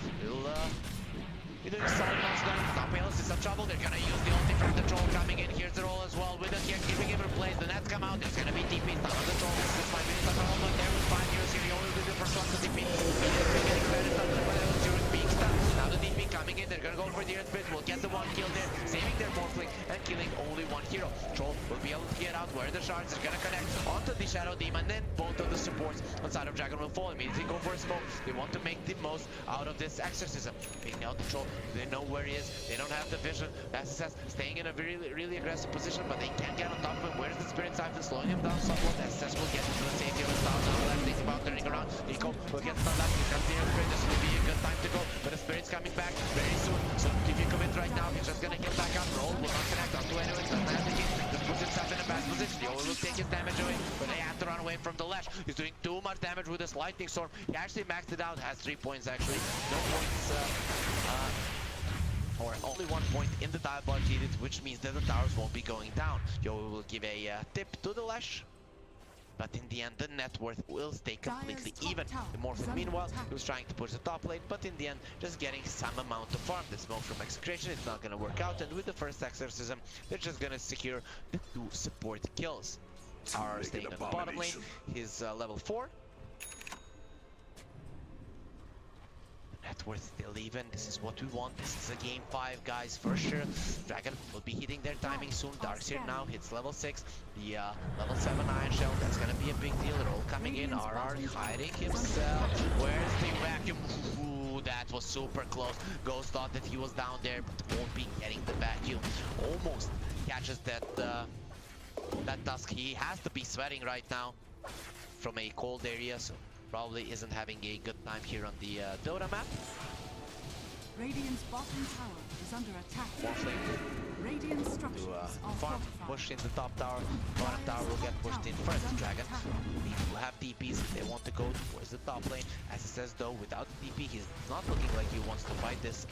We're doing solid mouse gun. Now Palos is in trouble. They're gonna use the ulti from the troll coming in. Here's the roll as well. With the here, giving him replace. The nets come out. There's gonna be TP. Not on the troll. This is 5 minutes of roll. There with 5 heroes here. Yowe will be the first one to TP. Getting credit on the Palos during being stunned. Now the TP coming in. They're gonna go for the earth split. We'll get the one kill there, saving their morphling and killing only one hero. Troll will be able to get out where the shards are gonna connect onto the Shadow Demon. Then both of the supports on side of Dragon will fall. Immediately go for a smoke. They want to make the most out of this exorcism. Picking out the troll. They know where he is. They don't have the vision. SSS staying in a really aggressive position, but they can't get on top of him. Where's the Spirit Siphon slowing him down somewhat? SSS will get into the safety of his style now. Left thinks about turning around. Nico will get stunned up. Here comes the air spray. This will be a good time to go, but the Spirit's coming back very soon. So if you commit right now, he's just gonna heal back up. Roll will not connect onto anyone. Doesn't have the key. Just puts himself in a bad position. Yowe will take his damage away, but they have to run away from the Lash. He's doing too much damage with this lightning storm. He actually maxed it out. Has 3 points actually. No points. Or only 1 point in the dive needed, which means that the towers won't be going down. Yowe will give a tip to the Lash, but in the end the net worth will stay completely even. The Morphin meanwhile, he was trying to push the top lane, but in the end just getting some amount of farm. The smoke from Execration, it's not gonna work out, and with the first exorcism they're just gonna secure the 2 support kills. Are staying on the bottom lane. He's level 4. Net worth still even. This is what we want. This is a game 5, guys, for sure. Dragon will be hitting their timing soon. Darkseer now hits level 6. The level 7 Iron Shell, that's gonna be a big deal. Roll coming in. RR hiding himself. Where's the vacuum? Ooh, that was super close. Ghost thought that he was down there, but won't be getting the vacuum. Almost catches that Dusk. He has to be sweating right now from a cold area, so probably isn't having a good time here on the DotA map. Radiant's bottom tower is under attack. Morphling Radiant structures to are farm, fortified. push in the top tower. Bottom tower will get pushed in first. Dragon need to have DPs. They want to go towards the top lane. As it says though, without DP, he's not looking like he wants to fight this.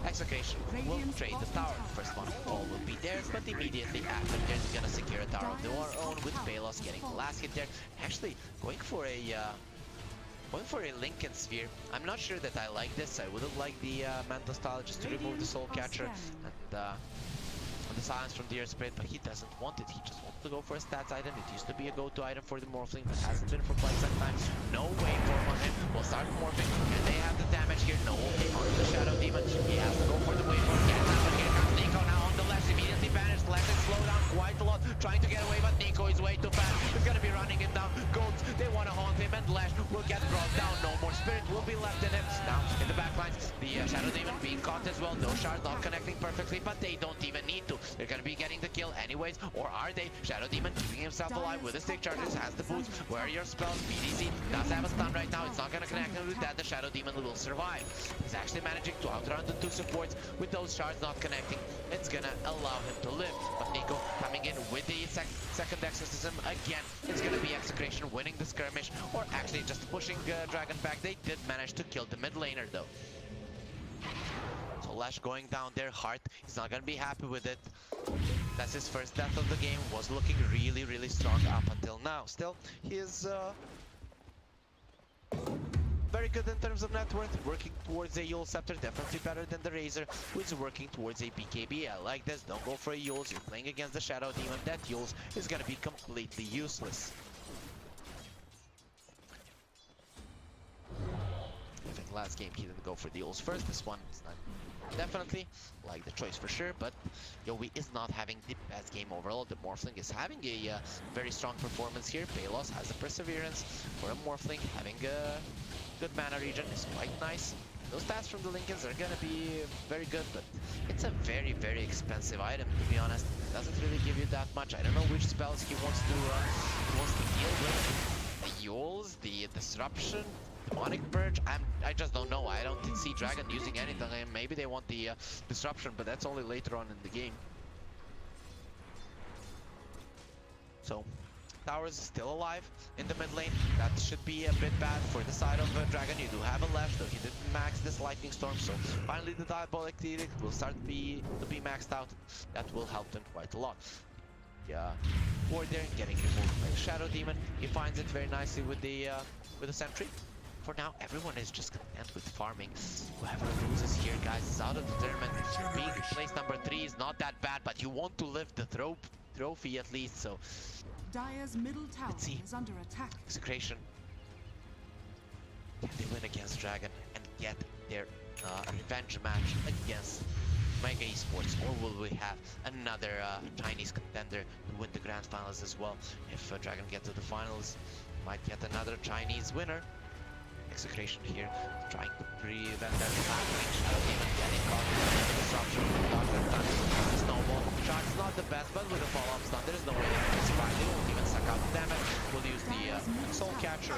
Execration will trade the tower. First one all will be theirs, but immediately after he's gonna secure a tower of their own with Palos getting the last hit there. Actually going for a Lincoln Sphere. I'm not sure that I like this. I wouldn't like the Manta style just to remove the Soul Catcher and the silence from the Earth Spirit, but he doesn't want it. He just wants to go for a stats item. It used to be a go-to item for the Morphling, but hasn't been for quite some time. No waveform on him. We'll start morphing, and they have the damage here. No ulti on the Shadow Demon. He has to go for the waveform. Get out, but here comes Nico now on the left. Immediately banished. Let it slow down quite a lot. Trying to get away, but Nico is way too fast. He's gonna be running him down. Goats, they want to haunt him, and Lash will get brought down. No more Spirit will be left in him. Now in the backlines, the Shadow Demon being caught as well. Those shards not connecting perfectly, but they don't even need to. They're gonna be getting the kill anyways, or are they? Shadow Demon keeping himself alive with the stick charges, has the boots. Where are your spells? BDC does have a stun right now. It's not gonna connect him with that. The Shadow Demon will survive. He's actually managing to outrun the 2 supports with those shards not connecting. It's gonna allow him to live. But Nico coming in with the second exorcism again. It's gonna be Execration winning the skirmish, or actually just pushing Dragon back. They did manage to kill the mid laner though. So Lash going down there hard. He's not gonna be happy with it. That's his first death of the game. Was looking really strong up until now. Still, he is very good in terms of net worth. Working towards a Yowe Scepter, definitely better than the Razor, who is working towards a BKB. I like this. Don't go for a Yowe. You're playing against the Shadow Demon. That Yowe is gonna be completely useless. I think last game he didn't go for the Yowe first. This one is not. Definitely like the choice for sure, but Yowe is not having the best game overall. The Morphling is having a very strong performance here. Palos has the Perseverance for a Morphling. Having a good mana regen is quite nice. Those stats from the Lincolns are gonna be very good, but it's a very expensive item, to be honest. It doesn't really give you that much. I don't know which spells he wants to deal with. The Yoles, the Disruption, Demonic Purge, I just don't know. I don't see Dragon using anything. Maybe they want the Disruption, but that's only later on in the game. So, Towers is still alive in the mid lane. That should be a bit bad for the side of Dragon. You do have a Lash, though he didn't max this Lightning Storm, so finally the Diabolic Edict will start to be maxed out. That will help them quite a lot. Yeah, ward there getting removed by the Shadow Demon. He finds it very nicely with the Sentry. For now, everyone is just content with farming. Whoever loses here, guys, is out of the tournament. Being place number 3 is not that bad, but you want to lift the trophy at least, so... Dire's middle tower Let's see. is under attack. Execration. Can they win against Dragon and get their revenge match against Mega Esports, or will we have another Chinese contender to win the grand finals as well? If Dragon gets to the finals, might get another Chinese winner. Execration here, trying to prevent that from happening. Shadow Demon getting caught in the disruption. Dodge that time. Snowball. Charge's not the best, but with a follow-up stun, there is no way to survive. They won't even suck out the damage. We'll use the Soul Catcher.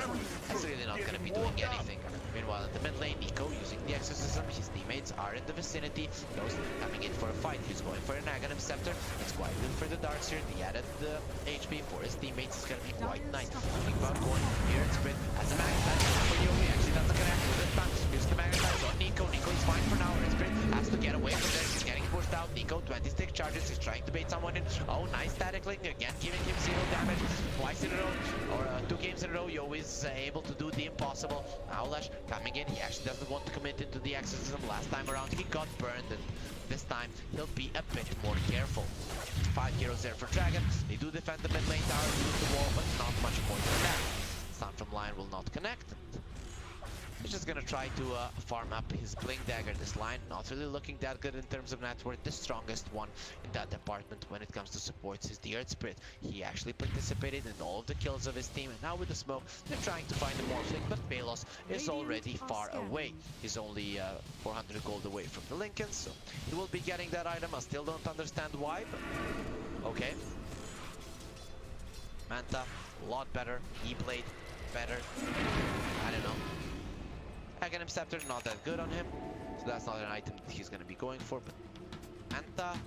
That's really not going to be doing anything. Meanwhile, in the mid lane, Nico using the Exorcism. His teammates are in the vicinity. Ghost coming in for a fight. He's going for an Aghanim Scepter. It's quite good for the Darks here. The added HP for his teammates is going to be quite nice. Thinking about going here and sprint as a Magnetize for Yowe. Actually, that's not going to happen with this time. Here's the Magnetize on Nico. Nico is fine for now. Sprint has to get away from there. He's getting pushed out. Nico, 26 charges. He's trying to bait someone in. Oh, nice static link. Again, giving him 0 damage. Twice in a row, or 2 games in a row, Yowe is able to do the impossible. Now Lash coming in. He actually doesn't want to commit into the Exorcism. Last time around, he got burned, and this time he'll be a bit more careful. 5 heroes there for Dragon. They do defend the mid lane tower, use the wall, but not much more than that. Stun from line will not connect. He's just gonna try to farm up his Blink Dagger. This line not really looking that good in terms of net worth. The strongest one in that department when it comes to supports is the Earth Spirit. He actually participated in all of the kills of his team, and now with the smoke, they're trying to find the Morphling, but Palos is already far away. He's only 400 gold away from the Lincoln, so he will be getting that item. I still don't understand why, but okay. Manta, a lot better. E-Blade, better. I don't know. Aghanim Scepter, not that good on him, so that's not an item that he's going to be going for, but Manta,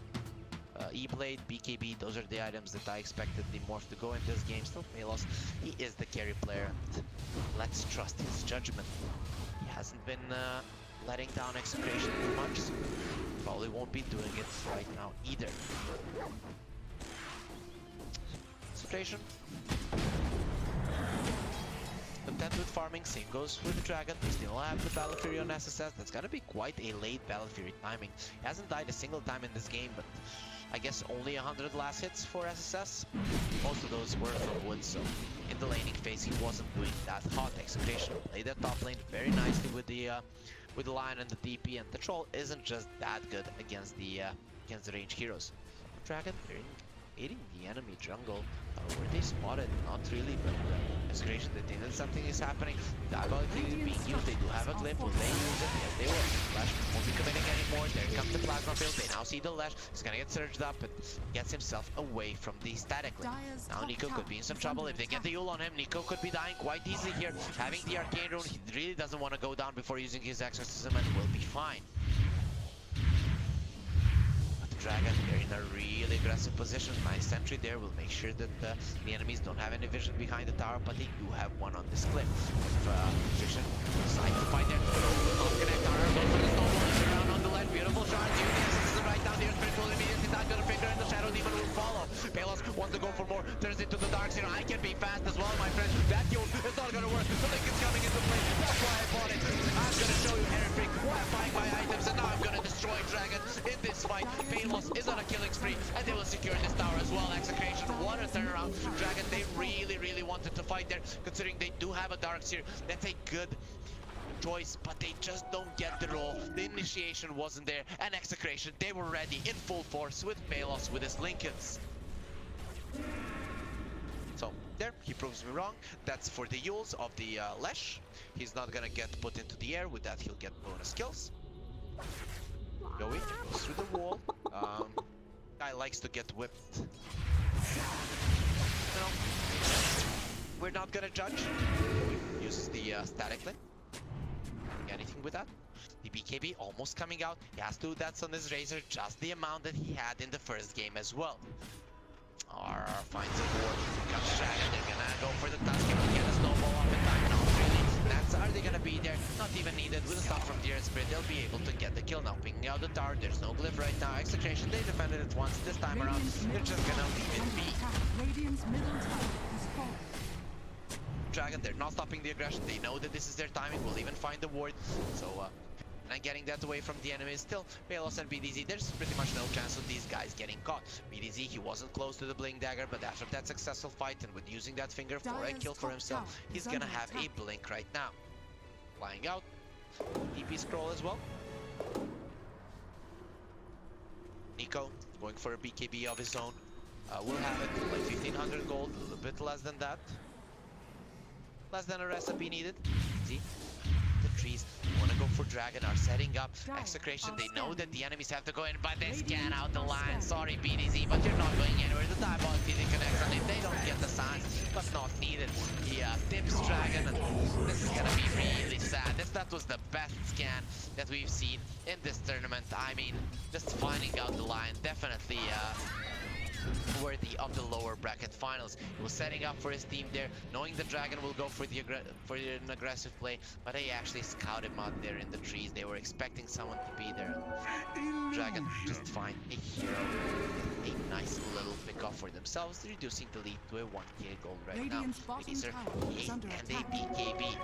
E-Blade, BKB, those are the items that I expected the Morph to go in this game. Still Palos, he is the carry player. Let's trust his judgment. He hasn't been letting down Execration too much, so probably won't be doing it right now either. Execration. Content with farming, same goes with the Dragon. We still have the Battle Fury on SSS. That's gonna be quite a late Battle Fury timing. He hasn't died a single time in this game, but I guess only 100 last hits for SSS. Most of those were from wood, so in the laning phase he wasn't doing that hot. Execration played that top lane very nicely with the Lion and the DP, and the Troll isn't just that good against the range heroes. Dragon, they're invading the enemy jungle. Were they spotted? Not really, but Execration, they think that something is happening. Diabolic is being used. They do have a clip. Will they use it? Yes, they will. Lash won't be committing anymore. There comes the plasma build. They now see the Lash. He's gonna get surged up, but gets himself away from the static link. Now Nico could be in some trouble. If they get the Yowe on him, Nico could be dying quite easily here. Having the Arcane Rune, he really doesn't want to go down before using his Exorcism, and will be fine. Dragon, they're in a really aggressive position. Nice sentry there will make sure that the enemies don't have any vision behind the tower, but they do have one on this cliff. Execration decide to fight there. Not connect. Go for the snowball. Around on the ledge. Beautiful shot. Using right down there. Spirit will immediately die to the finger, and the Shadow Demon will follow. Palos wants to go for more. Turns into the Darks here. I can be fast as well, my friend. That Yowe is not gonna work. The link is coming into play. That's why I bought it. I'm gonna show you Herefrick buying my items, and now I'm gonna destroy Dragon in this fight. Palos is on a killing spree, and they will secure this tower as well. Execration, what a turnaround. Dragon, they really wanted to fight there, considering they do have a Darks here. That's a good choice, but they just don't get the roll. The initiation wasn't there, and Execration, they were ready in full force with Palos with his Lincolns. So there, he proves me wrong. That's for the Yewes of the Lesh. He's not gonna get put into the air. With that, he'll get bonus kills. Yowe goes through the wall. Guy likes to get whipped. No, we're not gonna judge. Yowe uses the static link. Anything with that? The BKB almost coming out. He has 2 deaths on his Razor, just the amount that he had in the first game as well. RR finds a ward. Comes Dragon. They're gonna go for the task. Can get a snowball off in time. Not really. Nats, are they gonna be there? Not even needed. With a stop from the Earth Spirit, they'll be able to get the kill. Now pinging out the tower. There's no glyph right now. Execration, they defended it once. This time around, they're just gonna leave it be. Radiant's middle tower is falling. Dragon. They're not stopping the aggression. They know that this is their timing. Will even find the ward. So and getting that away from the enemy. Still, Palos and BDZ, there's pretty much no chance of these guys getting caught. BDZ, he wasn't close to the Blink Dagger, but after that successful fight and with using that finger for a kill for himself, he's gonna have a Blink right now. Flying out. TP scroll as well. Nico going for a BKB of his own. We'll have it like 1500 gold, a little bit less than that. Less than a recipe needed. See? The trees want to go for Dragon, are setting up Execration. They know that the enemies have to go in, but they scan out the line. Sorry BDZ, but you're not going anywhere. The time on TD connects and if they don't get the signs, but not needed. He tips Dragon, and this is gonna be really sad. That was the best scan that we've seen in this tournament. I mean, just finding out the line, definitely worthy of the lower bracket finals. He was setting up for his team there, knowing the Dragon will go for an aggressive play, but they actually scouted him out there in the trees. They were expecting someone to be there. Dragon just find a hero, a nice little pick off for themselves, reducing the lead to a 1k gold right now. Laser, and a BKB.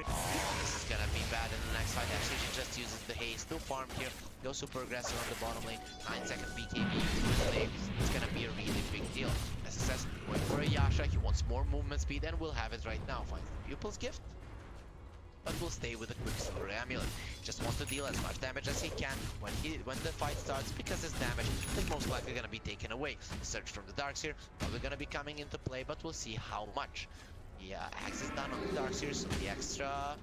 Oh, this is gonna be bad in the next fight. Actually, she just uses the haze to farm here. Go super aggressive on the bottom lane. 9-second BKB. It's gonna be a really big deal. SSS going for a Yasha. He wants more movement speed, and we'll have it right now. Finds the Pupil's Gift, but we'll stay with the Quicksilver Amulet. Just wants to deal as much damage as he can when the fight starts, because his damage is most likely gonna be taken away. The Search from the Darks here probably gonna be coming into play, but we'll see how much. The axe is done on the Darks here, so the extra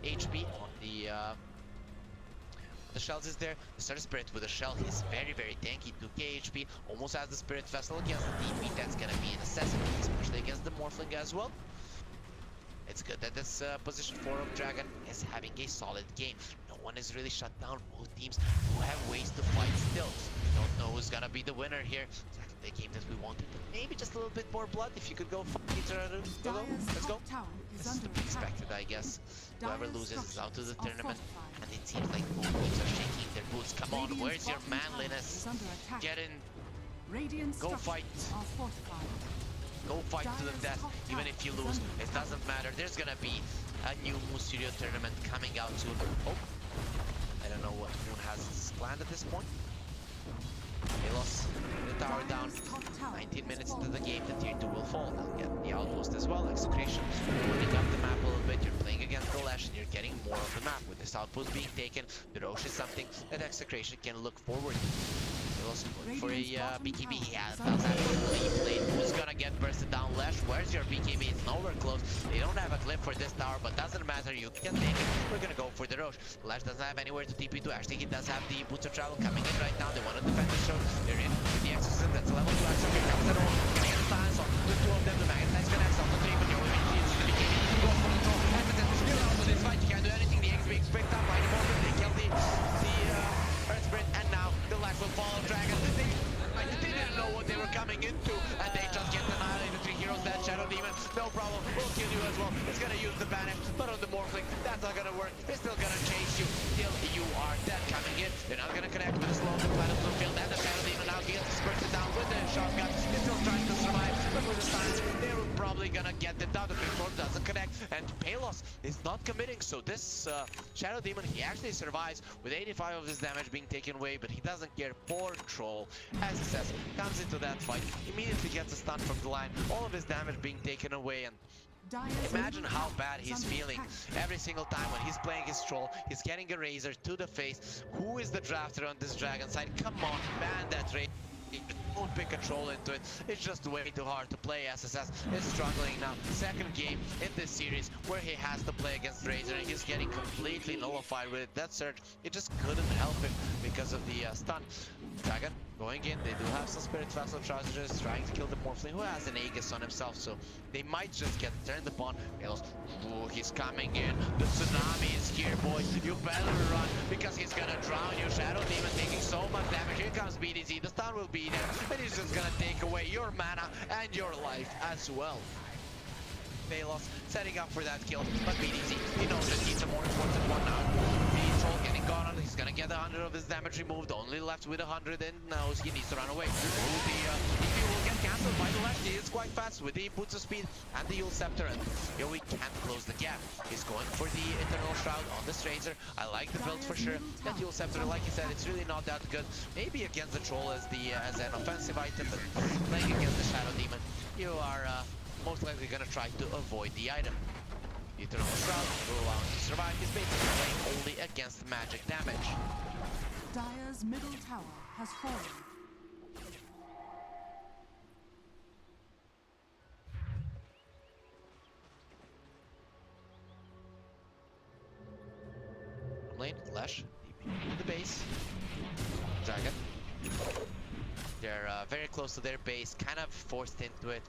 HP on the shells is there. The Starter Spirit with a shell, he's very, very tanky. 2k HP, almost has the Spirit Vessel against the TP. That's gonna be a necessity, especially against the Morphling as well. It's good that this position 4 of Dragon is having a solid game. No one is really shut down. Both teams do have ways to fight still. We don't know who's gonna be the winner here. Exactly the game that we wanted. Maybe just a little bit more blood if you could go fight each other. Let's go. This is to be expected, I guess. Whoever loses is out of the tournament. And it seems like both teams are shaking their boots. Come on, where's your manliness? Get in. Go fight. Go fight to the death, even if you lose. It doesn't matter. There's gonna be a new Moon Studio tournament coming out soon. Oh, I don't know what Moon has planned at this point. Palos, the tower down. 19 minutes into the game, the tier 2 will fall. They'll get the outpost as well. Execration, opening up the map a little bit. You're playing against the Lash and you're getting more of the map. With this outpost being taken, the Roche is something that Execration can look forward to. Palos going for a BKB. Yeah, that's actually played. Who's gonna get bursted down? Lash, where's your BKB? It's nowhere close. They don't have a clip for this tower, but doesn't matter. You can take it. We're gonna go for the Roche. Lash doesn't have anywhere to TP to. Actually, he does have the Boots of Travel coming in right now. They want to defend the show. They're in with the Exorcism. That's a level 2 action. Here comes the roll. Gonna get the silence on the 2 of them. The Magnetine's gonna have something to take, but Yowe uses the BKB. Go for the throw. SSS, you're out of this fight. You can't do anything. The XP picked up by the moment. They kill the Earth Spirit, and now the Lash will follow Dragon. They didn't know what they were coming into, and they just get annihilated. 3 heroes, that Shadow Demon, no problem, we'll kill you as well. It's gonna use the Banish, but on the Morphling, that's not gonna work. It's still gonna chase you till you are dead. Coming in, they're not gonna connect with the slow, the planet blue field, and the Shadow Demon now gets spurted down with the shotgun. He's still trying to survive, but with the silence, they're probably gonna get them down. The Big Storm doesn't connect, and Palos is not committing, so this Shadow Demon, he actually survives with 85 of his damage being taken away, but he doesn't care. Poor Troll, as he says, comes into that fight, immediately gets a stun from the line, all of his damage being taken away, and imagine how bad he's feeling every single time when he's playing his Troll. He's getting a Razor to the face. Who is the drafter on this Dragon side? Come on, ban that Razor. Don't pick a Troll into it. It's just way too hard to play. SSS is struggling now. Second game in this series where he has to play against Razor, and he's getting completely nullified with it. That Surge, it just couldn't help him because of the stun. Dragon going in. They do have some Spirit Vessel charges, trying to kill the Morphling, who has an Aegis on himself, so they might just get turned upon. Ooh, he's coming in. The tsunami is here, boys. You better run, because he's gonna drown you. Shadow Demon taking so much damage. Here comes BDZ. The stun will be there, and he's just gonna take away your mana and your life as well. Palos setting up for that kill, but BDZ, he knows that he's a more important one now. The Troll getting gone on, he's gonna get 100 of his damage removed, only left with 100, and knows he needs to run away. Ooh, the will get cancelled by the left. He is quite fast with the boots of speed and the Yowe Scepter, and Yowe can't close the gap. He's going for the Eternal Shroud on this Razor. I like the build for sure. That Yowe Scepter, like you said, it's really not that good. Maybe against the Troll as an offensive item, but playing against the Shadow Demon, you are most likely gonna try to avoid the item. The Eternal Shroud will allow him to survive. He's basically playing only against magic damage. Dire's middle tower has fallen. Lane, Lash, the base. Dragon. They're very close to their base, kind of forced into it.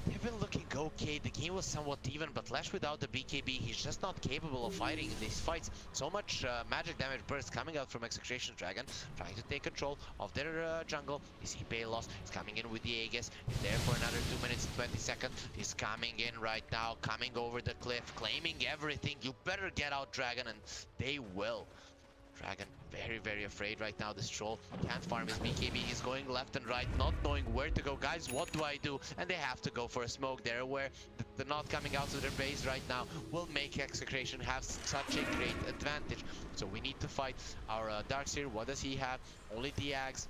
They've been looking okay. The game was somewhat even, but Lash without the BKB, he's just not capable of fighting in these fights. So much magic damage burst coming out from Execration Dragon, trying to take control of their jungle. You see Palos, he's coming in with the Aegis. He's there for another 2 minutes and 20 seconds. He's coming in right now, coming over the cliff, claiming everything. You better get out, Dragon, and they will. Dragon very, very afraid right now. This Troll can't farm his BKB. He's going left and right, not knowing where to go. Guys, what do I do? And they have to go for a smoke. They're aware that the not coming out of their base right now will make Execration have such a great advantage. So we need to fight our Darkseer. What does he have? Only the Ags.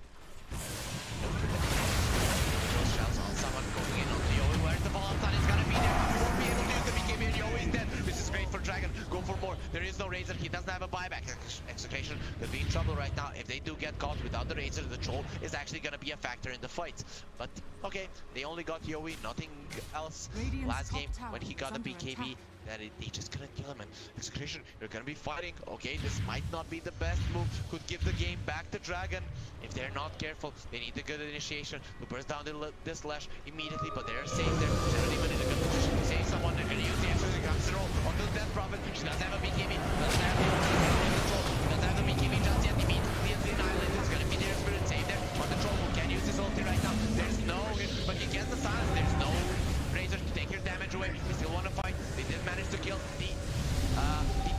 Shells on someone going in on the Yowe. Where's the Volatile? He's gonna be there. He won't be able to use the BKB, and Yowe is dead. This is great for Dragon. Go for more. There is no Razor. He doesn't have a buyback. Execration will be in trouble right now. If they do get caught without the Razor, the Troll is actually gonna be a factor in the fight. But okay, they only got Yowe, nothing else. Last game when he got the BKB, that they just couldn't kill him. And Execration, you're gonna be fighting. Okay, this might not be the best move. Could give the game back to Dragon. If they're not careful, they need a good initiation to burst down this Lash immediately, but they're safe there. Shadow Demon in a good position to save someone. They're gonna use the extra comes roll onto the Death Prophet. She doesn't have a BKB, doesn't have the control, doesn't have the BKB just yet. Immediately into the island, it's gonna be their spirit save there on the Troll, who can use his ulti right now. There's no hit, but he gets the silence. There's no Razor to take your damage away. They still want to fight. They did manage to kill the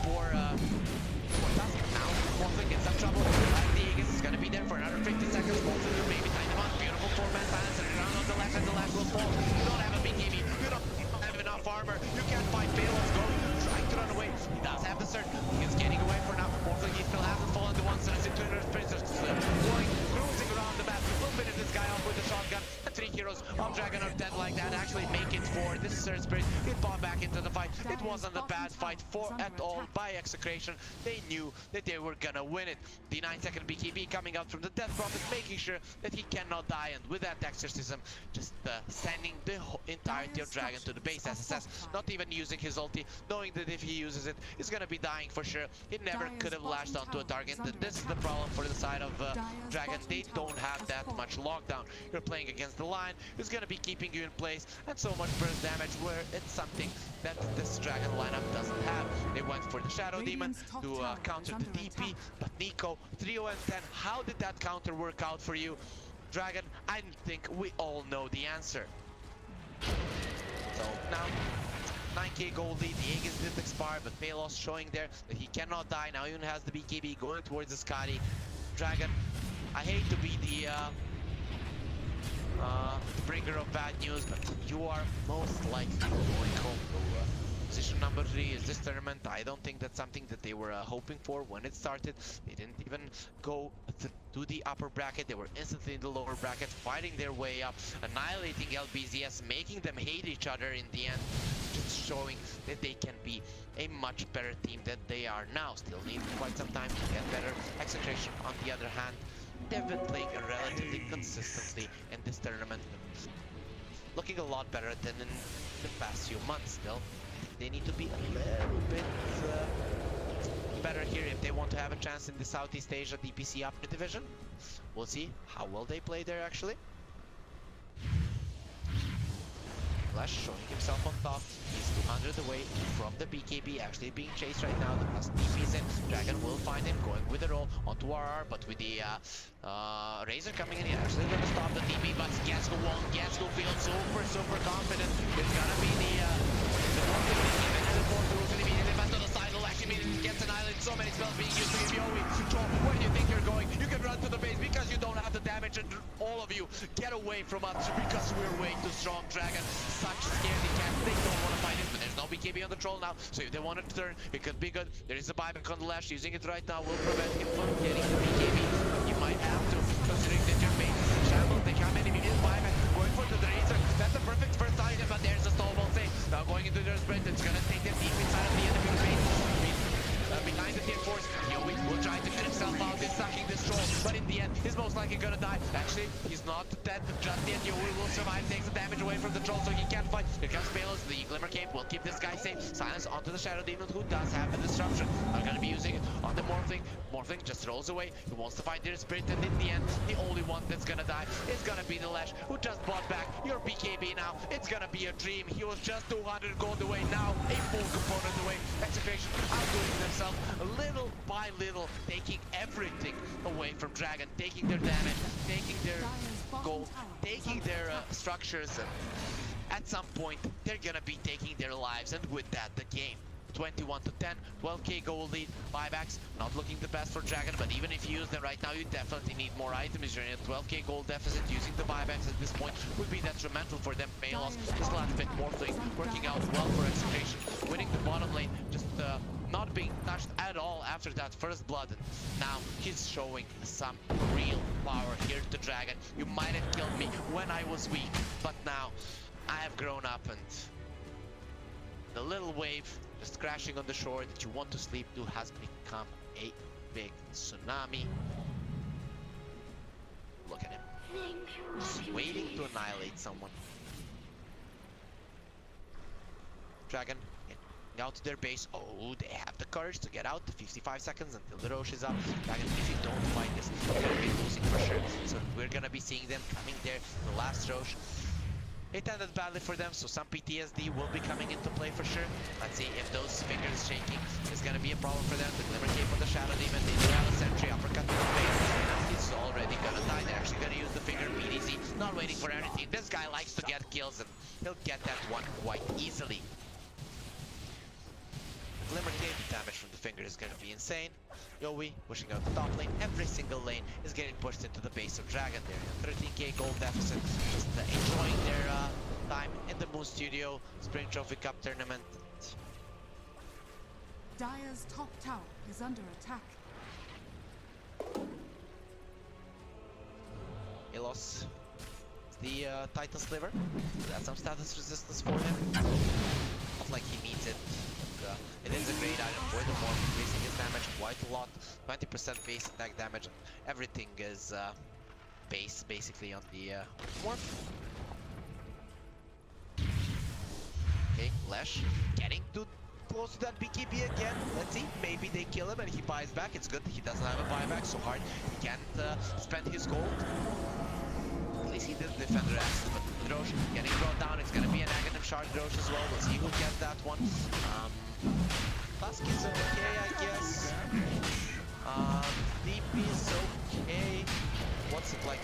poor Task. Now Morphling gets some trouble. The Aegis is gonna be there for another 50 seconds. Morphling will maybe time them out. Beautiful 4-man silence around on the left, and the left will fall. You don't have a BKB. You don't have enough armor. You can't fight Palos. Go trying to run away. He does have the cert. He's getting away for now. Morphling, he still hasn't fallen to one, so it's into the Princess going, cruising around the map. We'll finish this guy off with the shotgun. And 3 heroes of Dragon are dead like that. Actually make it for this Surge Spirit. He fought back into the fight. It wasn't a bad fight at all by Execration. They knew that they were gonna win it. The 9-second BKB coming out from the Death Prophet, making sure that he cannot die, and with that exorcism, just sending the entirety of Dragon to the base SSS, not even using his ulti, knowing that if he uses it, he's gonna be dying for sure. He never could have lashed onto a target, and this is the problem for the side of Dragon. They don't have that much lockdown. You're playing against the line, who's gonna be keeping you in place, and so much burst damage, where it's something that this Dragon lineup doesn't have. They went for the Shadow Demon to counter the DP, but Nico, 3-0 and 10, how did that counter work out for you? Dragon, I think we all know the answer. So now, 9k gold lead, the Aegis didn't expire, but Palos showing there that he cannot die. Now even has the BKB going towards the Scotty. Dragon, I hate to be the bringer of bad news, but you are most likely going home. Position number 3 is this tournament. I don't think that's something that they were hoping for when it started. They didn't even go to the upper bracket. They were instantly in the lower bracket, fighting their way up, annihilating LBZS, making them hate each other in the end, just showing that they can be a much better team than they are now. Still need quite some time to get better. Execration, on the other hand, they've been playing relatively consistently in this tournament, looking a lot better than in the past few months. Still, they need to be a little bit better here if they want to have a chance in the Southeast Asia DPC upper division. We'll see how well they play there actually. Flash showing himself on top. He's 200 away from the BKB, actually being chased right now. The plus DP's in. Dragon will find him, going with the roll onto RR, but with the Razor coming in, he's actually gonna stop the DP, but Gasco won't. Gasco feels super confident. It's gonna be the to the side, will actually gets annihilated. So many spells being used to give Yowe. Where do you think you're going? You can run to the base because you don't have the damage, and all of you get get away from us because we're way too strong. Dragon, such a scaredy cat. They don't want to fight it, but there's no BKB on the troll now. So if they want to turn, it could be good. There is a buyback on the lash. Using it right now will prevent him from getting the BKB. But you might have to, considering that your base is in shambles. They come in immediate buyback, going for the razor. That's a perfect first item, but there's a snowball thing. Now going into their sprint, it's gonna take them deep inside of the enemy base. Behind the tier 4s, Yowe will try to get himself out in sucking this troll, but in the end, he's most likely gonna die. Actually, he's not dead just yet. Yowe will survive, takes the damage away from the troll, so he can't fight. Here comes Palos, the Glimmer Cape will keep this guy safe. Silence onto the Shadow Demon, who does have the disruption. I'm gonna be using it on the Morphling. Morphling just rolls away. He wants to fight their spirit, and in the end, the only one that's gonna die is gonna be the Lash, who just bought back your BKB now. It's gonna be a dream. He was just 200 gold away, now a full component away. Execration outdoing themselves little by little, taking everything away from Dragon, taking their damage, taking their gold, taking their structures. At some point, they're gonna be taking their lives, and with that, the game. 21 to 10, 12k gold lead, buybacks, not looking the best for Dragon, but even if you use them right now, you definitely need more items. You're in a 12k gold deficit. Using the buybacks at this point would be detrimental for them. Palos, this last bit, Morphling, working out well for Execration, winning the bottom lane, just not being touched at all after that first blood. And now he's showing some real power here to Dragon. You might have killed me when I was weak, but now I have grown up, and the little wave just crashing on the shore that you want to sleep to has become a big tsunami. Look at him, just waiting to annihilate someone. Dragon out to their base. Oh, they have the courage to get out. 55 seconds until the Roche is up. Dragon, if you don't fight this, you're gonna be losing for sure. So we're gonna be seeing them coming there. The last Roche, it ended badly for them, so some PTSD will be coming into play for sure. Let's see if those fingers shaking is gonna be a problem for them. The Glimmer Cape on the Shadow Demon, they do have a sentry, uppercut to the face. He's already gonna die. They're actually gonna use the finger PDC, not waiting for anything. This guy likes to get kills, and he'll get that one quite easily. Glimmer Cape, damage from the finger is going to be insane. Yowe pushing out the top lane. Every single lane is getting pushed into the base of Dragon. They're in a 13k gold deficit, just enjoying their time in the Moon Studio Spring Trophy Cup tournament. Dire's top tower is under attack. Palos, the Titan Sliver. That's some status resistance for him. Not like he needs it. It is a great item for the Morph, increasing his damage quite a lot. 20% base attack damage. Everything is base basically on the Morph. Okay, Lash getting too close to that BKB again. Let's see, maybe they kill him and he buys back. It's good that he doesn't have a buyback so hard. He can't spend his gold. At least he did defender access, but Drosh getting brought down. It's gonna be a negative shard Drosh as well. We'll see who gets that one. Tusk is okay, I guess. DP is okay. What's it like?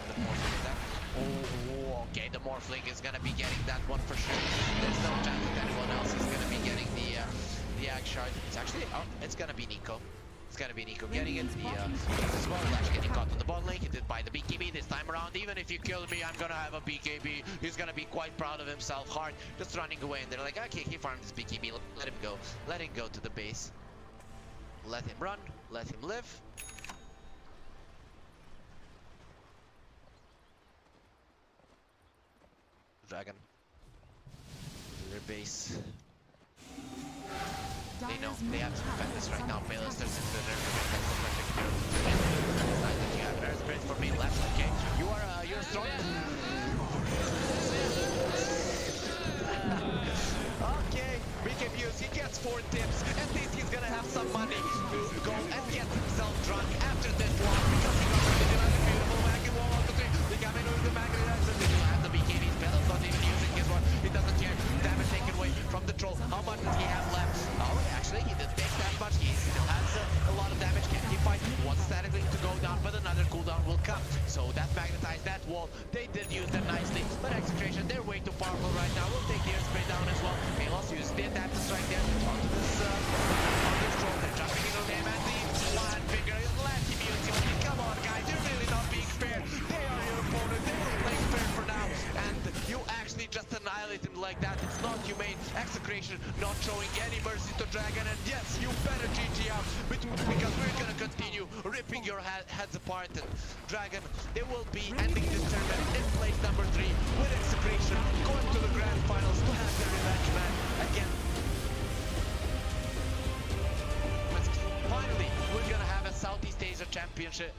The Morphling attack? Oh, okay, the Morphling is gonna be getting that one for sure. There's no chance that anyone else is gonna be getting the Ag shard. It's actually, oh, it's gonna be Nico. It's gonna be Nico getting it. The as well, Lash getting caught on the bottom lane. He did buy the BKB this time around. Even if you kill me, I'm gonna have a BKB. He's gonna be quite proud of himself. Hard, just running away, and they're like, okay, he farmed this BKB. Let him go. Let him go to the base. Let him run. Let him live. Dragon to their base. They know they have to defend this right now. Palos turns into their that's the perfect hero. It's nice that you have an spirit for me left. Okay, you're strong. Okay, BKBs, he gets 4 tips. At least he's gonna have some money to go and get himself drunk after this one because he got really another beautiful magnet wall on the 3. They got into the magnet access. They don't have the BKBs. Palos not even using his one. He doesn't care. Damage taken away from the troll. How much does he have left? Oh, actually, he didn't take that much. He still has a lot of damage. Can he fight? Wants static link to go down, but another cooldown will come. So that magnetized that wall. They did use them nicely, but Execration, they're way too powerful right now. We'll take the airspeed down as well. Palos uses the adaptive strike there onto this troll. They're jumping into him and the one finger. Let him use him. Come on, guys, you're really not being fair. They are your opponent. They will play like that. It's not humane. Execration not showing any mercy to Dragon, and yes, you better GG out because we're gonna continue ripping your heads apart. And Dragon, they will be ending this tournament in place number 3 with Execration going to the grand finals to have their revenge match again. Finally, we're gonna have a Southeast Asia Championship.